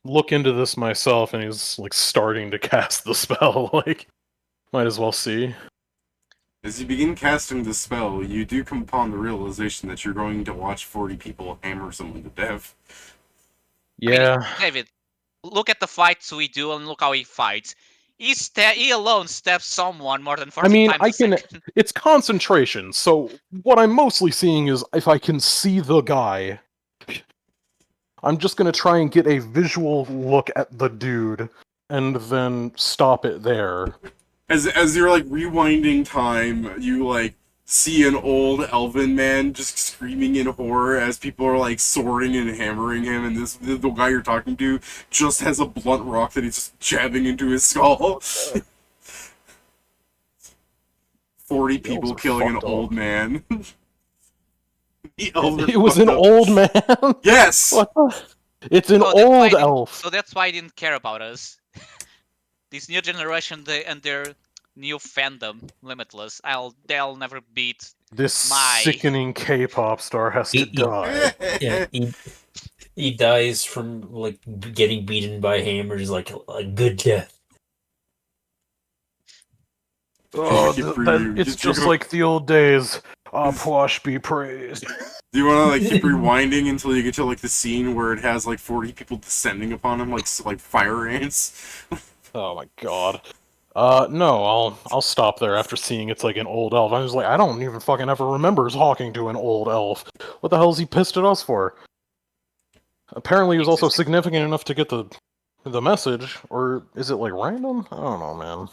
look into this myself, and he's like starting to cast the spell. Like, might as well see. As you begin casting the spell, you do come upon the realization that you're going to watch 40 people hammer someone to death. Yeah. David, look at the fights we do and look how he fights. He alone stabs someone more than 40 I mean, times I a can. second. It's concentration. So what I'm mostly seeing is if I can see the guy, I'm just gonna try and get a visual look at the dude, and then stop it there. As you're like rewinding time, you like see an old elven man just screaming in horror as people are like swording and hammering him, and the guy you're talking to just has a blunt rock that he's just jabbing into his skull. 40 people killing an old man. It was an old man. Yes. What the? It's an Oh, that's why old I didn't- elf. So that's why I didn't care about us. This new generation and their new fandom, Limitless. They'll never beat. This My- sickening K-pop star has to die. Yeah, he dies from like getting beaten by hammers, like a good death. Oh, Keep it's reading. just like the old days. Pwash be praised. Do you want to like keep rewinding until you get to like the scene where it has like 40 people descending upon him like fire ants? Oh my god. No, I'll stop there after seeing it's like an old elf. I was like, I don't even fucking ever remember talking to an old elf. What the hell is he pissed at us for? Apparently he was also significant enough to get the message, or is it like random? I don't know, man.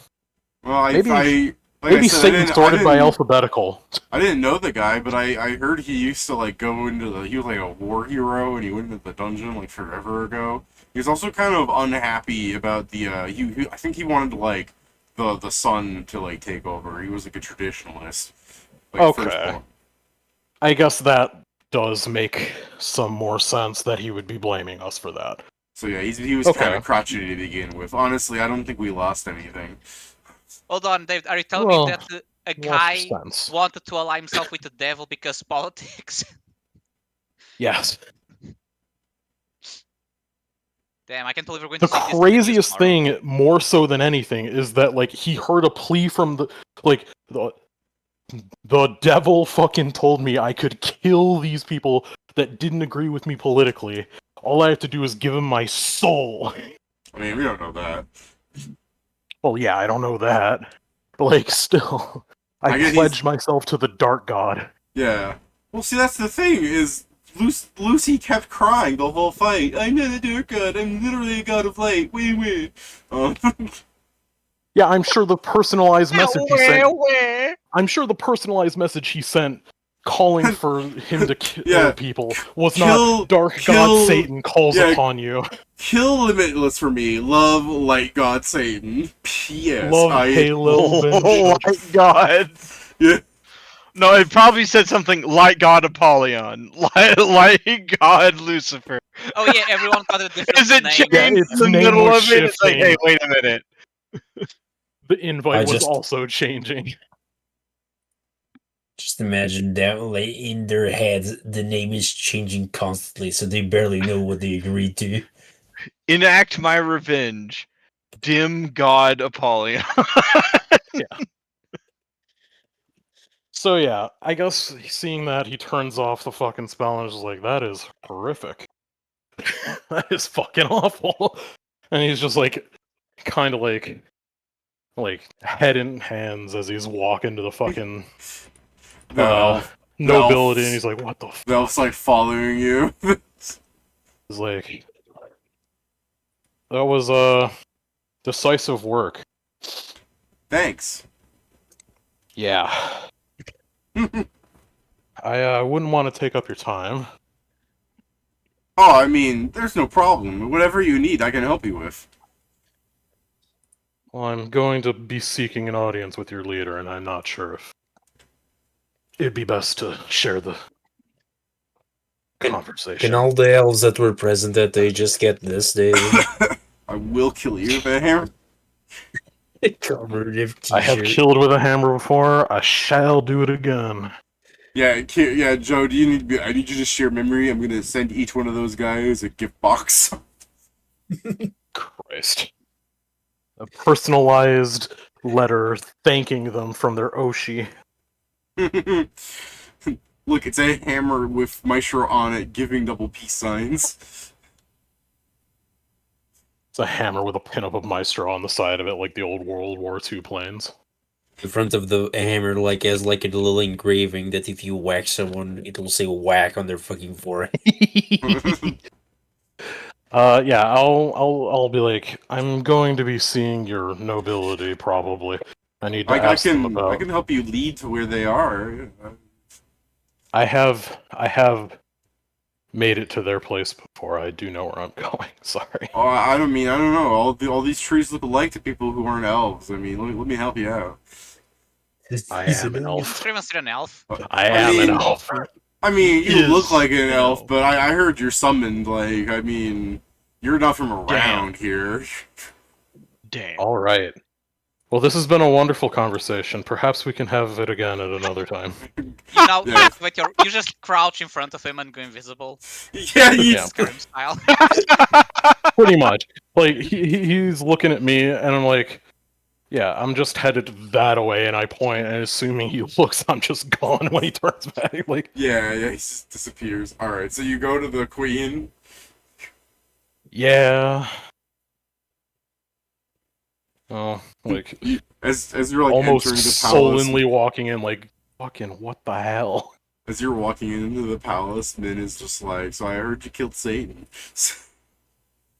Well, Maybe maybe Satan sorted by alphabetical. I didn't know the guy, but I heard he used to like go into he was like a war hero, and he went into the dungeon like forever ago. He was also kind of unhappy about the I think he wanted like the son to like take over. He was like a traditionalist. Like, Okay. firstborn. I guess that does make some more sense that he would be blaming us for that. So yeah, he was kind of crotchety to begin with. Honestly, I don't think we lost anything. Hold on, David. Are you telling Well, me that a guy sense. wanted to ally himself with the devil because politics? Yes. Damn, I can't believe we're going The to see this craziest tomorrow. thing, more so than anything, is that like he heard a plea from the devil fucking told me I could kill these people that didn't agree with me politically. All I have to do is give him my soul. I mean, we don't know that. Well, yeah, I don't know that. But like, still, I guess I pledge myself to the dark god. Yeah. Well, see, that's the thing, is Lucy kept crying the whole fight. I'm not a dark god, I'm literally a god of light. Wait. Yeah, I'm sure the personalized message he sent. I'm sure the personalized message he sent, calling for him to kill people, was not Dark God Satan calls upon you. Kill Limitless for me. Love Light God Satan. P.S. Love Halo Vengeance. Light God. Yeah. No, it probably said something Light God Apollyon, Light God Lucifer. Oh yeah, everyone got a different Is it name. changed Yeah, in its the name middle was of it? It's like, shifting. hey, wait a minute. The invite was just- also changing. Just imagine that, like, in their heads, the name is changing constantly, so they barely know what they agreed to. Enact my revenge. Dim God Apollyon. So yeah, I guess seeing that, he turns off the fucking spell and is just like, that is horrific. That is fucking awful. And he's just like, kind of like head in hands as he's walking to the fucking nobility, and he's like, what the fuck? Elf's like following you. He's like, that was decisive work. Thanks. Yeah. I wouldn't want to take up your time. Oh, I mean, there's no problem. Whatever you need, I can help you with. Well, I'm going to be seeking an audience with your leader, and I'm not sure if it'd be best to share the conversation. Can all the elves that were present that day just get this, David? I will kill you with a hammer. Commemorative I have t-shirt. killed with a hammer before. I shall do it again. Yeah, Joe, I need you to share memory. I'm gonna send each one of those guys a gift box. Christ. A personalized letter thanking them from their Oshi. Look, it's a hammer with Maestro on it, giving double peace signs. It's a hammer with a pinup of Maestro on the side of it, like the old World War II planes. The front of the hammer, like, has like a little engraving that if you whack someone, it'll say whack on their fucking forehead. Yeah, I'll be like, I'm going to be seeing your nobility probably, I need to I ask them about. can help you lead to where they are. I have made it to their place before. I do know where I'm going. Sorry. Oh, I don't know. All these trees look alike to people who aren't elves. I mean, let me help you out. I He's am an Isn't elf. Scrivenseer an elf? I am mean, an elf. I mean, you Is look like an an elf, elf. but I heard you're summoned. Like, I mean, you're not from around Damn. here. Damn. All right. Well, this has been a wonderful conversation. Perhaps we can have it again at another time. You know, Yeah. with you just crouch in front of him and go invisible. Yeah, you. Yeah. Skyrim style. Pretty much. Like he's looking at me, and I'm like, yeah, I'm just headed that way, and I point, and assuming he looks, I'm just gone when he turns back. Like, Yeah, he just disappears. All right, so you go to the queen. yeah. Oh, like As you're like almost entering the palace. sullenly walking in, like, fucking what the hell? As you're walking into the palace, Min is just like, so I heard you killed Satan.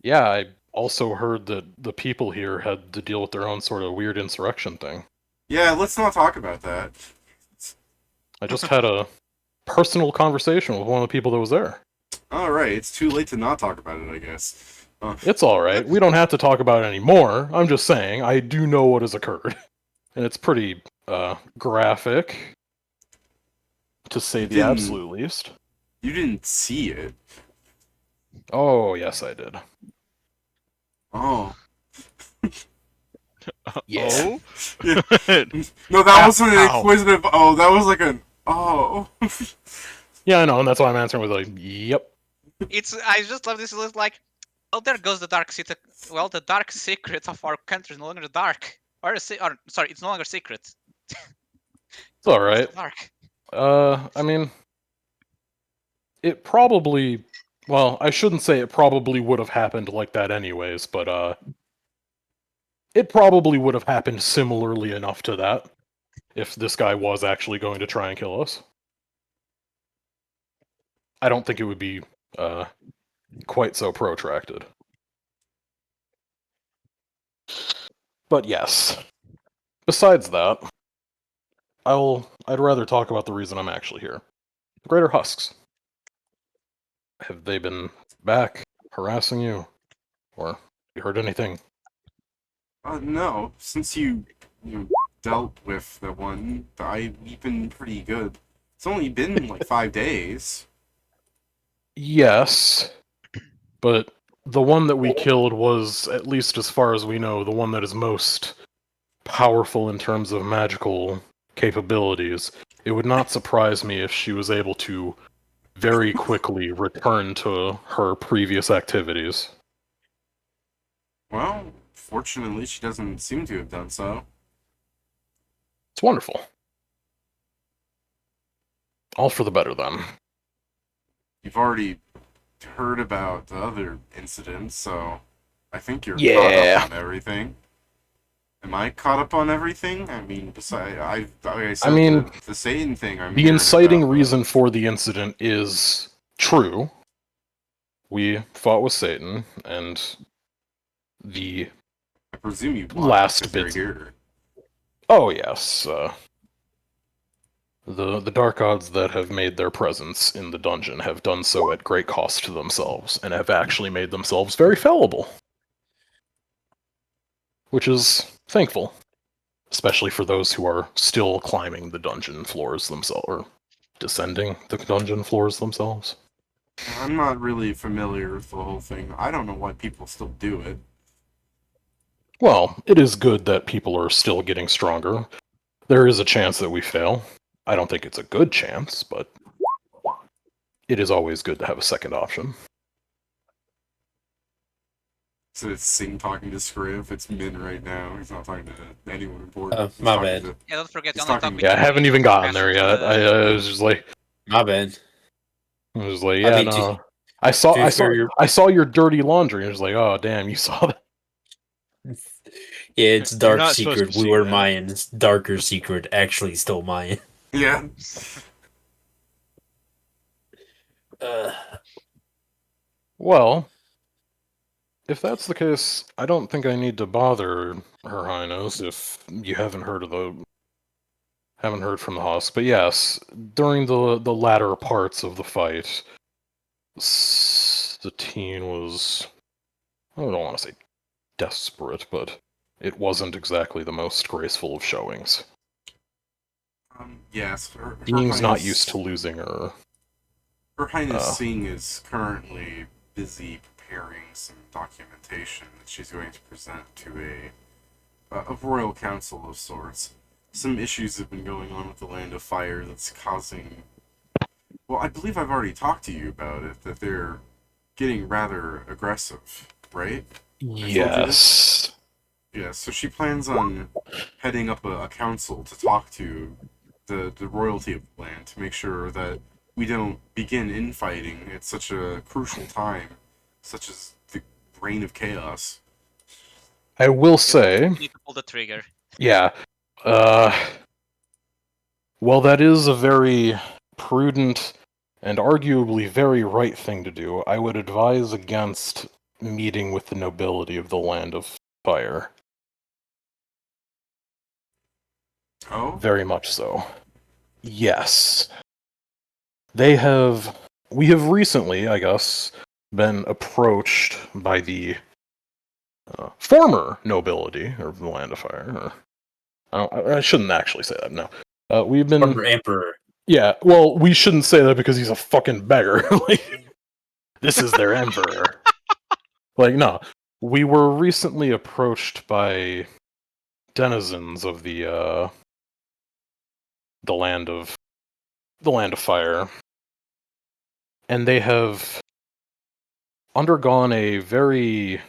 Yeah, I also heard that the people here had to deal with their own sort of weird insurrection thing. Yeah, let's not talk about that. I just had a personal conversation with one of the people that was there. All right, it's too late to not talk about it, I guess. It's alright. We don't have to talk about it anymore. I'm just saying, I do know what has occurred. And it's pretty, graphic. To say the Didn't- absolute least. You didn't see it. Oh, yes, I did. Oh. Yeah. Yeah. No, that wasn't an Ow. inquisitive. Oh, that was like an. Oh. Yeah, I know, and that's why I'm answering with like, yep. I just love this. It's like, well, there goes the dark secret. Well, the dark secret of our country is no longer dark. Or sorry, it's no longer secret. It's alright. It's dark. I mean, it probably, well, I shouldn't say it probably would have happened like that anyways, but, it probably would have happened similarly enough to that, if this guy was actually going to try and kill us. I don't think it would be, quite so protracted. But yes. Besides that, I'd rather talk about the reason I'm actually here. The Greater Husks. Have they been back harassing you? Or you heard anything? No. Since you dealt with the one, we've been pretty good. It's only been like 5 days. Yes. But the one that we killed was, at least as far as we know, the one that is most powerful in terms of magical capabilities. It would not surprise me if she was able to very quickly return to her previous activities. Well, fortunately, she doesn't seem to have done so. It's wonderful. All for the better, then. You've already heard about the other incidents, so I think you're Yeah. caught up on everything. Am I caught up on everything? I mean, besides, like I said, mean, the Satan thing. I'm The hearing inciting about, reason for the incident is true. We fought with Satan, and the I presume you last because you're bits. here. Oh yes, the dark gods that have made their presence in the dungeon have done so at great cost to themselves, and have actually made themselves very fallible. Which is thankful. Especially for those who are still climbing the dungeon floors themselves, or descending the dungeon floors themselves. I'm not really familiar with the whole thing. I don't know why people still do it. Well, it is good that people are still getting stronger. There is a chance that we fail. I don't think it's a good chance, but it is always good to have a second option. So it's Sing talking to Scriv. It's Min right now. He's not talking to anyone important. He's my talking bad. to- Yeah, don't forget, He's the only talking- talk Yeah, I haven't even gotten there yet. I was just like, My bad. yeah, mean, no. I saw your- your dirty laundry. And I was like, oh damn, you saw that. Yeah, it's You're dark not supposed secret. to We see were that. Mayan. It's darker secret. Actually, still Mayan. Yeah. Uh, Well, if that's the case, I don't think I need to bother Her Highness if you haven't heard from the Husk. But yes, during the latter parts of the fight, Satine was, I don't want to say desperate, but it wasn't exactly the most graceful of showings. Yes, Dean's not used to losing her. Her Highness Singh is currently busy preparing some documentation that she's going to present to a royal council of sorts. Some issues have been going on with the Land of Fire that's causing... Well, I believe I've already talked to you about it, that they're getting rather aggressive, right? Yes. Yeah, so she plans on heading up a council to talk to the royalty of the land to make sure that we don't begin infighting at such a crucial time, such as the reign of chaos. I will say... You need to pull the trigger. Yeah. Well, that is a very prudent and arguably very right thing to do. I would advise against meeting with the nobility of the Land of Fire. Oh? Very much so. Yes. We have recently, I guess, been approached by the former nobility of the Land of Fire. I shouldn't actually say that, no. We've been... Former Emperor. Yeah, well, we shouldn't say that because he's a fucking beggar. Like, this is their emperor. Like, no. We were recently approached by denizens of the land of fire, and they have undergone a very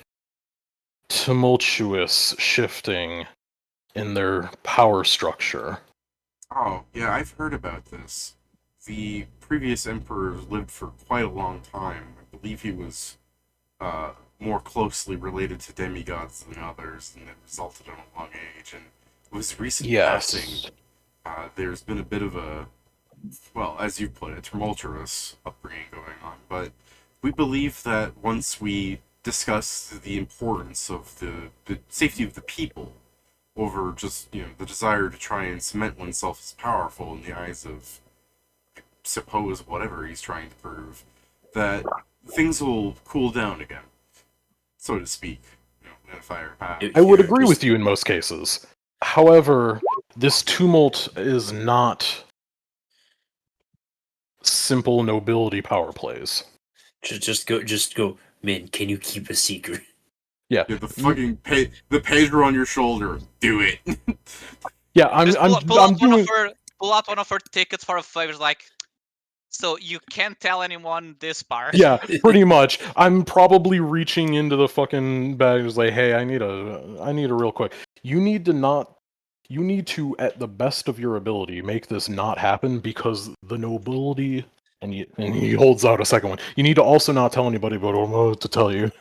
tumultuous shifting in their power structure. Oh, yeah, I've heard about this. The previous emperor lived for quite a long time. I believe he was more closely related to demigods than others, and it resulted in a long age. And with his recent passing, there's been a bit of a, well, as you put it, tumultuous upbringing going on. But we believe that once we discuss the importance of the safety of the people over just, the desire to try and cement oneself as powerful in the eyes of, I suppose, whatever he's trying to prove, that things will cool down again, so to speak. In a fire. I would agree with you in most cases. However, this tumult is not simple nobility power plays. Just go. Man, can you keep a secret? Yeah. The fucking the pager on your shoulder. Do it. Yeah, I'm pull out doing... one of her tickets for a favor. Like, so you can't tell anyone this part. Yeah, pretty much. I'm probably reaching into the fucking bag and just like, hey, I need a real quick. You need to, at the best of your ability, make this not happen, because the nobility, and he holds out a second one. You need to also not tell anybody, but I'm about to tell you.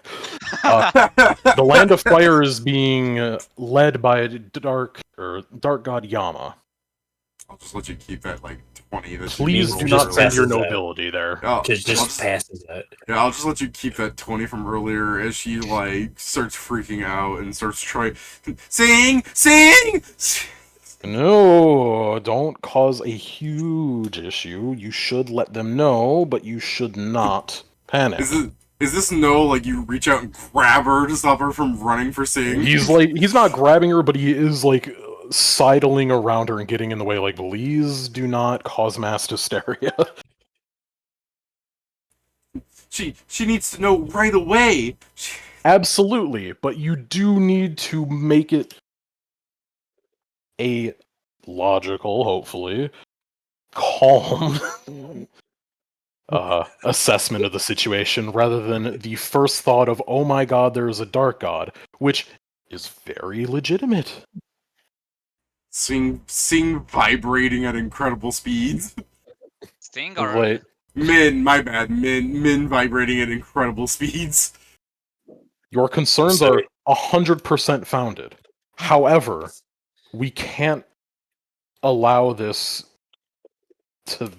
The Land of Fire is being led by a dark god Yama. I'll just let you keep that, 20. Please do not send your nobility there. Oh, Just passes that. Yeah, I'll just let you keep that 20 from earlier as she, starts freaking out and starts trying... Sing! No, don't cause a huge issue. You should let them know, but you should not panic. Is this no, you reach out and grab her to stop her from running for Sing? He's not grabbing her, but he is, sidling around her and getting in the way, please do not cause mass hysteria. She needs to know right away. Absolutely, but you do need to make it a logical, hopefully, calm assessment of the situation, rather than the first thought of, oh my god, there's a dark god, which is very legitimate. Sing vibrating at incredible speeds. Sting or Wait. My bad. Min vibrating at incredible speeds. Your concerns are 100% founded. However, we can't allow this to...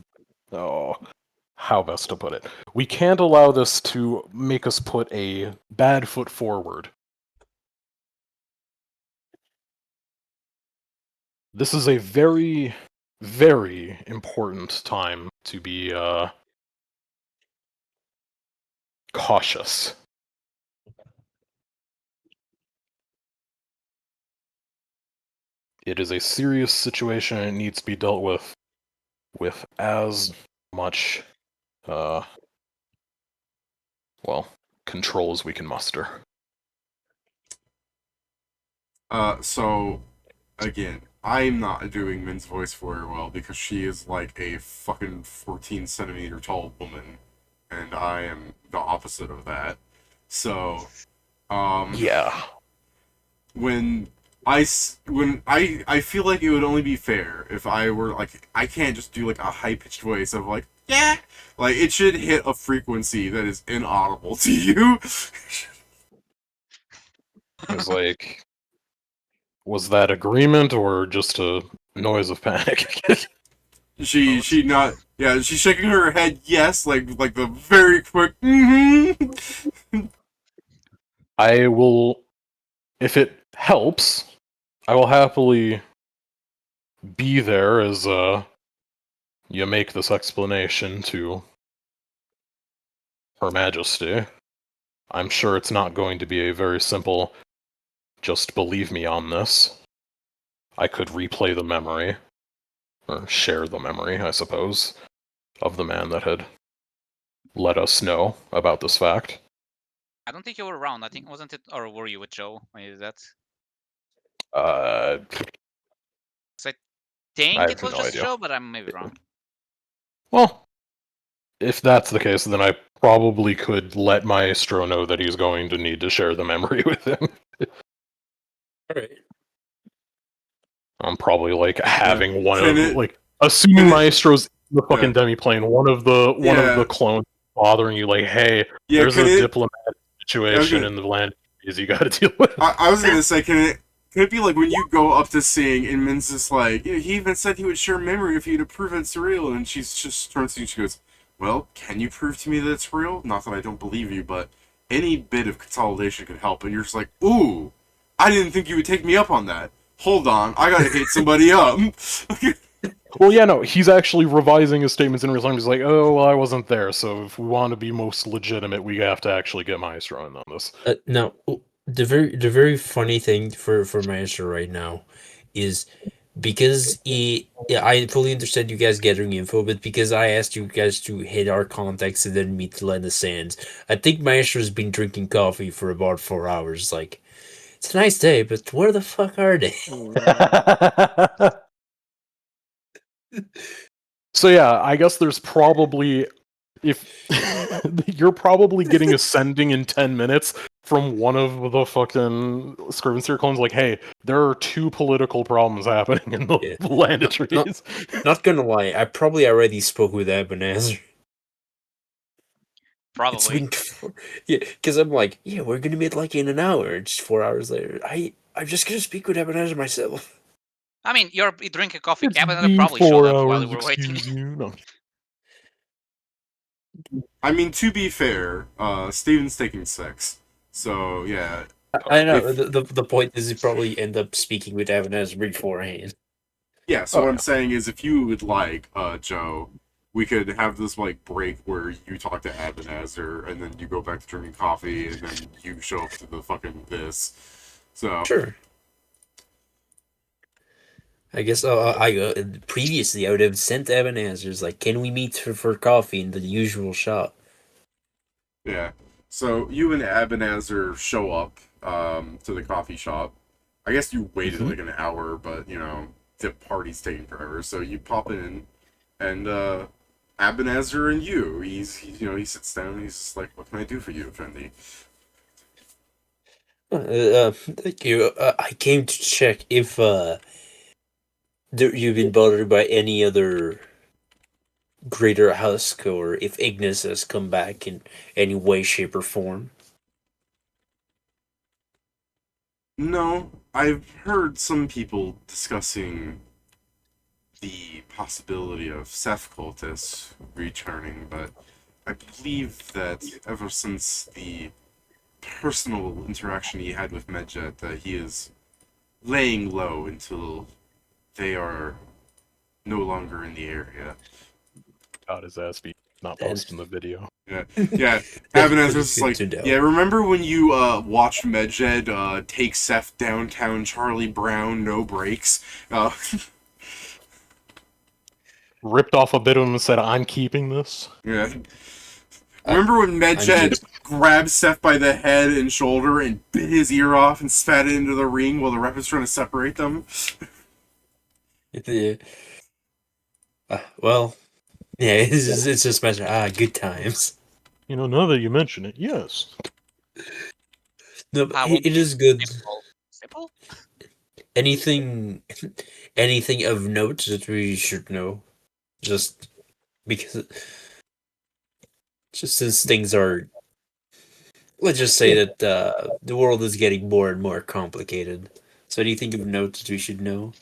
how best to put it? We can't allow this to make us put a bad foot forward. This is a very, very important time to be cautious. It is a serious situation and it needs to be dealt with as much, control as we can muster. So, again, I'm not doing Min's voice very well because she is like a fucking 14 centimeter tall woman, and I am the opposite of that. So, Yeah. when I feel like it would only be fair if I were like, I can't just do like a high pitched voice of like, yeah, like it should hit a frequency that is inaudible to you. It was like, was that agreement or just a noise of panic? She not, yeah, she's shaking her head yes, like the very quick mm-hmm. I will, if it helps, I will happily be there as you make this explanation to Her Majesty. I'm sure it's not going to be a very simple, just believe me on this. I could replay the memory, or share the memory, I suppose, of the man that had let us know about this fact. I don't think you were around. I think wasn't it, or were you with Joe when you did that? Uh, So I think I it have was no just idea. Joe, but I'm maybe wrong. Well, if that's the case, then I probably could let Maestro know that he's going to need to share the memory with him. Alright. I'm probably like having one Can of it- like assuming can it- Maestro's in the fucking Yeah. demiplane, one of the clones bothering you, like, hey, Yeah, there's can a it- diplomatic situation in the land you gotta deal with. I was gonna say, can it be like when you go up to Sing and Min's just like, yeah, he even said he would share memory if you to prove it's real, and she's just turns to you and she goes, well, can you prove to me that it's real? Not that I don't believe you, but any bit of consolidation could help. And you're just like, ooh, I didn't think you would take me up on that. Hold on, I gotta hit somebody up. Well, yeah, no, he's actually revising his statements in real time. He's like, oh, well, I wasn't there, so if we want to be most legitimate, we have to actually get Maestro in on this. Now, the very funny thing for Maestro right now is because I fully understand you guys gathering info, but because I asked you guys to hit our contacts and then meet Lena Sands, I think Maestro's been drinking coffee for about 4 hours. Like, it's a nice day, but where the fuck are they? So yeah, I guess there's probably, if you're probably getting a sending in 10 minutes from one of the fucking Scrivenseer clones, like, hey, there are 2 political problems happening in the land of trees. Not gonna lie, I probably already spoke with Abanazer. It's Probably. been yeah, because I'm like, yeah, we're gonna meet like in an hour. Just 4 hours later, I'm just gonna speak with Abanazer myself. I mean, you're drinking coffee. It's Abanazer been probably 4 showed up while hours, you were waiting. excuse you. No. I mean, to be fair, Steven's taking 6. So, yeah. I know. If- The point is, you probably end up speaking with Abanazer beforehand. Yeah, so Oh, what yeah. I'm saying is if you would like, Joe, we could have this, like, break where you talk to Abanazer, and then you go back to drinking coffee, and then you show up to the fucking this. So, Sure. I guess previously I would have sent Abanazer's like, can we meet for coffee in the usual shop? yeah. So, you and Abanazer show up, to the coffee shop. I guess you waited, like, an hour, but, you know, the party's taking forever, so you pop in, and, Abanazer and you, he sits down and he's just like, what can I do for you, Fendi? Thank you. I came to check if you've been bothered by any other greater husk, or if Ignis has come back in any way, shape, or form. No, I've heard some people discussing the possibility of Seth cultists returning, but I believe that ever since the personal interaction he had with Medjet, that he is laying low until they are no longer in the area. Got his ass beat. Not That's- posting the video. Yeah, yeah. That's Abanazer's just good like, to know. yeah. Remember when you watched Medjed take Seth downtown, Charlie Brown, no breaks? Ripped off a bit of him and said, "I'm keeping this." Yeah. Remember when Medjed grabbed Seth by the head and shoulder and bit his ear off and spat it into the ring while the ref was trying to separate them? Yeah. Well, yeah, it's just mentioned. Good times. You know, now that you mention it, yes. No, but I won't it is good. Simple? Anything of note that we should know, just because, just since things are, let's just say that the world is getting more and more complicated. So, anything of note that we should know?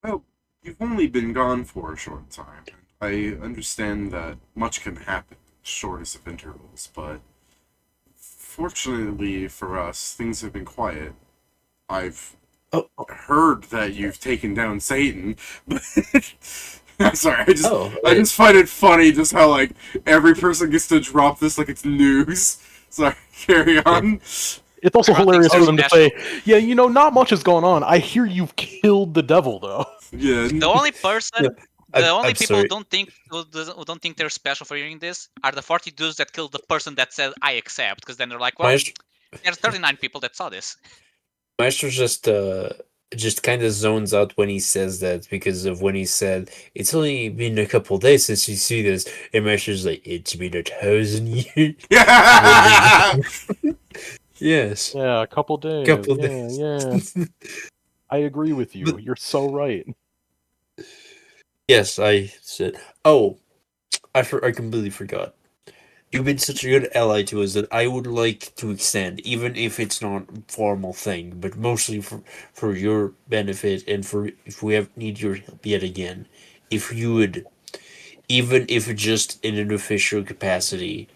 Well, you've only been gone for a short time. I understand that much can happen in the shortest of intervals, but fortunately for us, things have been quiet. I've heard that you've taken down Satan, but I'm sorry, I just find it funny just how like every person gets to drop this like it's news. Sorry, carry on. It's also hilarious for them to special. say, "Yeah, you know, not much is going on. I hear you've killed the devil, though." Yeah. The only person, I'm people sorry. who don't think they're special for hearing this are the 40 dudes that killed the person that said I accept, because then they're like, well, there's 39 people that saw this. Maestro just kind of zones out when he says that, because of when he said it's only been a couple days since you see this, and Maestro's like, it's been 1,000 years. Yes. Yeah, a couple days. Yeah. I agree with you. You're so right. Yes, I said. Oh, I completely forgot. You've been such a good ally to us that I would like to extend, even if it's not a formal thing, but mostly for your benefit and for if we need your help yet again, if you would, even if just in an official capacity,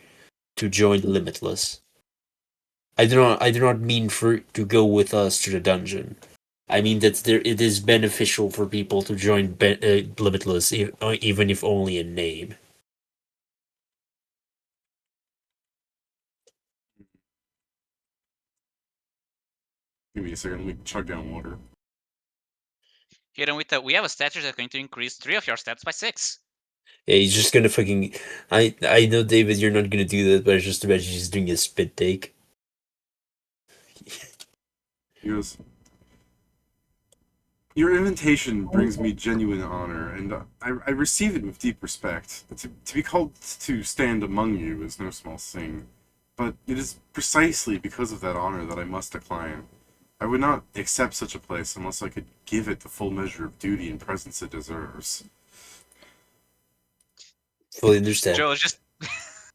to join Limitless. I do not mean to go with us to the dungeon. I mean that it is beneficial for people to join Limitless, even if only in name. Give me a second, let me chug down water. Here and with we have a stature that's going to increase 3 of your stats by 6. Yeah, he's just gonna fucking. I know, David, you're not gonna do that, but I just imagine he's doing a spit take. He goes, your invitation brings me genuine honor, and I receive it with deep respect. To be called to stand among you is no small thing, but it is precisely because of that honor that I must decline. I would not accept such a place unless I could give it the full measure of duty and presence it deserves. Fully understand. Joe, just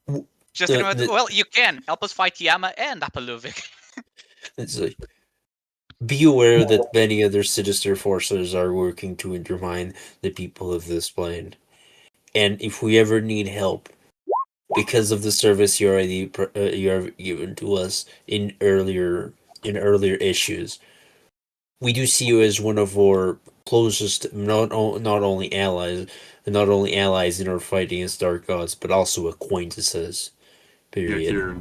well, you can help us fight Yama and Apaluvic. It's like, be aware that many other sinister forces are working to undermine the people of this plane, and if we ever need help, because of the service you already you have given to us in earlier issues, we do see you as one of our closest, not only allies in our fight against dark gods, but also acquaintances. Period. Yeah,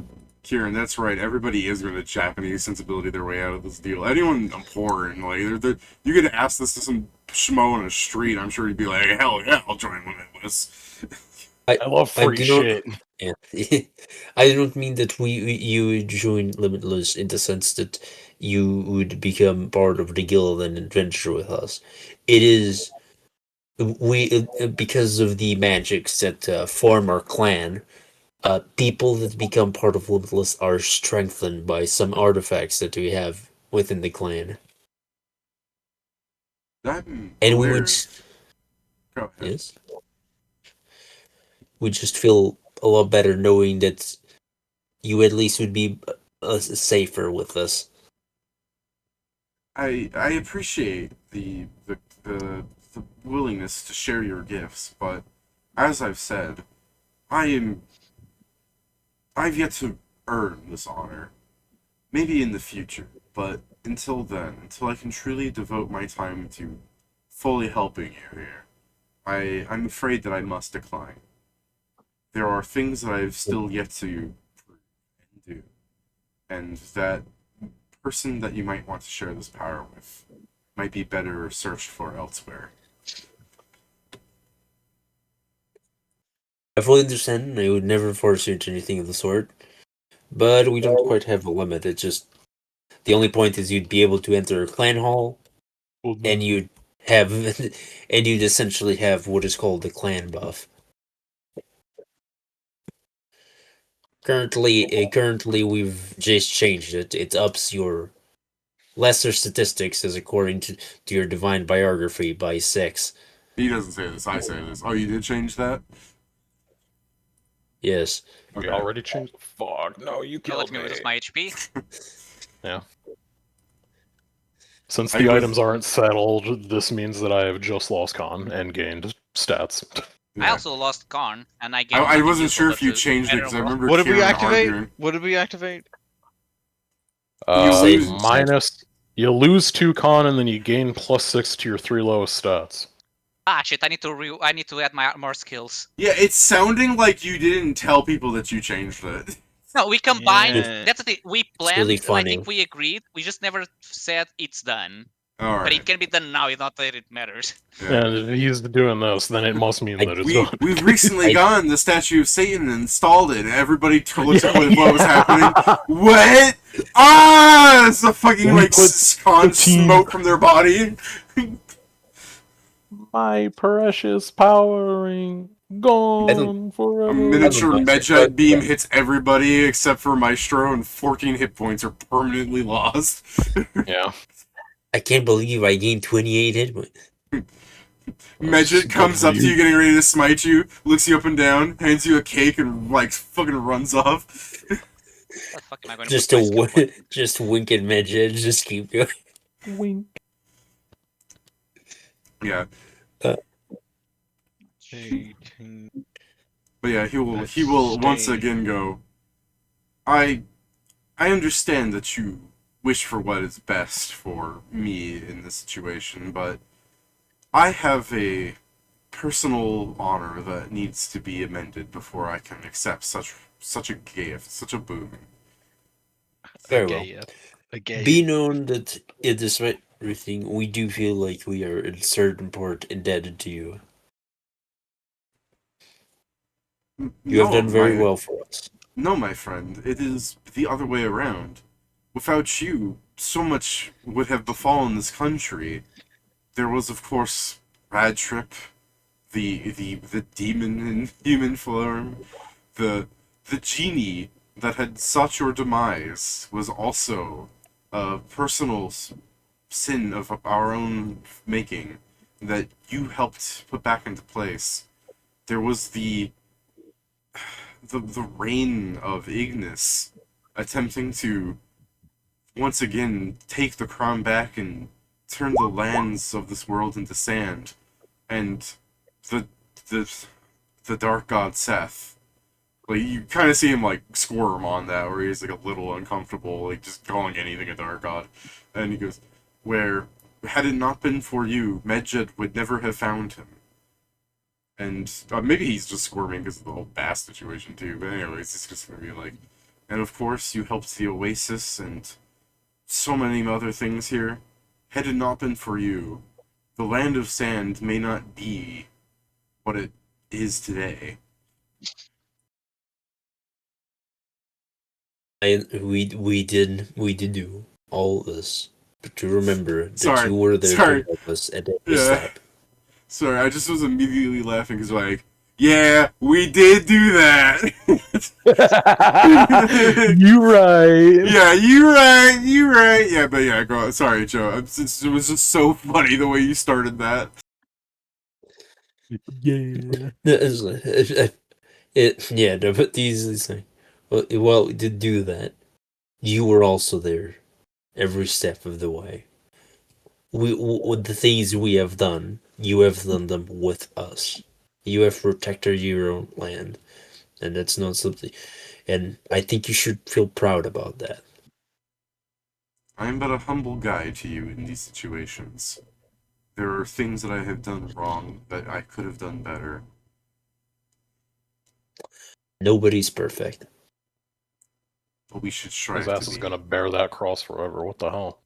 Kieran, that's right. Everybody is going to Japanese sensibility their way out of this deal. Anyone abhorrent, like you could ask this to some schmo on the street, I'm sure he'd be like, hell yeah, I'll join Limitless. I love free shit. Yeah. I don't mean that you would join Limitless in the sense that you would become part of the guild and adventure with us. It is because of the magics that form our clan. People that become part of Limitless are strengthened by some artifacts that we have within the clan. And we would. Go ahead. Yes. We just feel a lot better knowing that you at least would be safer with us. I appreciate the willingness to share your gifts, but as I've said, I've yet to earn this honor. Maybe in the future, but until then, until I can truly devote my time to fully helping you here, I'm afraid that I must decline. There are things that I've still yet to prove and do, and that person that you might want to share this power with might be better searched for elsewhere. I fully understand, and I would never force you into anything of the sort. But we don't quite have a limit. It's just the only point is you'd be able to enter a clan hall, and you'd have, and you'd essentially have what is called the clan buff. Currently we've just changed it. It ups your lesser statistics as according to your divine biography by 6. He doesn't say this, I say this. Oh, you did change that? Yes. We already changed. Fuck, no, you You killed let me me. reduce my HP. Yeah. Since I the was- items aren't settled, this means that I have just lost con and gained stats. I Yeah. also lost Karn, and I gained I nothing wasn't useful sure but if you a changed it better because I roll. remember What did we Kieran activate? arguing. What did we activate? You lose- Minus. You lose 2 con and then you gain +6 to your 3 lowest stats. Ah, shit! I need to add my more skills. Yeah, it's sounding like you didn't tell people that you changed it. No, we combined. Yeah. That's the thing. We planned. really And I funny. think we agreed. We just never said it's done. But Alright. it can be done now. It's not that it matters. Yeah. And if he's doing this, then it must mean that it's done. We've recently I- gotten the statue of Satan and installed it, and everybody looked at what was happening. What? Ah! It's a fucking, We like, put con the team- smoke from their body. My precious powering gone A forever. miniature I don't know. Medjet beam hits everybody except for Maestro, and 14 hit points are permanently lost. Yeah. I can't believe I gained 28 hit points. Medjet comes up to you getting ready to smite you, looks you up and down, hands you a cake, and, like, fucking runs off. What the fuck am I going to Just put my skill point? just wink at Medjed, just keep going. Wink. Yeah. 18. But yeah, he will once Stay. again go, I understand that you wish for what is best for me in this situation, but I have a personal honor that needs to be amended before I can accept such a gift, such a boon. Very well. A gay. Be known that in this everything, we do feel like we are in certain part indebted to you. You have done very well for us. No, my friend, it is the other way around. Without you, so much would have befallen this country. There was, of course, Radtrip, the demon in human form, the genie that had sought your demise was also a personal sin of our own making that you helped put back into place. There was the reign of Ignis attempting to once again take the crown back and turn the lands of this world into sand, and the dark god Seth, like, you kind of see him like squirm on that, where he's like a little uncomfortable, like just calling anything a dark god, and he goes, where had it not been for you, Medjed would never have found him. And maybe he's just squirming because of the whole bass situation too. But anyways, it's just gonna be like, and of course you helped the Oasis and so many other things here. Had it not been for you, the land of sand may not be what it is today. We did do all this, but to remember that Sorry, you were there sorry. to help us at every Yeah. step. Sorry, I just was immediately laughing because like, yeah, we did do that. You right. Yeah, you right. Yeah, but yeah, go on. Sorry, Joe. It was just so funny the way you started that. Yeah. No, but these things. Well, we did do that. You were also there every step of the way. the things we have done, you have done them with us. You have protected your own land, and that's not something. And I think you should feel proud about that. I am but a humble guide to you in these situations. There are things that I have done wrong that I could have done better. Nobody's perfect. But we should His strive ass to is be. gonna bear that cross forever. What the hell?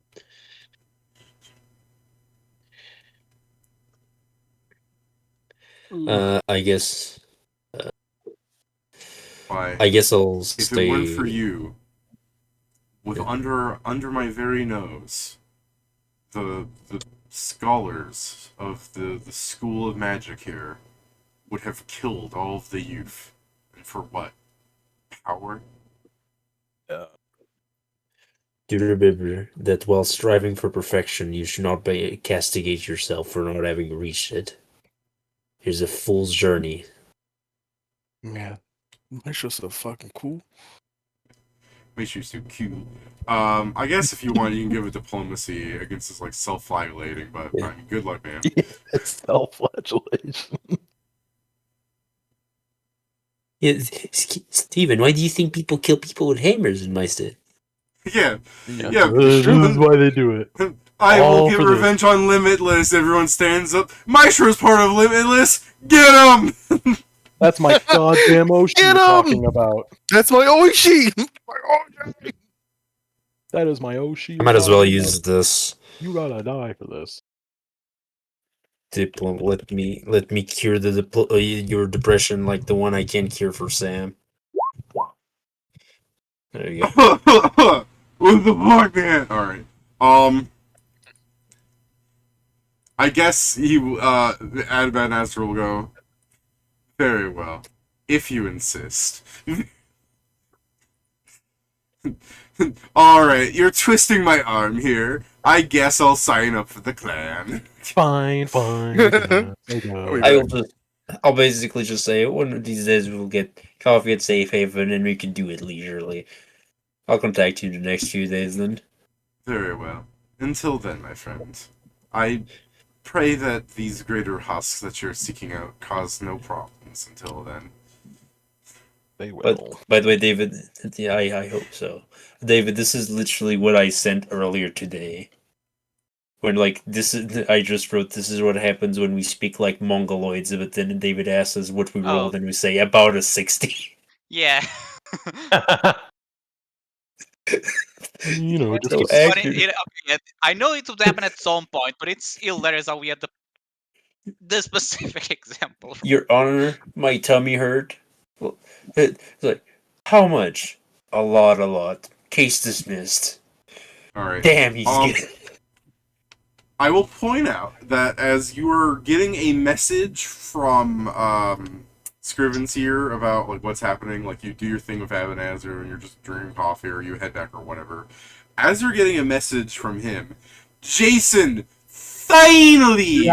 I guess. Why? I guess I'll If it weren't stay. for you, with under my very nose, the scholars of the school of magic here would have killed all of the youth. And for what? Power? Do remember that while striving for perfection, you should not castigate yourself for not having reached it. Here's a fool's journey. Yeah. Maestro's so fucking cool. Make sure you're so cute. I guess if you want, you can give it diplomacy against this like self-flagellating, but Yeah. I mean, good luck, man. Self-flagellation. Yeah, Steven, why do you think people kill people with hammers in my state? Yeah, Yeah, it's true. this is why they do it. I will All get for this. revenge on Limitless. Everyone stands up. Maestro's part of Limitless. Get him! That's my goddamn Oshi Get you're 'em! talking about. That's my Oishi! My Oishi! That is my Oshi. I might as well use this. You gotta die for this. Let me cure your depression like the one I can't cure for Sam. There you go. What the fuck, man? Alright. I guess Abanazer will go. Very well. If you insist. Alright, you're twisting my arm here. I guess I'll sign up for the clan. Fine. I'll basically just say one of these days we'll get coffee at Safe Haven and we can do it leisurely. I'll contact you in the next few days then. Very well. Until then, my friend, I pray that these greater husks that you're seeking out cause no problems until then. They will. But by the way, David, yeah, I hope so. David, this is literally what I sent earlier today. When I just wrote, this is what happens when we speak like Mongoloids, but then David asks us what we rolled, and we say about a 60. Yeah. You know, just So a But I know it would happen at some point, but it's hilarious how we had the specific example. Your Honor, my tummy hurt. Well, it's like, how much? A lot. Case dismissed. Alright. Damn, he's getting... I will point out that as you are getting a message from Scrivenseer about like what's happening, like you do your thing with Abanazer and you're just drinking coffee or you head back or whatever. As you're getting a message from him, Jason, finally,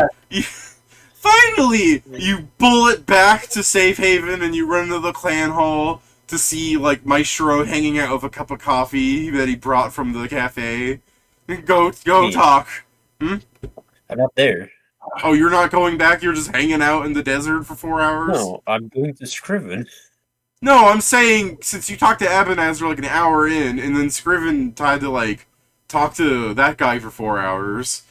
you bullet back to Safe Haven and you run into the clan hall to see like Maestro hanging out with a cup of coffee that he brought from the cafe. Go talk. I'm not there. Oh, you're not going back? You're just hanging out in the desert for 4 hours? No, I'm going to Scriven. No, I'm saying, since you talked to Abanazer like an hour in, and then Scriven tried to, like, talk to that guy for 4 hours.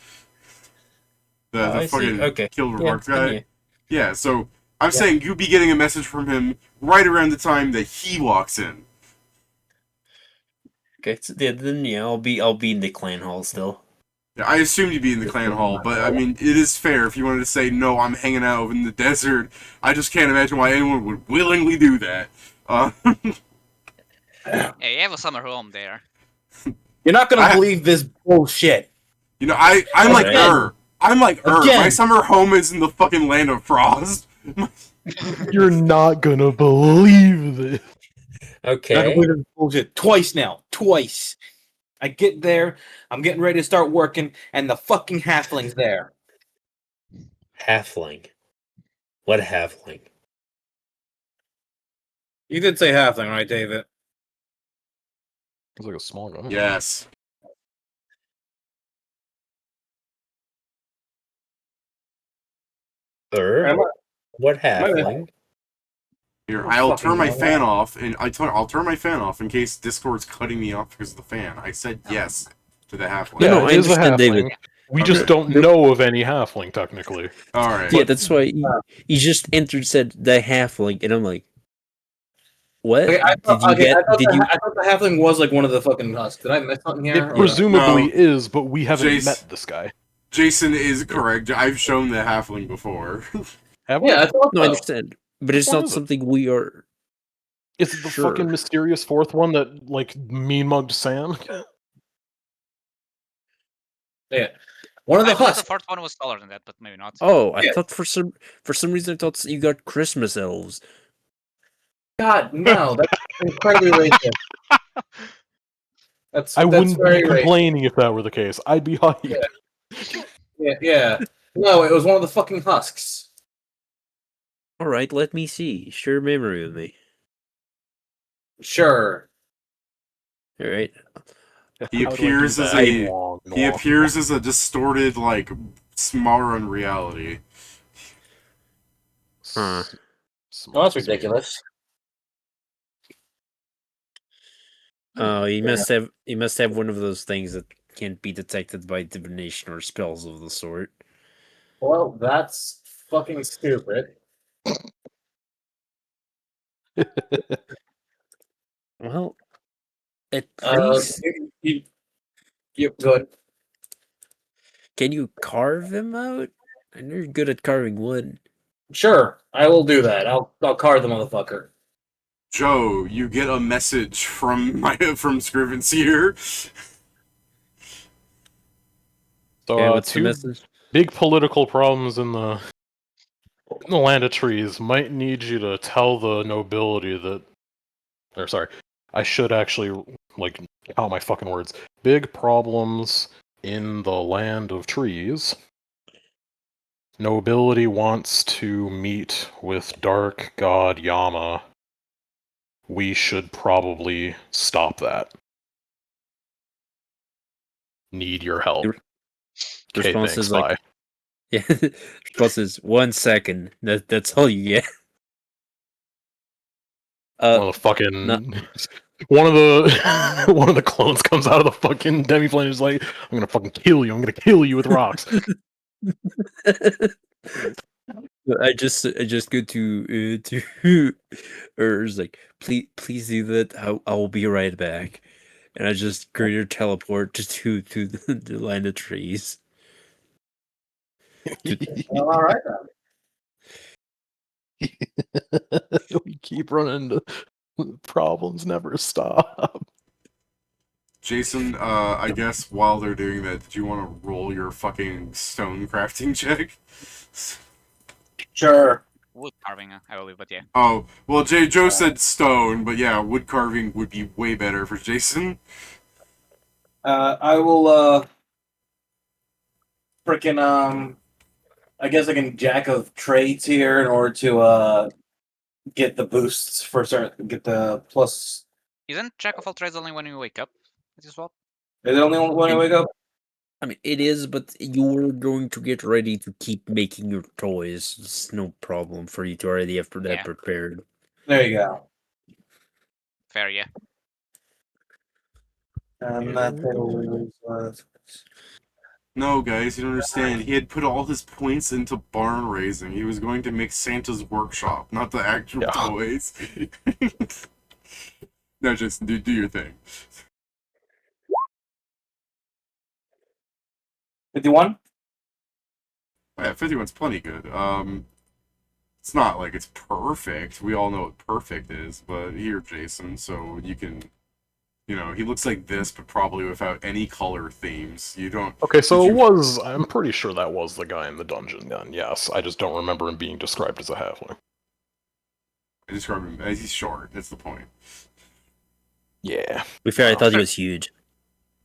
The fucking killed remarks guy. Yeah, so I'm saying you'd be getting a message from him right around the time that he walks in. Okay, so then I'll be in the clan hall still. Yeah, I assumed you'd be in the clan hall, but I mean, it is fair if you wanted to say, no, I'm hanging out in the desert. I just can't imagine why anyone would willingly do that. Hey, you have a summer home there. You're not gonna believe this bullshit. You know, I'm like Ur. I'm like Ur. Again. My summer home is in the fucking land of frost. You're not gonna believe this. You're not Okay. gonna believe this bullshit. Twice now. Twice. I get there, I'm getting ready to start working, and the fucking halfling's there. Halfling. What halfling? You did say halfling, right, David? It's like a small gun. Yes. What halfling? Here, Oh, I'll fucking turn my hell. fan off, and I'll turn my fan off in case Discord's cutting me off because of the fan. I said yes to the halfling. No, Yeah, I it is a understand, halfling. David. We Okay. just don't know of any halfling, technically. Alright. Yeah, that's why he just entered said the halfling, and I'm like, what? Okay, I thought, Did you get? I thought, Did you? I thought the halfling was like one of the fucking husks. Did I miss something here? It Or- presumably No. is, but we haven't Jace- met this guy. Jason is correct. I've shown the halfling before. Have we? yeah, I thought No, I so. understand, but it's What not is it? something we are. Is it the Sure. fucking mysterious fourth one that, like, mean-mugged Sam? Yeah, one of I the thought the husks. fourth one was taller than that, but maybe not. Oh, I Yeah. thought for some reason I thought you got Christmas elves. God, no, that's incredibly racist. That's I wouldn't very be racist. complaining if that were the case. I'd be hyped. Yeah. No, it was one of the fucking husks. All right, let me see. Share memory with me. Sure. All right. He How do I do appears as that? a- Long, He long- appears as a distorted, like, Smarun reality. Huh. No, that's ridiculous. Oh, he must have one of those things that can't be detected by divination or spells of the sort. Well, that's fucking stupid. Well, at Uh, least good. can you carve him out? I know you're good at carving wood. Sure, I will do that. I'll card the motherfucker. Joe, you get a message from from Scrivenseer. So, Okay, what's the two message? big political problems in the land of trees. Might need you to tell the nobility that, or sorry, I should actually like count my fucking words. Big problems in the land of trees. Nobility wants to meet with Dark God Yama. We should probably stop that. Need your help. The Okay, response thanks, is like, bye. yeah. Response is 1 second. That's all you get. One of the fucking no. one of the clones comes out of the fucking demiplane and is like, I'm gonna fucking kill you. I'm gonna kill you with rocks. I just go to or it's like, please do that. I will be right back, and I just greater teleport to the line of trees. Well, all right then. We keep running into problems, never stop. Jason, I guess while they're doing that, did you want to roll your fucking stone crafting check? Sure. Wood carving, I believe, but yeah. Oh, well, Joe said stone, but yeah, wood carving would be way better for Jason. I will. Frickin' I guess I can jack of trades here in order to get the boosts for certain. Get the plus. Isn't Jack of all trades only when you wake up? Is this swap? Is it only when I wake up? I mean, it is, but you're going to get ready to keep making your toys. It's no problem for you to already have that Yeah. prepared. There you go. Fair, yeah. And Yeah, that No, guys, you don't understand. He had put all his points into barn raising. He was going to make Santa's workshop, not the actual Yeah. toys. No, Jason, do your thing. 51. Yeah, 51's plenty good. It's not like it's perfect. We all know what perfect is, but here, Jason, so you can, he looks like this, but probably without any color themes. You don't. Okay, so Did it you- was. I'm pretty sure that was the guy in the dungeon. Then yes, I just don't remember him being described as a halfling. I describe him as he's short. That's the point. Yeah. To be fair, I thought he was huge.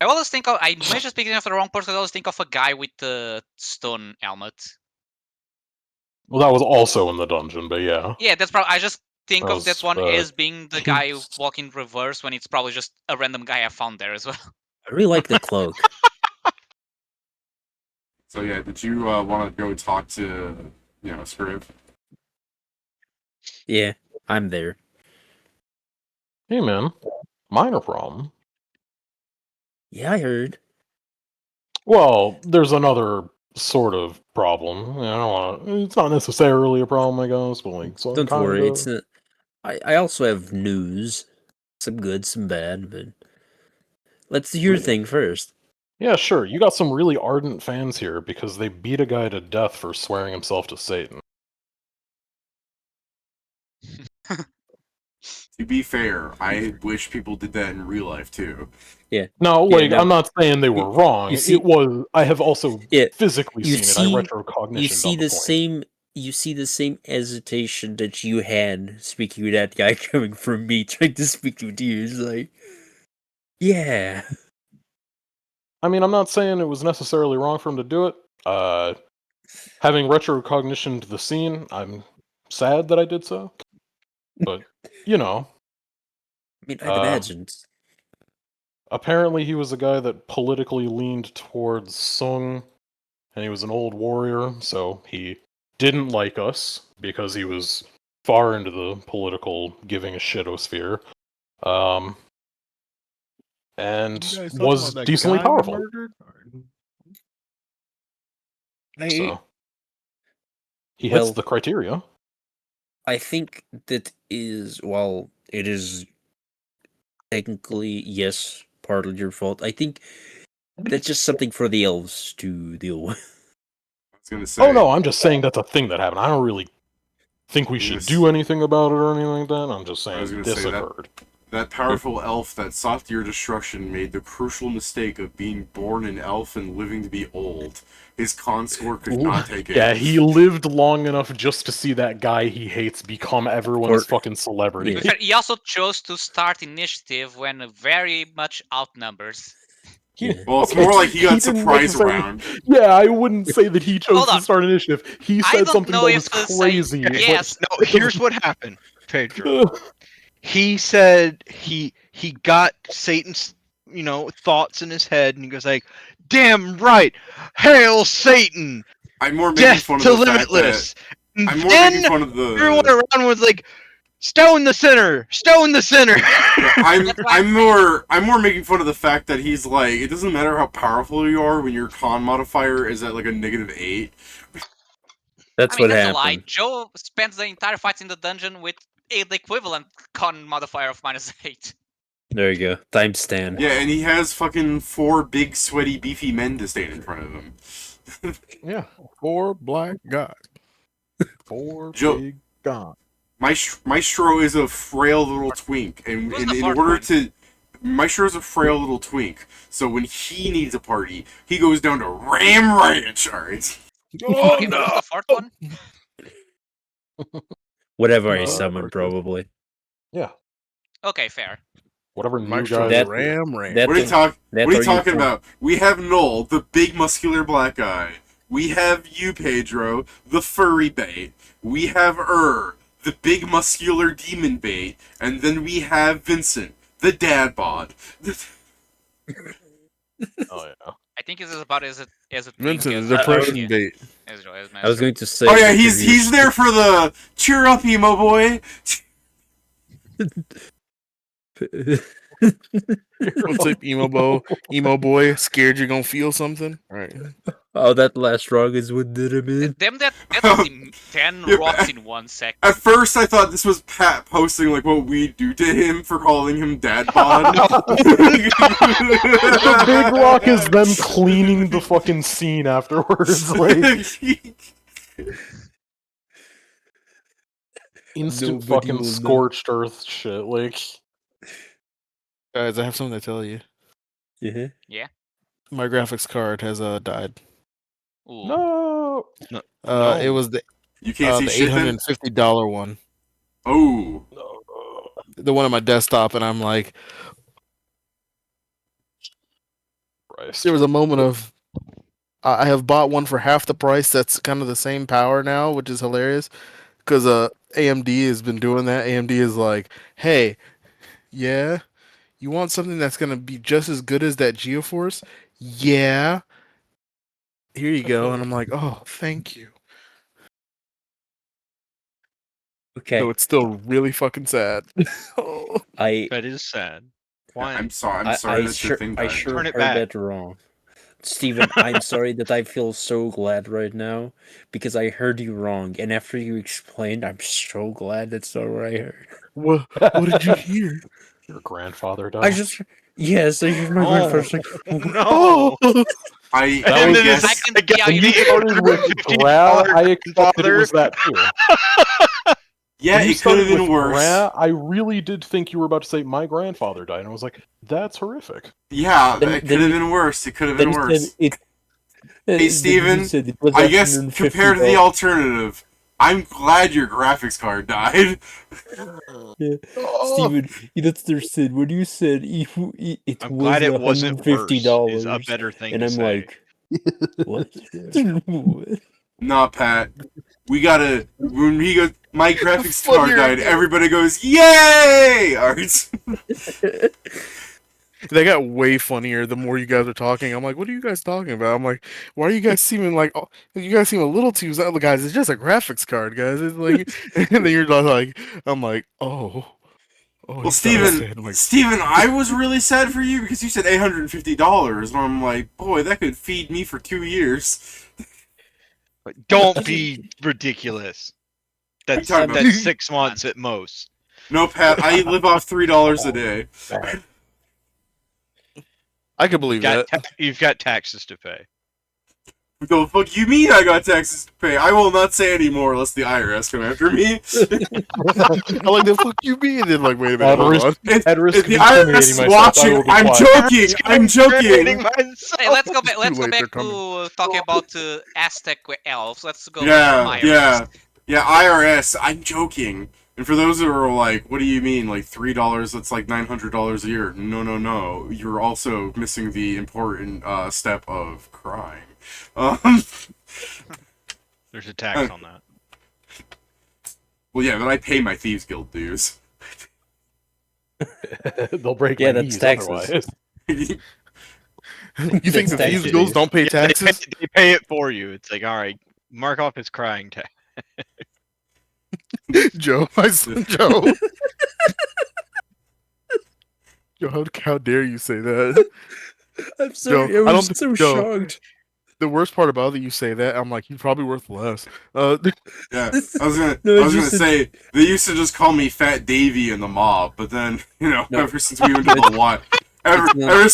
I always think of, I may just speaking of the wrong person, I always think of a guy with the stone helmet. Well, that was also in the dungeon, but yeah. Yeah, that's probably, I just think That of that was, one as being the guy who walk in reverse when it's probably just a random guy I found there as well. I really like the cloak. So yeah, did you want to go talk to Scriv. Yeah, I'm there. Hey man, minor problem. Yeah, I heard. Well, there's another sort of problem. I don't want. It's not necessarily a problem, I guess, but like, so Don't kind worry, of. it's not. I also have news. Some good, some bad, but let's do your thing first. Yeah, sure. You got some really ardent fans here because they beat a guy to death for swearing himself to Satan. To be fair, I wish people did that in real life too. No, Yeah, like no. I'm not saying they were wrong. you see- It was. I have also Yeah, physically you seen see- it. I retrocognitioned You see on the the point. same. You see the same hesitation that you had speaking with that guy coming from me trying to speak with you. It's like, yeah. I mean, I'm not saying it was necessarily wrong for him to do it. Having retrocognitioned the scene, I'm sad that I did so. But, you know, I mean, I'd imagined. apparently he was a guy that politically leaned towards Sung, and he was an old warrior, so he didn't like us because he was far into the political giving a shitosphere. And You guys talking was about that decently guy we powerful. murdered? So he Well- hits the criteria. I think that is, while it is technically, yes, partly your fault, I think that's just something for the elves to deal with. I was gonna say. Oh no, I'm just saying that's a thing that happened. I don't really think we should Yes. do anything about it or anything like that. I'm just I was saying gonna this say that- occurred. That powerful elf that sought your destruction made the crucial mistake of being born an elf and living to be old. His consort could not take it. Yeah, he lived long enough just to see that guy he hates become everyone's Or- fucking celebrity. Yeah. To be fair, he also chose to start initiative when very much outnumbers. Well, it's more like he got didn't surprise necessarily- round. Yeah, I wouldn't say that he chose Hold to on. start initiative. He I said don't something know that if was the same- crazy. Yes. No, here's what happened, Pedro. He said he got Satan's thoughts in his head, and he goes like, "Damn right, hail Satan, I'm more making death fun of to the fact that limitless." And I'm more then making fun of the. everyone around was like, "Stone the sinner, stone the sinner." I'm more making fun of the fact that he's like, it doesn't matter how powerful you are when your con modifier is at like a -8. That's I mean, what that's a lie. happened. Joe spends the entire fight in the dungeon with the equivalent con modifier of -8. There you go. Time stand. Yeah, and he has fucking 4 big, sweaty, beefy men to stand in front of him. Yeah, 4 black guys. 4 Joe- big guys. Maestro is a frail little twink, and Who's in the fourth order one? to... Maestro is a frail little twink, so when he needs a party, he goes down to Ram Ranch, alright? Oh Okay, no! who's the fourth one? Whatever I Uh, summon, probably. Yeah, Okay, fair. whatever new Maestro guy. That- Ram Ram. that- What are you, That what are you or talking you- about? We have Null, the big muscular black guy. We have you, Pedro, the furry bait. We have the big muscular demon bait. And then we have Vincent, the dad bod. Oh yeah. I think it's about as a Vincent, as the depression bait. as I was Maestro. going to say. Oh yeah, he's there for the cheer up, emo boy. What's up, emo boy? Scared you're gonna feel something? Right. Oh, that last rung is what did it mean? Damn, that was 10 Yeah, rocks in 1 second. At first, I thought this was Pat posting like what we do to him for calling him dad bod. The big rock is them cleaning the fucking scene afterwards, like instant Nobody fucking will know. scorched earth shit. Like, Guys, I have something to tell you. Yeah. My graphics card has died. Ooh. no. No. It was the You can't see the shit then? $850 one, Oh. the one on my desktop, and I'm like, Christ. there was a moment of I have bought one for half the price that's kind of the same power now, which is hilarious because AMD has been doing that. AMD is like, hey, yeah, you want something that's going to be just as good as that GeForce? Yeah. Here you go. And I'm like, oh, thank you. Okay, So it's still really fucking sad. Oh. That is sad. Why? I'm sorry. I'm I sorry that your thing I died. sure Turn it heard back. that wrong. Steven, I'm sorry that I feel so glad right now because I heard you wrong, and after you explained, I'm so glad that's not what I heard. What did you hear? Your grandfather I died. just yes, I heard my grandfather say, No. I And then then guess. I can- yeah, you You started with Gra, I expected it was that too. Yeah, When you it could have started been with worse. Gra, I really did think you were about to say my grandfather died, and I was like, that's horrific. Yeah, Then- it could then have you- been worse. It could have then been you worse. said it. Hey, then you Steven, said it was I guess compared to the $150. alternative, I'm glad your graphics card died. Yeah. Oh. Steven, that's their said when you said it I'm was glad it wasn't worse. Is a $150, better thing and to I'm say. like, what? Nah, Pat. We gotta. When he goes, my graphics Funnier card died. again. Everybody goes, "Yay!" Alright. They got way funnier the more you guys are talking. I'm like, what are you guys talking about? I'm like, why are you guys seeming like you guys seem a little too guys? It's just a graphics card, guys. It's like, and then you're just like, I'm like, oh. Well, he's so Steven, sad. I'm like, Steven, I was really sad for you because you said $850, and I'm like, boy, that could feed me for 2 years. Don't be ridiculous. That's talking about? 6 months at most. No, Pat, I live off $3 a day. I can believe that. You've got taxes to pay. The fuck you mean I got taxes to pay? I will not say any more unless the IRS come after me. I'm like, the fuck you mean? And then like, wait a minute, hold on. At risk If of the incriminating IRS is myself, I watching, will be I'm quiet. joking. I'm joking. Hey, let's go back. It's Let's too go late, back they're coming. to talking about Aztec elves. Let's go. Yeah, back yeah, yeah. IRS. I'm joking. And for those that are like, what do you mean, like $3? That's like $900 a year. No, no, no. You're also missing the important step of crime. There's a tax on that. Well, yeah, but I pay my Thieves Guild dues. They'll break Yeah, my that's knees taxes. otherwise. You think the That's Thieves taxes. Guilds don't pay Yeah, taxes? they pay it for you. It's like, all right, mark off his crying tax. Joe, my son Joe. Joe, how dare you say that? I'm sorry, Joe, I I was don't- so Joe. shocked. The worst part about it, you say that, I'm like, you're probably worth less. Yeah, I was gonna, No, I was gonna just- say they used to just call me Fat Davy in the mob, but then No. ever since we went to the Y, It's not- ever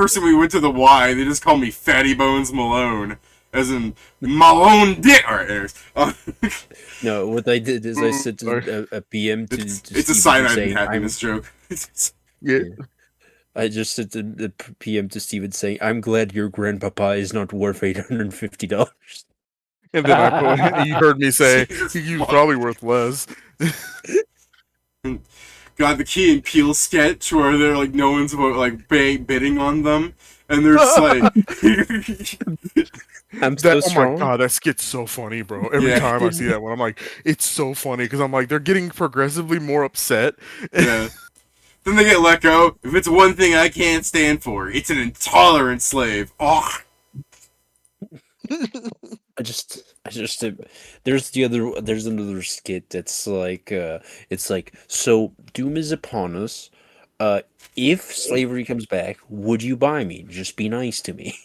since we went to the Y, they just call me Fatty Bones Malone, as in Malone Dick. All right, anyways. No, what I did is I sent a PM to it's Steven a cyanide saying, and happiness joke. Yeah. I just sent a PM to Steven saying, "I'm glad your grandpapa is not worth $850." And then I put, you heard me say, Jesus you're fuck. probably worth less. Got the Key and Peele sketch where they're like, no one's like bidding on them, and they're just like, I'm so Oh my strong. god, that skit's so funny, bro. Every Yeah. time I see that one, I'm like, it's so funny because I'm like, they're getting progressively more upset. yeah. Then they get let go. If it's one thing I can't stand for, it's an intolerant slave. Oh, I just there's another skit that's like it's like, so doom is upon us. If slavery comes back, would you buy me? Just be nice to me.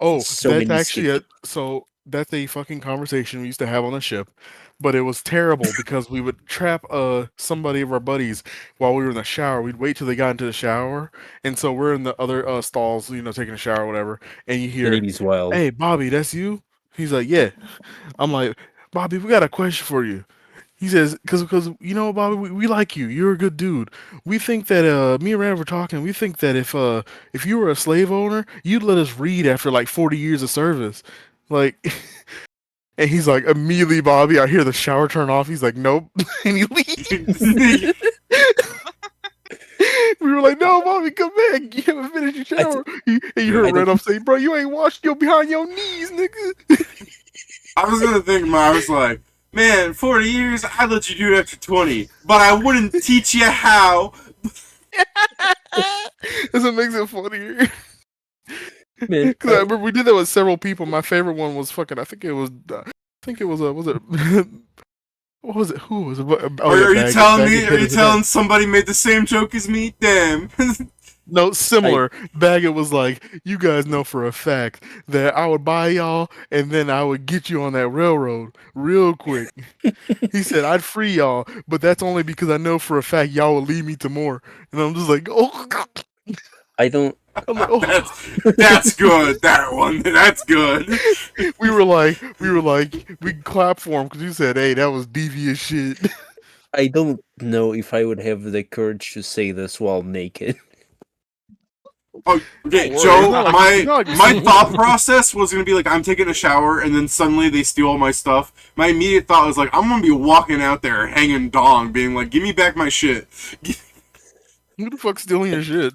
Oh, So that's many actually so that's a fucking conversation we used to have on the ship, but it was terrible because we would trap somebody of our buddies while we were in the shower. We'd wait till they got into the shower, and so we're in the other stalls, taking a shower or whatever, and you The hear, Navy's wild. "Hey, Bobby, that's you?" He's like, "Yeah." I'm like, "Bobby, we got a question for you." He says, because Bobby, we like you. You're a good dude. We think that me and Rand were talking. We think that if you were a slave owner, you'd let us read after like 40 years of service, like. And he's like, immediately, Bobby, I hear the shower turn off. He's like, nope, and he leaves. We were like, no, Bobby, come back. You haven't finished your shower. And you heard Red up say, bro, you ain't washed your behind your knees, nigga. I was gonna think, I was like, man, 40 years, I'd let you do it after 20, but I wouldn't teach you how. That's what makes it funnier. Man, Because I remember we did that with several people. My favorite one was I think it was think it was a was it what was it? Who was it? Oh, Are yeah, you telling Baggett me? hit Are you his head. telling somebody made the same joke as me? Damn. No, similar. Baggett was like, "You guys know for a fact that I would buy y'all, and then I would get you on that railroad real quick." He said, "I'd free y'all, but that's only because I know for a fact y'all will lead me to more." And I'm just like, "Oh." I don't. I'm like, "Oh." That's good. That one. That's good. we clapped for him because he said, "Hey, that was devious shit." I don't know if I would have the courage to say this while naked. Oh, okay, Don't worry, Joe. it's not My thought process was gonna be like, I'm taking a shower, and then suddenly they steal all my stuff. My immediate thought was like, I'm gonna be walking out there hanging dong, being like, give me back my shit. Who the fuck's stealing your shit?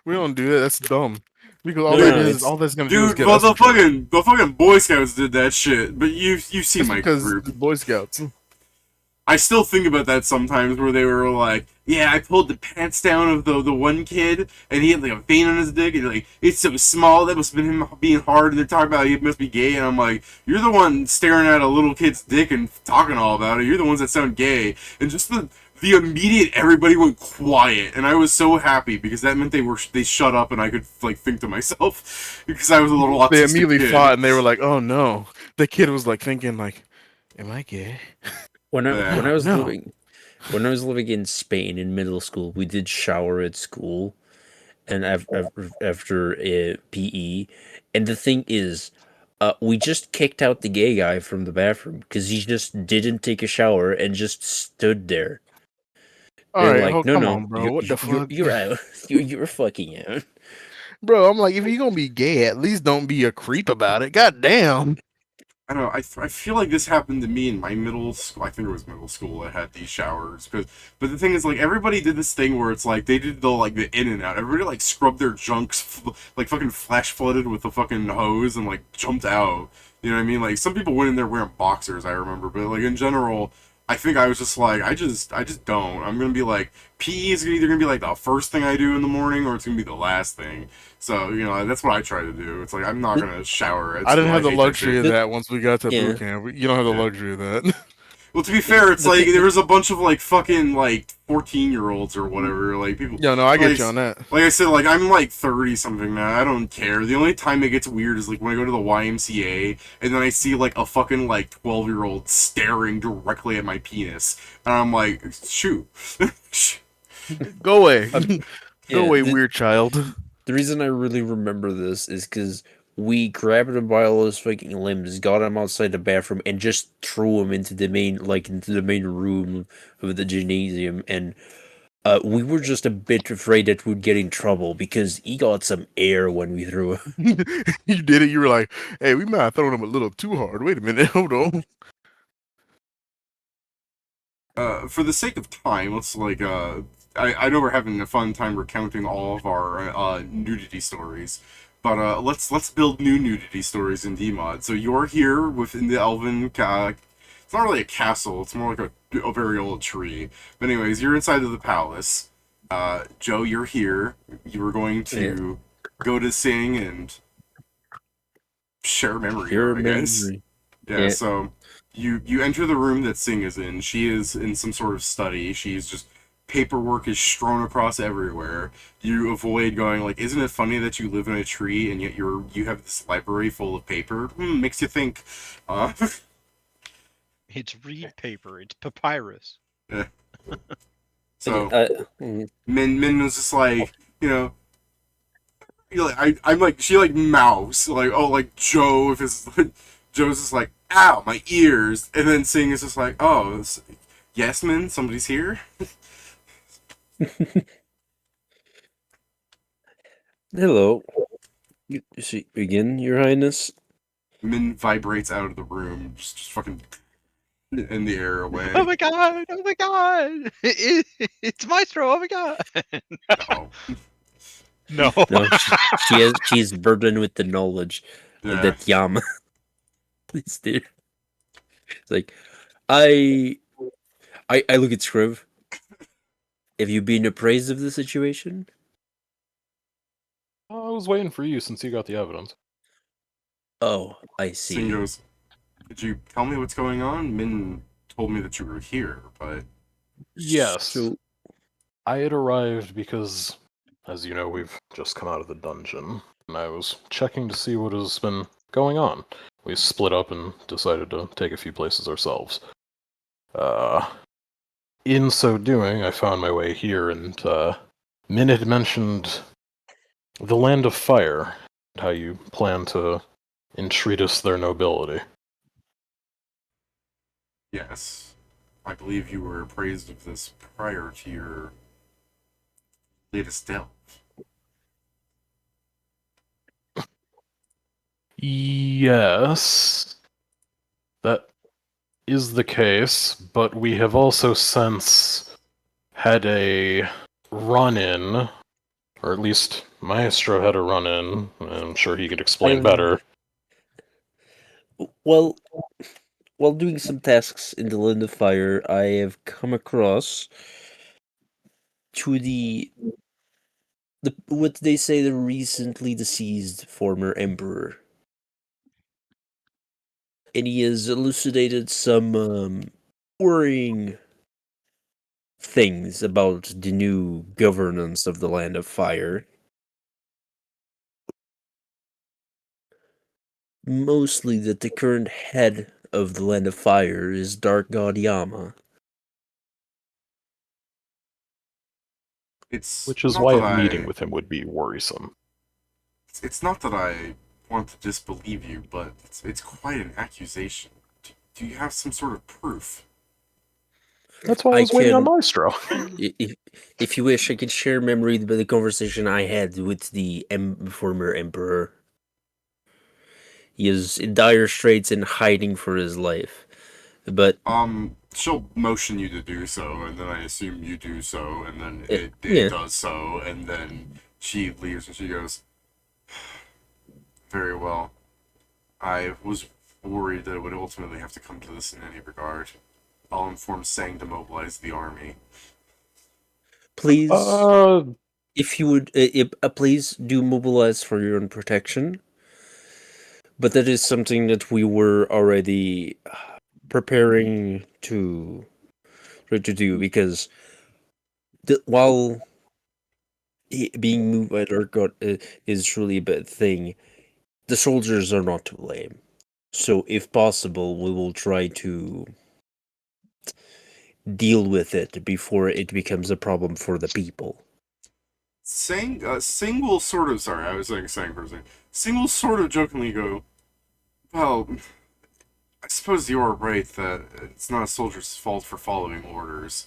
We don't do that. That's dumb. Because all No, that no, is, it's- all that's gonna do is Dude, get well, us in trouble. the fucking Boy Scouts did that shit. But you see That's my because group. Boy Scouts. I still think about that sometimes, where they were like, "Yeah, I pulled the pants down of the one kid, and he had like a vein on his dick, and like it's so small that must have been him being hard." And they're talking about he must be gay, and I'm like, "You're the one staring at a little kid's dick and talking all about it. You're the ones that sound gay." And just the immediate everybody went quiet, and I was so happy because that meant they shut up, and I could like think to myself because I was a little autistic They immediately kid. fought, and they were like, "Oh no!" The kid was like thinking, like, "Am I gay?" When I Yeah. when I was No. living in Spain in middle school, we did shower at school, and after PE, and the thing is, we just kicked out the gay guy from the bathroom because he just didn't take a shower and just stood there. All They're right, like, come no, on, bro. What the fuck, you're out. You're fucking out. bro? I'm like, if you're gonna be gay, at least don't be a creep about it. God damn. I don't know. I feel like this happened to me in my middle school. I think it was middle school. I had these showers, but the thing is, like, everybody did this thing where it's like they did the in and out. Everybody like scrubbed their junks, like fucking flash flooded with the fucking hose and like jumped out. You know what I mean? Like some people went in there wearing boxers. I remember, but like in general, I think I was just like I just don't. I'm gonna be like PE is either gonna be like the first thing I do in the morning or it's gonna be the last thing. So, you know, that's what I try to do. It's like, I'm not going to shower. I didn't have the hate that luxury shit. of that once we got to Yeah. boot camp. You don't have the Yeah. luxury of that. Well, to be fair, it's The like, thing- there was a bunch of, like, fucking, like, 14-year-olds or whatever. Like, people. Yeah, no, I get like, you on that. Like I said, like, I'm, like, 30-something now. I don't care. The only time it gets weird is, like, when I go to the YMCA, and then I see, like, a fucking, like, 12-year-old staring directly at my penis. And I'm like, shoot. Go away. Yeah, Go away, weird child. The reason I really remember this is because we grabbed him by all his fucking limbs, got him outside the bathroom, and just threw him into the main room of the gymnasium. And we were just a bit afraid that we'd get in trouble because he got some air when we threw him. You did it. You were like, "Hey, we might have thrown him a little too hard. Wait a minute. Hold on." For the sake of time, let's, like, I know we're having a fun time recounting all of our nudity stories, but let's build new nudity stories in DMod. So you're here within the Elven. It's not really a castle. It's more like a very old tree. But anyways, you're inside of the palace. Joe, you're here. You were going to go to sing and share memory, I guess. Yeah. So you enter the room that Sing is in. She is in some sort of study. She's just paperwork is strewn across everywhere. You avoid going like, isn't it funny that you live in a tree and yet you have this library full of paper? Makes you think. It's reed paper. It's papyrus. So Min was just like, you know, I'm like, she like mouths like, oh, like Joe, if it's Joe's just like, ow, my ears, and then Sing is just like, oh, yes, Min, somebody's here. Hello. Again, Your Highness? Min vibrates out of the room, just fucking in the air away. Oh my god! Oh my god! It's Maestro! Oh my god! Oh. No. No, she's burdened with the knowledge Yeah. that Yama is there. It's like, I look at Scriv. Have you been appraised of the situation? I was waiting for you since you got the evidence. Oh, I Sing see. goes, Could you tell me what's going on? Min told me that you were here, but Yes. So, I had arrived because, as you know, we've just come out of the dungeon, and I was checking to see what has been going on. We split up and decided to take a few places ourselves. In so doing, I found my way here, and Min had mentioned the Land of Fire, and how you plan to entreat us their nobility. yes, I believe you were appraised of this prior to your latest delve. Yes, that is the case, but we have also since had a run-in, or at least Maestro had a run-in, and I'm sure he could explain I've better. well, while doing some tasks in the Land of Fire, I have come across to the what they say the recently deceased former emperor, and he has elucidated some worrying things about the new governance of the Land of Fire. Mostly that the current head of the Land of Fire is Dark God Yama. It's Which is not why that a meeting I. with him would be worrisome. It's not that I want to disbelieve you, but it's quite an accusation. Do you have some sort of proof? That's why I I was waiting on can, Maestro. if you wish, I can share memory of the conversation I had with the former emperor. He is in dire straits and hiding for his life. But She'll motion you to do so, and then I assume you do so, and then it yeah, does so, and then she leaves and she goes, very well. I was worried that it would ultimately have to come to this in any regard. I'll inform Sang to mobilize the army. please, Uh, if you would, please do mobilize for your own protection. But that is something that we were already preparing to do because while being moved by Dark God is truly a bad thing, the soldiers are not to blame. So, if possible, we will try to deal with it before it becomes a problem for the people. Sing will sort of, sorry, I was saying Sang for a second. Sing will sort of jokingly go, well, I suppose you're right that it's not a soldier's fault for following orders.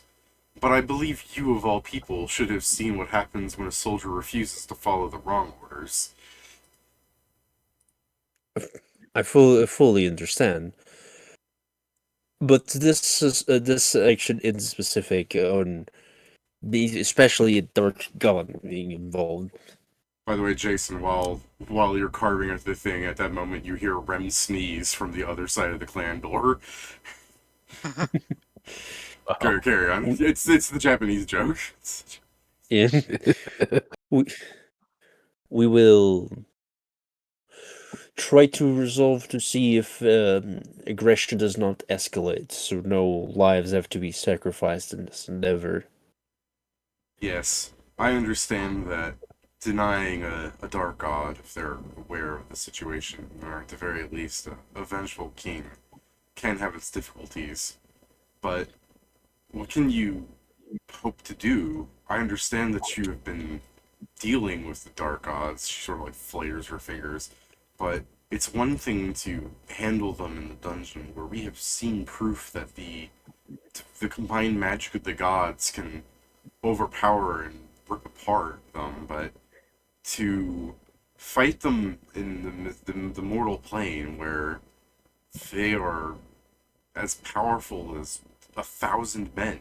But I believe you, of all people, should have seen what happens when a soldier refuses to follow the wrong orders. I fully understand. But this is this action in specific on especially a Dark God being involved. By the way, Jason, while you're carving at the thing, at that moment you hear Rem sneeze from the other side of the clan door. Carry on. It's the Japanese joke. Yeah, we we will try to resolve to see if aggression does not escalate, so no lives have to be sacrificed in this endeavor. Yes, I understand that denying a dark god, if they're aware of the situation, or at the very least a vengeful king, can have its difficulties. But what can you hope to do? I understand that you have been dealing with the dark gods. She sort of like flares her fingers. But it's one thing to handle them in the dungeon, where we have seen proof that the combined magic of the gods can overpower and rip apart them, but to fight them in the mortal plane, where they are as powerful as 1,000 men.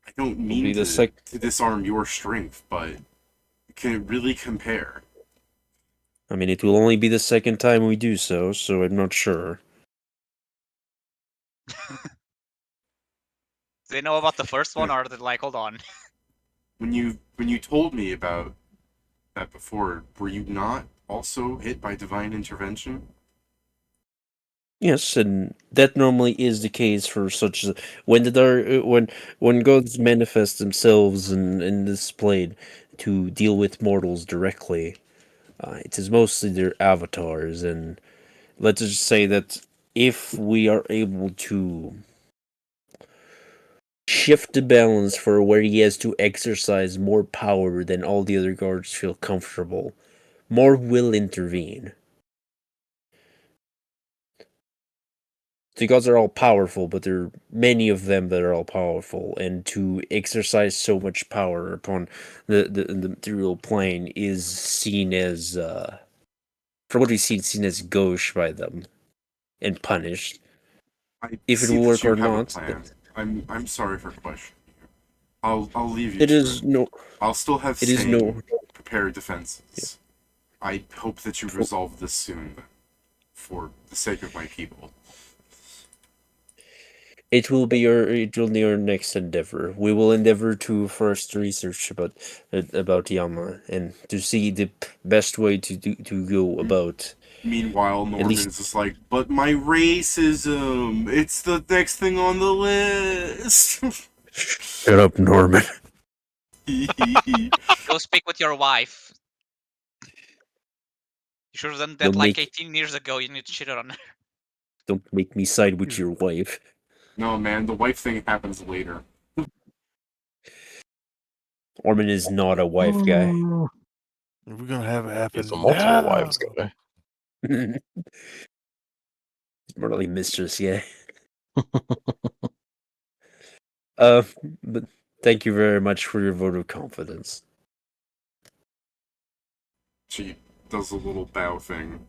I don't Will mean be the to disarm your strength, but can it really compare? I mean, it will only be the second time we do so, so I'm not sure. They know about the first one, or they're like, hold on. When you told me about that before, were you not also hit by divine intervention? Yes, and that normally is the case for such when the when gods manifest themselves in this plane to deal with mortals directly. It is mostly their avatars, and let's just say that if we are able to shift the balance for where he has to exercise more power than all the other guards feel comfortable, more will intervene. The gods are all powerful, but there are many of them that are all powerful, and to exercise so much power upon the material plane is seen as, from what we've seen as gauche by them and punished. I If it see will that work you or have a not, plan. I'm sorry for questioning you. I'll leave you it to is it. no, I'll still have it is no. sane, prepared defenses. I hope that you resolve this soon, for the sake of my people. It will be your next endeavor. We will endeavor to first research about Yama and to see the best way to go about. Meanwhile, At least Norman's just like, but my racism, it's the next thing on the list. shut up, Norman. Go speak with your wife. You should have done that Don't like make 18 years ago. You need to shit on her. don't make me side with your wife. No, man, the wife thing happens later. Norman is not a wife guy. We're gonna have it happen He's a multiple now. wives guy. He's more like mistress guy. But thank you very much for your vote of confidence. She does a little bow thing.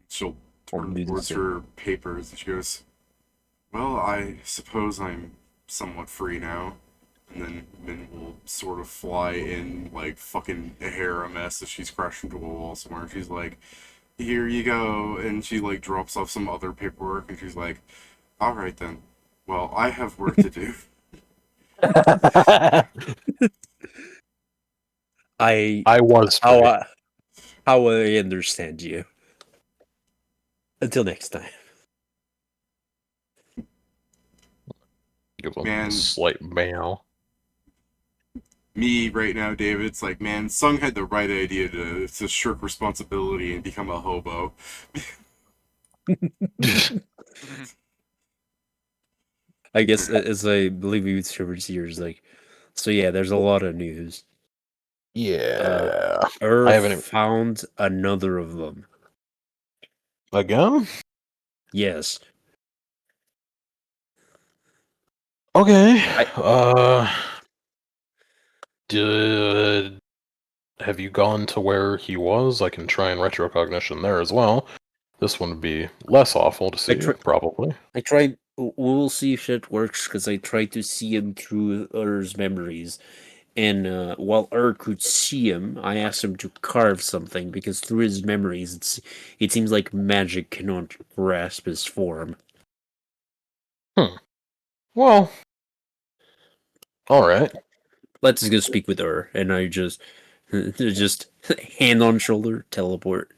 She'll I'll turn do the towards same. her papers and she goes, well, I suppose I'm somewhat free now. And then Min will sort of fly in like fucking hair a mess as she's crashed into a wall somewhere. She's like, here you go. And she like drops off some other paperwork and she's like, alright then. Well, I have work to do. I was how free. how I understand you. Until next time. Give him Man. a slight meow. Me right now, David, it's like, man, Sung had the right idea to shirk responsibility and become a hobo. I guess as I believe you Scrivenseer is like, so yeah, there's a lot of news. Yeah. I Earth haven't even... found another of them. Again? Yes. Okay. Have you gone to where he was? I can try and retrocognition there as well. This one would be less awful to see, probably. I tried. We'll see if it works because I tried to see him through Ur's memories, and while Ur could see him, I asked him to carve something because through his memories, it seems like magic cannot grasp his form. Well, all right. Let's go speak with Ur, and I just hand on shoulder teleport.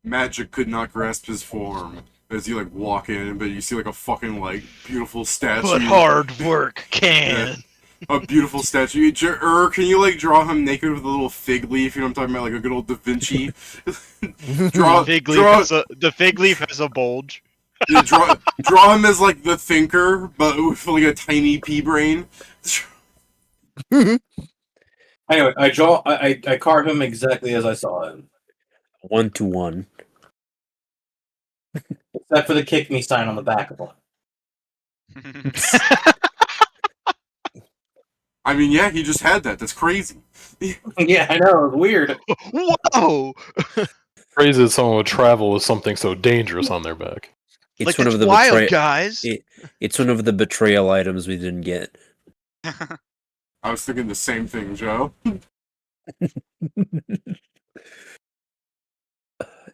Magic could not grasp his form as you like walk in, but you see like a fucking like beautiful statue. But hard work can. A beautiful statue. Can you like draw him naked with a little fig leaf? You know what I'm talking about, like a good old Da Vinci. The fig leaf has a bulge. Yeah, draw him as like the thinker, but with like a tiny pea brain. Anyway, I carve him exactly as I saw him. 1-to-1. Except for the kick me sign on the back of him. I mean, yeah, he just had that. That's crazy. Yeah, I know. It's weird. Whoa! Crazy that someone would travel with something so dangerous on their back. It's like, one it's of the wild, guys. It's one of the betrayal items we didn't get. I was thinking the same thing, Joe.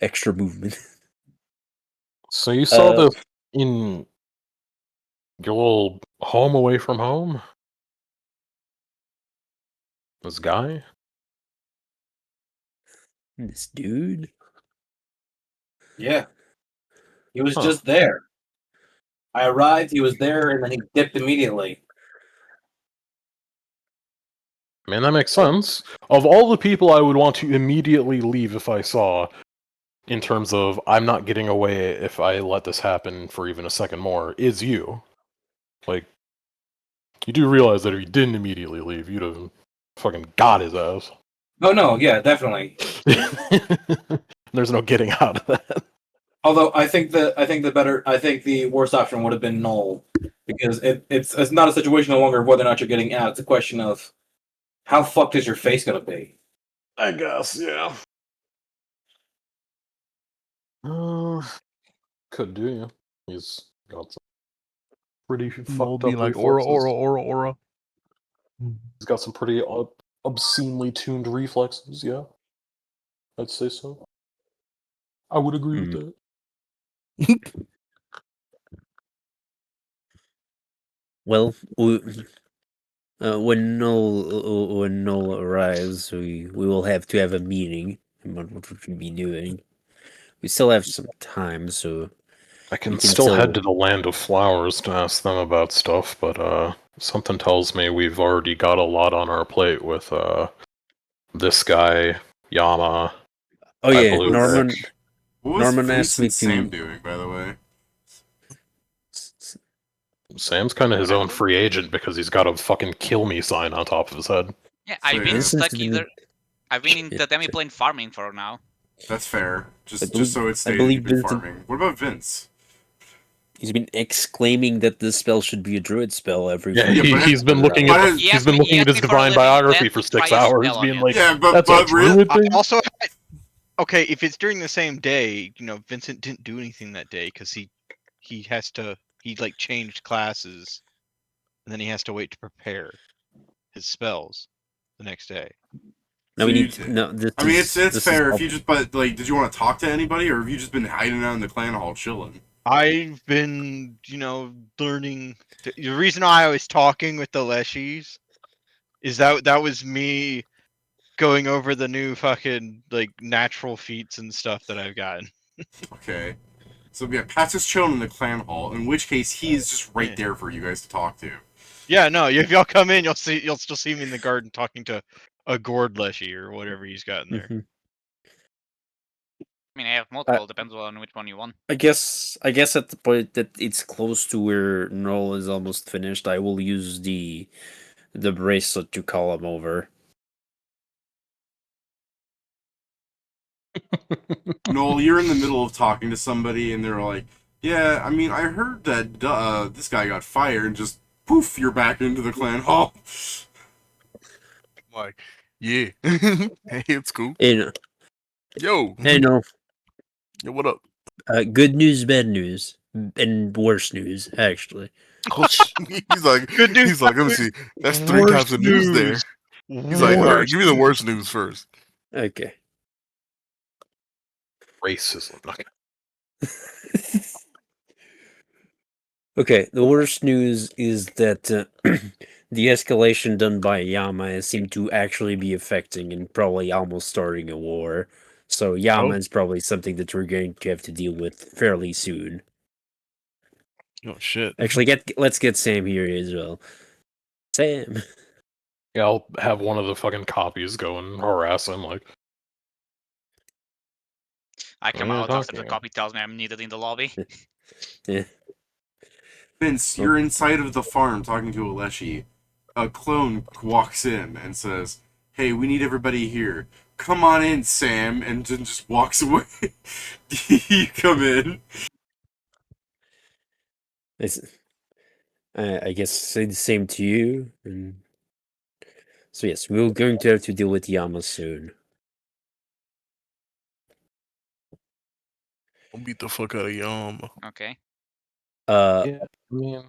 Extra movement. So you saw this in your little home away from home? This guy? This dude? Yeah. He was Huh. just there. I arrived, he was there, and then he dipped immediately. I mean, that makes sense. Of all the people I would want to immediately leave if I saw, in terms of I'm not getting away if I let this happen for even a second more, is you. Like, you do realize that if you didn't immediately leave, you'd have fucking got his ass. Oh no, yeah, definitely. There's no getting out of that. Although I think the worst option would have been Null, because it's not a situation no longer of whether or not you're getting out. It's a question of how fucked is your face gonna be. I guess, yeah. Could do, yeah. He's got some pretty Null fucked be up like reflexes. aura. He's got some pretty obscenely tuned reflexes, yeah. I'd say so. I would agree with that. Well, when Null arrives, we will have to have a meeting about what we should be doing. We still have some time, so I can we can still head still- to the Land of Flowers to ask them about stuff, but something tells me we've already got a lot on our plate with this guy, Yama. Oh I yeah, believe Norman. What was Norman asked me Vincent Sam to. doing, by the way? Sam's kind of his own free agent because he's got a fucking kill me sign on top of his head. Yeah, I've been Vincent's stuck been- either. I've been in the demi-plane farming for now. That's fair. Just believe- so it's stated, believe you've been Vincent- farming. What about Vince? He's been exclaiming that this spell should be a druid spell every. Yeah, fucking- but he's been looking but at has- he's been looking at his for a divine living, biography then for to try 6 a hours, spell on being it. like, Yeah, "That's a druid I thing." also, okay, if it's during the same day, Vincent didn't do anything that day because he like changed classes, and then he has to wait to prepare his spells the next day. No, So we you- need. No, this I mean, is- it's this fair is if you just, but like, did you want to talk to anybody, or have you just been hiding out in the clan hall chilling? I've been, learning. The reason I was talking with the Leshies is that was me going over the new fucking like natural feats and stuff that I've gotten. Okay. So yeah, Pat's just chilling in the clan hall. In which case, he is just right Yeah. there for you guys to talk to. Yeah, no, if y'all come in, you'll still see me in the garden talking to a gourd Leshy or whatever he's got in there. Mhm. I mean, I have multiple. Depends on which one you want. I guess at the point that it's close to where Null is almost finished, I will use the bracelet to call him over. Noel, you're in the middle of talking to somebody, and they're like, "Yeah, I mean, I heard that this guy got fired," and just poof, you're back into the clan hall. Like, yeah. Hey, it's cool. And Yo. hey, no, Yo, what up? good news, bad news, and worse news actually. Oh, he's like, Good news, he's like, let me see. That's 3 types of news there. He's like, all right, give me the worst news first. Okay. Racism. Okay. Okay, the worst news is that the escalation done by Yama seemed to actually be affecting and probably almost starting a war. So Yama is probably something that we're going to have to deal with fairly soon. Oh shit. Actually, let's get Sam here as well. Sam. Yeah, I'll have one of the fucking copies go and harass him. Like, I come What are you out after the talking copy tells me I'm needed in the lobby. Vince, you're inside of the farm talking to a Leshy. A clone walks in and says, "Hey, we need everybody here. Come on in, Sam," and then just walks away. You come in. I guess say the same to you. And so yes, we're going to have to deal with Yama soon. I'll beat the fuck out of Yama. Okay. yeah, I mean,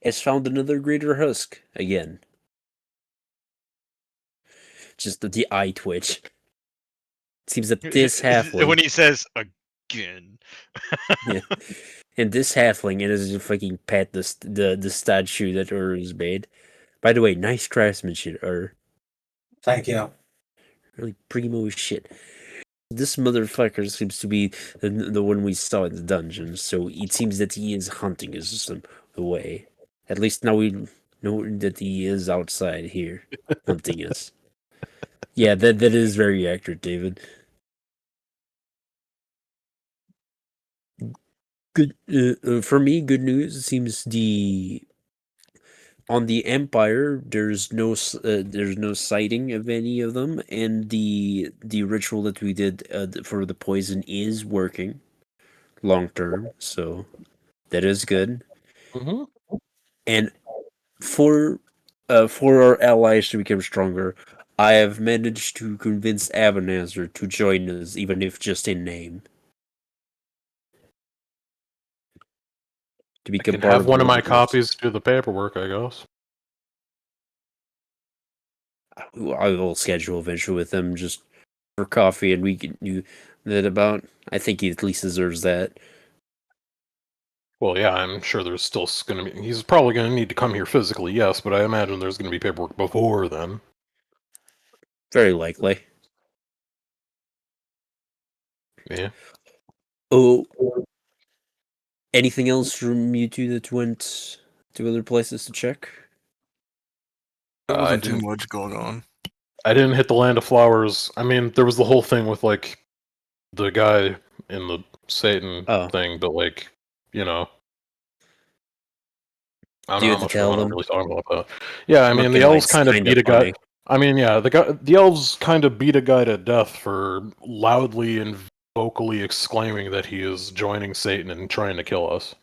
Has found another greater husk again. Just the eye twitch. Seems that this halfling, when he says again, yeah, and this halfling, it is to fucking pat the statue that has made. By the way, nice craftsmanship, Thank you. really primo as shit. This motherfucker seems to be the one we saw in the dungeon, so it seems that he is hunting us away. At least now we know that he is outside here, hunting us. Yeah, that is very accurate, David. Good for me. Good news. It seems on the Empire, there's no sighting of any of them, and the ritual that we did for the poison is working long term, so that is good. Mm-hmm. And for our allies to become stronger, I have managed to convince Abanazer to join us, even if just in name, to I become can part have of one of my Warriors. copies do the paperwork, I guess. I will schedule eventually with him just for coffee, and we can do that about. I think he at least deserves that. Well, yeah, I'm sure there's still going to be... He's probably going to need to come here physically, yes, but I imagine there's going to be paperwork before then. Very likely. Yeah. Oh, anything else from you two that went to other places to check? There I wasn't too didn't... much going on. I didn't hit the Land of Flowers. I mean, there was the whole thing with, like, the guy in the Satan thing, but, like, you know... I don't Do you know how have to much we tell want to them? really talk about that. Yeah, I mean, the Looking like elves it's kind of kinda beat a guy... funny. I mean, yeah, the elves kind of beat a guy to death for loudly and vocally exclaiming that he is joining Satan and trying to kill us. To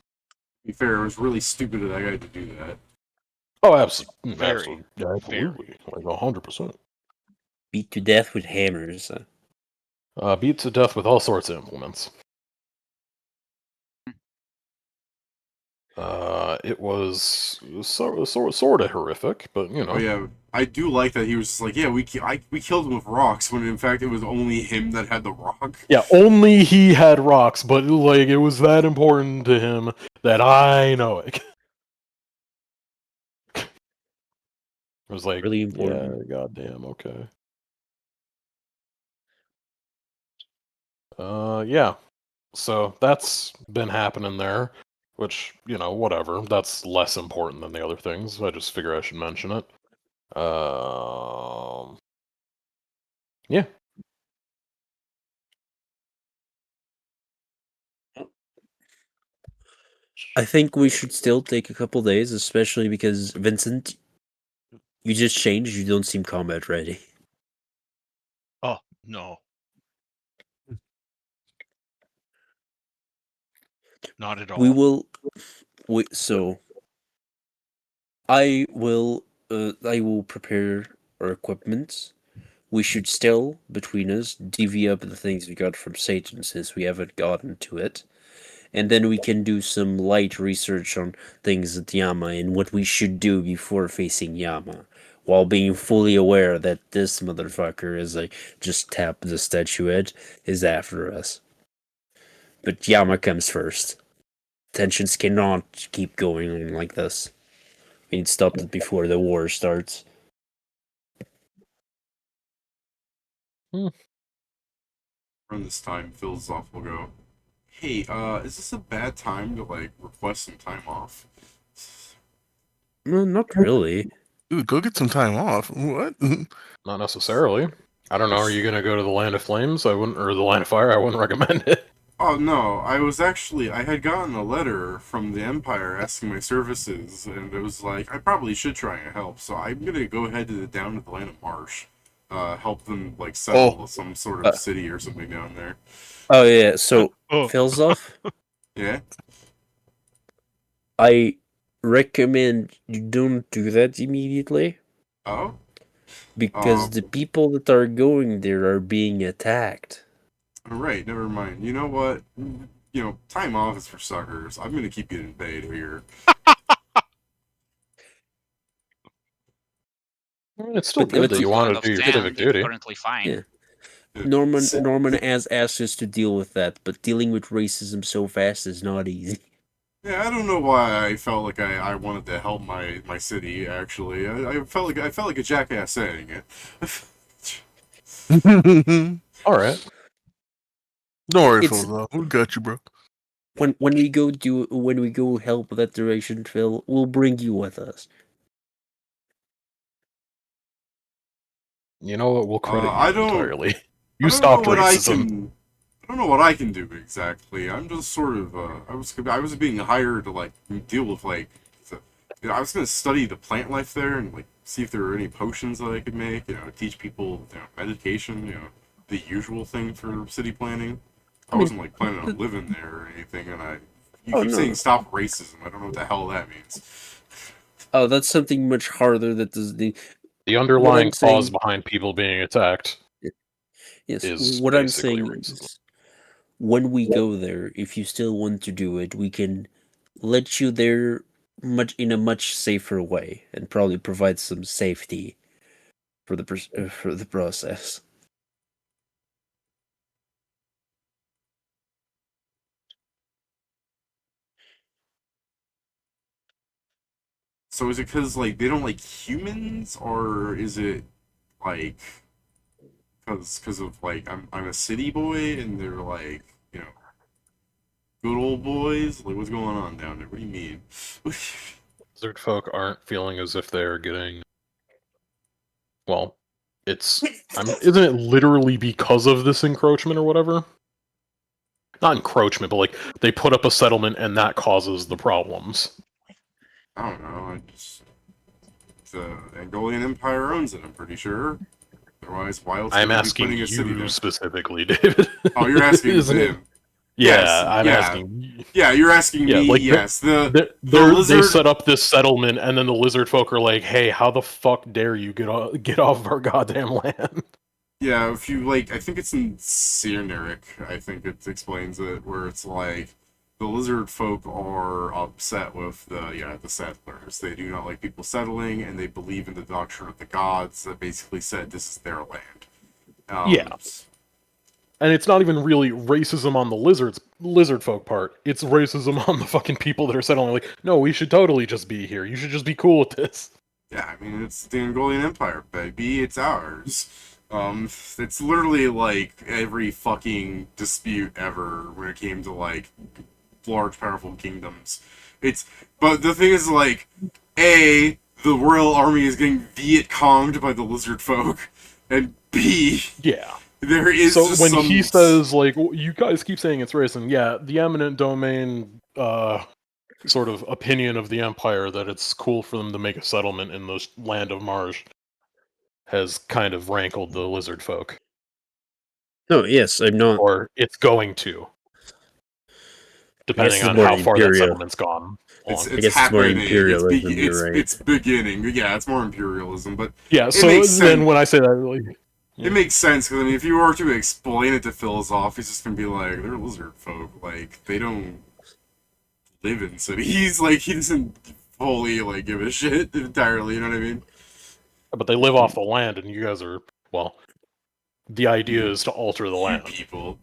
be fair, it was really stupid of that guy to do that. Oh, absolutely. Very, Absolutely. Like 100%. Beat to death with hammers. Beat to death with all sorts of implements. It was sort of horrific, but you know. Oh yeah, I do like that he was just like, yeah, we killed him with rocks, when in fact it was only him that had the rock. Yeah, only he had rocks, but like it was that important to him that I know it. It was like, Really important. yeah, goddamn, okay. Yeah. So that's been happening there, which, you know, whatever. That's less important than the other things. I just figure I should mention it. Yeah. I think we should still take a couple days, especially because Vincent, you just changed. You don't seem combat ready. Oh no, not at all. We will. So I will. I will prepare our equipment. We should still, between us, divvy up the things we got from Satan since we haven't gotten to it. And then we can do some light research on things at Yama and what we should do before facing Yama, while being fully aware that this motherfucker is like just tap the statuette is after us. But Yama comes first. Tensions cannot keep going on like this. We need to stop it before the war starts. Around this time, Philosoph will go, hey, is this a bad time to, like, request some time off? No, not really. Dude, go get some time off. What? Not necessarily. I don't know, are you gonna go to the Land of Flames? I wouldn't, or the Land of Fire? I wouldn't recommend it. Oh, no, I had gotten a letter from the Empire asking my services, and it was like, I probably should try and help, so I'm gonna go ahead down to the Land of Marsh. Help them, like, settle some sort of city or something down there. Oh, yeah, so, Philosoph? Yeah? I recommend you don't do that immediately. Oh? Because the people that are going there are being attacked. Alright, never mind. You know what? You know, time off is for suckers. I'm gonna keep getting paid here. It's still good that you want to do your civic duty. Currently fine. Yeah. Norman has asked us to deal with that, but dealing with racism so fast is not easy. Yeah, I don't know why I felt like I wanted to help my city. Actually, I felt like a jackass saying it. All right. Don't worry, It's- Phil. We got you, bro. when we go help that direction, Phil, we'll bring you with us. You know what? We'll credit I you don't- entirely. I You don't stopped know what racism. I don't know what I can do exactly. I'm just sort of I was being hired to like deal with like I was gonna study the plant life there and like see if there were any potions that I could make. Teach people education. The usual thing for city planning. I wasn't like planning on living there or anything. And you keep saying stop racism. I don't know what the hell that means. Oh, that's something much harder. That does the underlying saying- cause behind people being attacked. Yes, Is what I'm basically saying racism. is, when we go there, if you still want to do it, we can let you there in a much safer way, and probably provide some safety for the process. So is it because like they don't like humans, or is it like because of like I'm a city boy and they're like good old boys? Like what's going on down there? What do you mean? Lizard folk aren't feeling as if they're getting. Well, isn't it literally because of this encroachment or whatever? Not encroachment, but like they put up a settlement and that causes the problems. I don't know. The Angolian Empire owns it. I'm pretty sure. Otherwise, why else I'm would they be asking putting a city you there? specifically, David. Oh, you're asking Isn't it? him. Yeah, Yes, I'm yeah. asking. Yeah, you're asking Yeah, me. like Yes, the they lizard. set up this settlement, and then the lizard folk are like, "Hey, how the fuck dare you get off of our goddamn land?" Yeah, if you like, I think it's in Cerneric. I think it explains it, where it's like the lizard folk are upset with the settlers. They do not like people settling, and they believe in the doctrine of the gods that basically said this is their land. Yeah. And it's not even really racism on the lizard folk part. It's racism on the fucking people that are settling. Like, no, we should totally just be here. You should just be cool with this. Yeah, I mean, it's the Angolian Empire, baby. It's ours. It's literally like every fucking dispute ever when it came to like large, powerful kingdoms. But the thing is, like, A, the royal army is getting Viet Conged by the lizard folk, and B, Yeah. there is So just when some... he says, like, you guys keep saying it's racist, yeah, the eminent domain sort of opinion of the Empire that it's cool for them to make a settlement in the land of Marsh has kind of rankled the lizard folk. No, yes, I'm not. Or it's going to. Depending it's on more how far that imperial. settlement's gone. It's I guess it's more happening. imperialism, you're right. It's beginning. Yeah, it's more imperialism, but Yeah, it so makes then sense. when I say that, like, It makes sense, because I mean, if you were to explain it to Phil's off, he's just gonna be like, they're lizard folk. Like, they don't live in cities. Like, he doesn't fully, like, give a shit entirely, you know what I mean? but they live off the land, and you guys are, well, the idea is to alter the You land. people.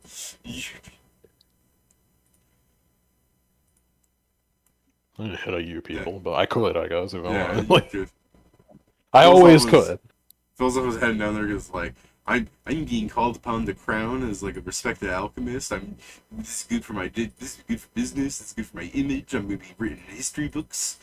I'm gonna hit a you people, but I could, I guess, if I Yeah, wanted. you Like, could. I Phil's always always- could. Phil's up his head down there, because, like, I'm being called upon the crown as, like, a respected alchemist. This is good for this is good for business, this is good for my image, I'm gonna be written in history books.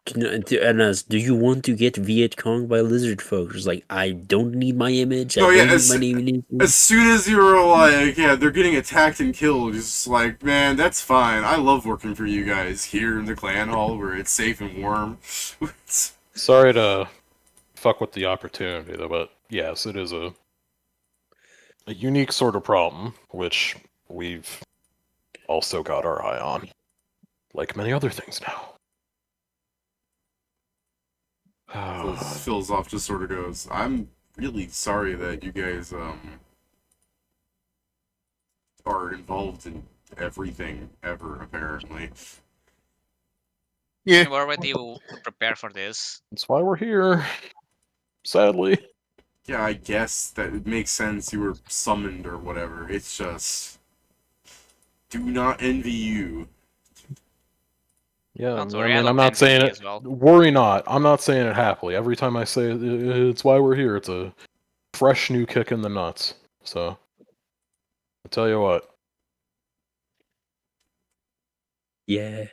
Do you want to get Viet Cong by lizard folk? It's like, I don't need my image. No, I yeah, don't need my name in it. As soon as you were like, yeah, they're getting attacked and killed, it's just like, man, that's fine. I love working for you guys here in the clan hall where it's safe and warm. Sorry to fuck with the opportunity, though, but yes, it is a unique sort of problem, which we've also got our eye on, like many other things now. Phil's off just sort of goes, I'm really sorry that you guys are involved in everything ever, apparently. Yeah. We're already prepared for this. That's why we're here, sadly. Yeah, I guess that it makes sense you were summoned or whatever. It's just... Do not envy you. Yeah, Don't I worry, I mean, don't I'm not envy saying you it. as well. Worry not. I'm not saying it happily. Every time I say it's why we're here, it's a fresh new kick in the nuts. So, I tell you what. Yeah.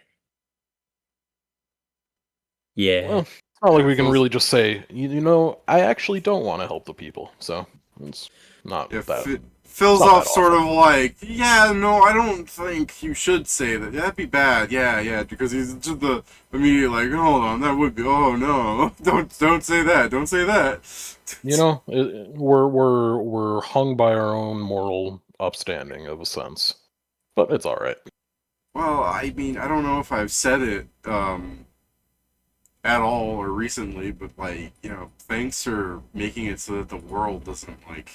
Yeah. Well, it's not like Yeah, we can Phil's- really just say, you know, I actually don't want to help the people. So, it's not Yeah, that. Phil's it's not off that sort awful. of like, yeah, no, I don't think you should say that. That'd be bad. Yeah, because he's just the immediate like, hold on, that would be. Oh no, don't say that. Don't say that. You know, we're hung by our own moral upstanding of a sense, but it's all right. Well, I mean, I don't know if I've said it at all or recently, but like, thanks for making it so that the world doesn't like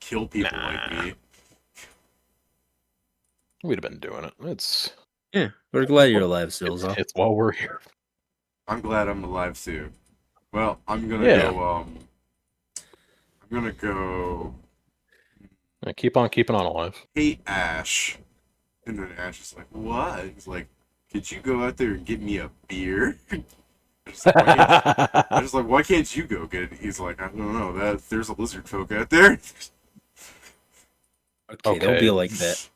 kill people like me. We'd have been doing it. Yeah. We're glad you're alive, Silza. It's while we're here. I'm glad I'm alive too. Well, I'm gonna Yeah. go. I'm gonna go. Keep on keeping on alive. Hate Ash, and then Ash is like, "What?" He's like, "Could you go out there and get me a beer?" I'm just like, why can't you go get it? He's like, I don't know. That there's a lizard folk out there. Okay, don't be like that.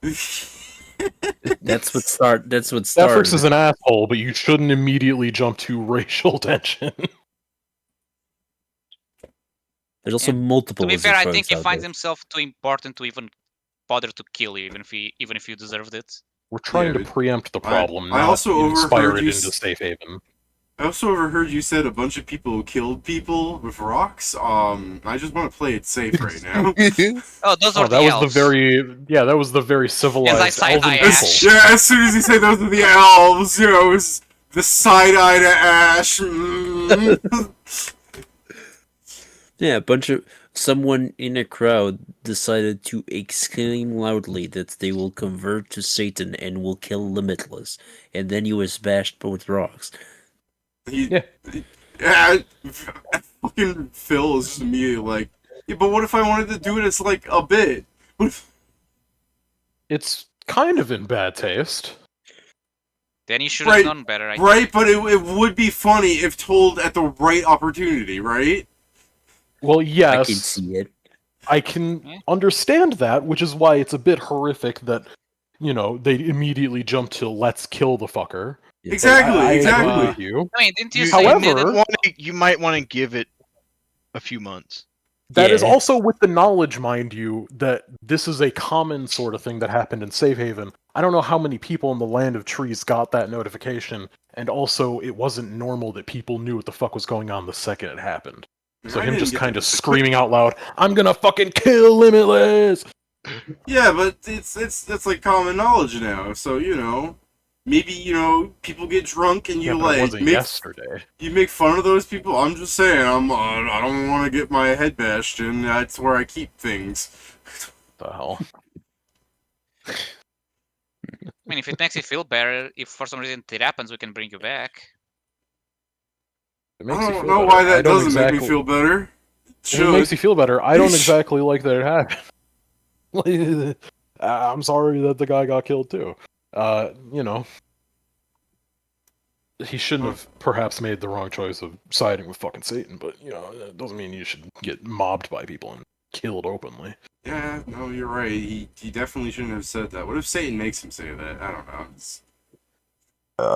That's what started. Netflix is an asshole, but you shouldn't immediately jump to racial tension. There's also multiple. To be fair, lizard I think folks he out finds there. himself too important to even bother to kill you, even if you deserved it. We're trying to but preempt the problem, I not also inspire overheard it you into safe haven. I also overheard you said a bunch of people killed people with rocks. I just want to play it safe right now. Oh, those are That the was elves. that was the very civilized side-eye elven Ash. people. Yeah, as soon as he said those are the elves, it was the side eye to Ash. Yeah, a bunch of someone in a crowd decided to exclaim loudly that they will convert to Satan and will kill Limitless, and then he was bashed with rocks. Yeah, fucking Phil is just immediately like, yeah, but what if I wanted to do it as like a bit? What if... It's kind of in bad taste. Then you should have known better. Right, but it would be funny if told at the right opportunity, right? Well, yes. I can see it. I can understand that, which is why it's a bit horrific that, they immediately jump to let's kill the fucker. Exactly, I exactly. agree with you. I mean, didn't you, You, say however, you might want to give it a few months. That is Yeah. also with the knowledge, mind you, that this is a common sort of thing that happened in Safe Haven. I don't know how many people in the Land of Trees got that notification, and also it wasn't normal that people knew what the fuck was going on the second it happened. So him just kind of screaming out loud, "I'm gonna fucking kill Limitless!" Yeah, but it's like common knowledge now. So maybe people get drunk and you but it wasn't make yesterday. You make fun of those people. I'm just saying, I don't want to get my head bashed in. That's where I keep things. The hell. I mean, if it makes you feel better, if for some reason it happens, we can bring you back. It makes I you don't feel know better. why that doesn't exactly... make me feel better. It makes you feel better. I don't exactly like that it happened. I'm sorry that the guy got killed too. He shouldn't have perhaps made the wrong choice of siding with fucking Satan, but that doesn't mean you should get mobbed by people and killed openly. Yeah, no, you're right. He definitely shouldn't have said that. What if Satan makes him say that? I don't know.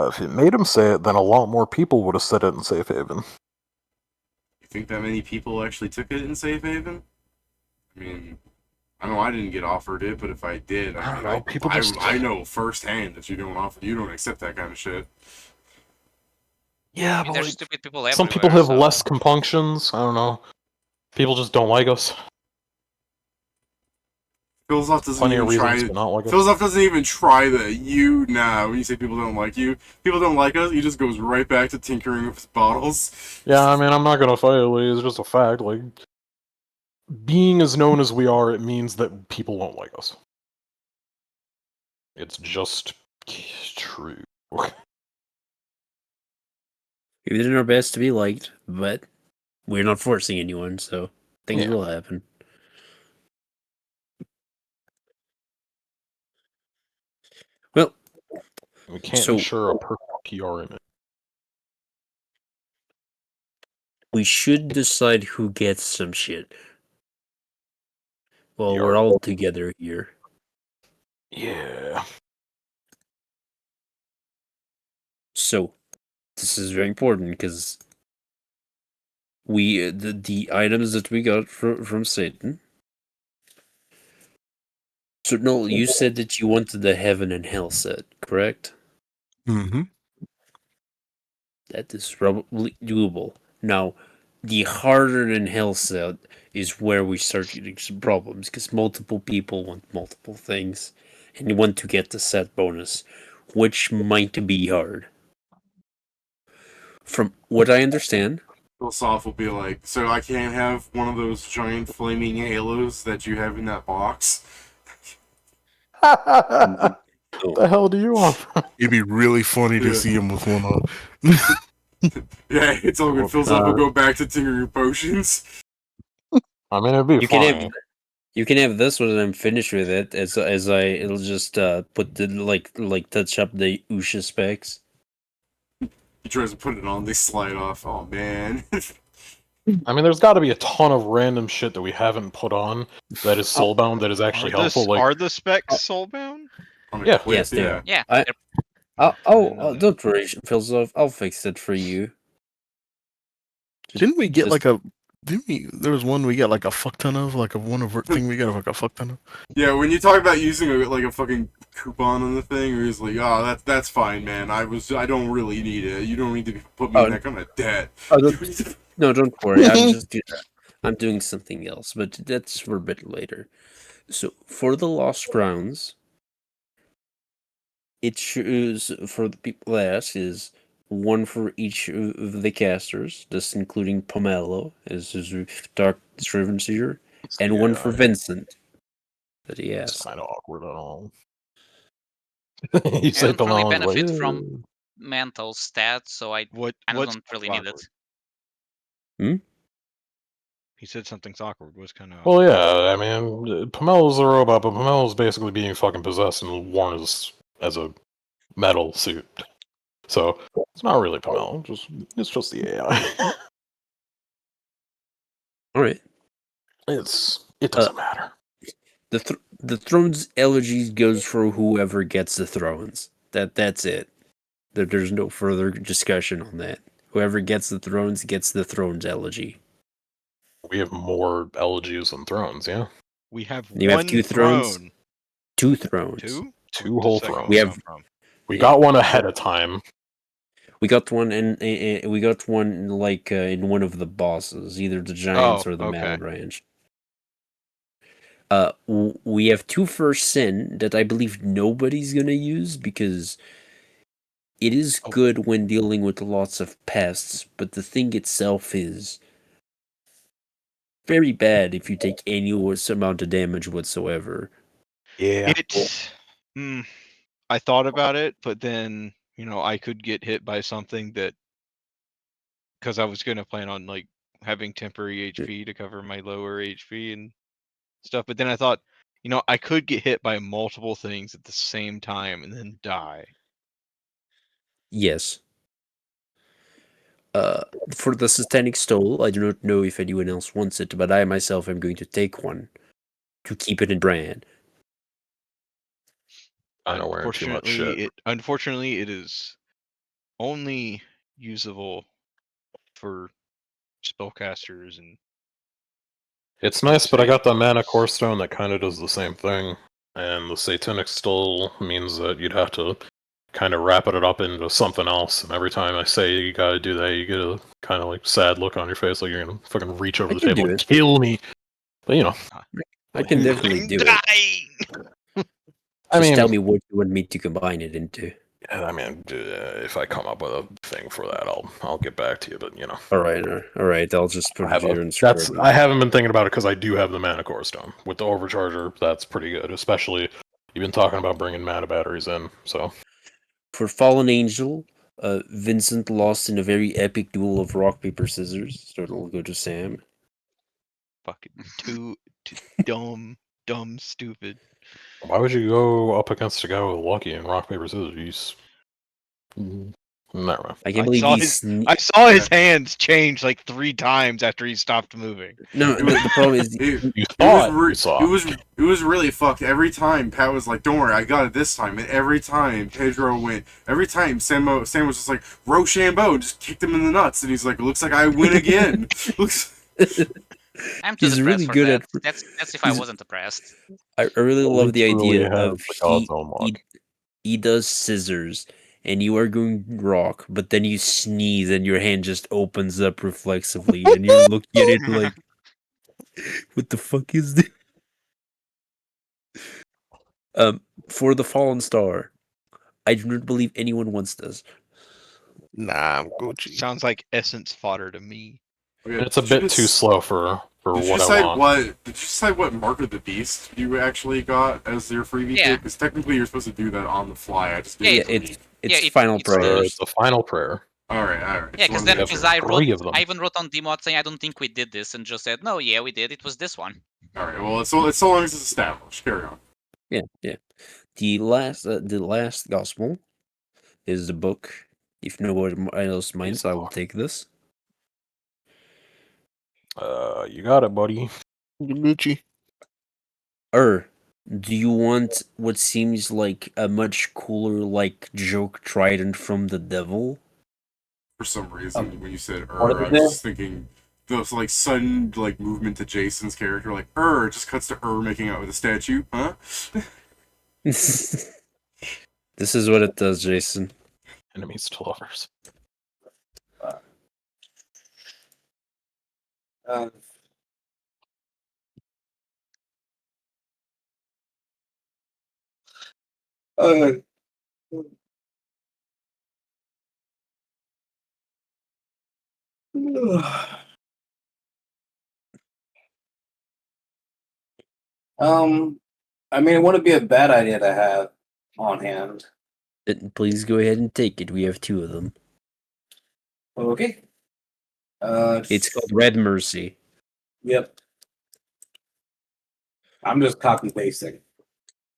If it made him say it, then a lot more people would have said it in Safe Haven. You think that many people actually took it in Safe Haven? I mean, I know I didn't get offered it, but if I did, I know firsthand that you don't accept that kind of shit. Yeah, I mean, but there's stupid people everywhere. some people have so... less compunctions. I don't know. People just don't like us. Philosoph doesn't even try. Like Philosoph doesn't even try the you now. When you say people don't like you, people don't like us. He just goes right back to tinkering with his bottles. Yeah, I mean, I'm not gonna fight it. It's just a fact. Like, being as known as we are, it means that people won't like us. It's just true. We did our best to be liked, but we're not forcing anyone, so things will happen. Well, we can't ensure a perfect PR image. We should decide who gets some shit. Well, we're all together here. Yeah. So, this is very important because we the items that we got from Satan. So, Null, you said that you wanted the heaven and hell set, correct? Mm-hmm. That is probably doable. Now, the harder than hell set is where we start getting some problems because multiple people want multiple things and you want to get the set bonus, which might be hard. From what I understand, Philosoph will be like, so I can't have one of those giant flaming halos that you have in that box? What the hell do you want? It'd be really funny to Yeah. see him with one on. Yeah, it's all good. Philosoph will go back to tinkering potions. I mean, it'd be you can funny. have you can have this when I'm finished with it. It'll just put the like touch up the Usha specs. He tries to put it on, they slide off. Oh man. I mean, there's got to be a ton of random shit that we haven't put on that is soulbound that is actually helpful. Like, Are the specs soulbound? On a Yeah. clip, Yes, they are. Yeah. I- they're- Don't worry, Philosoph. I'll fix it for you. Didn't we get Just- like a? Didn't we? There was one we got like a fuck ton of, like a one overt thing we got like a fuck ton of. Yeah, when you talk about using a fucking coupon on the thing, or he's like, oh, that's fine, man. I don't really need it. You don't need to put me in that kind of debt. No, don't worry. I'm doing something else, but that's for a bit later. So for the Lost Crowns, it shows for the people that ask is one for each of the casters, this including Pomelo as his Dark Scrivenseer, and one for Vincent that he it's asked. kind of awkward at all. I You say don't really Pomelo, and benefit like, from mental stats, so I What's don't really need it. awkward? He said something's awkward. What's kind of Well, yeah, I mean, Pomelo's a robot, but Pomelo's basically being fucking possessed and worn as a metal suit. So it's not really Pomelo, it's just the AI. All right. It doesn't matter. The thrones elegies goes for whoever gets the thrones. That's it. There's no further discussion on that. Whoever gets the thrones elegy. We have more elegies than thrones, yeah. we have You have one two thrones? throne. 2 thrones. Two? Two Where'd the whole second thrones. one We come have- from? We got one ahead of time. We got one we got one like in one of the bosses, either the giants or the okay. Mad Ranch. We have 2 First Sin that I believe nobody's gonna use because it is good when dealing with lots of pests, but the thing itself is very bad if you take any amount of damage whatsoever. Yeah. I thought about it, but then I could get hit by something that because I was gonna plan on like having temporary HP to cover my lower HP and stuff, but then I thought, I could get hit by multiple things at the same time and then die. Yes. For the Satanic Stole, I do not know if anyone else wants it, but I myself am going to take one to keep it in brand. I know wearing too much shit. Unfortunately, it is only usable for spellcasters and It's nice, but I got the Mana Core Stone that kind of does the same thing. And the Satanic Stole means that you'd have to kind of wrap it up into something else. And every time I say you gotta do that, you get a kind of like sad look on your face, like you're gonna fucking reach over I the can table do and it. kill me. But I can definitely do it. dying. Just tell me what you want me to combine it into. I mean, if I come up with a thing for that, I'll get back to you. But All right. I'll just put it here in I haven't been thinking about it because I do have the Mana Core Stone with the Overcharger. That's pretty good, especially you've been talking about bringing mana batteries in. So for Fallen Angel, Vincent lost in a very epic duel of rock paper scissors, so it'll go to Sam. Fucking too dumb, stupid. why would you go up against a guy with Lucky and rock paper scissors? Never mind. I can't believe saw he's. I saw his hands change like 3 times after he stopped moving. No, the problem is. It, You it saw was it. You saw it was really fucked. Every time Pat was like, "Don't worry, I got it this time," and every time Pedro went, every time Sam was just like, "Rochambeau," just kicked him in the nuts, and he's like, "Looks like I win again." I'm too He's depressed really for good that. at- That's if I he's- wasn't depressed. I really love the Truly idea has of the God's own luck. he does scissors, and you are going rock, but then you sneeze, and your hand just opens up reflexively, and you're looking at it like, what the fuck is this? For the Fallen Star, I do not believe anyone wants this. Nah, I'm Gucci. Sounds like essence fodder to me. And it's a bit too slow for Did you what I decide want. what? Did you decide what Mark of the Beast you actually got as your freebie? Yeah. Because technically you're supposed to do that on the fly. I just did Yeah, it. It's Yeah, final it's prayer. It's the final prayer. All right. Yeah, because then have because I three of them. I even wrote on Dmod saying I don't think we did this, and just said no, yeah, we did. It was this one. All right. Well, it's so long as it's established. Carry on. Yeah. The last gospel is the book. If no one else minds, I will take this. You got it, buddy. Gucci. Do you want what seems like a much cooler, like, joke trident from the devil? For some reason, when you said What I is was it? just thinking those like sudden like movement to Jason's character, like it just cuts to making out with a statue, huh? This is what it does, Jason. Enemies to lovers. I mean, it wouldn't be a bad idea to have on hand. Then please go ahead and take it. We have 2 of them. Okay. It's called Red Mercy. Yep. I'm just copy pasting.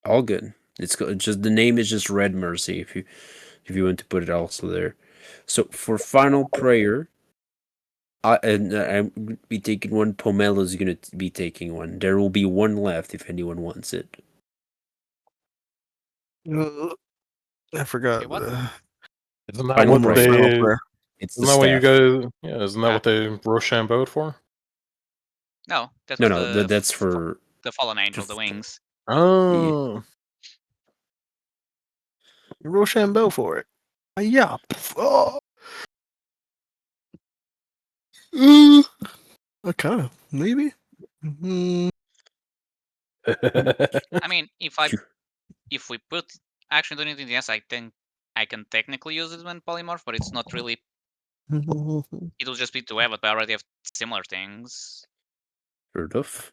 All good. It's just the name is just Red Mercy. If you want to put it also there. So for final prayer, I'm gonna be taking one. Pomelo's gonna be taking one. There will be one left if anyone wants it. I forgot. Okay, what? Isn't that Final what prayer. they? Final prayer. It's the Isn't that what you staff. guys? Yeah, isn't that what they Rochambeau'd for? No, that's No, that's for the fallen angel, the wings. Oh, Rochambeau for it. Yeah. Oh. Kind of. Maybe. I mean, if we put action unit in the S, I think I can technically use it when polymorph, but it's not really. It'll just be to have it, but I already have similar things. Heard of.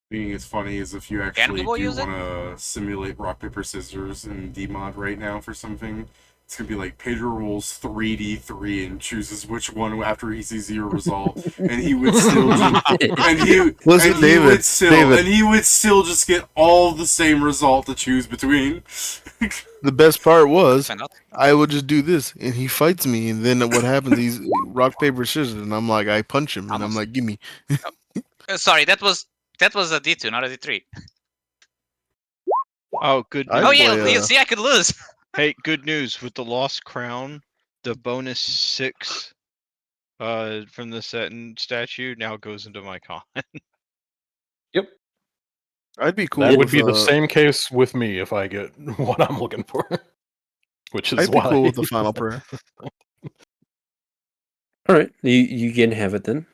Being as funny as if you Can actually we do use it? want to simulate rock paper scissors in Dmod right now for something. It's gonna be like Pedro rolls 3d3 and chooses which one after he sees your result, and he would still Listen, David. and he would still just get all the same result to choose between. The best part was Find out. I would just do this, and he fights me, and then what happens? He's rock paper scissors, and I'm like, I punch him, and I'm Almost. like, gimme. Sorry, that was a D2, not a D3. Oh, good I news. Oh yeah, play, you see, I could lose. Hey, good news. With the Lost Crown, the bonus 6 from the Seton statue now goes into my con. I'd be cool. that would with, be the same case with me if I get what I'm looking for, which is I'd be why. cool with the final prayer. All right, you can have it then.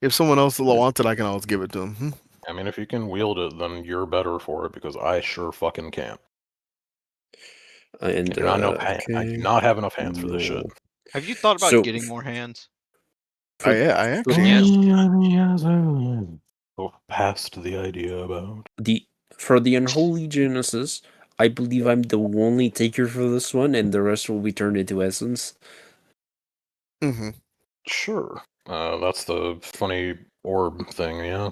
If someone else wants it, I can always give it to him. I mean, if you can wield it, then you're better for it because I sure fucking can't. And I do not know. I do not have enough hands for this shit. Have you thought about So- getting more hands? I actually. Yes. Go past the idea about. For the Unholy Genesis, I believe I'm the only taker for this one, and the rest will be turned into essence. Mm-hmm. Sure. That's the funny orb thing, yeah.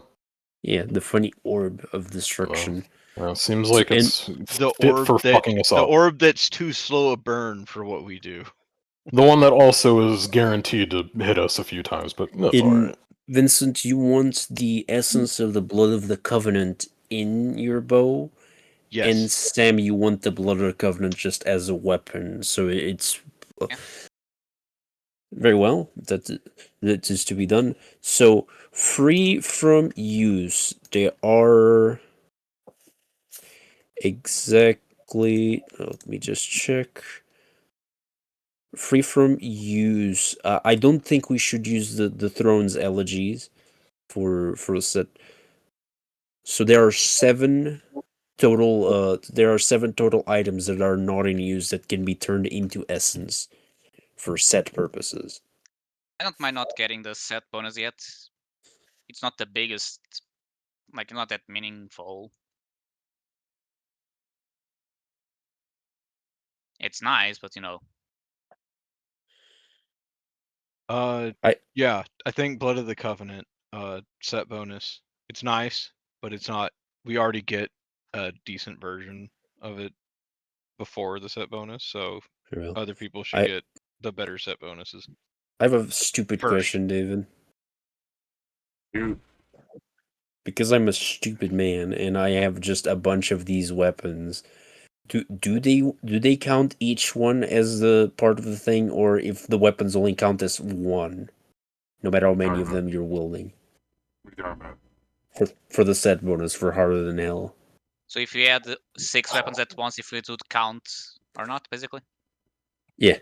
Yeah, the funny orb of destruction. Seems like And it's The fit orb for that fucking us the up. orb that's too slow a burn for what we do. The one that also is guaranteed to hit us a few times, but that's alright. Vincent, you want the essence of the blood of the covenant in your bow, Yes. and Sam, you want the blood of the covenant just as a weapon. So it's Yeah. very well. That is to be done. So free from use, they are exactly. Let me just check. Free from use. I don't think we should use the throne's elegies for a set. So there are 7 total. There are 7 total items that are not in use that can be turned into essence for set purposes. I don't mind not getting the set bonus yet. It's not the biggest, like not that meaningful. It's nice, but Yeah, I think Blood of the Covenant, set bonus. It's nice, but it's not. We already get a decent version of it before the set bonus, so Very well. other people should I get the better set bonuses. I have a stupid First. question, David. Dude, Because I'm a stupid man and I have just a bunch of these weapons. Do they count each one as the part of the thing, or if the weapons only count as one, no matter how many of them you're wielding? what are you talking about? For the set bonus for harder than hell. So if you add 6 weapons at once, if it would count or not, basically. Yeah.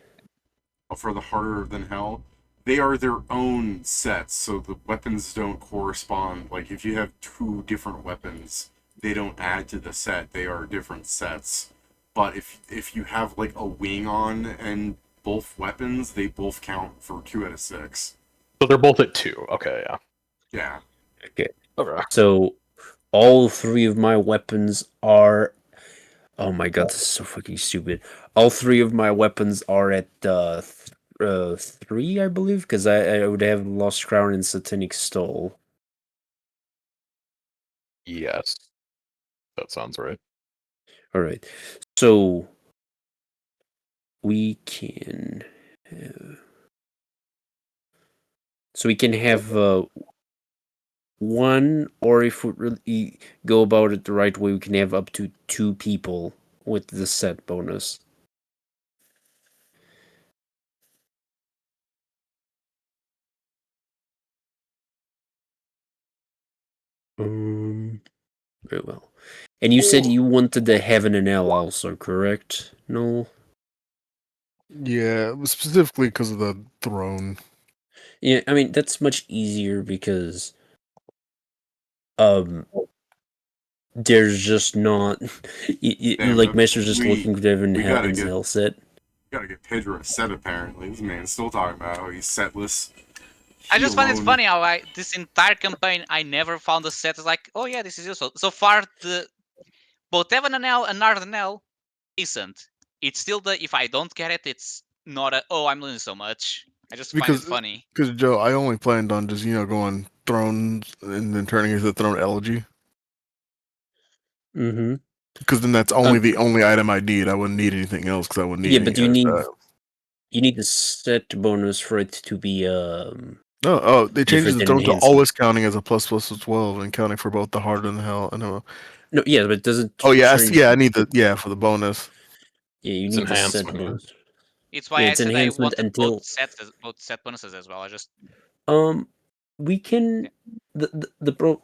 For the harder than hell, they are their own sets, so the weapons don't correspond. Like, if you have 2 different weapons, they don't add to the set. They are different sets. But if you have, like, a wing on and both weapons, they both count for 2 out of 6. So they're both at 2. Okay, yeah. Yeah. Okay. Okay. So all 3 of my weapons are. Oh my god, this is so fucking stupid. All 3 of my weapons are at 3, I believe, because I would have Lost Crown and Satanic Stole. Yes. That sounds right. Alright. So we can have. So we can have 1, or if we really go about it the right way, we can have up to 2 people with the set bonus. Very well. And you said you wanted the Heaven and Hell also, correct? No? Yeah, specifically because of the throne. Yeah, I mean, that's much easier because there's just not Damn, like Master's just we- looking for the Heaven and we Hell, gotta and get- Hell set. Gotta get Pedro a set, apparently. This man's still talking about how he's setless. I just find it alone- funny how this entire campaign I never found a set. It's like, oh yeah, this is useful. So far, both Heaven and Hell and Ardenel, decent. It's still if I don't get it, it's not I'm losing so much. I just find it funny. Because Joe, I only planned on just going thrones and then turning into the throne elegy. Mm-hmm. Because then that's only the only item I need. I wouldn't need anything else because I wouldn't need. Yeah, but any you need the set bonus for it to be Oh, they changed different the than throne to enhancement. always counting as a plus 12 and counting for both the hard and the hell. I know. No, yeah, but it doesn't. Oh yeah, change- I need for the bonus. Yeah, you It's need the set enhancement, yeah. bonus. It's why Yeah, I it's said I enhancement wanted until- both set bonuses as well. I just We can the pro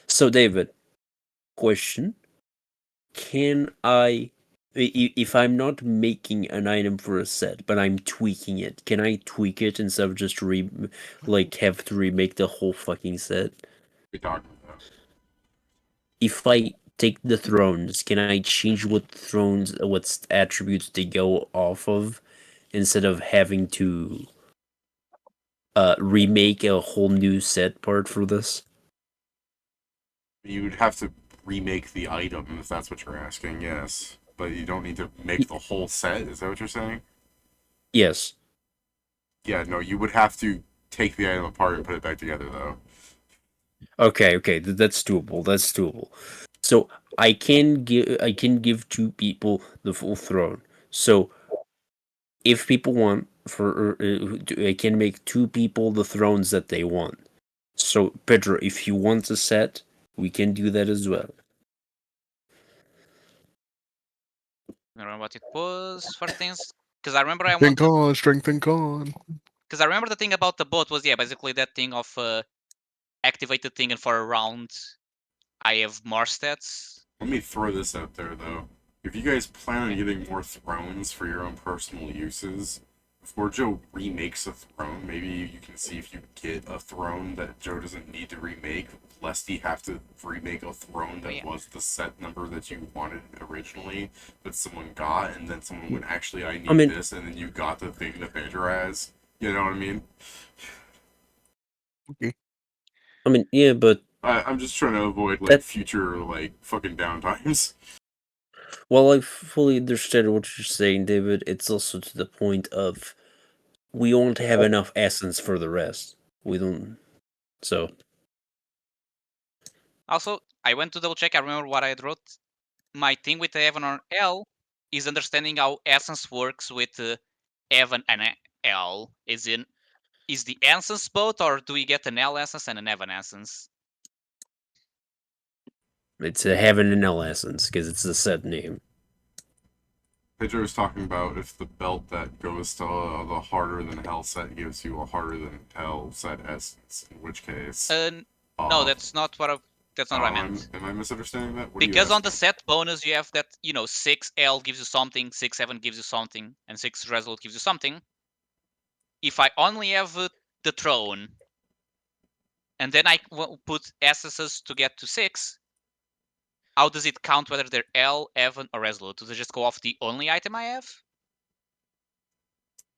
So David, question: Can if I'm not making an item for a set, but I'm tweaking it, can I tweak it instead of just have to remake the whole fucking set? We're talking about. If I take the thrones, can I change what attributes they go off of instead of having to remake a whole new set part for this? You would have to remake the item if that's what you're asking, yes. But you don't need to make the whole set, is that what you're saying? Yes. Yeah, no, you would have to take the item apart and put it back together, though. Okay, that's doable. That's doable. So I can give 2 people the full throne. So if people want, I can make 2 people the thrones that they want. So Pedro, if you want a set, we can do that as well. I don't remember what it was for things. Because I remember I Think wanted. on, strengthen con. Because I remember the thing about the boat was basically that thing of activate the thing and for a round I have more stats. Let me throw this out there, though. If you guys plan on getting more thrones for your own personal uses, before Joe remakes a throne, maybe you can see if you get a throne that Joe doesn't need to remake, lest he have to remake a throne that was the set number that you wanted originally, that someone got, and then someone went, actually, I need this, and then you got the thing that Pedro has. You know what I mean? I mean, yeah, but I'm just trying to avoid, like, future, like, fucking downtimes. Well, I fully understand what you're saying, David. It's also to the point of we won't have enough essence for the rest. We don't. So. Also, I went to double check. I remember what I had wrote. My thing with the Evan or L is understanding how essence works with Evan and L. Is the essence both, or do we get an L essence and an Evan essence? It's a heaven and hell essence because it's the set name. Pedro was talking about if the belt that goes to the harder than hell set gives you a harder than hell set essence, in which case. No, that's not what that's not what I meant. Am I misunderstanding that? Because on the set bonus you have that 6L gives you something, 6-7 gives you something, and 6 Resolute gives you something. If I only have the throne, and then I put essences to get to 6, how does it count whether they're L, Evan, or Resolute? Does it just go off the only item I have?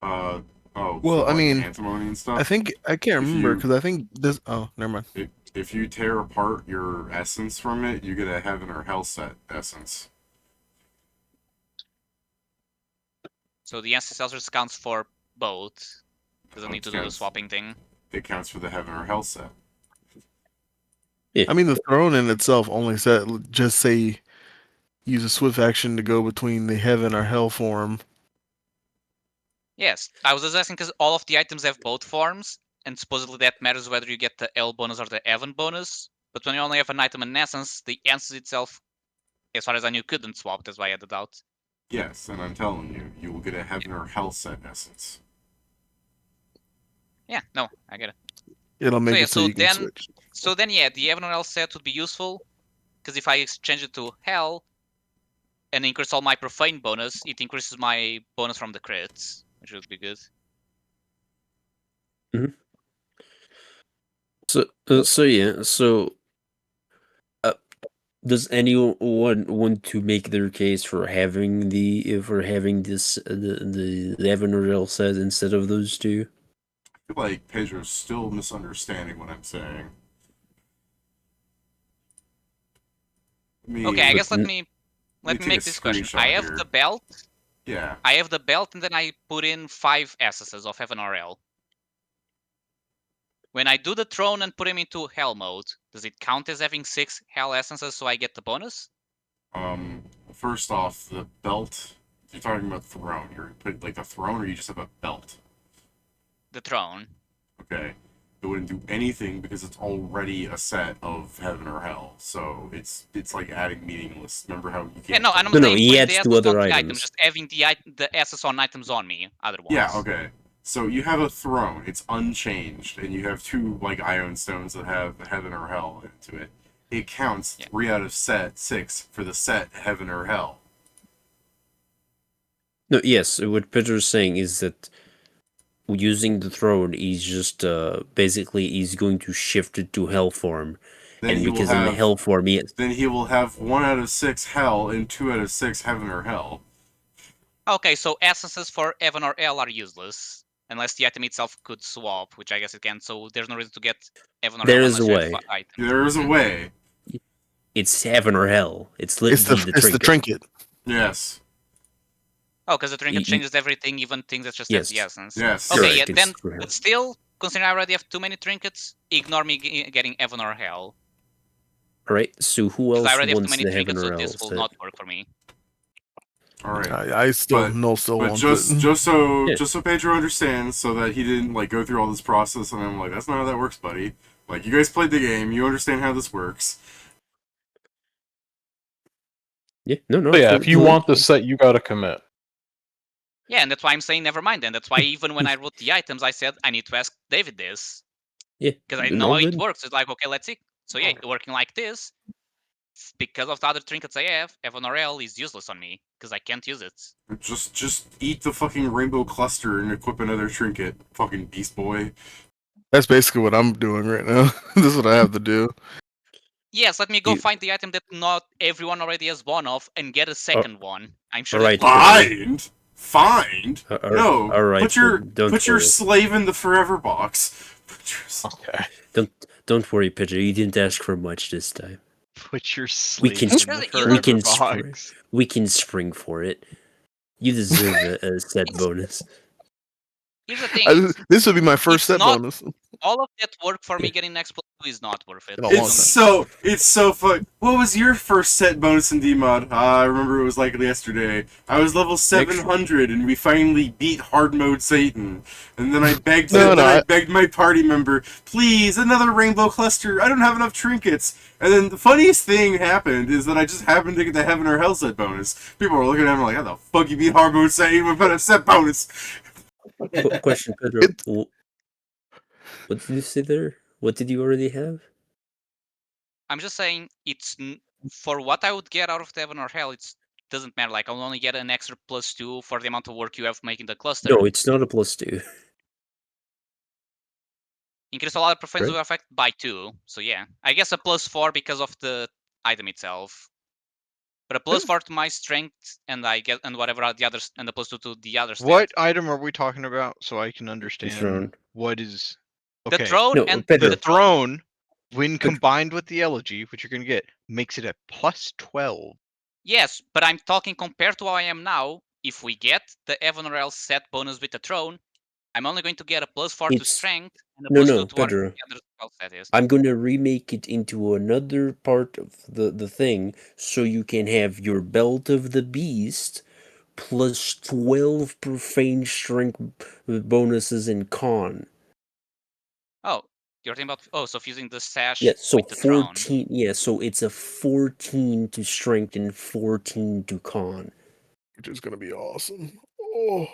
Well, I mean, antimony and stuff? I think I can't remember because I think this. Oh, never mind. If you tear apart your essence from it, you get a heaven or hell set essence. So the essence also counts for both. Doesn't need to do the swapping thing. It counts for the heaven or hell set. Yeah. I mean, the throne in itself only said just say use a swift action to go between the heaven or hell form. Yes, I was just asking because all of the items have both forms, and supposedly that matters whether you get the L bonus or the Evan bonus. But when you only have an item in essence, the essence itself, as far as I knew, couldn't swap. That's why I had the doubt. Yes, and I'm telling you, you will get a heaven or hell set essence. Yeah, no, I get it. It'll make it so you can switch. So then, yeah, the Evan or Hell set would be useful, because if I exchange it to Hell and increase all my profane bonus, it increases my bonus from the crits, which would be good. Mm-hmm. So does anyone want to make their case for having this the Evan or Hell set instead of those two? I feel like Pedro's still misunderstanding what I'm saying. Okay, I guess let me make this question. I have the belt. Yeah. I have the belt, and then I put in 5 essences of Heaven or Hell. When I do the throne and put him into Hell mode, does it count as having 6 Hell essences so I get the bonus? First off, the belt. You're talking about throne. You're putting like the throne, or you just have a belt? The throne. Okay. It wouldn't do anything because it's already a set of heaven or hell. So it's like adding meaningless. Remember how you can't... Yeah, no, I'm no, saying he adds to other items. Just having the SS on items on me, otherwise. Yeah, okay. So you have a throne. It's unchanged, and you have 2 like ion stones that have heaven or hell into it. It counts 3 out of set 6 for the set heaven or hell. No, yes. What Peter's saying is that using the throne, he's just basically he's going to shift it to hell form, Then and because in the hell form, then he will have 1 out of 6 hell and 2 out of 6 heaven or hell. Okay, so essences for heaven or hell are useless unless the item itself could swap, which I guess it can. So there's no reason to get heaven or hell. There is a way. There is a way. It's heaven or hell. It's the trinket. Yes. Oh, because the trinket changes everything, even things that just have the essence. Yes. Okay, yeah, then, but still, considering I already have too many trinkets, ignore me getting heaven or hell. Alright, so who else I already have too wants many the trinkets, heaven or so hell this will set? not work for me. All right. I still But wants just it. just so Yeah. just so Pedro understands, so that he didn't like go through all this process, and I'm like, that's not how that works, buddy. Like, you guys played the game, you understand how this works. Yeah, no, But yeah, if you for- want the set, you gotta commit. Yeah, and that's why I'm saying never mind. And that's why even when I wrote the items, I said I need to ask David this yeah, because I no, know how it good. works. It's like, okay, let's see. So yeah, working like this, because of the other trinkets I have, Evan RL is useless on me because I can't use it. Just eat the fucking rainbow cluster and equip another trinket, fucking beast boy. That's basically what I'm doing right now. This is what I have to do. Yes, let me go You- find the item that not everyone already has one of and get a second one. I'm sure. alright, that Pedro. Find? No. Alright, Put your don't your worry. slave in the forever box. Okay. Don't worry, Pedro. You didn't ask for much this time. Put your sleep can in sp- the we forever can box. We can spring for it. You deserve a set bonus. Here's the thing. This would be my first It's set not- bonus. All of that work for me Yeah. getting next plus 2 is not worth it. In a long time. It's so fun. What was your first set bonus in DMod? I remember it was like yesterday. I was level 700 and we finally beat hard mode Satan. And then I begged I begged my party member, please, another rainbow cluster. I don't have enough trinkets. And then the funniest thing happened is that I just happened to get the heaven or hell set bonus. People were looking at me like, how the fuck you beat hard mode Satan without a set bonus? Question, Pedro. What did you say there? What did you already have? I'm just saying, for what I would get out of Heaven or Hell, it doesn't matter. Like, I'll only get an extra plus 2 for the amount of work you have making the cluster. No, it's not a +2. Increase a lot of profanes Right. effect by 2. So yeah, I guess a plus 4 because of the item itself. But a plus 4 to my strength, and I get whatever the others, and the plus 2 to the other stats. What item are we talking about so I can Throne. understand what is The okay? throne No, and Pedro. The throne, when combined with the elegy, which you're gonna get, makes it a +12. Yes, but I'm talking compared to how I am now. If we get the Heaven or Hell set bonus with the throne, I'm only going to get a plus 4 to It's- strength and a no, plus no, 2 to whatever Pedro. the other spell set is. I'm gonna remake it into another part of the thing, so you can have your belt of the beast plus 12 profane strength bonuses in con. Oh, you're talking about so fusing the sash Yeah, so with the throne. 14. Yeah, so it's a 14 to strength and 14 to con. Which is gonna be awesome. Oh.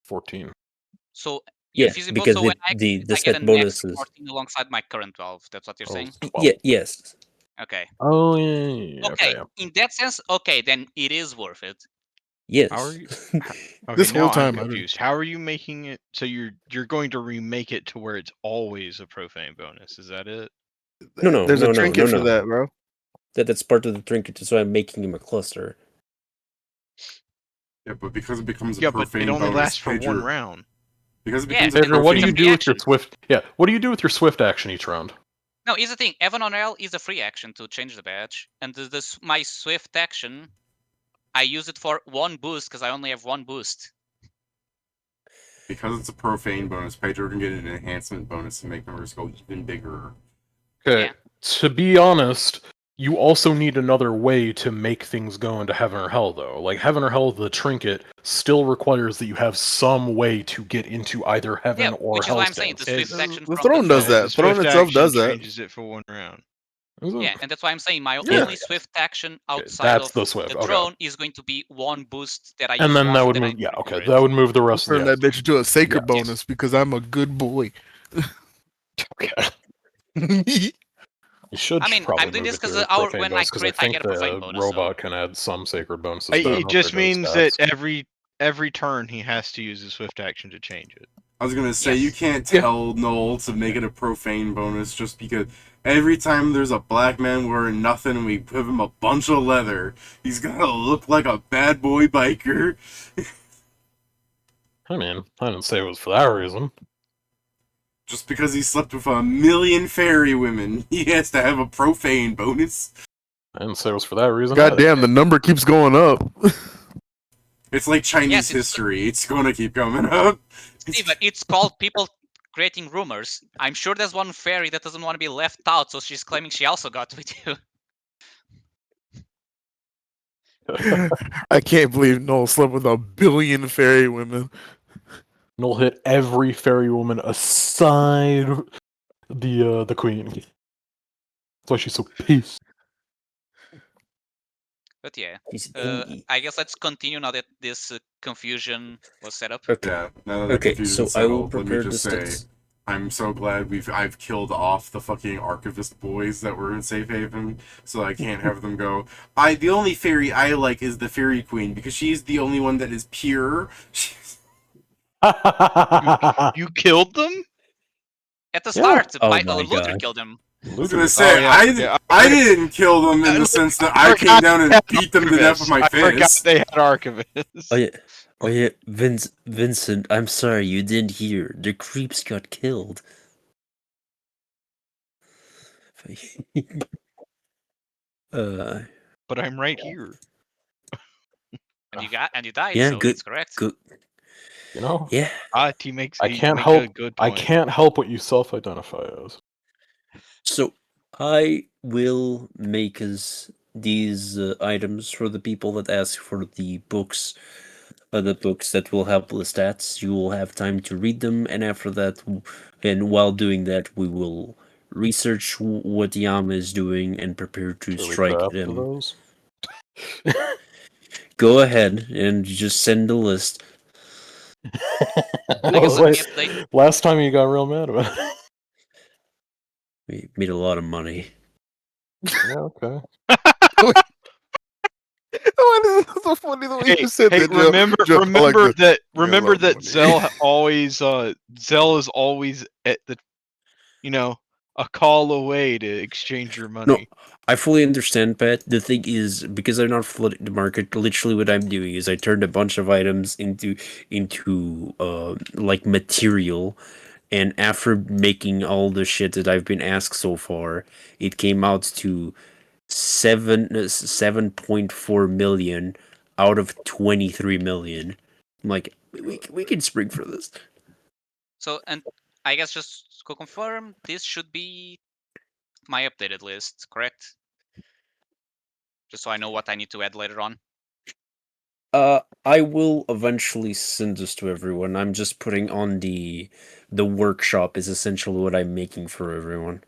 14. So Yeah, you're fusing both. because So when I the get set an extra bonuses. 14 alongside my current 12. That's what you're saying. Yeah, yes. Okay. Oh yeah. Okay. Yeah. In that sense, okay, then it is worth it. Yes. How are you? Okay, This whole now time I'm I've been- confused. How are you making it so you're going to remake it to where it's always a profane bonus? Is that it? No, There's no, a trinket for no. that, bro. That's part of the trinket, so I'm making him a cluster. Yeah, but because it becomes a Yeah, but profane it only bonus, lasts for Pedro, one round. because it Yeah, becomes a Pedro, what do profane you do with your reaction. swift? Yeah, what do you do with your swift action each round? No, here's the thing. Evan on L is a free action to change the badge, and my swift action, I use it for 1 boost because I only have 1 boost. Because it's a profane bonus, Pedro can get an enhancement bonus and make numbers go even bigger. Okay. Yeah. To be honest, you also need another way to make things go into heaven or hell, though. Like heaven or hell, the trinket still requires that you have some way to get into either heaven Yeah, or which is hell. why I'm saying the states. swift action The from throne does throne. that. The Throne swift itself action does that. changes it for one round. Is it? Yeah, and that's why I'm saying my Yeah. only swift action outside that's of the swift, okay. throne is going to be 1 boost that I use And then once, that would then I move. Yeah, okay, trigger it. that would move the rest of Turn the. that bitch into a sacred Yeah. bonus because I'm a good boy. Okay. You should. I mean, probably I'm doing move this it to because a profane when I bonus, 'cause crit, I think get a profane the bonus. robot can add some sacred bonuses. It but I don't just think those means stats. that every turn he has to use his swift action to change it. I was gonna say, Yes. you can't Yeah. tell Null to make it a profane bonus just because every time there's a black man wearing nothing and we give him a bunch of leather, he's gonna look like a bad boy biker. I mean, I didn't say it was for that reason. Just because he slept with 1,000,000 fairy women, he has to have a profane bonus. I didn't say it was for that reason. God either. damn, the number keeps going up. It's like Chinese Yes, it's- history. It's gonna keep coming up. Steven, it's called people creating rumors. I'm sure there's one fairy that doesn't want to be left out, so she's claiming she also got with you. I can't believe Null slept with 1 billion fairy women. Null hit every fairy woman aside the queen. That's why she's so pissed. But yeah, He's I guess let's continue now that this confusion was set up. Okay. Yeah, now that the Okay, confusion's so I will settled, let me prepare the just say, stats. I'm so glad I've killed off the fucking archivist boys that were in Safe Haven, so I can't have them go. The only fairy I like is the fairy queen because she's the only one that is pure. You killed them? At the Yeah. start, Oh my Luther God. killed him. I was gonna say, yeah. I didn't kill them in the sense that I came down and beat them to death with my I forgot fist. they had archivists. Oh yeah, Vincent, I'm sorry you didn't hear. The creeps got killed. But I'm right here. And you died, Yeah, so good, it's correct. good. You know, Yeah. He makes. I he can't make help. A good I point. can't help what you self-identify as. So I will make us these items for the people that ask for the books. The books that will help with stats. You will have time to read them, and after that, and while doing that, we will research what Yama is doing and prepare to Should we strike craft them. those? Go ahead and just send a list. I was Look, like, if they- last time you got real mad about it. We made a lot of money. Yeah, okay. Why is it so funny the way you said that, Joe? remember Joe, I like that. remember love that money. Zell is always at the, a call away to exchange your money. No, I fully understand, Pat. The thing is, because I'm not flooding the market, literally what I'm doing is I turned a bunch of items into like material, and after making all the shit that I've been asked so far, it came out to 7.4 million out of 23 million. I'm like, we can spring for this. So, and I guess just to confirm, this should be my updated list, correct? Just so I know what I need to add later on. I will eventually send this to everyone. I'm just putting on the workshop is essentially what I'm making for everyone.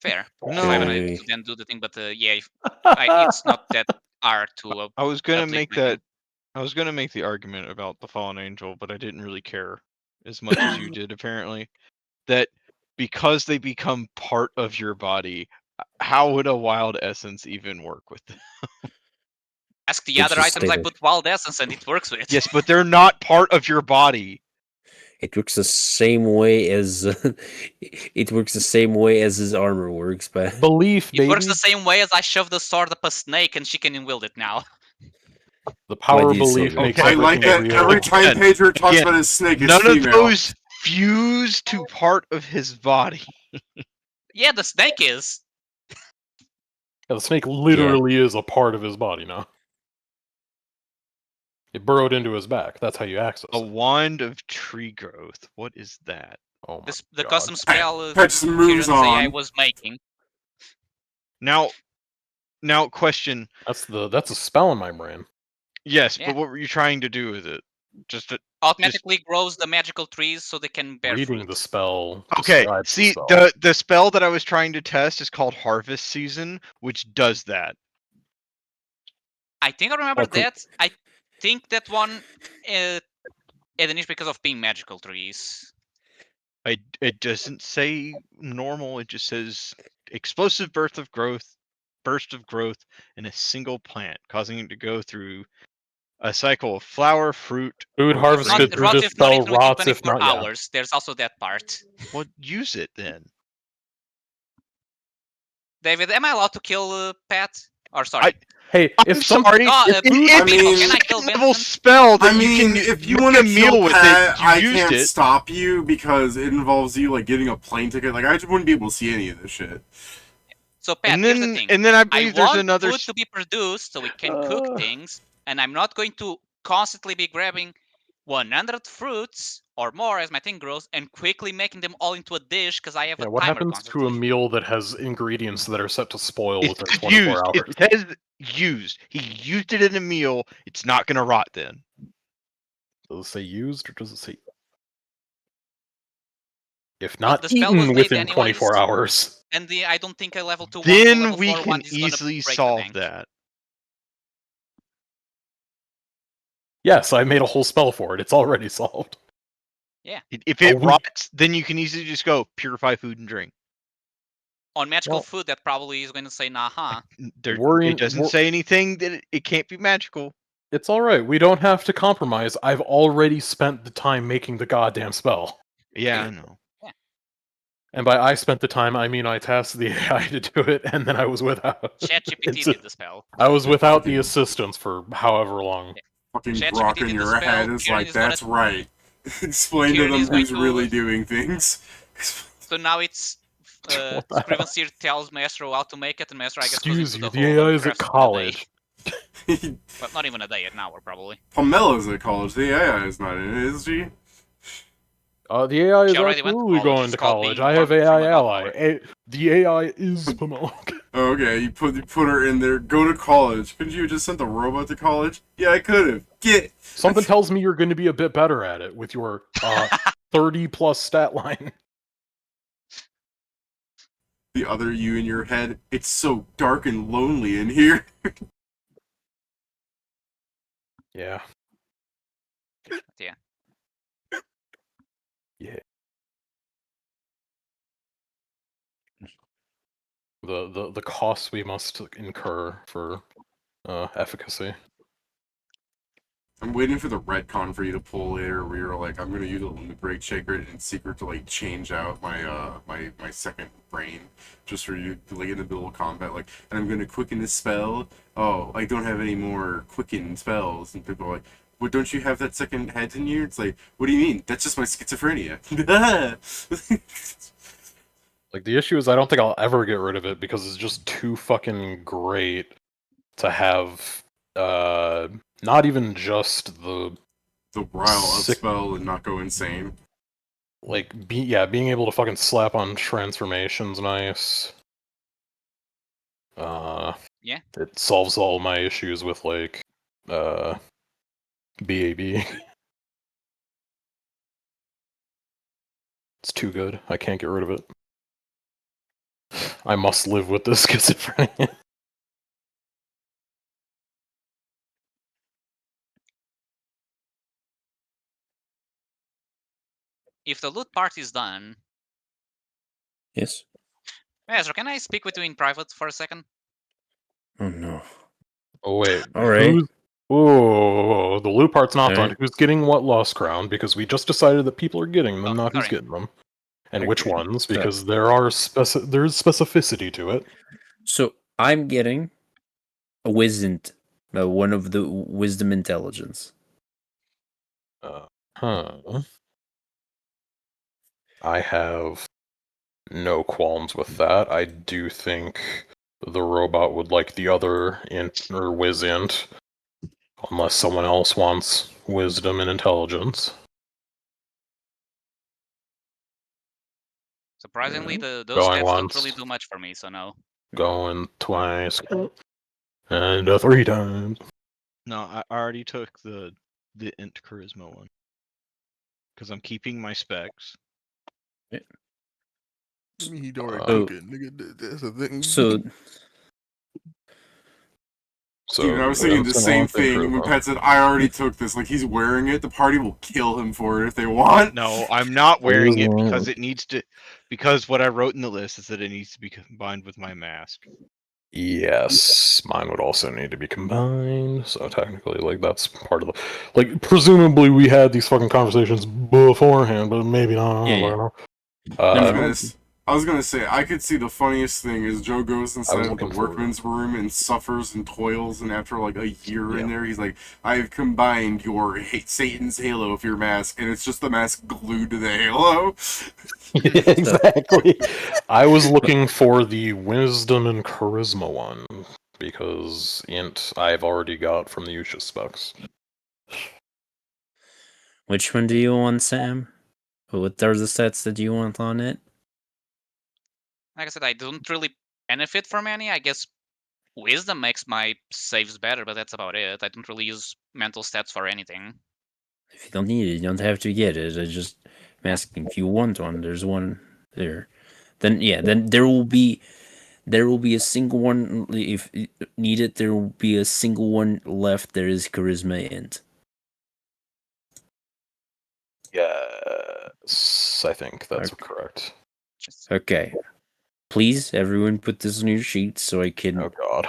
Fair. No. So I haven't Okay. to then do the thing, but yeah, it's not that hard to. I was gonna update make my thing. that. I was gonna make the argument about the fallen angel, but I didn't really care as much as you did. Apparently, that because they become part of your body, how would a wild essence even work with them? Ask the They other just items stay I there. put wild essence and it works with. Yes, but they're not part of your body. It works the same way as it works the same way as his armor works, but Belief, It baby. works the same way as I shove the sword up a snake and she can wield it now. The power Why of do you say belief that? makes Okay. I like everything that real. every time Again, Pedro talks again, about his snake, it's None of female. those fuse to part of his body. Yeah, the snake is. Yeah, the snake literally is a part of his body now. It burrowed into his back. That's how you access A it. wand of tree growth. What is that? Oh my The God. custom spell Pat just moves Kieran's AI on. was making. Now, question. That's a spell in my brain. Yes, Yeah. but what were you trying to do with it? Just to, Automatically grows the magical trees so they can bear Reading fruit. the spell. okay. describes See, the spell. the spell that I was trying to test is called Harvest Season, which does that. I think I remember Okay. that. I think that one it is because of being magical trees. It doesn't say normal. It just says explosive burst of growth in a single plant, causing it to go through a cycle of flower, fruit, Food or harvested fruit through Rots this if not spell eaten within rots if 24 not. Yeah. hours. There's also that part. Well, use it then. David, am I allowed to kill Pat? Or sorry. Hey, I'm sorry. No, If I it's mean- a can I kill second-level Vincent? spell that I mean, you can if you make want a to meal kill with Pat, it, you I used can't it. stop you because it involves you like getting a plane ticket. Like I just wouldn't be able to see any of this shit. So Pat, And here's the then, thing. and then I I believe there's want another. food to be produced so we can cook things, and I'm not going to constantly be grabbing 100 fruits or more as my thing grows, and quickly making them all into a dish because I have Yeah, a what timer happens to a constantly. meal that has ingredients that are set to spoil within It's 24 used. hours? It says used. He used it in a meal. It's not gonna rot then. Does it say used or does it say... If But not the spell was eaten made within anyways, 24 hours. and I don't think a level 2 Then level we 4 can one is gonna easily break the solve bank. that. Yes, I made a whole spell for it. It's already solved. If it Oh, we- rots, then you can easily just go purify food and drink. On magical Well- food, that probably is going to say nah, huh? We're It doesn't say anything that it can't be magical. It's alright, we don't have to compromise. I've already spent the time making the goddamn spell. Yeah, I know. And by I spent the time, I mean I tasked the AI to do it, and then I was without... ChatGPT did the spell. I was without the assistance for however long. Fucking ChatGPT Grok did in the your spell, head is Kieran like, is gonna- that's right. Explain to Kieran them is going who's to- really doing things. So now it's What the hell? Scrivenseer tells Maestro how to make it, and Maestro I guess goes Excuse into you, the the hole AI and is at crafts it in a day. college. Well, not even a day, an hour probably. Pamella's at college. The AI is not in it, is she? The AI is She already went to absolutely college. going It's to called college. being I have farmed from AI a ally. godmother. The AI is Pamela. Oh, okay, you put her in there. Go to college. Couldn't you have just sent the robot to college? Yeah, I could have. Get. Something tells me you're going to be a bit better at it with your 30 plus stat line. The other you in your head. It's so dark and lonely in here. Yeah. Yeah. Yeah. The costs we must incur for efficacy. I'm waiting for the retcon for you to pull later, where you're like, I'm gonna use a limit break shaker in secret to like change out my second brain, just for you to, like in the middle of combat, like, and I'm gonna quicken this spell. Oh, I don't have any more quicken spells, and people are like, well, don't you have that second head in you? It's like, what do you mean? That's just my schizophrenia. Like, the issue is I don't think I'll ever get rid of it because it's just too fucking great to have, not even just the rile up Sick- spell and not go insane. like, being able to fucking slap on transformation's nice. Yeah. It solves all my issues with, like, BAB. It's too good. I can't get rid of it. I must live with this schizophrenia. If the loot part is done, Yes. Maestro, can I speak with you in private for a second? Oh no. Oh wait. All right. Whoa, the loot part's not done. Alright. Who's getting what Lost Crown? Because we just decided that people are getting them, Oh, not who's sorry. getting them. And which Okay, ones, so- because there's specificity to it. So I'm getting a wisdom, one of the wisdom intelligence. Huh. I have no qualms with that. I do think the robot would like the other int or wizint, unless someone else wants wisdom and intelligence. Surprisingly, those Going stats once. don't really do much for me, so no. Going twice and 3 times. No, I already took the int charisma one because I'm keeping my specs. He already Oh. took it, nigga. That's the thing. So Dude, I was thinking the Vincent same wants thing when improvement. Pat said, I already took this. Like, he's wearing it. The party will kill him for it if they want. No, I'm not wearing it Charisma. because it needs to. Because what I wrote in the list is that it needs to be combined with my mask. Yes, mine would also need to be combined. So technically, like, that's part of the... Like, presumably we had these fucking conversations beforehand, but maybe not. I Yeah, don't know. I was gonna say, I could see the funniest thing is Joe goes inside of the looking for- workman's room and suffers and toils, and after like a year in Yeah. there, he's like, I've combined your Satan's halo with your mask, and it's just the mask glued to the halo. Exactly. I was looking for the wisdom and charisma one, because int I've already got from the Usha specs. Which one do you want, Sam? What are the stats that you want on it? Like I said, I don't really benefit from any. I guess wisdom makes my saves better, but that's about it. I don't really use mental stats for anything. If you don't need it, you don't have to get it. I'm asking if you want one. There's one there. Then there will be a single one if needed. There will be a single one left. There is charisma int. Yes, I think that's Okay. correct. Okay. Please, everyone, put this on your sheet so I can Oh god.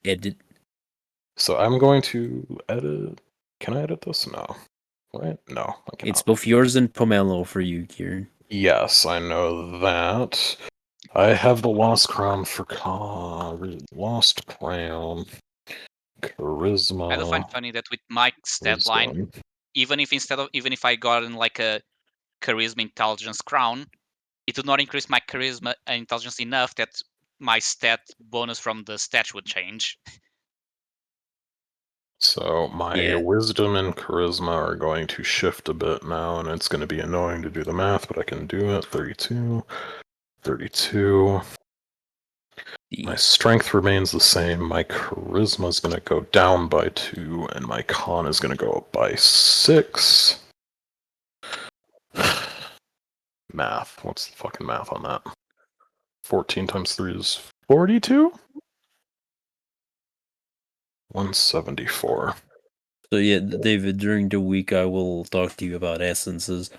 edit. So I'm going to edit. Can I edit this? No. Right? No, I cannot. It's both yours and Pomelo for you, Kieran. Yes, I know that. I have the Lost Crown for Lost Crown. Charisma. I do find funny that with my stat line, wisdom. even if I got in like a charisma intelligence crown, it would not increase my charisma and intelligence enough that my stat bonus from the stat would change. So my wisdom and charisma are going to shift a bit now, and it's going to be annoying to do the math, but I can do it. 32. 32. My strength remains the same. My charisma is going to go down by 2, and my con is going to go up by 6. Math. What's the fucking math on that? 14 times 3 is 42? 174. So yeah, David, during the week I will talk to you about essences.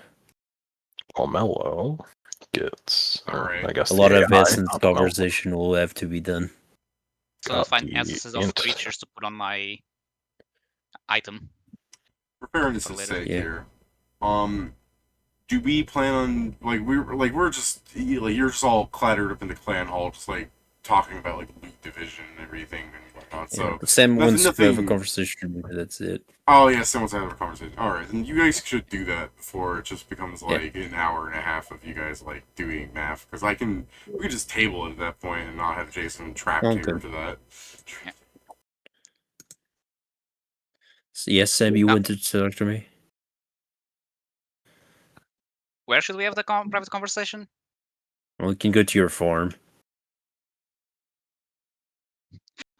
Pomelo gets, Alright. I guess, A lot the of AI, essence not Pomelo. conversation will have to be done. So I'll Got find the essences of int. creatures to put on my item. For fairness' For later. sake Yeah. here, do we plan on we're just you're just all clattered up in the clan hall, just like talking about like loot division and everything and whatnot. So Sam wants to have a nothing- conversation with me, that's it. oh yeah, someone's having a conversation. All right, then you guys should do that before it just becomes like an hour and a half of you guys like doing math, because we can just table it at that point and not have Jason trapped Okay. here to that. So, yes, Sam, you wanted to talk to me? Where should we have the private conversation? Well, we can go to your farm.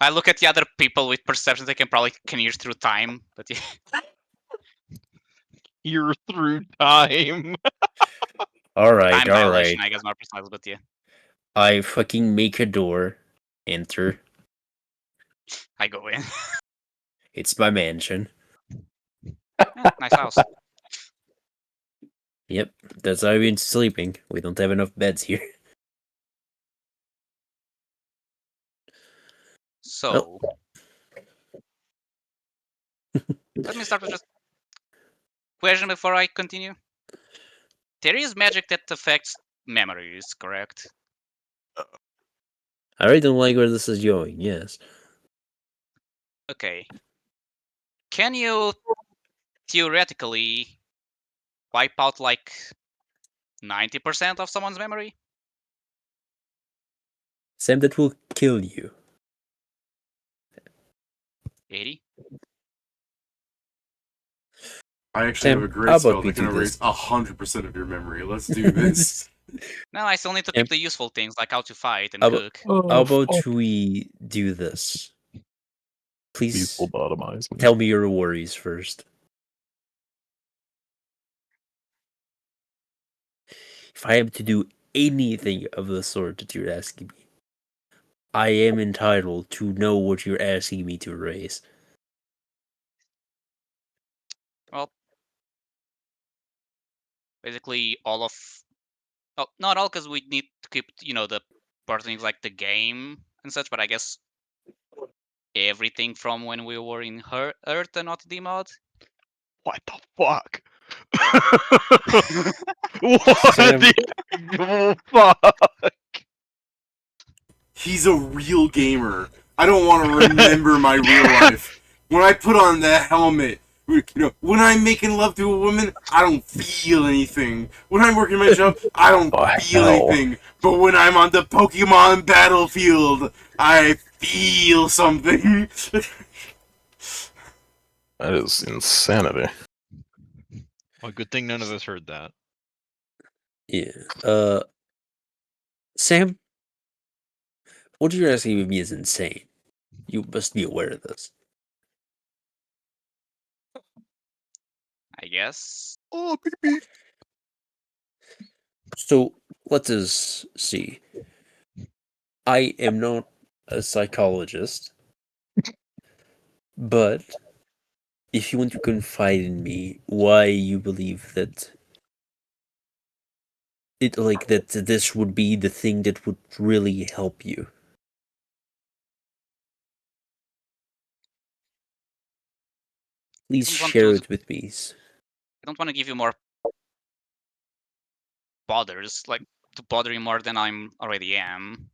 I look at the other people with perceptions. They can probably hear through time, but yeah. You're through time. Alright, Time dilation, alright. I guess, more precise, but yeah. I fucking make a door. Enter. I go in. It's my mansion. Nice house. Yep, that's how I've been sleeping. We don't have enough beds here. So, let me start with just question before I continue. There is magic that affects memories, correct? I really don't like where this is going, yes. Okay. Can you theoretically wipe out like 90% of someone's memory? Sam, that will kill you. 80? I actually Sam, have a how great about spell we that can do this? erase 100% of your memory. Let's do this. No, I still need to keep the useful things like how to fight and How cook. How about we do this? Please lobotomize me. tell me your worries first. If I am to do anything of the sort that you're asking me, I am entitled to know what you're asking me to erase. Well, basically all of... Oh, not all, because we need to keep, the part things like the game and such, but I guess everything from when we were in Earth and not the mod. What the fuck? What Sam. the fuck? He's a real gamer. I don't want to remember my real life. When I put on that helmet, when I'm making love to a woman, I don't feel anything. When I'm working my job, I don't feel anything. But when I'm on the Pokemon battlefield, I feel something. That is insanity. Well, good thing none of us heard that. Yeah. Sam, what you're asking of me is insane. You must be aware of this. I guess. Oh, baby. So let us see. I am not a psychologist, but if you want to confide in me why you believe that this would be the thing that would really help you. Please Don't want share to- it with me. I don't want to give you more bothers, like to bother you more than I'm already am.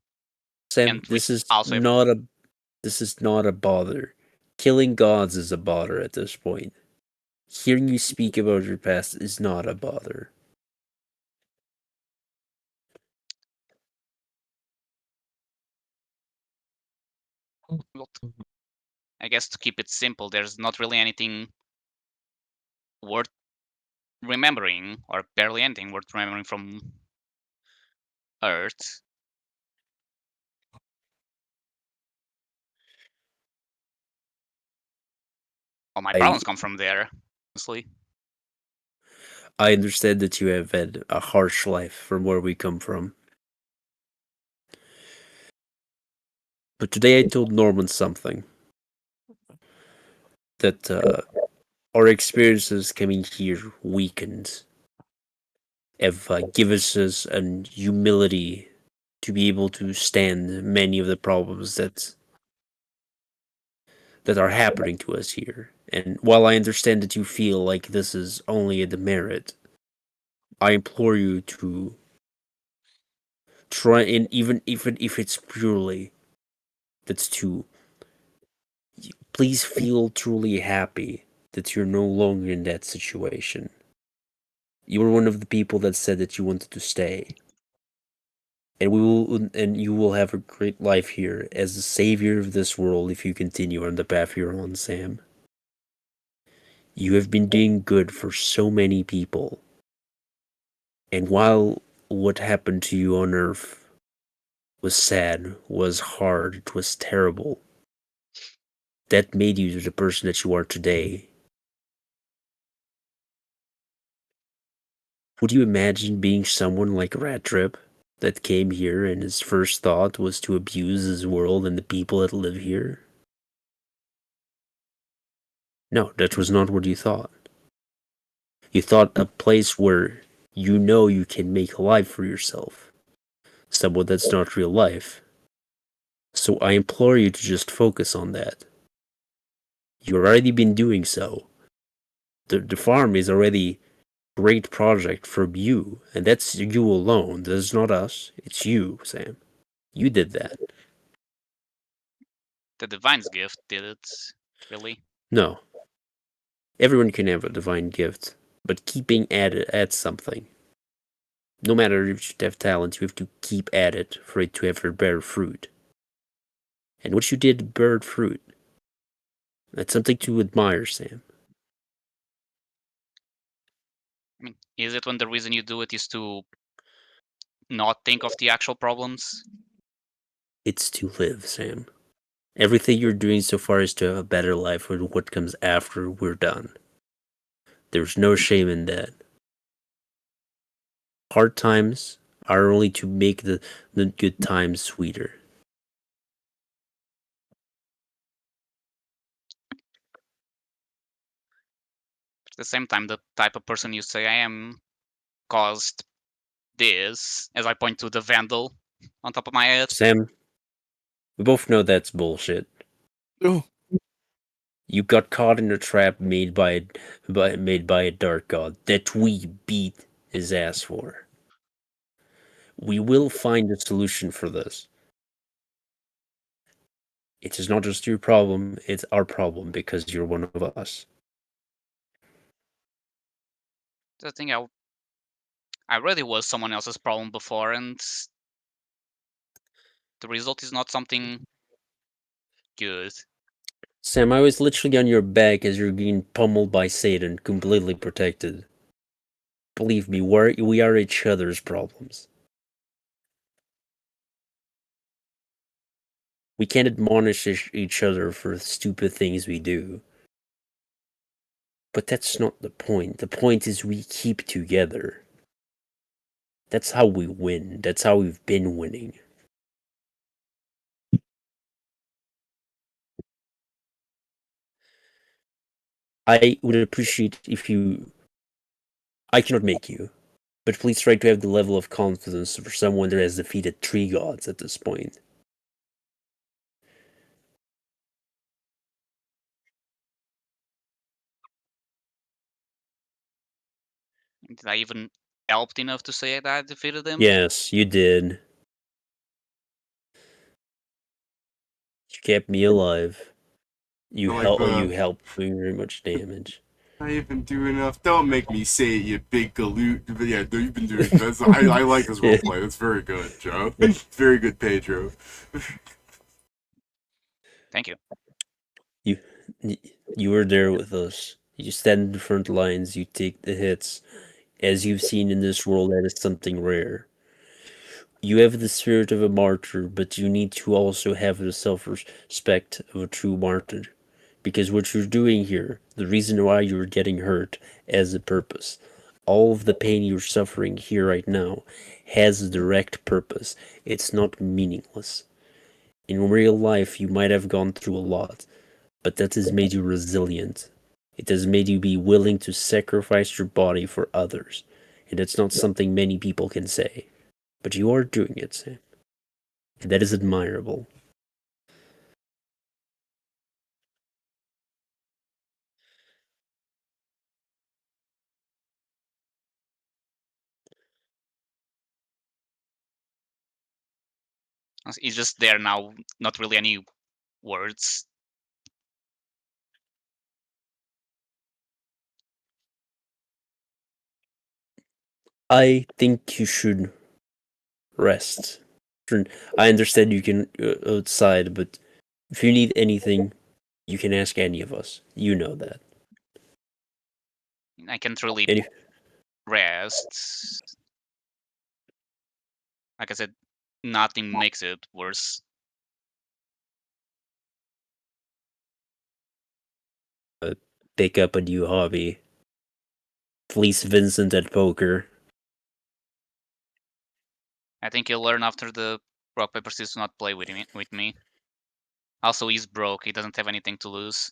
Sam, And this we is also have- not a bother. Killing gods is a bother at this point. Hearing you speak about your past is not a bother. I guess to keep it simple, there's not really anything worth remembering, or barely anything worth remembering from Earth. All my problems come from there, honestly. I understand that you have had a harsh life from where we come from. But today I told Norman something. That our experiences coming here weakened have given us an humility to be able to stand many of the problems that are happening to us here. And while I understand that you feel like this is only a demerit, I implore you to try, and even if it's purely that's to please feel truly happy that you're no longer in that situation. You were one of the people that said that you wanted to stay. And you will have a great life here as the savior of this world if you continue on the path you're on, Sam. You have been doing good for so many people. And while what happened to you on Earth was sad, was hard, it was terrible, that made you the person that you are today. Would you imagine being someone like Ratrip that came here and his first thought was to abuse his world and the people that live here? No, that was not what you thought. You thought a place where you know you can make a life for yourself. Somewhat that's not real life. So I implore you to just focus on that. You've already been doing so. The farm is already a great project from you, and that's you alone. That's not us. It's you, Sam. You did that. The Divine's gift did it, really. No. Everyone can have a divine gift, but keeping at it, at something. No matter if you have talent, you have to keep at it for it to ever bear fruit. And what you did bear fruit. That's something to admire, Sam. I mean, is it when the reason you do it is to not think of the actual problems? It's to live, Sam. Everything you're doing so far is to have a better life for what comes after we're done. There's no shame in that. Hard times are only to make the good times sweeter. At the same time, the type of person you say I am caused this, as I point to the Vandal on top of my head. Sam, we both know that's bullshit. Oh, You got caught in a trap made by a dark god that we beat his ass for. We will find a solution for this. It is not just your problem, it's our problem because you're one of us. The thing I really was someone else's problem before, and the result is not something good. Sam, I was literally on your back as you're being pummeled by Satan, completely protected. Believe me, we are each other's problems. We can't admonish each other for stupid things we do. But that's not the point. The point is we keep together. That's how we win. That's how we've been winning. I would appreciate if you... I cannot make you, but please try to have the level of confidence for someone that has defeated 3 gods at this point. Did I even helped enough to say that I defeated him? Yes, you did. You kept me alive. You I like helped doing very much damage. I even do enough. Don't make me say it, you big galoot. But yeah, no, you've been doing this. I like this roleplay. That's very good, Joe. Very good, Pedro. Thank you. You were there with us. You stand in the front lines, you take the hits. As you've seen in this world, that is something rare. You have the spirit of a martyr, but you need to also have the self-respect of a true martyr. Because what you're doing here, the reason why you're getting hurt, has a purpose. All of the pain you're suffering here right now has a direct purpose. It's not meaningless. In real life, you might have gone through a lot, but that has made you resilient. It has made you be willing to sacrifice your body for others. And it's not something many people can say. But you are doing it, Sam. And that is admirable. He's just there now, not really any words. I think you should rest. I understand you can outside, but if you need anything, you can ask any of us. You know that. I can't really Any... rest. Like I said, nothing makes it worse. Pick up a new hobby. Fleece Vincent at poker. I think he'll learn after the rock paper scissors to not play with me. Also, he's broke. He doesn't have anything to lose.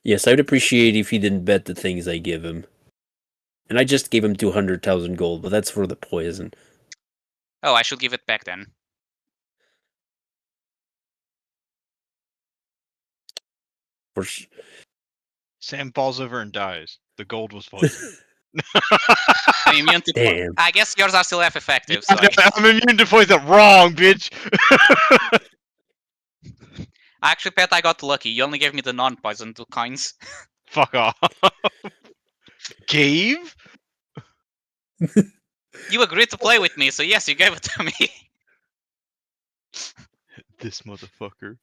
Yes, I'd appreciate if he didn't bet the things I give him. And I just gave him 200,000 gold, but that's for the poison. Oh, I should give it back then. For Sam falls over and dies. The gold was poison. I'm immune to Damn. I guess yours are still effective. So I'm immune to poison. Wrong, bitch. Actually, Pat, I got lucky. You only gave me the non-poison 2 coins. Fuck off. Gave? You agreed to play with me, so yes, you gave it to me. This motherfucker.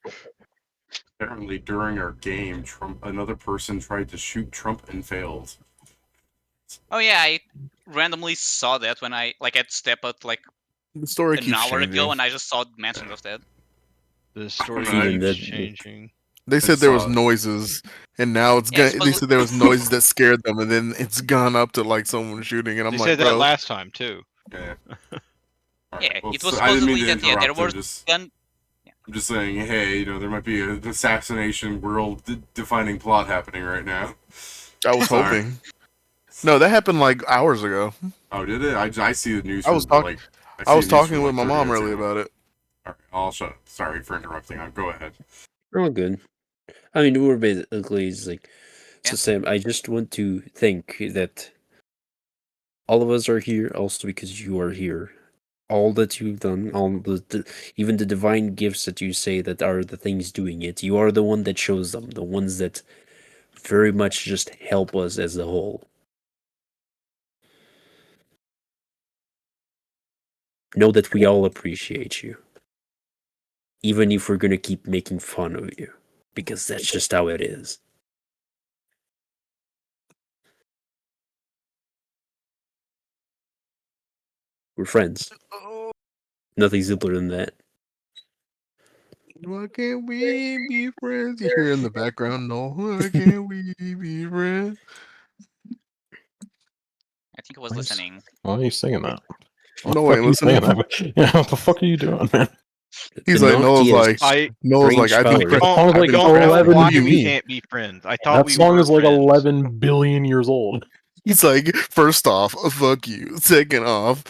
Apparently, during our game, another person tried to shoot Trump and failed. Oh yeah, I randomly saw that when I at Step Out The story an keeps hour changing. ago, and I just saw mentions of that. The story Even keeps that- changing. They said there was noises, and now it's Yeah, they said there was noises that scared them, and then it's gone up to like someone shooting, and I'm They like, said that bro, last time too. Yeah. Yeah, it was I didn't mean supposedly to that yeah, there interrupt, was gun. I'm just saying, hey, there might be an assassination world-defining plot happening right now. I was Sorry. hoping. No, that happened like hours ago. Oh, did it? I see the news. I was from, talking. I I see was the news talking from, with my 30 mom minutes earlier ago. about it. All right, I'll shut up. Sorry for interrupting. Go ahead. Oh, good. I mean, we're basically like. So, Yeah. Sam, I just want to think that all of us are here also because you are here. All that you've done, even the divine gifts that you say that are the things doing it, you are the one that shows them, the ones that very much just help us as a whole. Know that we all appreciate you. Even if we're gonna keep making fun of you. Because that's just how it is. We're friends. Nothing simpler than that. Why can't we be friends? You hear in the background, no. Why can't we be friends? I think I was Nice. listening. Why are you singing that? No, ain't listening. Yeah, what the fuck are you doing, man? He's The like, Noah's Nokia like, I Noah's like, I've been strange cra- song's I've like been don't crafting. know 11 What why do you we mean? can't be friends. I thought That we song were is like friends. 11 billion years old. He's like, first off, fuck you. Second off,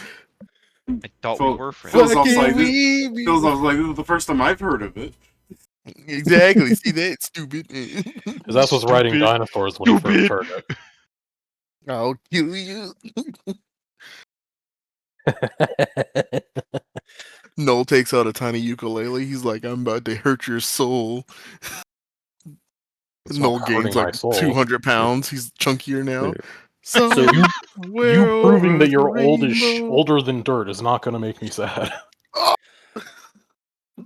I thought we Phil- were friends. Phil's fuck off can like this. we be Feels like this is the first time I've heard of it. Exactly. See that stupid. Because that's what's riding Stupid. dinosaurs when he first Stupid. heard I'll kill you. it. Noel takes out a tiny ukulele. He's like, I'm about to hurt your soul. It's Noel not gains hurting my like soul. 200 pounds. He's chunkier now. So You Somewhere proving over that you're the rainbow. older than dirt is not going to make me sad.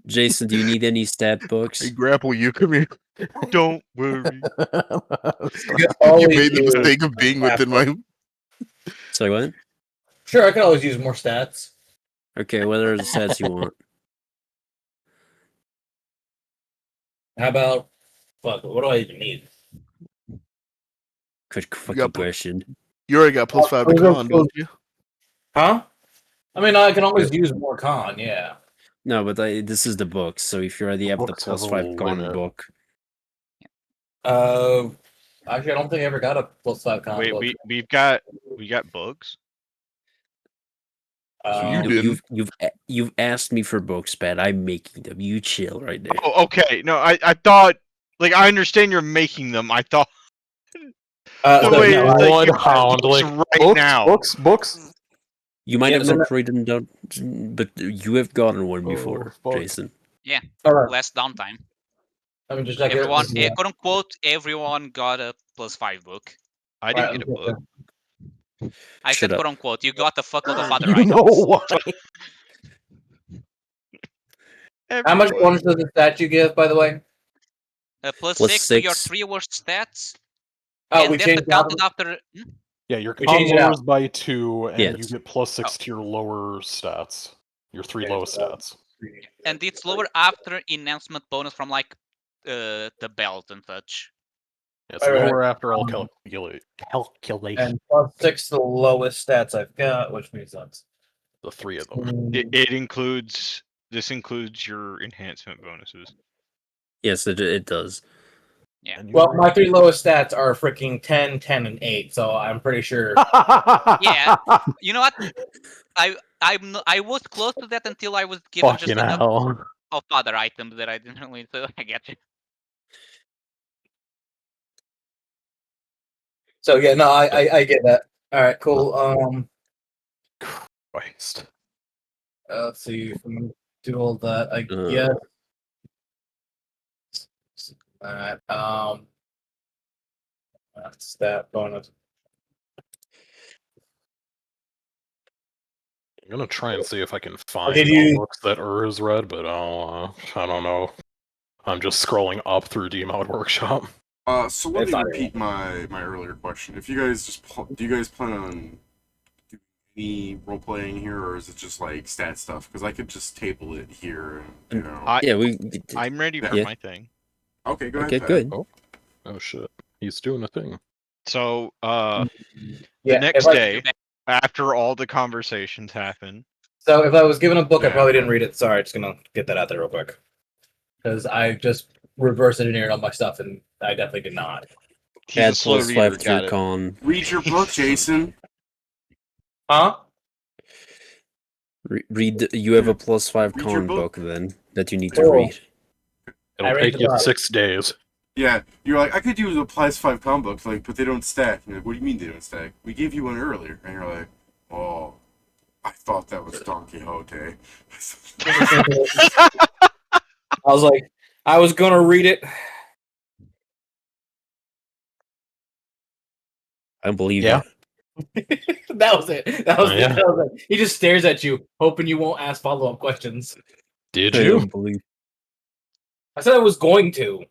Jason, do you need any stat books? Hey, grapple you. Come here. Don't worry. You You always made the use mistake of being within my. Sorry, what? Sure, I can always use more stats. Okay, what are the stats you want? How about fuck? What do I even need? Good fucking Yep. question. You already got plus 5 to con, don't you? Huh? I mean, I can always use more con. Yeah. No, but this is the book, so if you already have the Books plus have a 5 con limit. book, Actually, I don't think I ever got a +5 con. Wait, book. we got bugs. you didn't. you've asked me for books, Pat. I'm making them. You chill right there. Oh, okay. No, I thought like I understand you're making them. I thought So, the way no, it's like One you have hound, books like, right now. Books. You might Yeah, have so not written down, but you have gotten one Oh, before, fuck. Jason. all right. Last downtime. Let me just check Everyone, it. quote unquote, everyone got a +5 book. I didn't get a book. I Shut said up. quote unquote. You got a fuckload of other You items. know why? How much Everyone. bonus does the statue give, by the way? Plus Plus 6 to your 6. 3 worst stats. Oh, And we that's changed counted out. after. Yeah, your We con changed it out. lowers by 2, and you Yes. get plus 6 to your lower stats. Your 3 lowest stats. And it's lower after enhancement bonus from like the belt and such. It's Right, right. lower after all calculation. And +6 the lowest stats I've got, which means that's The 3 of them. It includes your enhancement bonuses. Yes, it does. Yeah. And you well, were- my 3 lowest stats are freaking 10, 10, and 8, so I'm pretty sure. Yeah. You know what? I was close to that until I was given just Fucking enough hell. of other items that I didn't really. So I get you. So yeah, no, I get that. All right, cool. Christ. Let's see if we can do all that. I Uh. guess. All right. Stat bonus. I'm gonna try and see if I can find did the you- books that has read, but I don't know. I'm just scrolling up through D-Mod Workshop. So let It's me not repeat my earlier question. If you guys do you guys plan on doing any role playing here, or is it just like stat stuff? Because I could just table it here, and, you know. Yeah, I'm ready for Yeah. my thing. Okay, go Okay, ahead. Pat. good. Oh shit. He's doing a thing. So Yeah, the next if I- day, after all the conversations happen, So if I was given a book, I Yeah. probably didn't read it. Sorry, just gonna get that out there real quick. Because I just reverse engineered all my stuff, and I definitely did not. he's a Add slow plus reader. 5 to Got your it. con. Read your book, Jason. Huh? You have a plus 5 Read your con book. book then that you need to Cool. read. It'll I read take the you Bible. 6 days. Yeah, you're like, I could use a +5 con book, like, but they don't stack. And you're like, what do you mean they don't stack? We gave you one earlier, and you're like, oh, I thought that was Don Quixote. I was like, I was gonna read it. I don't believe Yeah. you. That was it. That was, Oh, yeah. that was it. He just stares at you, hoping you won't ask follow-up questions. Did I you? don't believe. I said I was going to.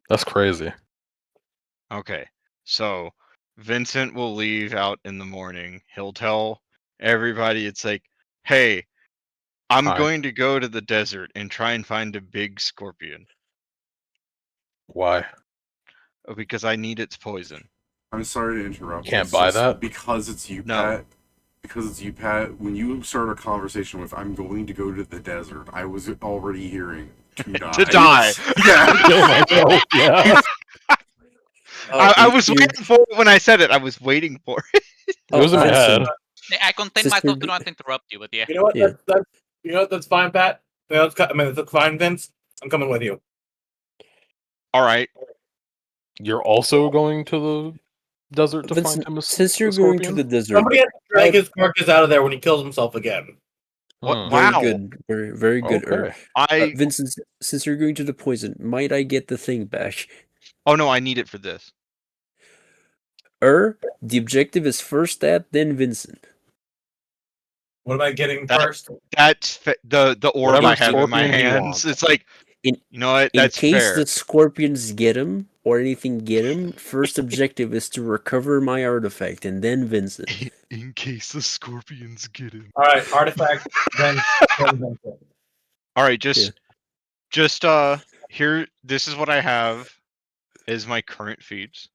That's crazy. Okay, so Vincent will leave out in the morning. He'll tell everybody, it's like, hey, I'm Hi. going to go to the desert and try and find a big scorpion Why? because I need its poison. I'm sorry to interrupt. Can't It's buy just that? because it's you, No. Pat. Because it's you, Pat. When you start a conversation with "I'm going to go to the desert," I was already hearing to die. To die. Yeah. Yeah. I was waiting for it when I said it. I was waiting for it. It was in my head. I contain Sister myself to B- not interrupt you, but yeah. You know what? Yeah. You know what? That's fine, Pat. You know, that's fine, Vince. I'm coming with you. All right. You're also going to the desert to Vincent, find him a since you're a going to scorpion? the desert, Somebody has to drag his carcass out of there when he kills himself again. What? Hmm. very Wow. good, very good. Okay. Vincent, since you're going to the poison, might I get the thing back? Oh no, I need it for this. The objective is first that, then Vincent. What am I getting That- first? That's the orb Whatever I have in my scorpion you hands. want. It's like, In- you know what? In That's case fair. the scorpions get him or anything get him, first objective is to recover my artifact, and then Vincent. In case the scorpions get him. All right, artifact. then Vincent. All right, just here. This is what I have as my current feats.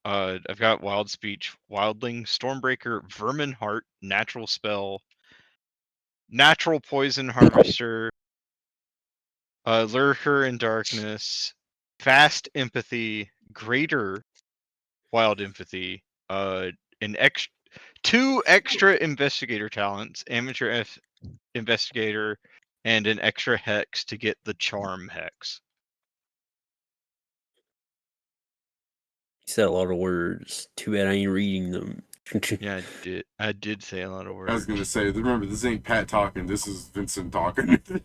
I've got Wild Speech, Wildling, Stormbreaker, Vermin Heart, Natural Spell, Natural Poison Harvester, Lurker in Darkness, Fast Empathy, Greater Wild Empathy, two extra Investigator talents, Amateur Investigator, and an extra Hex to get the Charm Hex. You said a lot of words. Too bad I ain't reading them. Yeah, I did say a lot of words. I was gonna say, remember, this ain't Pat talking. This is Vincent talking. Can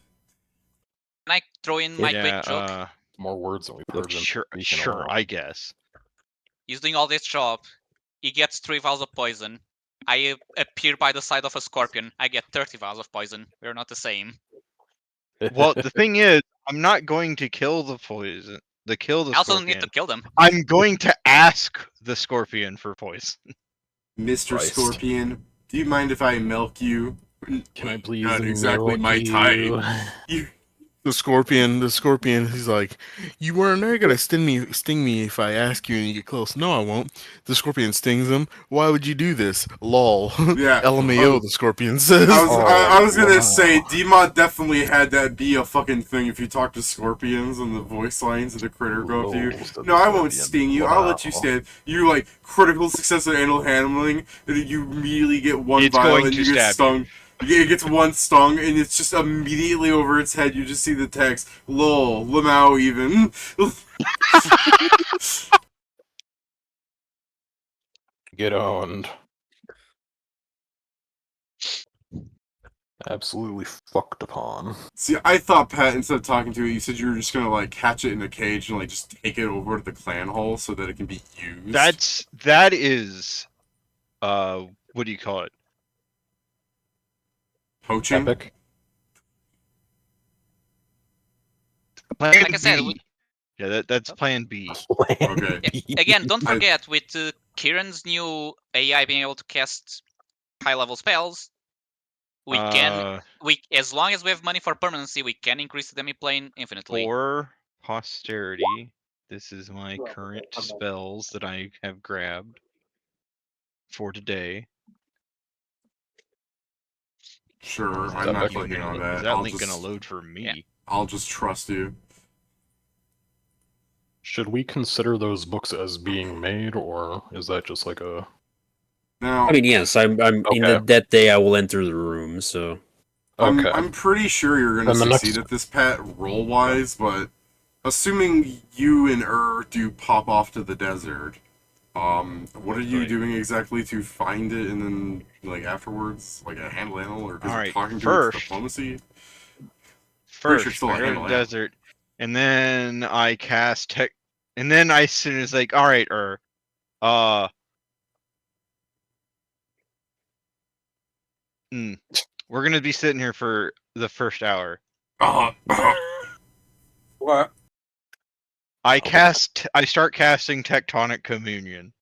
I throw in my quick joke? More words than we've heard in Sure, a week in a row. I guess. He's doing all this job. He gets 3 vials of poison. I appear by the side of a scorpion. I get 30 vials of poison. We're not the same. Well, the thing is, I'm not going to kill the poison. I also scorpion. need to kill them. I'm going to ask the scorpion for poison. Mr. Christ. Scorpion, do you mind if I milk you? Can I please Not exactly milk my you? type. The scorpion, he's like, you weren't gonna sting me if I ask you and you get close. No, I won't. The scorpion stings him. Why would you do this? Lol. Yeah. LMAO, the scorpion says. I was gonna wow. say, D-Mod definitely had that be a fucking thing if you talk to scorpions and the voice lines of the critter go through. No, I won't sting you. I'll let you stand. You like critical success at animal handling, and then you immediately get one It's vial going and to you get stab stung. It gets one stung, and it's just immediately over its head. You just see the text, "Lol, Lamau even." Get owned. Absolutely fucked upon. See, I thought, Pat, instead of talking to it, you said you were just gonna like catch it in a cage and like just take it over to the clan hall so that it can be used. That is, what do you call it? Poaching. Epic. Plan Like I said, B. Yeah, that's Plan B. Okay. Again, don't forget, with Kieran's new AI being able to cast high-level spells, we can, as long as we have money for permanency, we can increase the demi-plane infinitely. For posterity, this is my current spells that I have grabbed for today. Sure, Is I'm that not Becky? clicking on that. Is that I'll link just, gonna load for me? Yeah. I'll just trust you. Should we consider those books as being made, or is that just like a... Now, I mean, yes, I'm in Okay. that day I will enter the room, so. Okay. I'm pretty sure you're gonna Then the succeed next- at this, Pat, roll-wise, but assuming you and do pop off to the desert, what are you doing exactly to find it, and then like afterwards, like a handle animal, or because Alright, talking to first- it diplomacy? First, sure it's still I a go to handle the animal. desert, and then I cast tech, and then I as soon as like, all right, we're gonna be sitting here for the first hour. What? I start casting Tectonic Communion.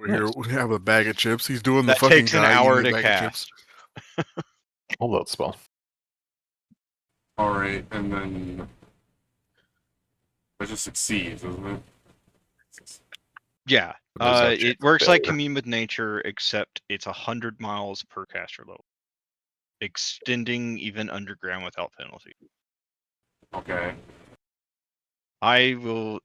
Over here, we have a bag of chips. He's doing the That fucking takes an guy hour eating a to bag of chips. cast. Hold that spell. Alright, and then... That just succeeds, doesn't it? Yeah. There's no chance It of works like failure. Commune with Nature, except it's 100 miles per caster level, extending even underground without penalty. Okay. I will.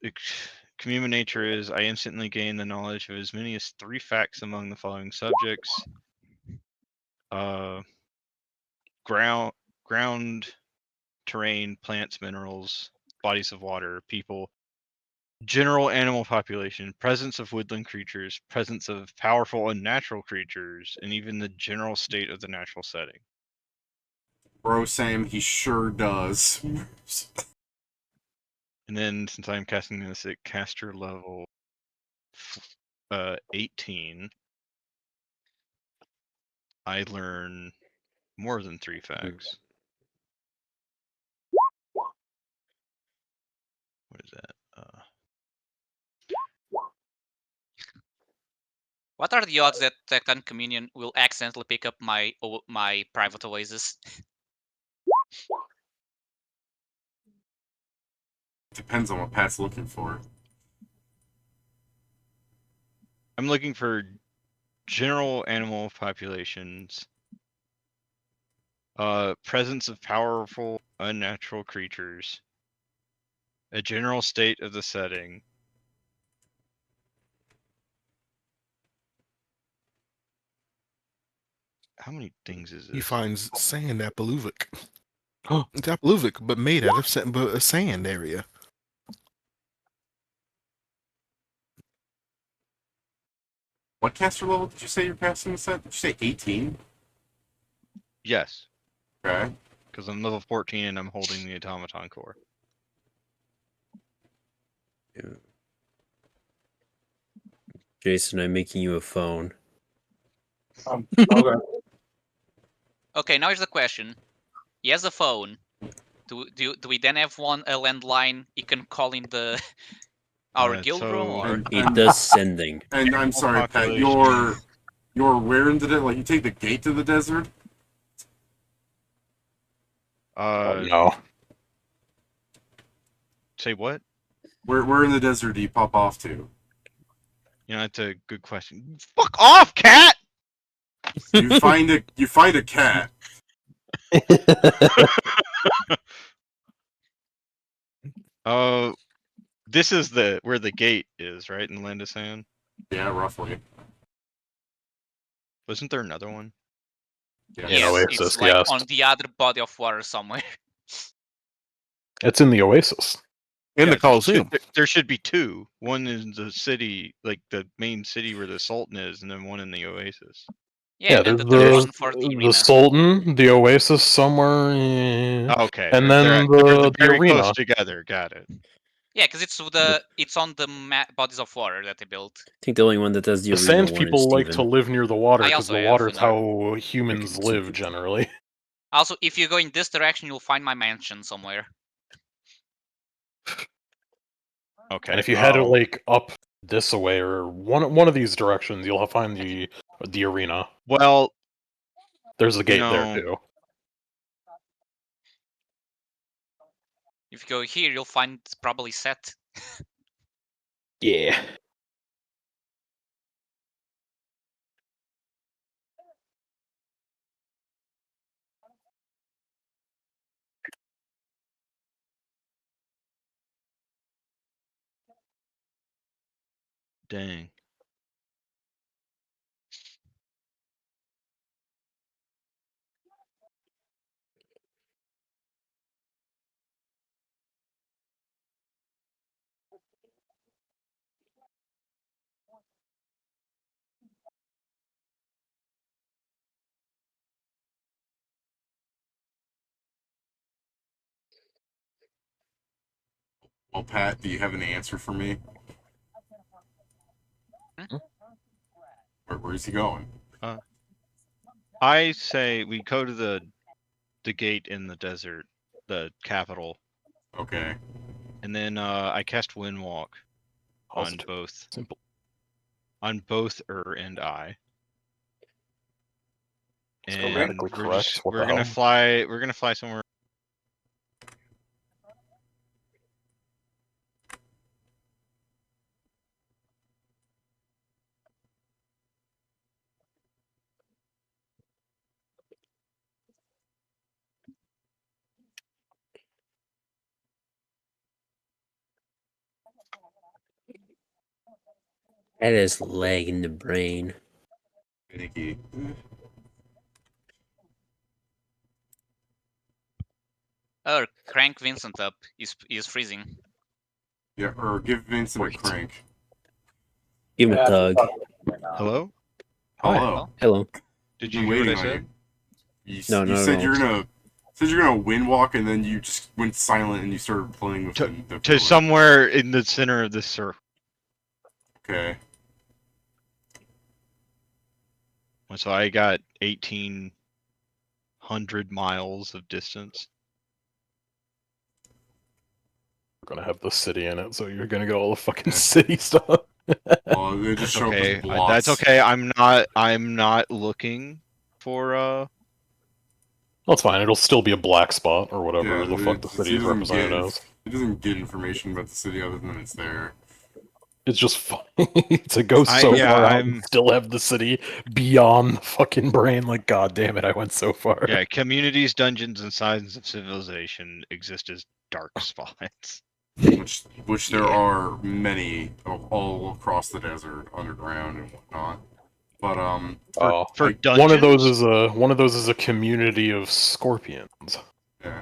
Commune with Nature is I instantly gain the knowledge of as many as 3 facts among the following subjects: ground, terrain, plants, minerals, bodies of water, people, general animal population, presence of woodland creatures, presence of powerful unnatural creatures, and even the general state of the natural setting. Bro, Sam, he sure does. And then, since I'm casting this at caster level 18, I learn more than 3 facts. What is that? What are the odds that Tecton Communion will accidentally pick up my private oasis? Depends on what Pat's looking for. I'm looking for general animal populations, presence of powerful unnatural creatures, a general state of the setting. How many things is He this? finds sand at Paluvik. It's at Paluvik, but made out of a sand area. What caster level did you say you're casting this at? Did you say 18? Yes, Okay. because I'm level 14 and I'm holding the automaton core. Jason, I'm making you a phone. Okay. Okay, now here's the question. He has a phone. Do we then have a landline he can call in the our guild room, or It does sending. And I'm sorry, Pat, Population. you're where in the like you take the gate to the desert? No. Say what? Where in the desert do you pop off to? You know, that's a good question. Fuck off, cat! You find a cat. This is where the gate is, right, in Land of Sand? Yeah, roughly. Wasn't there another one? Yeah. yes, Oasis, it's like yes. on the other body of water somewhere. It's in the Oasis. In the Yeah, Coliseum. there should be 2. One in the city, like the main city where the Sultan is, and then one in the Oasis. Yeah, and there's then the third one for the the arena. Sultan, the Oasis somewhere, Okay, and they're then the very arena. close together. Got it. Yeah, because it's on the bodies of water that they built. I think the only one that does the The arena sand one people is like to Steven. live near the water I because also the have water is an how humans live generally. Also, if you go in this direction, you'll find my mansion somewhere. Okay. And if you head like up this way or one of these directions, you'll find the arena. Well, there's a gate there too. If you go here, you'll find it's probably set. Yeah. Dang. Well, Pat, do you have an answer for me? Where's he going? I say we go to the gate in the desert, the capital. Okay. And then I cast Windwalk on both. Simple. on both and I. It's And grammatically correct. What we're the gonna hell? fly. We're gonna fly somewhere. That is lag in the brain. Finicky. Or crank Vincent up. He's freezing. Yeah, or give Vincent Wait. a crank. Give him a tug. Hello? Hello. Hello. Did Been you hear what I waiting on said? you. No, You no, said no. you're gonna wind walk, and then you just went silent and you started playing with the To pillar. somewhere in the center of this circle. Okay. So I got 1,800 miles of distance. We're gonna have the city in it, so you're gonna get all the fucking Yeah. city stuff. Well, they just That's show okay. up as blocks. That's okay. I'm not looking for Well, it's fine. It'll still be a black spot or whatever Yeah, the fuck the city is doesn't represented get- as. It doesn't get information about the city other than it's there. It's just funny to go so yeah, far out I'm- and still have the city beyond the fucking brain. Like, god damn it, I went so far. Yeah, communities, dungeons, and signs of civilization exist as dark spots. Which there Yeah. are many all across the desert, underground and whatnot. But For like, dungeons, one of those is a community of scorpions. yeah.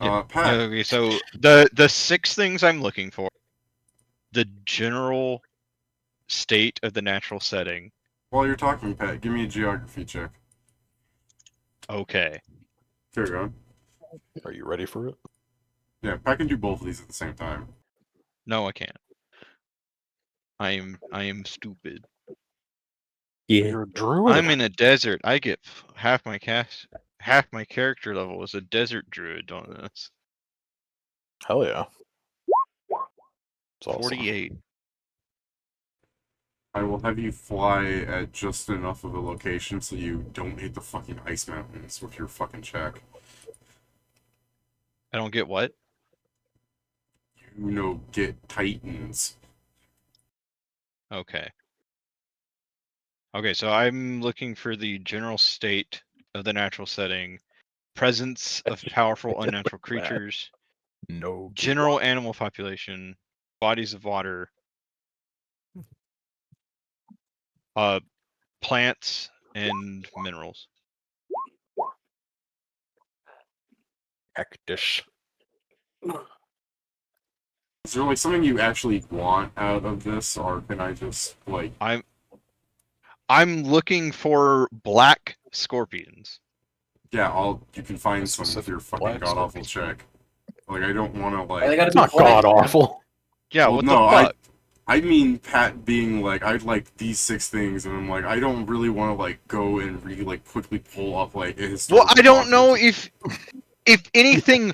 Yeah. Pat, Okay, so the 6 things I'm looking for: the general state of the natural setting. while you're talking, Pat, give me a geography check. Okay. Here we go. Are you ready for it? Yeah, Pat can do both of these at the same time. No, I can't. I am stupid. Yeah. You're a druid. I'm in a desert. I get half my character level is a desert druid on this. Hell yeah. It's awesome. 48. I will have you fly at just enough of a location so you don't hit the fucking ice mountains with your fucking check. I don't get what? Get titans. Okay. Okay, so I'm looking for the general state of the natural setting, presence of powerful unnatural creatures, No. general animal population, bodies of water, plants, and minerals. Hectish. Is there like something you actually want out of this, or can I just like? I'm looking for black scorpions. Yeah, you can find some with Specific your fucking black god awful scorpion. check. Like I don't want to They like. gotta It's be not black, god man. awful. Yeah, Well, what no, the fuck? I mean Pat being like I'd like these 6 things, and I'm like I don't really want to like go and really like quickly pull up like a Well, historical I don't know document. if anything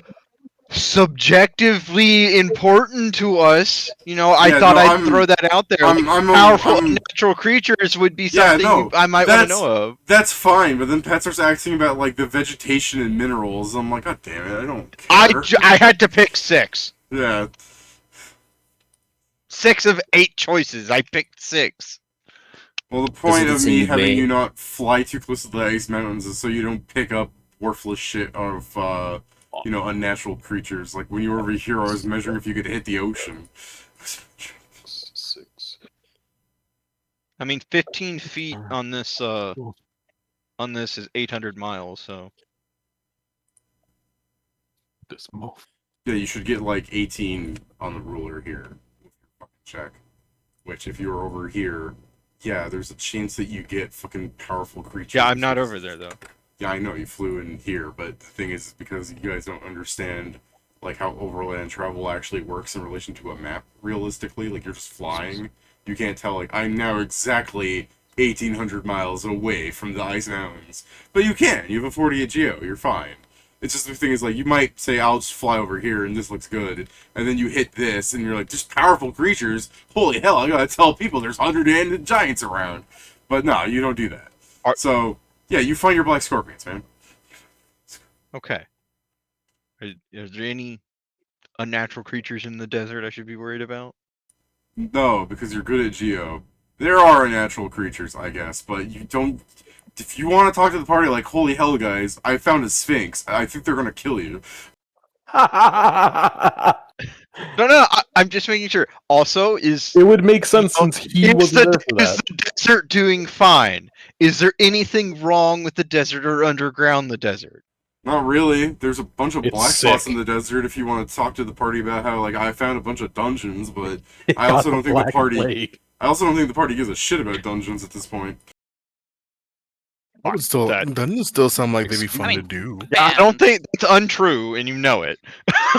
subjectively important to us. You know, I Yeah, thought no, I'd throw that out there. Like, I'm powerful I'm- unnatural creatures would be Yeah, something no, I might want to that's- know of. That's fine, but then Pat starts asking about like the vegetation and minerals. I'm like, God damn it, I don't care. I had to pick 6. Yeah, 6 of 8 choices. I picked 6. well, the point Doesn't of say me you having may. you not fly too close to the ice mountains is so you don't pick up worthless shit of unnatural creatures. Like when you were over here, I was measuring if you could hit the ocean. 6. I mean, 15 feet on this is 800 miles. So This move. Yeah, you should get like 18 on the ruler here with your fucking check. Which, if you're over here, yeah, there's a chance that you get fucking powerful creatures. yeah, I'm not over there though. Yeah, I know you flew in here, but the thing is because you guys don't understand like how overland travel actually works in relation to a map realistically. Like you're just flying, you can't tell like I'm now exactly 1,800 miles away from the ice mountains, but you can. You have a 48 geo. You're fine. It's just the thing is, like, you might say, I'll just fly over here and this looks good. And then you hit this and you're like, just powerful creatures. Holy hell, I gotta tell people there's 100 giants around. But no, you don't do that. So, yeah, you find your black scorpions, man. Okay. Is there any unnatural creatures in the desert I should be worried about? No, because you're good at Geo. There are unnatural creatures, I guess, but you don't... If you want to talk to the party like, holy hell, guys, I found a sphinx. I think they're gonna kill you. No, I'm just making sure. Also, It would make sense since he was there for is that. the desert doing fine? Is there anything wrong with the desert or underground the desert? Not really. There's a bunch of It's black spots sick. in the desert if you want to talk to the party about how, like, I found a bunch of dungeons, but It I got also the don't think the Black party... Plague. I also don't think the party gives a shit about dungeons at this point. Doesn't still sound like they'd be fun I mean, to do. Yeah, I don't And- think that's untrue, and you know it.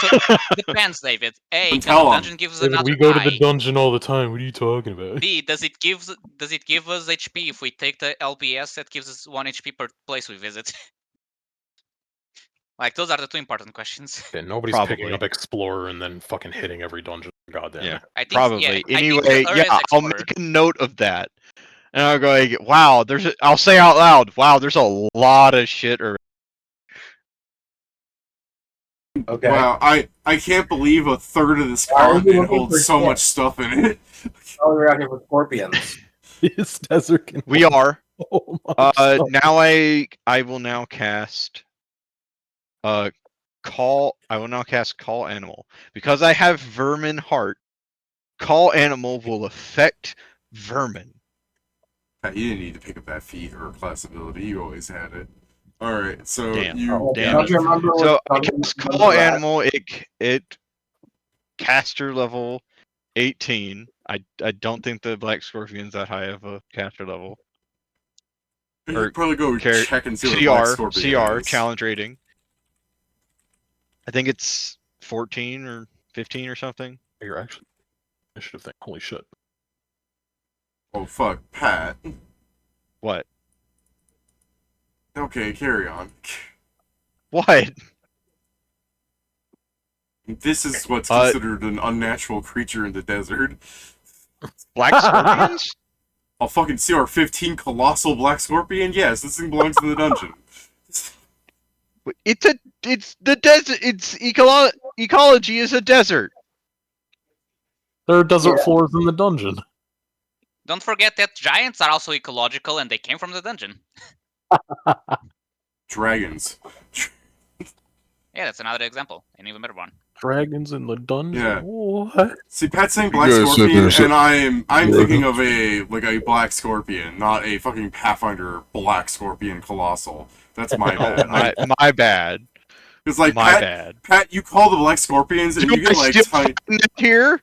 So, depends, David. A, Then can tell the 'em. dungeon gives us David, another we go to the eye? dungeon all the time. What are you talking about? B, does it give us HP if we take the LBS that gives us 1 HP per place we visit? Like, those are the two important questions. Yeah, nobody's Probably. picking up Explorer and then fucking hitting every dungeon. Goddamn Yeah. it. I think, Probably. Yeah, I think the Anyway, earliest I'll Explorer. make a note of that. And I'll go like, wow, I'll say out loud, wow, there's a lot of shit around. Okay. Wow, I can't believe a third of this Why are you continent looking holds for so shit? much stuff in it. Oh, we're out here with scorpions. This desert can We are. hold so much stuff. Now I will now cast call animal. Because I have vermin heart, call animal will affect vermin. You didn't need to pick up that feat or class ability. You always had it. Alright, so Damn. you... Damn Don't it. you remember So I what- cast call animal, it caster level 18. I don't think the black scorpion's that high of a caster level. You or could probably go Car- check and see what a black scorpion CR is. challenge rating. I think it's 14 or 15 or something. You're actually initiative thing. Holy shit. Oh fuck, Pat. What? Okay, carry on. What? This is what's Uh, considered an unnatural creature in the desert. Black scorpions? A fucking CR-15 colossal black scorpion? Yes, this thing belongs in the dungeon. It's the desert. It's ecology is a desert. There are desert Yeah. floors in the dungeon. Don't forget that giants are also ecological and they came from the dungeon. Dragons. Yeah, that's another example. An even better one. Dragons in the dungeon? Yeah. What? See, Pat's saying black You guys sit scorpion, there, so- and I'm Yeah. thinking of a black scorpion, not a fucking Pathfinder black scorpion colossal. That's my bad. My bad. Because like My Pat, bad. Pat, you call the black scorpions and Do you get I like still tiny. find it here?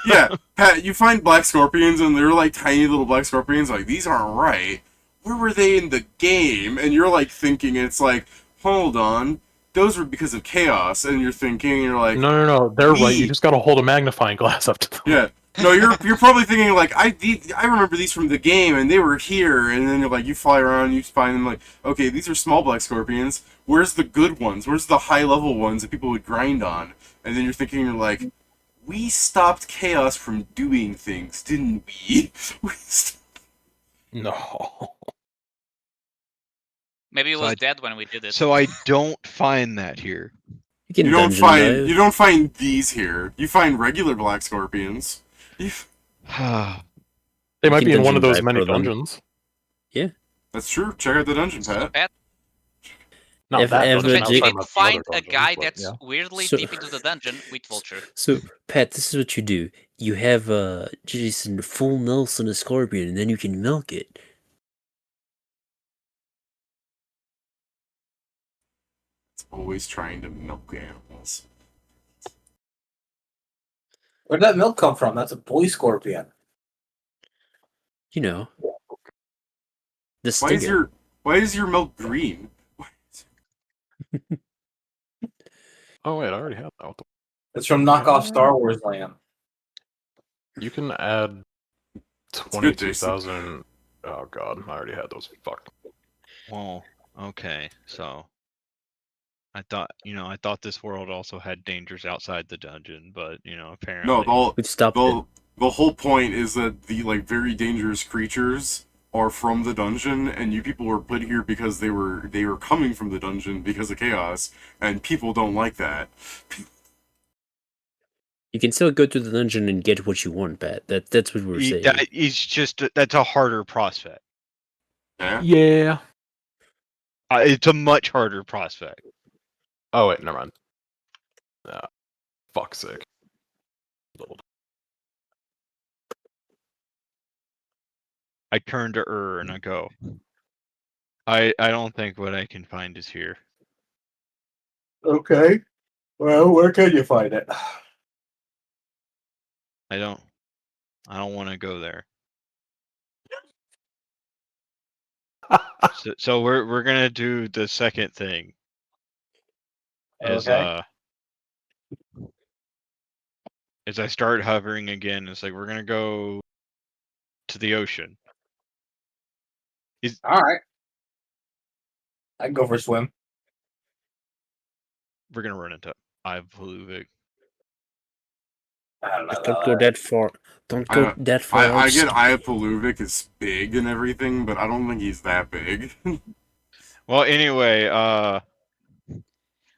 Yeah, Pat, you find black scorpions and they're like tiny little black scorpions. Like these aren't right. Where were they in the game? And you're like thinking it's like, hold on, those were because of chaos. And you're thinking you're like, No. They're right. You Me. just gotta hold a magnifying glass up to them. yeah. No, you're probably thinking like I remember these from the game and they were here, and then you're like you fly around, you find them like, okay, these are small black scorpions. Where's the good ones? Where's the high level ones that people would grind on? And then you're thinking you're like, we stopped chaos from doing things, didn't we? No. Maybe it So was I- dead when we did it. So I don't find that here. You can You don't dungeon find dive. you don't find these here. You find regular black scorpions. You- They might can be in one dungeon of those dive many for them. dungeons. That's true. Check out the dungeon, So, Pat. Pat, Not If that ever dungeon. you I was did- talking can about the find other a dungeons, guy but that's yeah. weirdly So- deep into the dungeon with Vulture. So, Pat, this is what you do. You have Jason full Nelson a scorpion, and then you can milk it. It's always trying to milk animals. Where'd that milk come from? That's a boy scorpion. You know. The Why is stinger. your milk green? Oh wait, I already had that. What the- It's from knockoff Star Wars land. You can add good, Jason. 22,000. Oh god, I already had those. Fuck. Well, okay, so I thought this world also had dangers outside the dungeon, but No, apparently. We've stopped it. the whole point is that the like very dangerous creatures are from the dungeon, and you people were put here because they were coming from the dungeon because of chaos, and people don't like that. You can still go to the dungeon and get what you want, Pat. That's what we're saying. That's a harder prospect. Yeah. Yeah. It's a much harder prospect. Oh wait, never mind. Fuck's sake. I turn to and I go. I don't think what I can find is here. Okay. Well, where can you find it? I don't want to go there. So we're gonna do the second thing. As Okay. as I start hovering again, it's like we're gonna go to the ocean. All right. I can go for a swim. We're gonna run into Ivluvik. I don't know. Just don't go that far. Don't go that far. I get outside. Iapaluvik is big and everything, but I don't think he's that big. Well, anyway,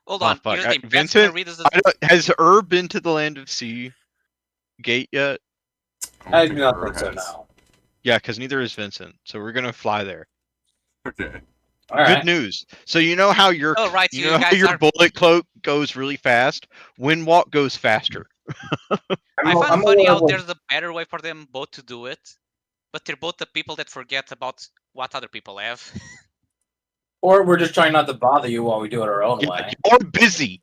Hold Oh, on. fuck. Here's the thing. Pat's Vincent, gonna read us a- has been to the Land of Sea gate yet? I don't do not Ur think so has. now. Yeah, because neither is Vincent. So we're gonna fly there. Okay. All Good right. news. So you know how your Oh, right, you you know how guys your are- bullet cloak goes really fast? Windwalk goes faster. I find it funny how there's a better way for them both to do it, but they're both the people that forget about what other people have. Or we're just trying not to bother you while we do it our own way. You're busy.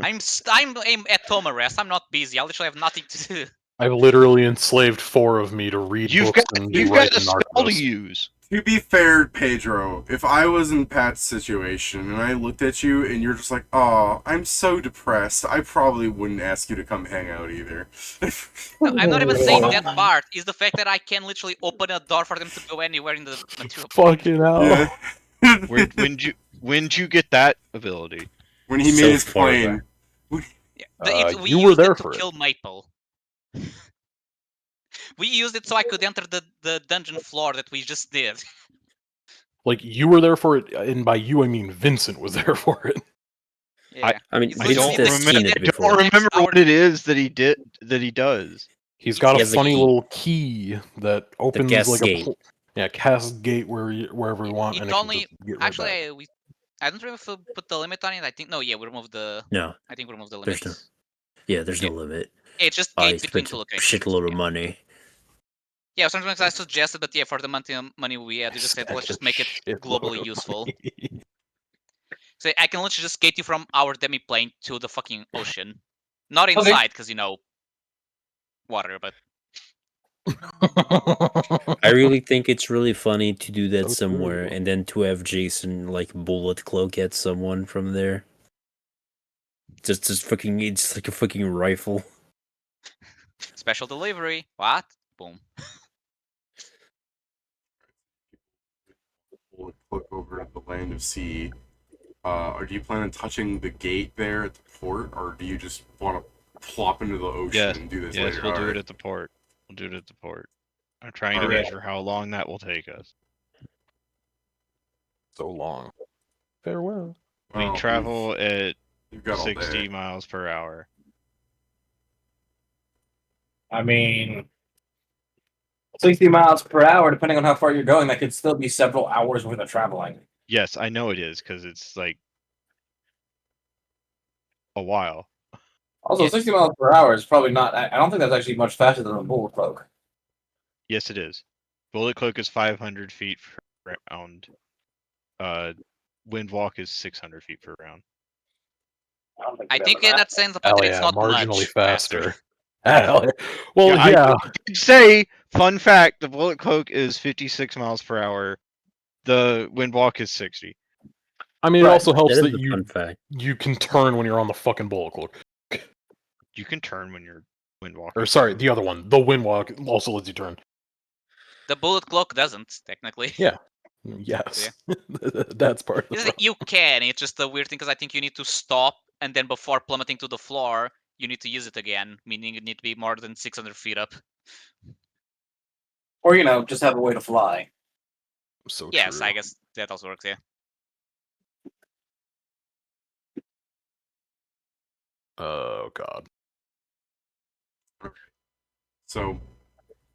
I'm at Tomarest. I'm not busy. I literally have nothing to do. I've literally enslaved 4 of me to read You've books got and you've write got a in spell to Narcos. use. To be fair, Pedro, if I was in Pat's situation and I looked at you and you're just like, "Oh, I'm so depressed," I probably wouldn't ask you to come hang out either. No, I'm not even saying that part. Is the fact that I can literally open a door for them to go anywhere in the material. Fucking hell. Yeah. When'd you get that ability? When he made So his far plane. Yeah. We you were used there it to for it. kill Maple. We used it so I could enter the dungeon floor that we just did. Like, you were there for it, and by you I mean Vincent was there for it. Yeah. I mean, It's I literally Vincent the has key seen that it I before. don't remember connects what it is that he does. He's got He a has a funny key. little key that opens gas like gate. cast gate wherever we want, It and only it can just get right actually back. I don't remember if we put the limit on it. I think no, yeah, we removed the. No, I think we removed the limit. there's no. Yeah, there's no limit. It's just I gates between spent two a locations. shitload of Yeah. money. Yeah, sometimes I suggested, but yeah, for the money we had, we just said let's just make it globally useful. So I can literally just gate you from our demi plane to the fucking ocean, not inside because water, but. I really think it's really funny to do that So somewhere, true. and then to have Jason like bullet cloak at someone from there. Just fucking, it's like a fucking rifle. Special delivery. What? Boom. We'll click over to the Land of Sea. Or do you plan on touching the gate there at the port, or do you just want to plop into the ocean Yes, and do this yes, later? we'll do Alright. it at the port. We'll do it at the port. I'm trying to Alright. measure how long that will take us. So long. Farewell. Well, We travel at you've got all 60 day. miles per hour. I mean, 60 miles per hour, depending on how far you're going, that could still be several hours worth of traveling. Yes, I know it is because it's like a while. Also, 60 miles per hour is probably not. I don't think that's actually much faster than a bullet cloak. Yes, it is. Bullet cloak is 500 feet per round. Windwalk is 600 feet per round. I think that sends the point Hell that yeah, it's not marginally much faster. Hell yeah. Well, I yeah. did say, fun fact: the bullet cloak is 56 miles per hour. The windwalk is 60. I mean, it Right. also helps That that is a fun fact. you can turn when you're on the fucking bullet cloak. You can turn when you're windwalking. Or sorry, the other one. The windwalk also lets you turn. The bullet cloak doesn't technically. Yeah. Yes, that's part of the It's problem. like you can. It's just a weird thing because I think you need to stop, and then before plummeting to the floor, you need to use it again, meaning you need to be more than 600 feet up. Or just have a way to fly. So Yes, true. I guess that also works. Yeah. Oh god. So,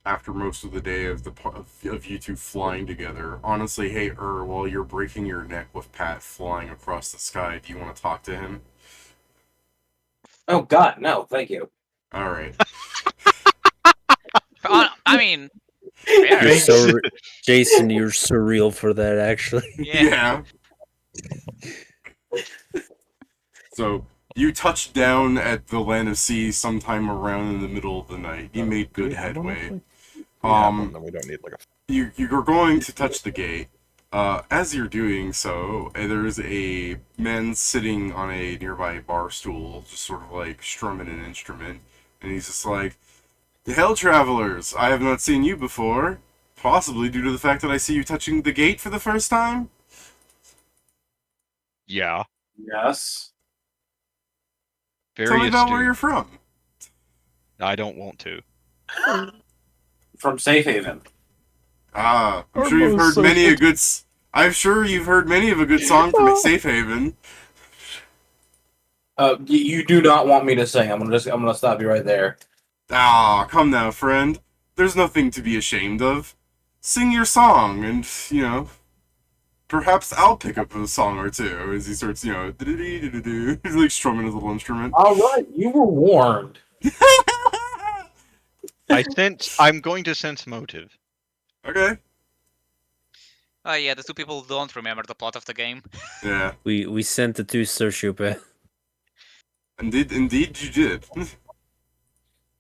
after most of the day of you two flying together, honestly, hey, while you're breaking your neck with Pat flying across the sky, do you want to talk to him? Oh God, no, thank you. All right. I mean, fair. You're so Jason, you're surreal for that, actually. Yeah. So you touched down at the Land of Sea sometime around in the middle of the night. You made good headway. Then we don't need like a. You're going to touch the gate. As you're doing so, there's a man sitting on a nearby bar stool, just sort of like strumming an instrument, and he's just like, "The Hell Travelers, I have not seen you before, possibly due to the fact that I see you touching the gate for the first time." Yeah. Yes. Very Tell me about astute. where you're from. I don't want to. From Safe Haven. I'm sure you've heard many a good. I'm sure you've heard many of a good song from Safe Haven. You do not want me to sing. I'm gonna stop you right there. Ah, come now, friend. There's nothing to be ashamed of. Sing your song, and perhaps I'll pick up a song or two as he starts, he's like strumming his little instrument. All right, you were warned. I'm going to sense motive. Okay. Oh yeah, the two people don't remember the plot of the game. Yeah. We sent the two sociopaths. Indeed you did.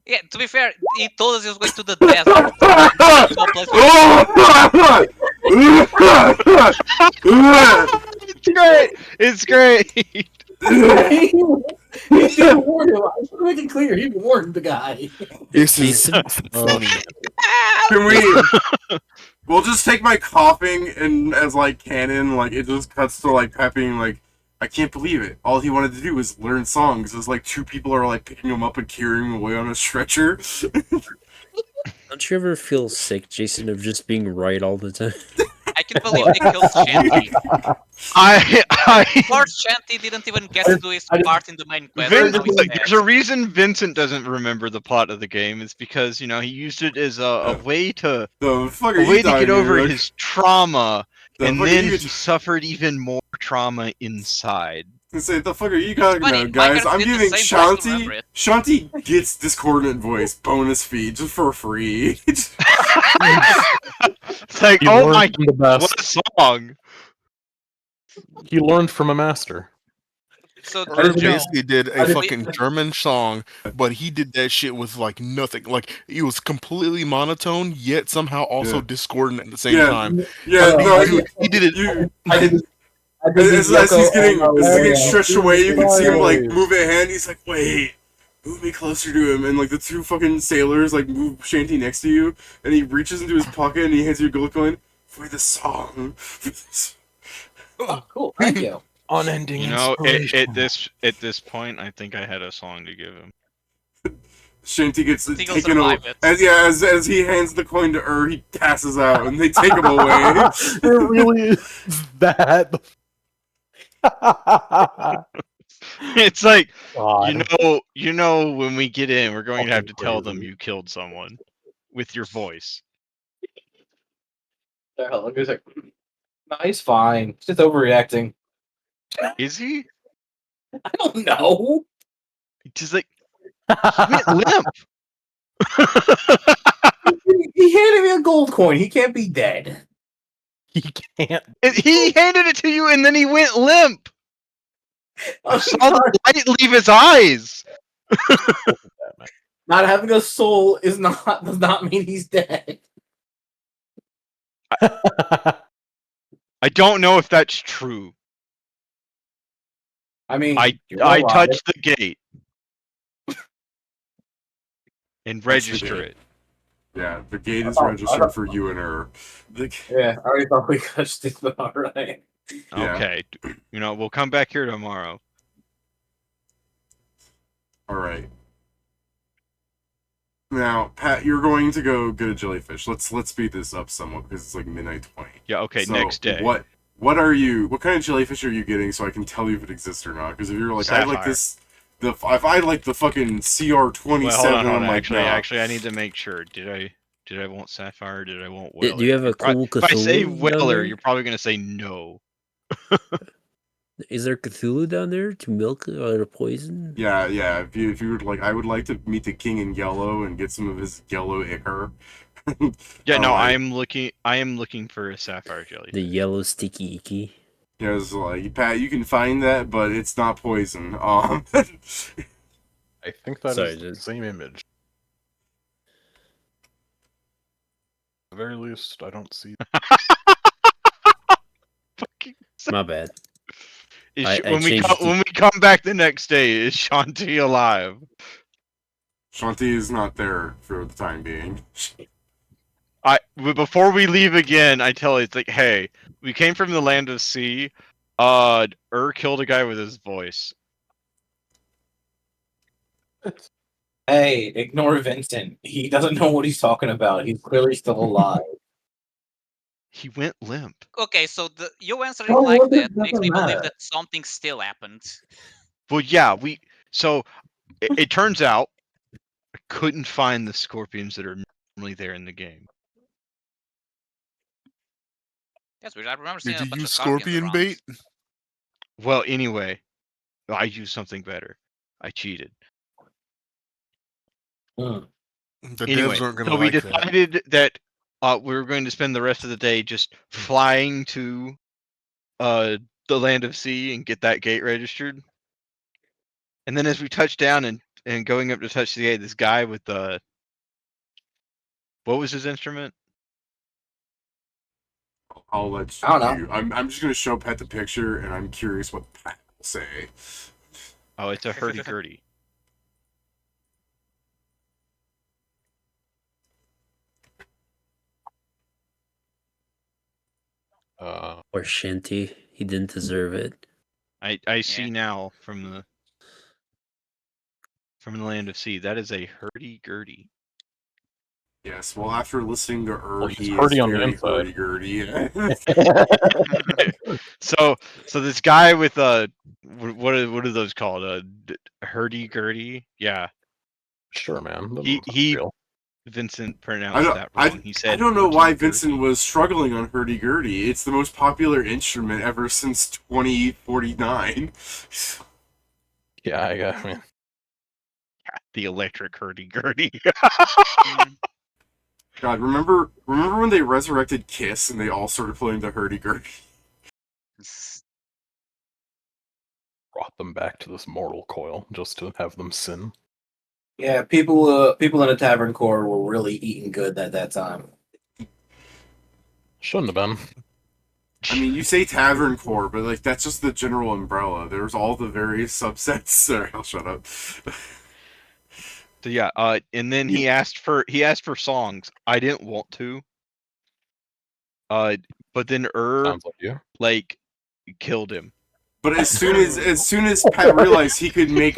Yeah, to be fair, he told us he was going to the desert. To a place where- It's great. He didn't warn him. I should make it clear. He warned the guy. This is Jason? funny. Can we? We'll just take my coughing and as like canon, like it just cuts to like Pat being like, "I can't believe it. All he wanted to do was learn songs." As like two people are like picking him up and carrying him away on a stretcher. Don't you ever feel sick, Jason, of just being right all the time? I can't believe they killed Shanty. Poor Shanty didn't even get to do his part in the main quest. Now he's dead. There's a reason Vincent doesn't remember the plot of the game. It's because he used it as a way to get over his trauma, and then he suffered even more trauma inside. Say, the fuck are you talking funny, about, guys? Minecraft I'm did the giving same, but I still remember Shanti. it. Shanti gets discordant voice bonus feed just for free. It's like, He oh learned my from the god, best. what a song! He learned from a master. So Ernst Joe, basically did I a did- fucking German song, but he did that shit with like nothing. Like it was completely monotone, yet somehow also Yeah. discordant at the same Yeah. time. Yeah, no, He did it. you. I did As he's getting stretched away, you can see him like Right. move a hand. He's like, "Wait, move me closer to him." And like the two fucking sailors like move Shanty next to you, and he reaches into his pocket and he hands you a gold coin for the song. Oh, cool. Thank you. Unending At this point, I think I had a song to give him. Shanty gets think he'll taken away. survive it. As he hands the coin to he passes out, and they take him away. It really is that. It's like, God. you know, when we get in, we're going to have to tell them you killed someone with your voice. The hell, look, he's like, no, he's fine. He's just overreacting. Is he? I don't know. Just like, he went limp. He handed me a gold coin. He can't be dead. He can't. He handed it to you, and then he went limp. I I'm saw sorry. the light leave his eyes. Not having a soul does not mean he's dead. I don't know if that's true. I mean, I you're alive. touched the gate and register it. Yeah, the gate is I registered thought- for you and her. Yeah, I already thought we touched it, but alright. Yeah. Okay, we'll come back here tomorrow. All right. Now, Pat, you're going to go get a jellyfish. Let's speed this up somewhat because it's like midnight 20. Yeah. Okay. So Next day. What kind of jellyfish are you getting so I can tell you if it exists or not? Because if you're like, I like Sapphire. this, if I like the fucking CR27, Well, hold on. I'm like, nah. Actually, I need to make sure. Did I want Sapphire? Or did I want Do Weller? you have a cool If I say Cthulhu down Weller, there? you're probably gonna say no. Is there Cthulhu down there to milk or poison? Yeah. If you would like, I would like to meet the king in yellow and get some of his yellow ichor. Yeah. No, Alright. I am looking for a Sapphire jelly. The yellow sticky icky. Yeah, it's like, Pat, you can find that, but it's not poison. I think that is Sorry, the dude. same image. At the very least, I don't see. Fucking My bad. Is I when we changed it to- when we come back the next day, is Shanti alive? Shanti is not there for the time being. Before we leave again, I tell you, it's like, hey, we came from the land of sea. Killed a guy with his voice. Hey, ignore Vincent. He doesn't know what he's talking about. He's clearly still alive. He went limp. Okay, so you answering No, like it that makes me doesn't believe matter. that something still happened. Well, yeah, so it turns out I couldn't find the scorpions that are normally there in the game. That's weird. I remember seeing Did a you bunch use of scorpions scorpion around. bait? Well, anyway, I used something better. I cheated. The Anyway, devs aren't gonna so we like that. decided that we were going to spend the rest of the day just flying to the land of sea and get that gate registered. And then as we touched down and going up to touch the gate, this guy with the what was his instrument? I'll let I don't you. I'm just gonna show Pat the picture, and I'm curious what Pat will say. Oh, it's a hurdy-gurdy. Or Shanty. He didn't deserve it. I see now from the land of sea. That is a hurdy-gurdy. Yes. Well, after listening to Well, he he's is hurdy on the very inside. hurdy-gurdy. So this guy with what are those called? Hurdy-gurdy? Yeah. Sure, man. He Vincent pronounced that wrong. He said I don't know why hurdy-gurdy. Vincent was struggling on hurdy-gurdy. It's the most popular instrument ever since 2049. Yeah, I mean, The electric hurdy-gurdy. God, remember when they resurrected Kiss and they all started playing the hurdy-gurdy? brought them back to this mortal coil just to have them sin. Yeah, people in the tavern core were really eating good at that time. Shouldn't have been. I mean, you say tavern core, but like that's just the general umbrella. There's all the various subsets. Sorry, I'll shut up. So yeah, and then he asked for songs. I didn't want to. But then Sounds like you. killed him. But as soon as Pat realized he could make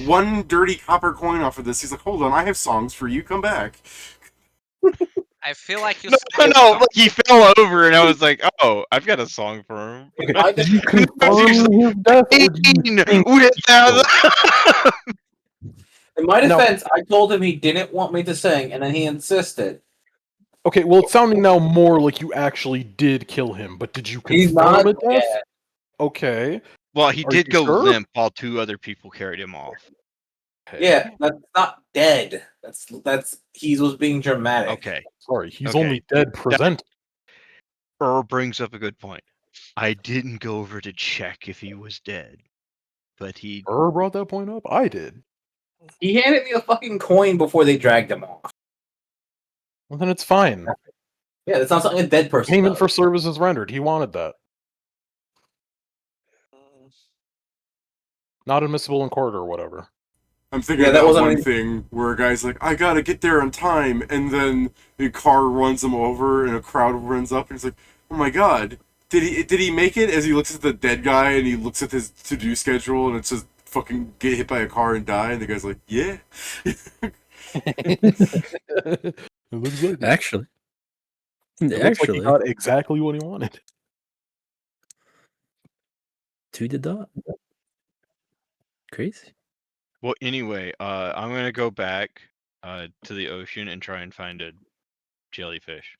one dirty copper coin off of this, he's like, "Hold on, I have songs for you. Come back." I feel like you. No, he fell over, and I was like, "Oh, I've got a song for him." Okay, did you confirm his death? Or do you think In my No. defense, I told him he didn't want me to sing, and then he insisted. Okay, well, it's sounding now more like you actually did kill him, but did you He's confirm not a death? dead. Okay. Well, he Are did you go sure? limp while two other people carried him off. Okay. Yeah, that's not dead. That's he was being dramatic. Okay. Sorry, he's Okay. only dead present. Brings up a good point. I didn't go over to check if he was dead, but he. Brought that point up? I did. He handed me a fucking coin before they dragged him off. Well, then it's fine. Yeah, that's not something a dead person Payment does. for services rendered. He wanted that. Not admissible in court or whatever. I'm thinking Yeah, of that that wasn't one any- thing where a guy's like, I gotta get there on time, and then the car runs him over, and a crowd runs up, and he's like, oh my god, did he make it? As he looks at the dead guy, and he looks at his to-do schedule, and it says, fucking get hit by a car and die, and the guy's like, yeah. It looks like Actually, it looks like he actually, got exactly what he wanted. to the dot. Crazy. Well, anyway, I'm gonna go back to the ocean and try and find a jellyfish.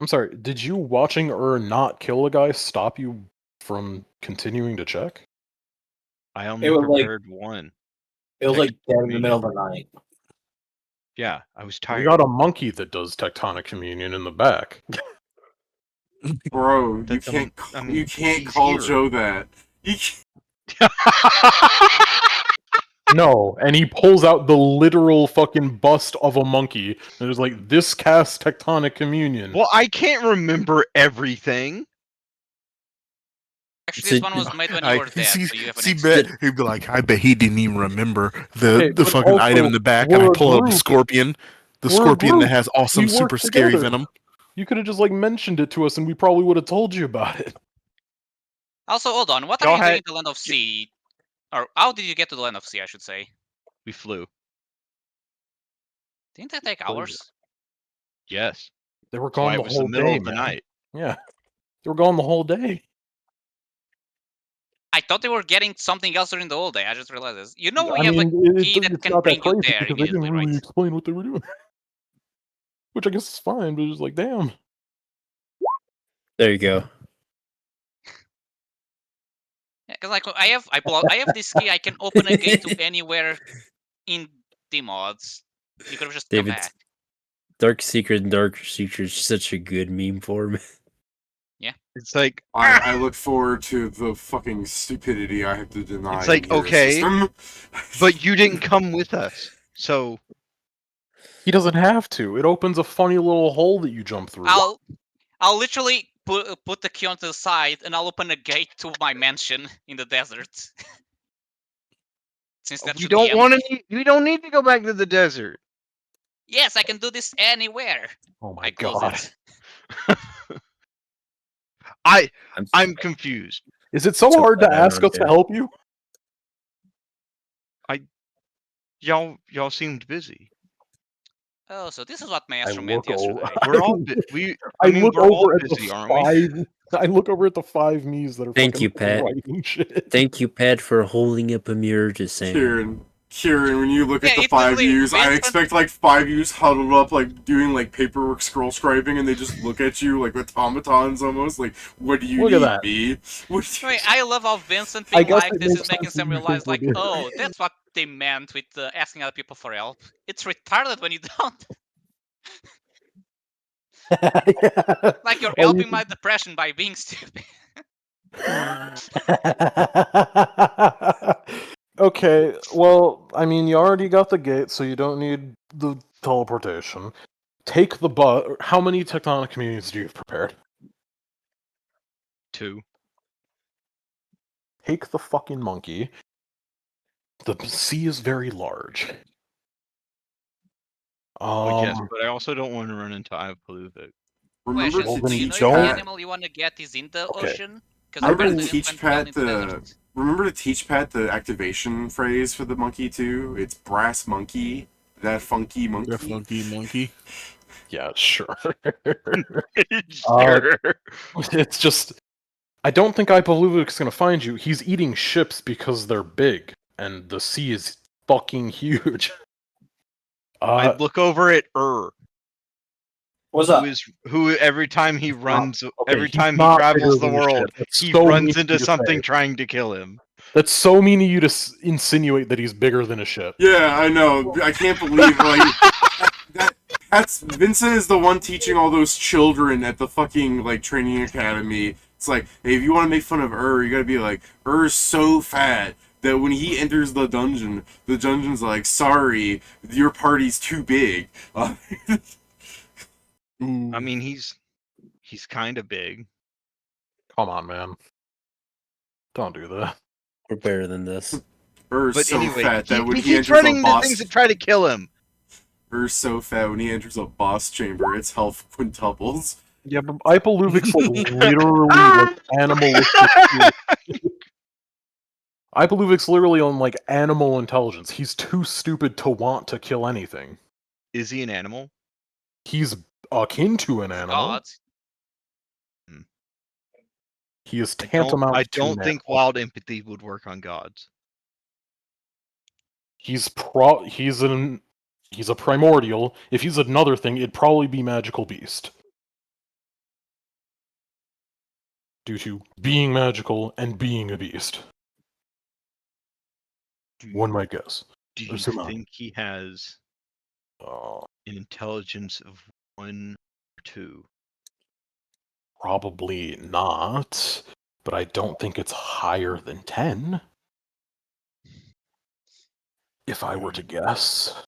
I'm sorry, did you watching not kill a guy stop you from continuing to check? I only was like- prepared one. It was like dead in the Tectonic middle of the night. Yeah, I was We tired. got a monkey that does tectonic communion in the back. Bro, you That's, can't, I mean, you can't he's call here. Joe that. You can't- No, and he pulls out the literal fucking bust of a monkey, and is like, this casts tectonic communion. Well, I can't remember everything. Actually, So- this one was made when you were dead, so you have an extra. bet he'd be like, I bet he didn't even remember Okay, the but fucking also, item in the back, and I we're a pull up the group. scorpion, the We're a scorpion that group. has awesome, We work super scary together. venom. You could have just like mentioned it to us, and we probably would have told you about it. Also, hold on. What Y'all are you doing had- in the Land of Sea? Or how did you get to the Land of Sea, I should say? We flew. Didn't that take hours? Yes. They were That's why gone it the was whole the middle day, of the man. night. Yeah, they were gone the whole day. I thought they were getting something else during the whole day. I just realized this. You know, we I have mean, a key that it's can not bring that you crazy there because they didn't immediately, really right? explain what they were doing. Which I guess is fine, but it's like, damn. There you go. Yeah, because like I have this key. I can open a gate to anywhere in the mods. You could have just come David, back. Dark Secret and Dark Secret is such a good meme form. It's like I look forward to the fucking stupidity I have to deny. It's like, in your okay, system. but you didn't come with us. So He doesn't have to. It opens a funny little hole that you jump through. I'll literally put the key onto the side, and I'll open a gate to my mansion in the desert. Since that we should be don't want empty. to. We don't need to go back to the desert. Yes, I can do this anywhere. Oh my I close god. it. I'm confused. Is it so So hard to glad I ask don't us to care. help you? Y'all seemed busy. Oh, so this is what Maestro I meant look over. yesterday. We're all I mean, look we're all over at busy, the aren't we? I look over at the 5 me's that are Thank fucking you, Pat. writing shit. Thank you, Pat, for holding up a mirror to Sam. Kieran, when you look at Yeah, the it's 5 literally U's, I Vincent- expect like 5 U's huddled up, like doing like paperwork scroll scribing, and they just look at you like automatons almost. Like, what do you Look at need, that. me? What do you- Wait, I love how Vincent I being guess like it this makes is making sense Sam when you realize, think like, of it. oh, that's what they meant with asking other people for help. It's retarded when you don't. Yeah. Like, you're Oh, you helping my depression by being stupid. Okay, well, I mean, you already got the gate, so you don't need the teleportation. Take the bus. How many tectonic communities do you have prepared? 2. Take the fucking monkey. The sea is very large. Well, yes, but I also don't want to run into Ivapalooza. Remember Question, to then do you teach know if the don't- Pat. animal you want to get is in the Okay. ocean? Because Remember to apparently it teach went well Pat into the the. desert. Remember to teach Pat the activation phrase for the monkey too. It's brass monkey. That funky monkey. That funky monkey. Yeah, sure. Sure. It's just, I don't think Ipaluvic's gonna find you. He's eating ships because they're big, and the sea is fucking huge. I look over at What's up? who every time he runs, every he's time he not travels bigger the than a ship. world, That's he so mean runs of into you to something say. trying to kill him. That's so mean of you to insinuate that he's bigger than a ship. Yeah, I know. I can't believe like that's Vincent is the one teaching all those children at the fucking like training academy. It's like, hey, if you want to make fun of you gotta be like, is so fat that when he enters the dungeon's like, sorry, your party's too big. I mean, he's kind of big. Come on, man. Don't do that. We're better than this. But so anyway, fat that when he he keeps enters a running into boss, things that try to kill him. So fat when he enters a boss chamber, its health quintuples. Yeah, but Ipoluvic's like literally like animalistic. Ipoluvic's literally on like animal intelligence. He's too stupid to want to kill anything. Is he an animal? He's akin to an animal. God. He is tantamount I to don't an think animal. wild empathy would work on gods. He's a primordial. If he's another thing, it'd probably be magical beast. Due to being magical and being a beast. One might guess. Do Or you Suma. think he has an intelligence of 1 or 2? Probably not, but I don't think it's higher than 10. If I were to guess.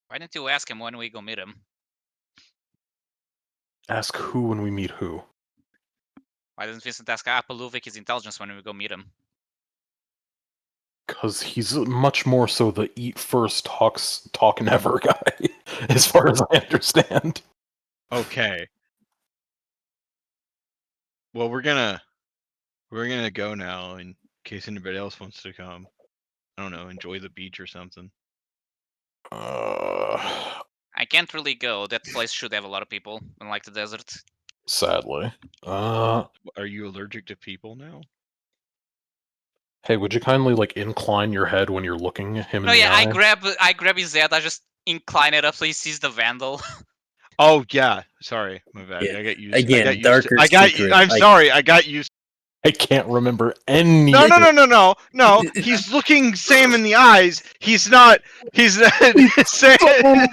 Why didn't you ask him when we go meet him? Ask who when we meet who. Why doesn't Vincent ask Apoluvic his intelligence when we go meet him? Because he's much more so the eat first, talk never guy, as far as I understand. Okay. Well, we're gonna go now in case anybody else wants to come. I don't know, enjoy the beach or something. I can't really go. That place should have a lot of people, unlike the desert. Sadly. Are you allergic to people now? Hey, would you kindly like incline your head when you're looking at him in No, the yeah, eye? I grab his head. I just incline it up so he sees the vandal. Oh yeah, sorry, my bad. Yeah. I got used. Again, I got used darker I got. secret. I'm sorry. I got used. I can't remember any. No. He's looking Sam in the eyes. He's not. He's not. Sam.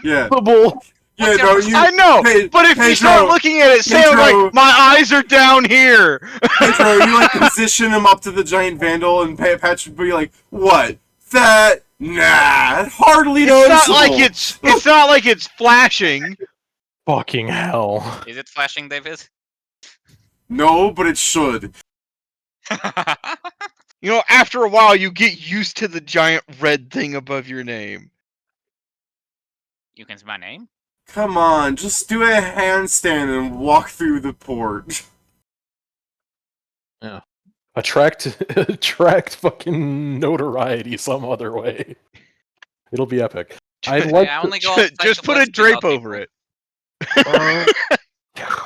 Yeah. What's no, your you. I know, Hey, but if you Pedro, start looking at it, Sam, Pedro. like my eyes are down here. Pedro, you like position him up to the giant vandal, and Patrick would be like, "What? That? Nah, hardly It's noticeable." not like it's not like it's flashing. Fucking hell. Is it flashing, David? No, but it should. You know, after a while, you get used to the giant red thing above your name. You can see my name? Come on, just do a handstand and walk through the port. Yeah. Attract fucking notoriety some other way. It'll be epic. I'd like I to... only go outside Just to put a places drape without over people. it.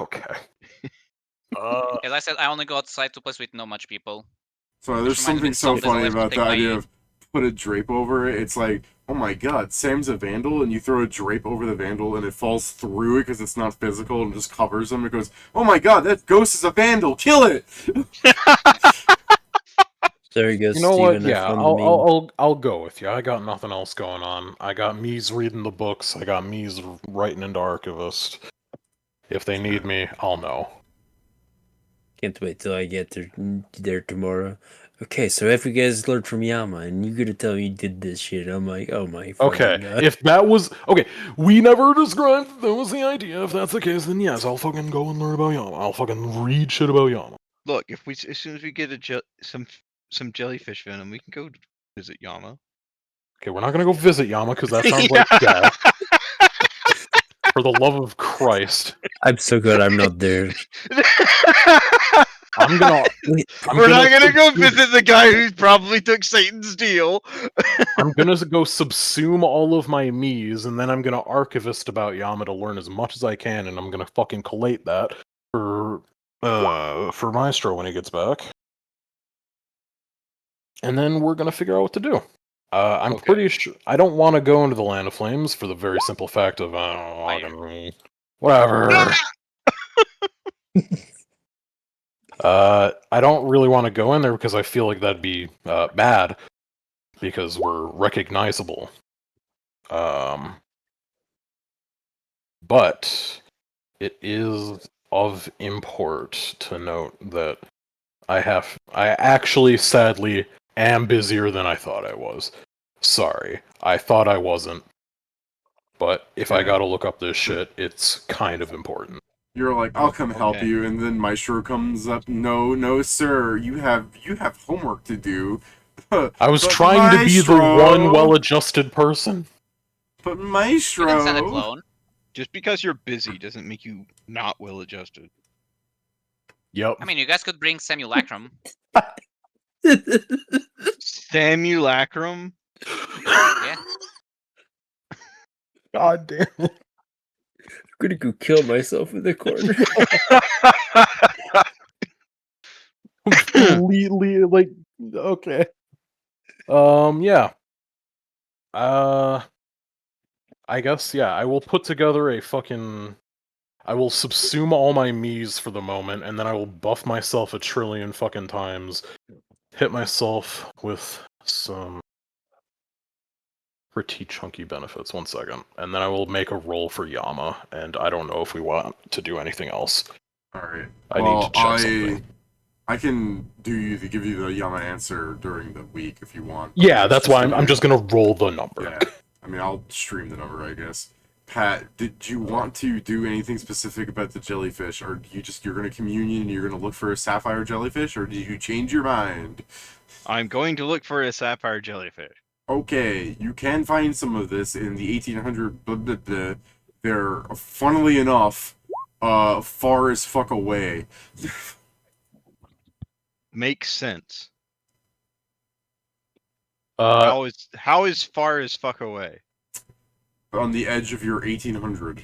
Okay. As I said, I only go outside to places with not much people. So Which there's reminds me something of so something funny I'll have to about take the my- idea of put a drape over it. It's like, oh my god, Sam's a vandal, and you throw a drape over the vandal, and it falls through it because it's not physical and just covers him. It goes, oh my god, that ghost is a vandal, kill it! There you go, You know what? Steven. I Yeah, found the meme. I'll go with you. I got nothing else going on. I got me's reading the books. I got me's writing into Archivist. If they need me, I'll know. Can't wait till I get there tomorrow. Okay, so if you guys learned from Yama, and you're gonna tell me you did this shit, I'm like, oh my fucking Okay, god. if that was... Okay, we never described that was the idea. If that's the case, then yes, I'll fucking go and learn about Yama. I'll fucking read shit about Yama. Look, as soon as we get some jellyfish venom, we can go visit Yama. Okay, we're not gonna go visit Yama, because that sounds like death. For the love of Christ. I'm so glad I'm not there. I'm gonna... We're not gonna go visit the guy who probably took Satan's deal. I'm gonna go subsume all of my me's, and then I'm gonna archivist about Yama to learn as much as I can, and I'm gonna fucking collate that for Maestro when he gets back. And then we're gonna figure out what to do. I'm Okay. pretty sure I don't want to go into the Land of Flames for the very simple fact of whatever. I don't really want to go in there because I feel like that'd be bad because we're recognizable. But it is of import to note that I actually sadly am busier than I thought I was. Sorry, I thought I wasn't. But if I gotta look up this shit, it's kind of important. You're like, I'll come help Okay. you, and then Maestro comes up. No, sir. You have homework to do. I was But trying to be the one Maestro- well-adjusted person. But You can send a Maestro. clone. Just because you're busy doesn't make you not well adjusted. Yep. I mean, you guys could bring Simulacrum. Simulacrum? Yeah. God damn it. I'm gonna go kill myself in the corner. Completely, like, okay. Yeah. I guess, yeah, I will put together a fucking... I will subsume all my me's for the moment, and then I will buff myself a trillion fucking times, hit myself with some pretty chunky benefits. 1 second. And then I will make a roll for Yama, and I don't know if we want to do anything else. Alright. I need to check something. I can give you the Yama answer during the week if you want. Yeah, It's that's why I'm gonna- just gonna roll the number. Yeah. I mean, I'll stream the number, I guess. Pat, did you want to do anything specific about the jellyfish, or you're gonna communion and you're gonna look for a sapphire jellyfish, or did you change your mind? I'm going to look for a sapphire jellyfish. Okay, you can find some of this in the 1800. Blah, blah, blah. They're, funnily enough, far as fuck away. Makes sense. Uh, How is far as fuck away? On the edge of your 1800.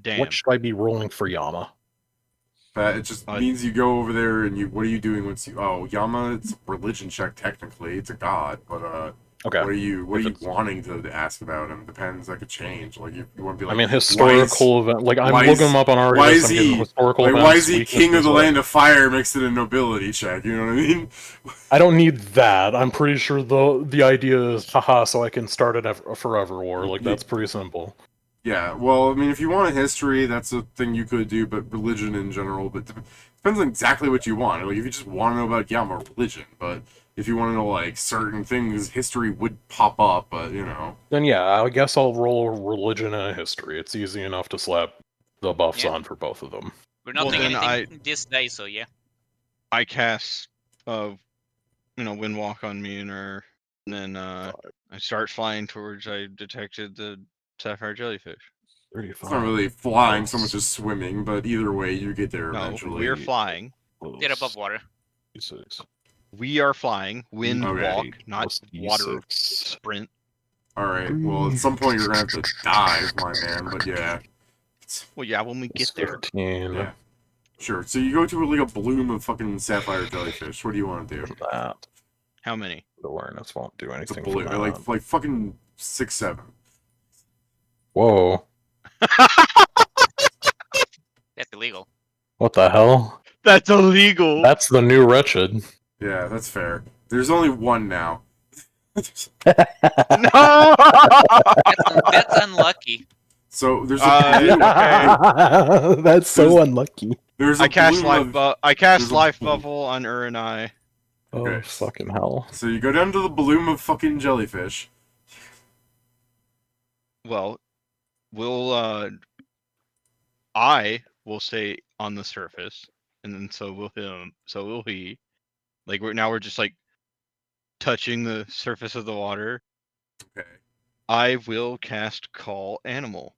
Damn. what should I be rolling for Yama? It just means you go over there and what are you doing once you... Oh, Yama, it's a religion check, technically. It's a god, but, Okay. What are you wanting to ask about him? Depends, that could change. Like, you want to be like... I mean, historical event. Like, I'm why looking is- them up on why Arius. is I'm getting he- historical Like, events. why is he king of the weaknesses, land of fire mixed in a nobility check? You know what I mean? I don't need that. I'm pretty sure the idea is, haha, so I can start a forever war. Like, that's pretty simple. Yeah, well, I mean, if you want a history, that's a thing you could do, but religion in general, but depends on exactly what you want. Like, if you just want to know about Yama, religion, but if you want to know, like, certain things, history would pop up, but, you know. Then yeah, I guess I'll roll a religion and a history. It's easy enough to slap the buffs on for both of them. We're not Well, doing then anything this day, so yeah. I cast, Windwalk on Muner, and then I start flying towards. I detected the sapphire jellyfish. It's not really flying so much as swimming, but either way, you get there No, eventually. we're flying. They're above water. We are flying. Wind Okay. walk, not water sprint. Alright, well, at some point you're gonna have to dive, my man, but yeah. Well, yeah, when we get there. 15. Yeah. Sure, so you go to, like, a bloom of fucking sapphire jellyfish. What do you want to do? That. How many? Awareness won't do It's a anything. bloom, For that. like fucking 6, 7. Whoa. That's illegal. What the hell? That's illegal. That's the new wretched. Yeah, that's fair. There's only one now. No. That's unlucky. So there's a bloom, That's so unlucky. there's a I cast bloom of- I cast there's a life bloom. bubble on Uranai. Oh, Okay. fucking hell. So you go down to the bloom of fucking jellyfish. Well, I will stay on the surface, and then so will him. So will he. Like we're just like touching the surface of the water. Okay. I will cast Call Animal.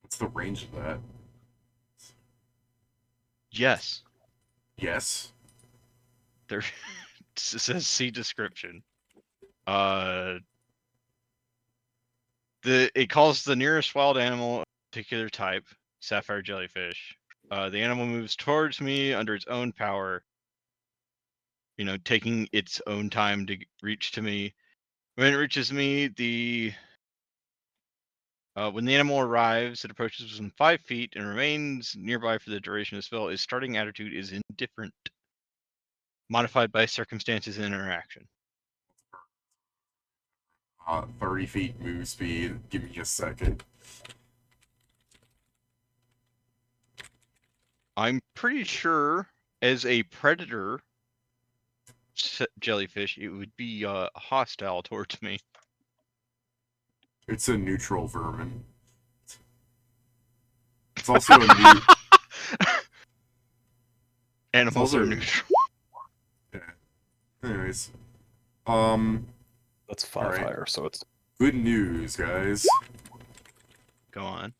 What's the range of that? Yes. Yes. There it says see description. It calls the nearest wild animal of a particular type, sapphire jellyfish. The animal moves towards me under its own power. Taking its own time to reach to me. When it reaches me, when the animal arrives, it approaches within 5 feet and remains nearby for the duration of the spell. Its starting attitude is indifferent, modified by circumstances and interaction. 30 feet move speed. Give me a second. I'm pretty sure, as a predator jellyfish, it would be hostile towards me. It's a neutral vermin. It's also a new. Animals also- are neutral. Anyways, That's 5 Alright. higher, so it's good news, guys. Go on.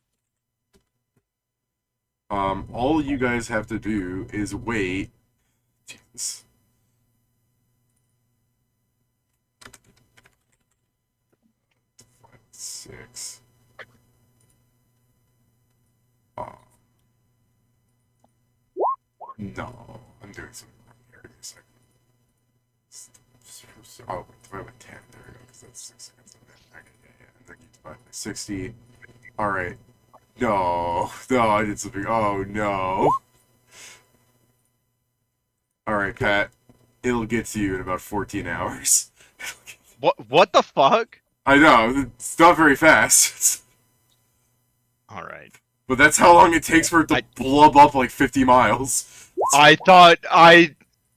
All you guys have to do is wait. Jesus. Six. Oh. No, I'm doing something wrong here. Give me a second. Oh, divide by 10. There we go, because that's 6 seconds. Okay, yeah. And then you divide by 60. Alright. No, I did something. Oh, no. Alright, Pat. It'll get to you in about 14 hours. What the fuck? I know, it's not very fast. All right. But that's how long it takes for it to blub up like 50 miles. I thought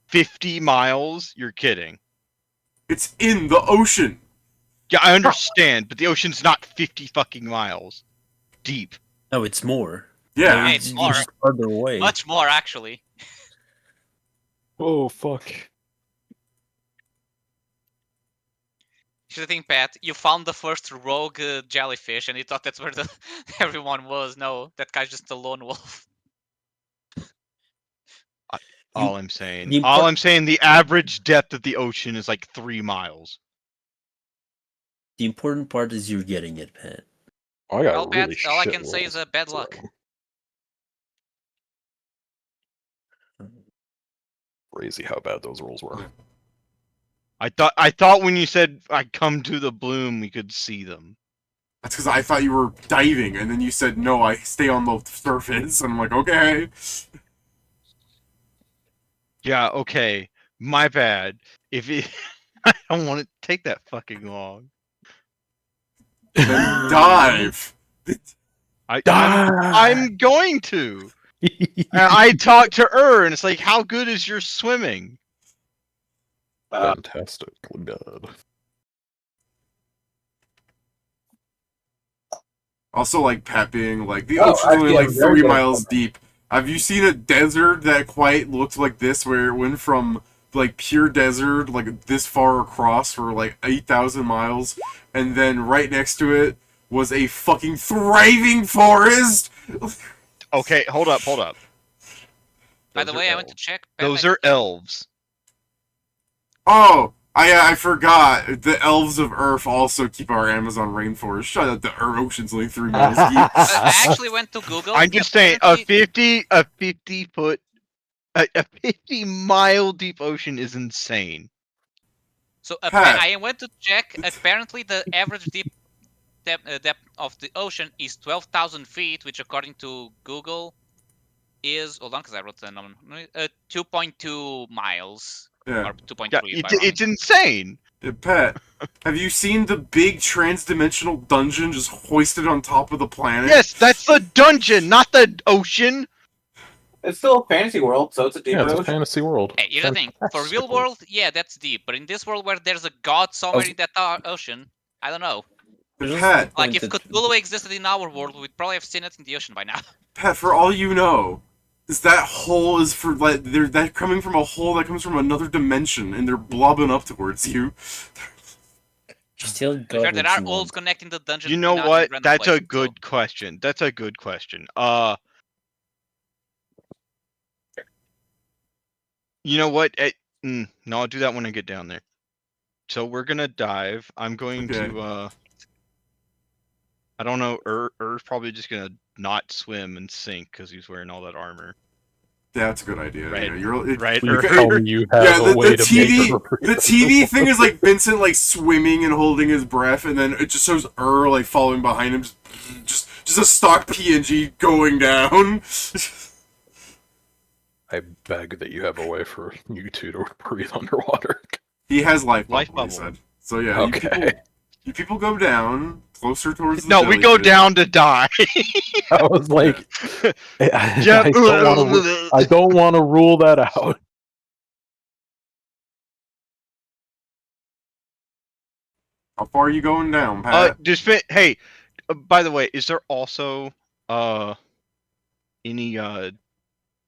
50 miles? You're kidding. It's in the ocean. Yeah, I understand, but the ocean's not 50 fucking miles deep. No, it's more. Yeah. Hey, it's more. just farther away. Much more, actually. oh fuck. Here's the thing, Pat. You found the first rogue jellyfish, and you thought that's where everyone was. No, that guy's just a lone wolf. All I'm saying. the All impor- I'm saying, the average depth of the ocean is like 3 miles. The important part is you're getting it, Pat. I got Well, Pat, really all I shit can say is rolls, bad luck. so- Crazy how bad those rolls were. I thought when you said I come to the bloom, we could see them. That's because I thought you were diving, and then you said, no, I stay on the surface. And I'm like, okay. Yeah, okay. My bad. If it, I don't want it to take that fucking long. Then dive. I'm going to. And I talked to and it's like, how good is your swimming? Fantastically good. Also, like, Pat being like, the Oh, ocean's I only feel like very 3 good. miles deep. Have you seen a desert that quite looked like this, where it went from, like, pure desert, like, this far across for, like, 8,000 miles, and then right next to it was a fucking thriving forest? Okay, hold up. By Those the are way, I went to elves. check. Pat, Those I are think- elves. Oh, I forgot. The elves of Earth also keep our Amazon rainforest. Shut up, the ocean's only 3 miles deep. I actually went to Google. I'm just saying, a apparently- 50 mile deep ocean is insane. So Pat. I went to check. Apparently, the average depth of the ocean is 12,000 feet, which according to Google is, hold on, because I wrote the number, 2.2 miles. Yeah. Or 2.3. Yeah, if I'm wrong. it's insane. Pat, have you seen the big trans-dimensional dungeon just hoisted on top of the planet? Yes, that's the dungeon, not the ocean. It's still a fantasy world, so it's a deeper Yeah, it's a ocean. fantasy world. Hey, here's the thing. For real Fantastically. world, yeah, that's deep. But in this world where there's a god somewhere in that ocean, I don't know. Pat, Like, if Cthulhu existed in our world, we'd probably have seen it in the ocean by now. Pat, for all you know, that hole is for, like, that coming from a hole that comes from another dimension, and they're blobbing up towards you. Just tell God There what are you holes want. connecting the dungeon. You know not in what? random That's a places, so- good question. That's a good question. You know what? No, I'll do that when I get down there. So we're gonna dive. I'm going Okay. to I don't know. Er's probably just gonna not swim and sink because he's wearing all that armor. That's a good idea. Right. Yeah, you're, Right. Please Okay. tell me you have Yeah, a way to make TV, her the TV thing is like Vincent like swimming and holding his breath, and then it just shows like following behind him, just a stock PNG going down. I beg that you have a way for you two to breathe underwater. He has life Life bubble, he bubble. said. So yeah, Okay. you people go down closer towards the No, we go jellyfish. down to die. I was like, I don't want to rule that out. How far are you going down, Pat? Hey, by the way, is there also Any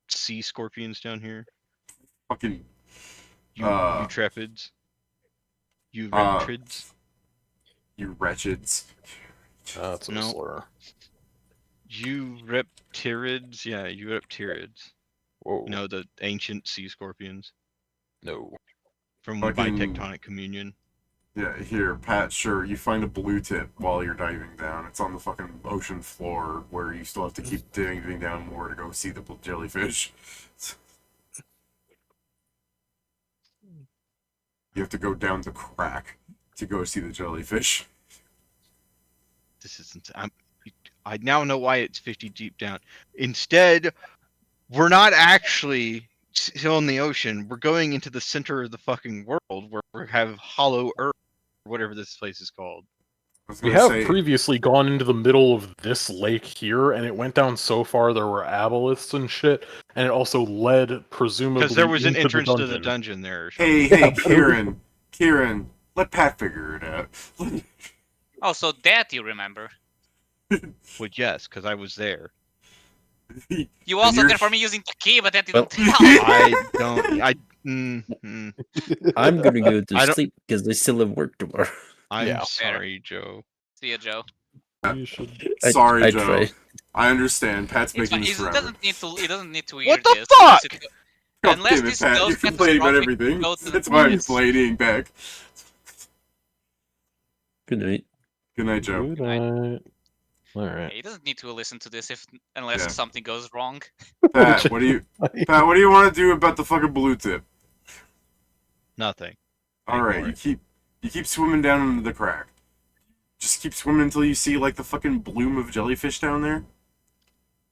sea scorpions down here? Fucking You trepids? You uh, reptrids? you wretcheds. That's a No. slur. You reptirids? Yeah, you reptirids. Whoa. No, the ancient sea scorpions No. from Fucking- Bitectonic Communion. Yeah, here, Pat, sure, you find a blue tip while you're diving down. It's on the fucking ocean floor where you still have to keep diving down more to go see the jellyfish. You have to go down the crack to go see the jellyfish. This isn't. I now know why it's 50 deep down. Instead, we're not actually still in the ocean. We're going into the center of the fucking world where we have hollow earth, or whatever this place is called. I was We gonna have say, previously gone into the middle of this lake here, and it went down so far there were aboliths and shit, and it also led, presumably, Because there was an into entrance the to the dungeon there. Or hey, something. Kieran, let Pat figure it out. Oh, so that you remember. Well, yes, because I was there. You also you're- there for me using the key, but that Well- didn't help. I don't. I'm gonna go I to don't- sleep because I still have work tomorrow. I'm Yeah. sorry, Joe. See ya, Joe. You should... Sorry, I Joe. tried. I understand. Pat's It's making fine. this He forever. doesn't need to. He doesn't need to hear What the this. fuck? God Unless damn it, this Pat, goes you're complaining about catastrophic, everything. go to the That's why I'm police. complaining back. Good night. Good night, Joe. Good night. Alright. He doesn't need to listen to this unless Yeah. something goes wrong. Pat, what do you want to do about the fucking blue tip? Nothing. All right, Ignore you keep swimming down into the crack. Just keep swimming until you see like the fucking bloom of jellyfish down there.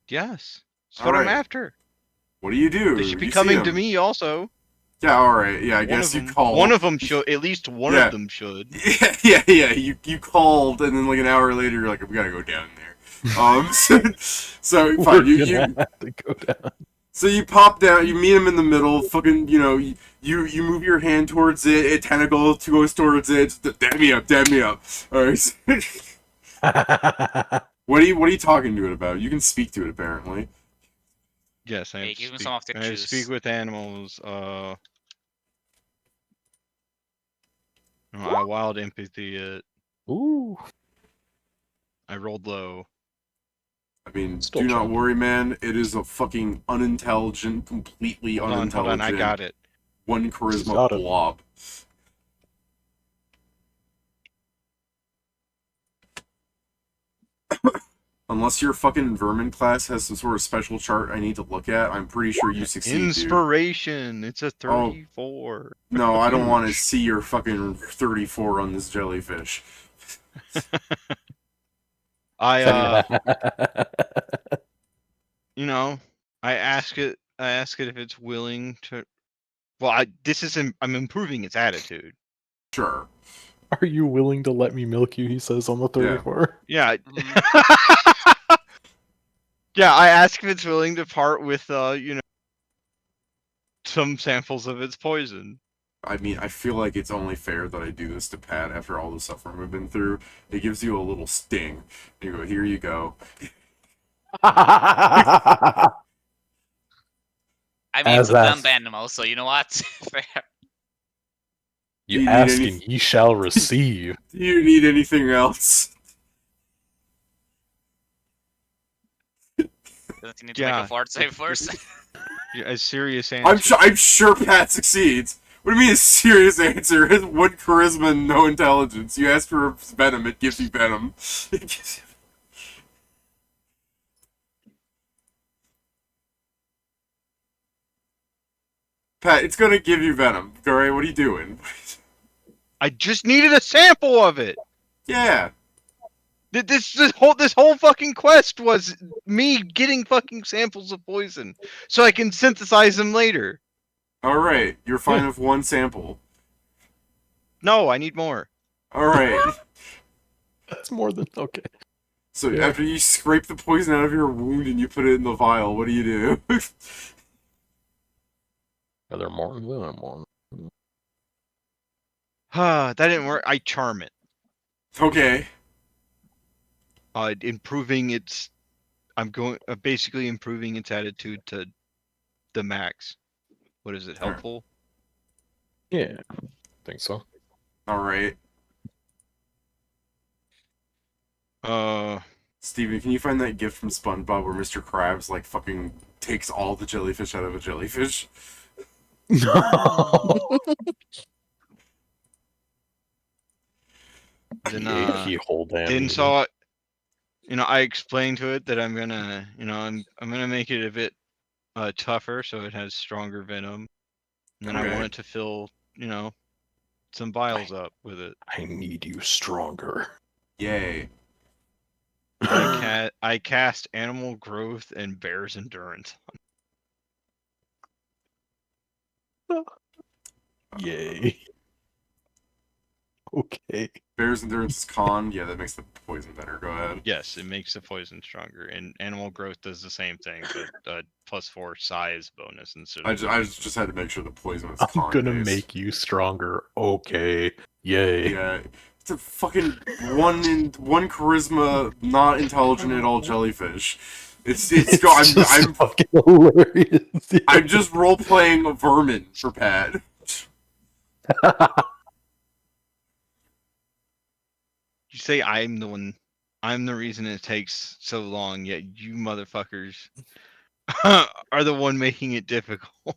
Yes. That's what I'm Alright. after. What do you do? They should be You see coming to 'em. me also. Yeah, all right. Yeah, I One guess of you them, called. One of them should. At least one Yeah. of them should. Yeah. You called, and then like an hour later, you're like, we gotta go down there. So We're fine. You gonna have to go down. so you pop down. You meet him in the middle. Fucking, you move your hand towards it. A tentacle goes towards it. Dab me up. All right. What are you talking to it about? You can speak to it apparently. Yes, I Hey, have to give him speak. some of the I juice. speak with animals. I wild empathy it. Ooh. I rolled low. I mean, Still do not chunk. worry, man. It is a fucking unintelligent, completely Hold unintelligent. on, I got it. One Got charisma it. blob. Unless your fucking vermin class has some sort of special chart I need to look at, I'm pretty sure you succeed, dude. Inspiration. It's a Oh. 34. No, I don't want to see your fucking 34 on this jellyfish. I you know, I ask it if it's willing to. Well, I'm improving its attitude. Sure. Are you willing to let me milk you? He says on the 34. Yeah. Mm. Yeah, I ask if it's willing to part with some samples of its poison. I mean, I feel like it's only fair that I do this to Pat after all the suffering we've been through. It gives you a little sting. You go, here you go. I mean, As it's a that- dumb animal, so you know what? Fair. Do you You need ask any- and ye shall receive. Do you need anything else? Doesn't he need to make Yeah. a fart save first? A serious answer. I'm sure Pat succeeds. What do you mean a serious answer? It has one charisma and no intelligence. You ask for venom, it gives you venom. It gives you... Pat, it's gonna give you venom. Alright, what are you doing? I just needed a sample of it. Yeah. This whole fucking quest was me getting fucking samples of poison so I can synthesize them later. Alright, you're fine with one sample. No, I need more. Alright. That's more than okay. So Yeah. after you scrape the poison out of your wound and you put it in the vial, what do you do? Are there more? There are more. That didn't work. I charm it. Okay. Improving its I'm going basically improving its attitude to the max. What is it? Alright. Helpful? Yeah, think so. Alright. Steven, can you find that gift from SpongeBob where Mr. Krabs, like, fucking takes all the jellyfish out of a jellyfish? No. Then, Yankee whole damn. Then evening. saw, I explained to it that I'm gonna, I'm gonna make it a bit tougher so it has stronger venom. And then I Okay. want it to fill, some vials up with it. I need you stronger. Yay. I cast animal growth and bear's endurance. Yay. Okay. Bear's Endurance is con. Yeah, that makes the poison better. Go ahead. Yes, it makes the poison stronger, and animal growth does the same thing, but +4 size bonus instead of. I just had to make sure the poison was I'm con. gonna based. make you stronger. Okay. Yay. Yeah, it's a fucking one charisma, not intelligent at all jellyfish. It's I'm fucking hilarious. I'm just role playing a vermin for Pat. You say I'm the reason it takes so long, yet you motherfuckers are the one making it difficult.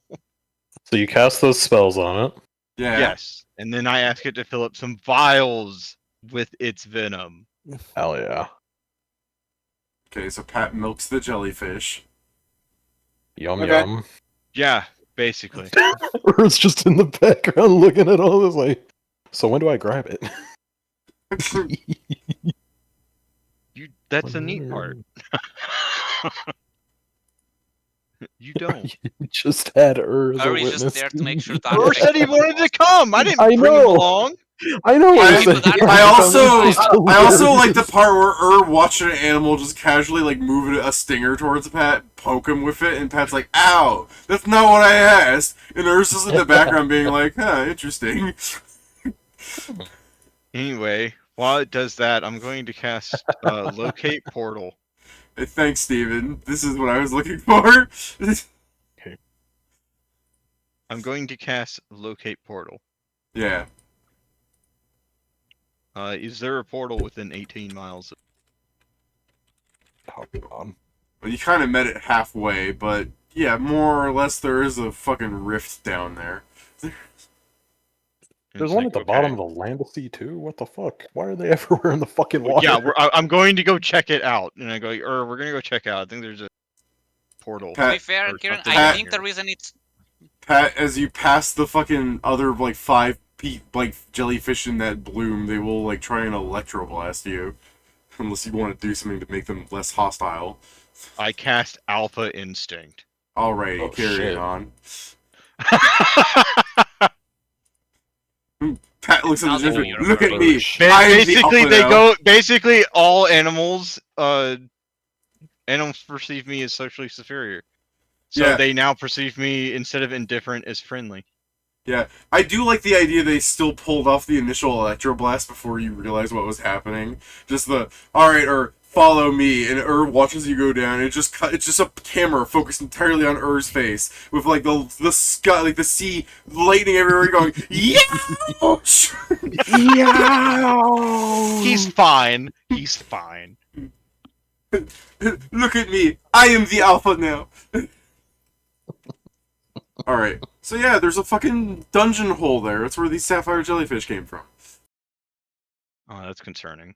So you cast those spells on it. Yeah. Yes, and then I ask it to fill up some vials with its venom. Hell yeah. Okay, so Pat milks the jellyfish. Yum Okay. yum. Yeah, basically. It's just in the background looking at all this like, so when do I grab it? That's the neat part. You don't. You just had Ur as a Hurry's witness. just there to make sure that Or said he wanted to come. I didn't I bring him know. along. I know what I- you're saying. but I also Hilarious. like the part where watched an animal just casually like move a stinger towards Pat, poke him with it, and Pat's like, "Ow, that's not what I asked." And Ursa's in the background being like, "Huh, interesting." Anyway, while it does that, I'm going to cast Locate Portal. Hey, thanks, Steven. This is what I was looking for. I'm going to cast Locate Portal. Yeah. Is there a portal within 18 miles? Oh, God. Well, you kind of met it halfway, but yeah, more or less there is a fucking rift down there. There's It's one like, at the okay. bottom of the land to see too. What the fuck? Why are they everywhere in the fucking water? Yeah, I'm going to go check it out. And I go, we're going to go check it out. I think there's a portal. Pat- To be fair, or Kieran, something I down think here. the reason it's Pat, as you pass the fucking other like 5 jellyfish in that bloom, they will like try and electroblast you, unless you want to do something to make them less hostile. I cast Alpha Instinct. Alrighty, Oh, carry shit. it on. Pat looks at the I'll give jellyfish. you Look at a me. shit. I am the Basically, alpha they now." go. Basically, all animals perceive me as socially superior. So Yeah. they now perceive me, instead of indifferent, as friendly. Yeah, I do like the idea they still pulled off the initial electroblast before you realize what was happening. Just alright, follow me, and watches you go down. And it's just a camera focused entirely on Ur's face, with like the sky, like the sea, lightning everywhere, going yeah. He's fine. He's fine. Look at me, I am the alpha now. Alright, so yeah, there's a fucking dungeon hole there. That's where these sapphire jellyfish came from. Oh, that's concerning.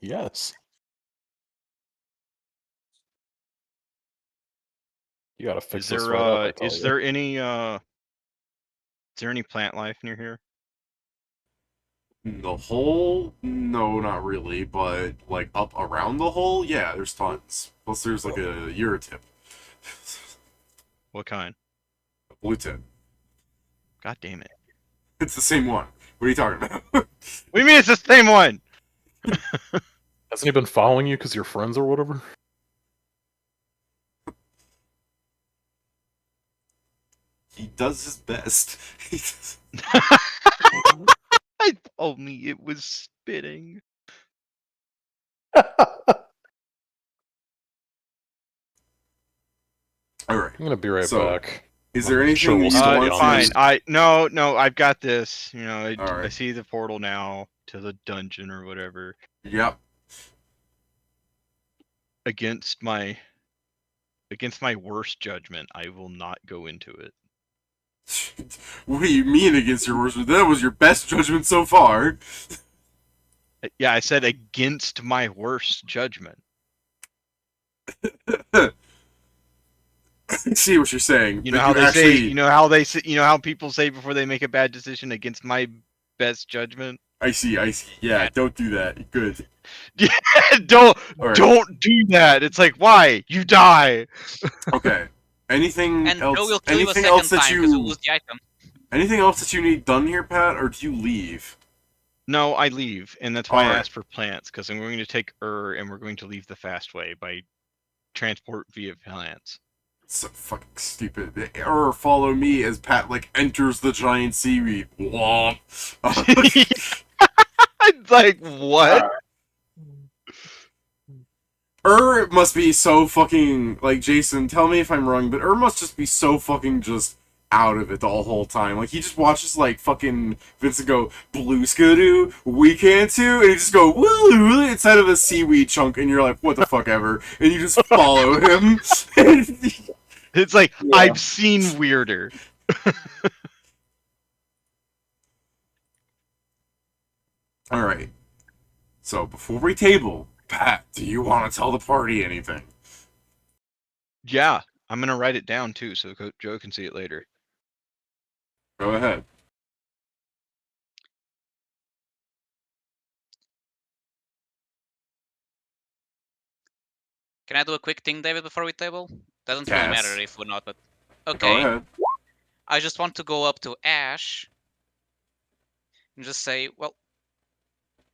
Yes. You gotta fix Is this there right up, I tell is you. there any plant life near here? The hole? No, not really, but like up around the hole, yeah, there's tons. Plus there's like a Eurotip. What kind? A blue tip. God damn it. It's the same one. What are you talking about? What do you mean it's the same one? Hasn't he been following you because you're friends or whatever? He does his best. I told me it was spitting. Alright. I'm gonna be right So, back. Is there I'm anything sure we'll you still want be to... on Fine. this. No, I've got this. You know, I Alright. see the portal now to the dungeon or whatever. Yep. Against my worst judgment, I will not go into it. What do you mean against your worst? That was your best judgment so far. Yeah, I said against my worst judgment. See what you're saying. You know but how you they actually... say. You know how they say. You know how people say before they make a bad decision against my best judgment. I see. Yeah, don't do that. Good. Yeah, don't Alright. don't do that. It's like, why? You die. Okay. Anything And else? Joe will kill you a Anything second else that time because you you? lose the item. Anything else that you need done here, Pat, or do you leave? No, I leave, and that's why I Alright. asked for plants, because I'm going to take and we're going to leave the fast way by transport via plants. So fucking stupid. Or follow me as Pat like enters the giant seaweed. Womp. Like what? Must be so fucking like Jason. Tell me if I'm wrong, but must just be so fucking just out of it the whole time. Like he just watches like fucking Vincent go blue skidoo, we can too, and he just go woo inside of a seaweed chunk, and you're like, what the fuck ever, and you just follow him. It's like, Yeah. I've seen weirder. All right. So before we table, Pat, do you want to tell the party anything? Yeah, I'm gonna write it down too, so Joe can see it later. Go ahead. Can I do a quick thing, David, before we table? Doesn't really Yes. matter if we're not, but Go okay. ahead. I just want to go up to Ash and just say, well,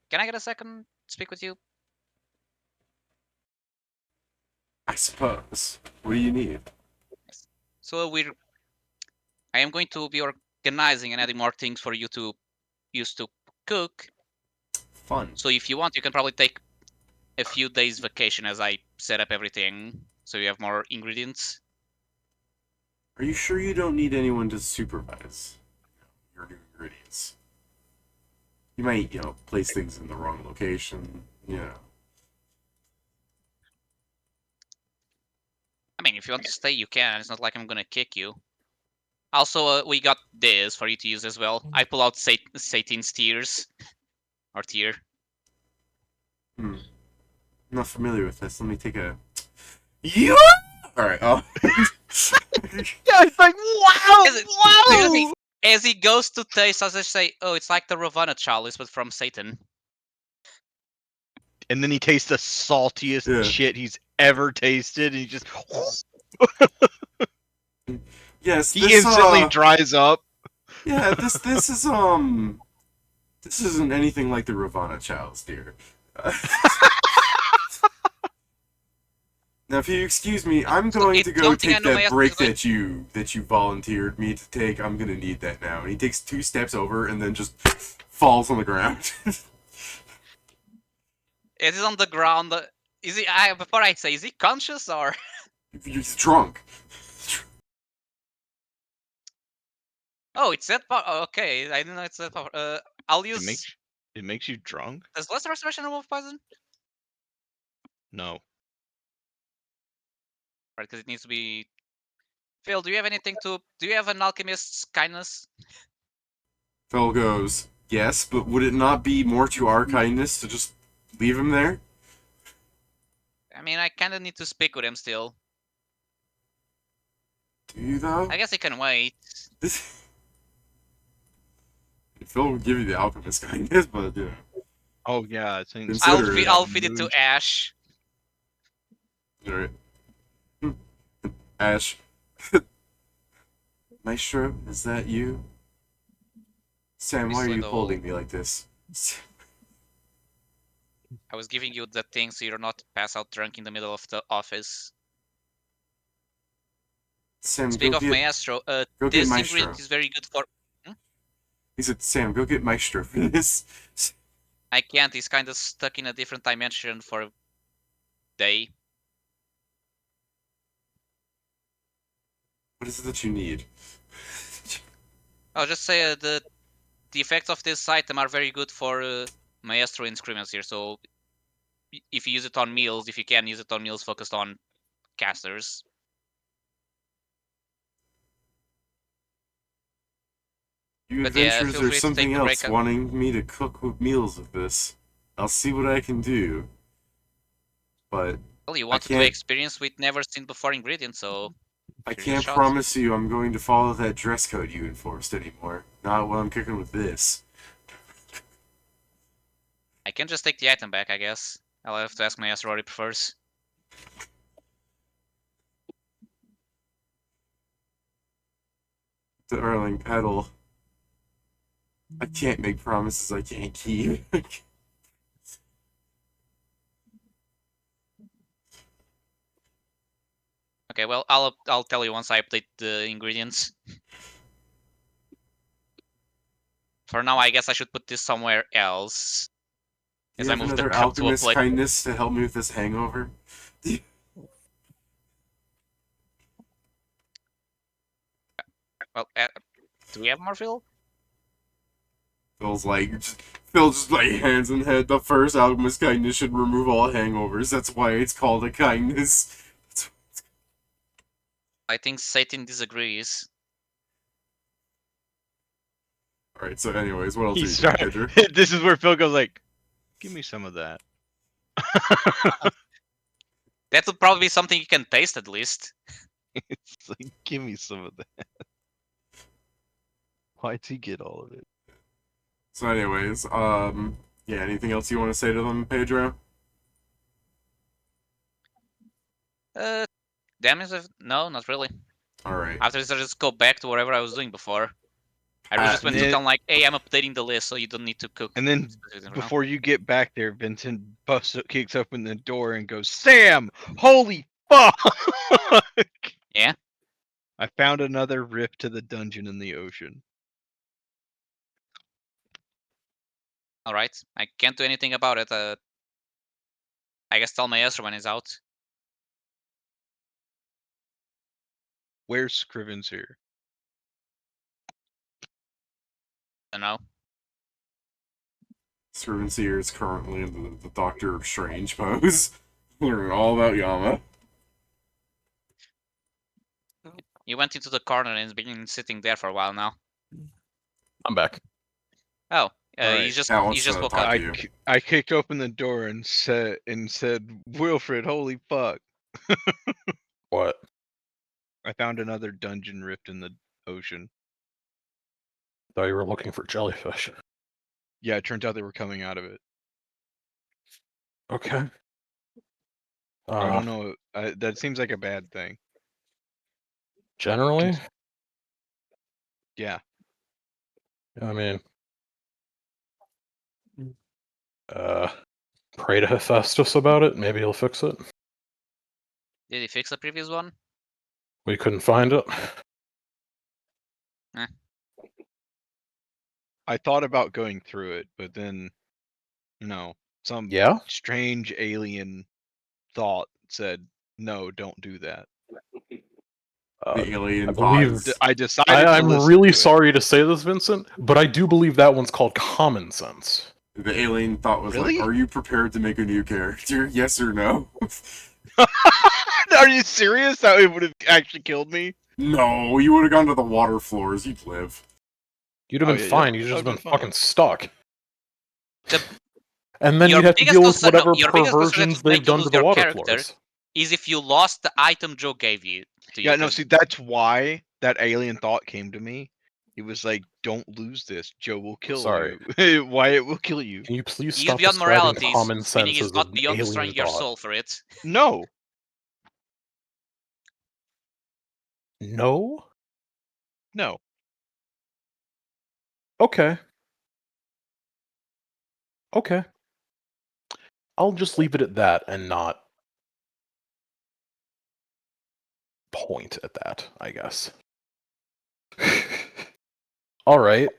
can I get a second to speak with you? I suppose. What do you need? So I am going to be organizing and adding more things for you to use to cook. Fun. So if you want, you can probably take a few days vacation as I set up everything, so you have more ingredients. Are you sure you don't need anyone to supervise your new ingredients? You might, place things in the wrong location. I mean, if you want to stay, you can. It's not like I'm gonna kick you. Also, we got this for you to use as well. I pull out Satan's tears. Or tear. I'm not familiar with this. Let me take a... Yeah! Alright, oh. Yeah, it's like, wow! As he goes to taste, I just say, oh, it's like the Ravana chalice, but from Satan. And then he tastes the saltiest shit he's ever tasted, and he just... Yes, he this, instantly dries up. Yeah, this is, this isn't anything like the Ravana chalice, dear. Now, if you excuse me, I'm going to go take that break that you volunteered me to take. I'm gonna need that now. And he takes 2 steps over and then just falls on the ground. It is on the ground. Is he? Before I say, is he conscious or? He's drunk. Oh, it's that part. Okay, I didn't know it's that part. I'll use. It makes you drunk? Does less restoration remove poison? No. Right, because it needs to be. Phil, do you have anything to? Do you have an alchemist's kindness? Phil goes, yes, but would it not be more to our kindness to just leave him there? I mean, I kind of need to speak with him still. Do you, though? I guess he can wait. Phil would give you the alchemist kindness, but yeah. Oh, yeah, I think... I'll feed it to Ash. Alright. Ash. Maestro, is that you? Sam, why are you holding me like this? I was giving you the thing so you're not pass out drunk in the middle of the office. Sam, Speak of Maestro, this ingredient is very good for... He said, Sam, go get Maestro for this. I can't. He's kind of stuck in a different dimension for a day. What is it that you need? I'll just say the effects of this item are very good for Maestro and Scrivenseer. So if you use it on meals, if you can use it on meals focused on casters. You But yeah, adventurers feel or free to something take a else break. wanting me to cook meals with this. I'll see what I can do. But Well, you want to do can't- experience with never seen before ingredients, so I here's your can't shot. promise you I'm going to follow that dress code you enforced anymore. Not while I'm cooking with this. I can just take the item back, I guess. I'll have to ask my ass what he prefers. Darling Petal. I can't make promises I can't keep. Okay, well, I'll tell you once I update the ingredients. For now, I guess I should put this somewhere else. Do As you I have move the another cup to a alchemist plate. kindness to help me with this hangover? Well, do we have more fuel? Phil's just like hands in head. The first alchemist kindness should remove all hangovers. That's why it's called a kindness. I think Satan disagrees. Alright, so anyways, what else He's are you trying. doing, Pedro? This is where Phil goes like, "Give me some of that." That would probably be something you can taste at least. It's like, give me some of that. Why'd he get all of it? So anyways, yeah, anything else you want to say to them, Pedro? Damage? No, not really. Alright. After this, I just go back to whatever I was doing before. I really just went to and tell them, like, hey, I'm updating the list, so you don't need to cook. And then specifics for now. before you get back there, Vincent kicks open the door and goes, "Sam, holy fuck!" Yeah? I found another rift to the dungeon in the ocean. Alright, I can't do anything about it. I guess tell Maestro when he's out. Where's Scrivenseer? I don't know. Scrivenseer is currently in the Doctor of Strange pose. Learning all about Yama. He went into the corner and has been sitting there for a while now. I'm back. Oh, Alright. he just That wants to woke talk up. to you. I kicked open the door and said, "Wilfred, holy fuck!" What? I found another dungeon rift in the ocean. Thought you were looking for jellyfish. Yeah, it turns out they were coming out of it. Okay. I don't know. That seems like a bad thing. Generally, Yeah. I mean, pray to Hephaestus about it. Maybe he'll fix it. Did he fix the previous one? We couldn't find it. I thought about going through it, but then, no, some Yeah? strange alien thought said, "No, don't do that." The alien I believe- thoughts. I decided. I'm to listen really to it. sorry to say this, Vincent, but I do believe that one's called common sense. The alien thought was Really? like, are you prepared to make a new character? Yes or no? Are you serious? That it would have actually killed me. No, you would have gone to the water floors. You'd live. You'd have Oh, been yeah, fine. yeah. You'd just I've been been fucking fine. stuck. The- And then Your you'd have to biggest deal with concern- no, whatever your biggest concern perversions is make they've you done to lose the your water character. floors. Is if you lost the item Joe gave you. To you, Yeah, no, 'cause- see, that's why that alien thought came to me. He was like, "Don't lose this. Joe will kill Sorry. you. Wyatt will kill you." Can you please He's stop beyond describing morality, common meaning sense he's as not an beyond alien destroying your thought? soul for it. No, No? no. Okay. Okay. I'll just leave it at that and not point at that, I guess. Alright.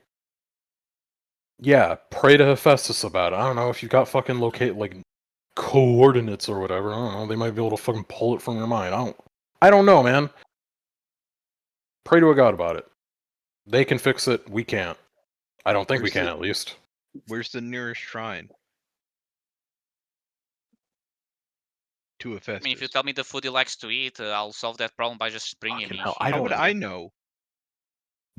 Yeah, pray to Hephaestus about it. I don't know if you've got fucking locate like coordinates or whatever. I don't know. They might be able to fucking pull it from your mind. I don't know, man. Pray to a god about it. They can fix it. We can't. I don't think we Where's can, the- at least. Where's the nearest shrine to I Hephaestus? mean, if you tell me the food he likes to eat, I'll solve that problem by just bringing Fucking him. hell, He How don't would knows I it. know?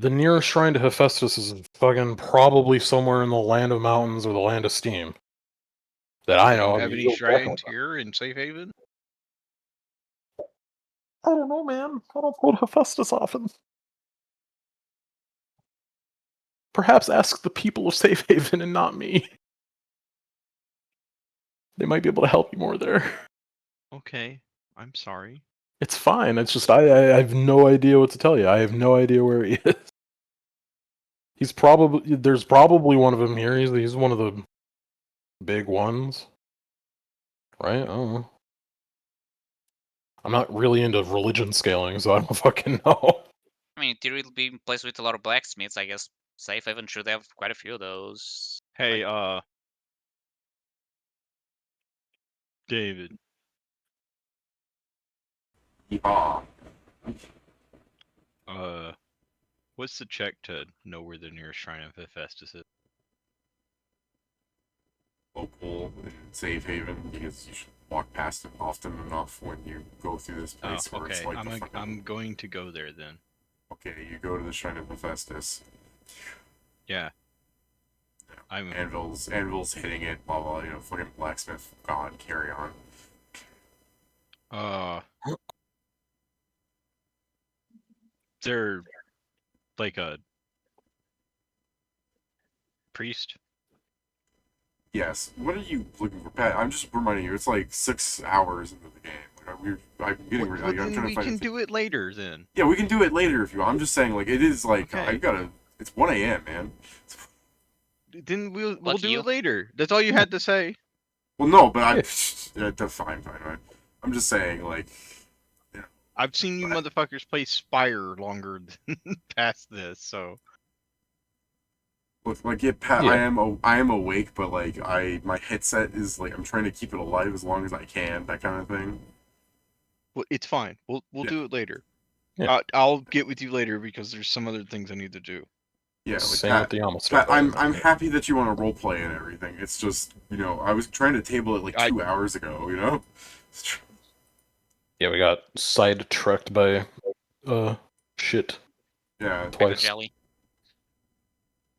The nearest shrine to Hephaestus is fucking probably somewhere in the land of mountains or the land of steam. That I Do know. you I have mean, any you'll shrines definitely- here in Safe Haven? I don't know, man. I don't go to Hephaestus often. Perhaps ask the people of Safe Haven and not me. They might be able to help you more there. Okay, I'm sorry. It's fine. It's just I have no idea what to tell you. I have no idea where he is. There's probably one of them here. He's one of the big ones, right? I don't know. I'm not really into religion scaling, so I don't fucking know. I mean, in theory, it'll be in place with a lot of blacksmiths. I guess Safe Haven should have quite a few of those. Hey, David. Yeehaw. What's the check to know where the nearest shrine of Hephaestus is? Local and safe haven, because you should walk past it often enough when you go through this Oh, place where it's okay. like the fucking... I'm going to go there then. Okay, you go to the shrine of Hephaestus. Yeah. Anvil's hitting it, blah blah, fucking blacksmith god, carry on. They're like a priest. Yes. What are you looking for, Pat? I'm just reminding you, it's like 6 hours into the game. I'm getting ready. I'm Then trying we to find can it. do it later then. Yeah, we can do it later if you want. I'm just saying, like, it is like Okay. It's 1 a.m., man. Then we'll Lucky do you. it later. That's all you had to say. Well, no, but yeah, fine. I'm just saying, like, I've seen you motherfuckers play Spire longer than past this, so like, yeah, Pat, Yeah. I am awake, but like, my headset is like, I'm trying to keep it alive as long as I can, that kind of thing. well, it's fine. We'll Yeah. do it later. Yeah. I'll get with you later because there's some other things I need to do. Yeah, like, Same Pat, with the Amassing. Pat, I'm happy that you want to roleplay and everything. It's just, I was trying to table it like 2 hours ago, Yeah, we got sidetracked by shit Yeah. Pack of twice. jelly.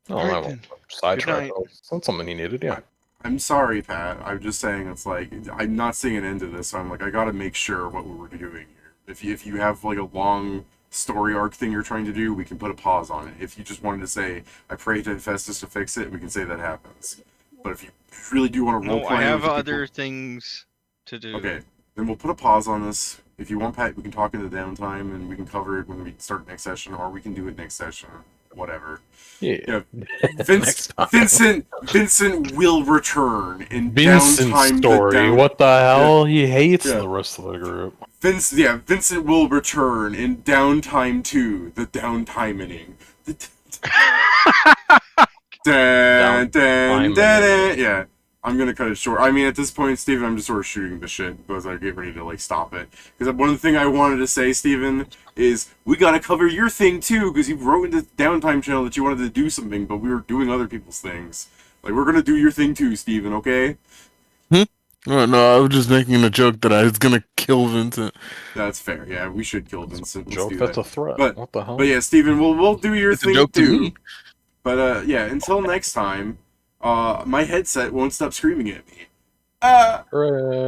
Oh, Alright that then. won't sidetrack. night. That's something he needed, yeah. I'm sorry, Pat. I'm just saying it's like, I'm not seeing an end to this, so I'm like, I gotta make sure what we're doing here. If you have like a long story arc thing you're trying to do, we can put a pause on it. If you just wanted to say, I pray to Hephaestus to fix it, we can say that happens. But if you really do want to No, roleplay... I have with the other people- things to do. Okay, then we'll put a pause on this. If you want, Pat, we can talk in the downtime, and we can cover it when we start next session, or we can do it next session, whatever. Yeah. Vincent will return in Vincent's Downtime story. What the hell? He hates Yeah. the rest of the group. Vincent will return in Downtime 2, the downtiming. Yeah, I'm gonna cut it short. I mean, at this point, Steven, I'm just sort of shooting the shit because I get ready to like stop it. Because one of the things I wanted to say, Steven, is we gotta cover your thing too, because you wrote in the Downtime channel that you wanted to do something, but we were doing other people's things. Like, we're gonna do your thing too, Steven, okay? Oh, no, I was just making a joke that I was gonna kill Vincent. That's fair. Yeah, we should kill Vincent. Let's Joke, do that's that. a threat. But- What the hell? But yeah, Steven, we'll do your It's a thing joke to too. me. But yeah, until next time, my headset won't stop screaming at me. Hooray.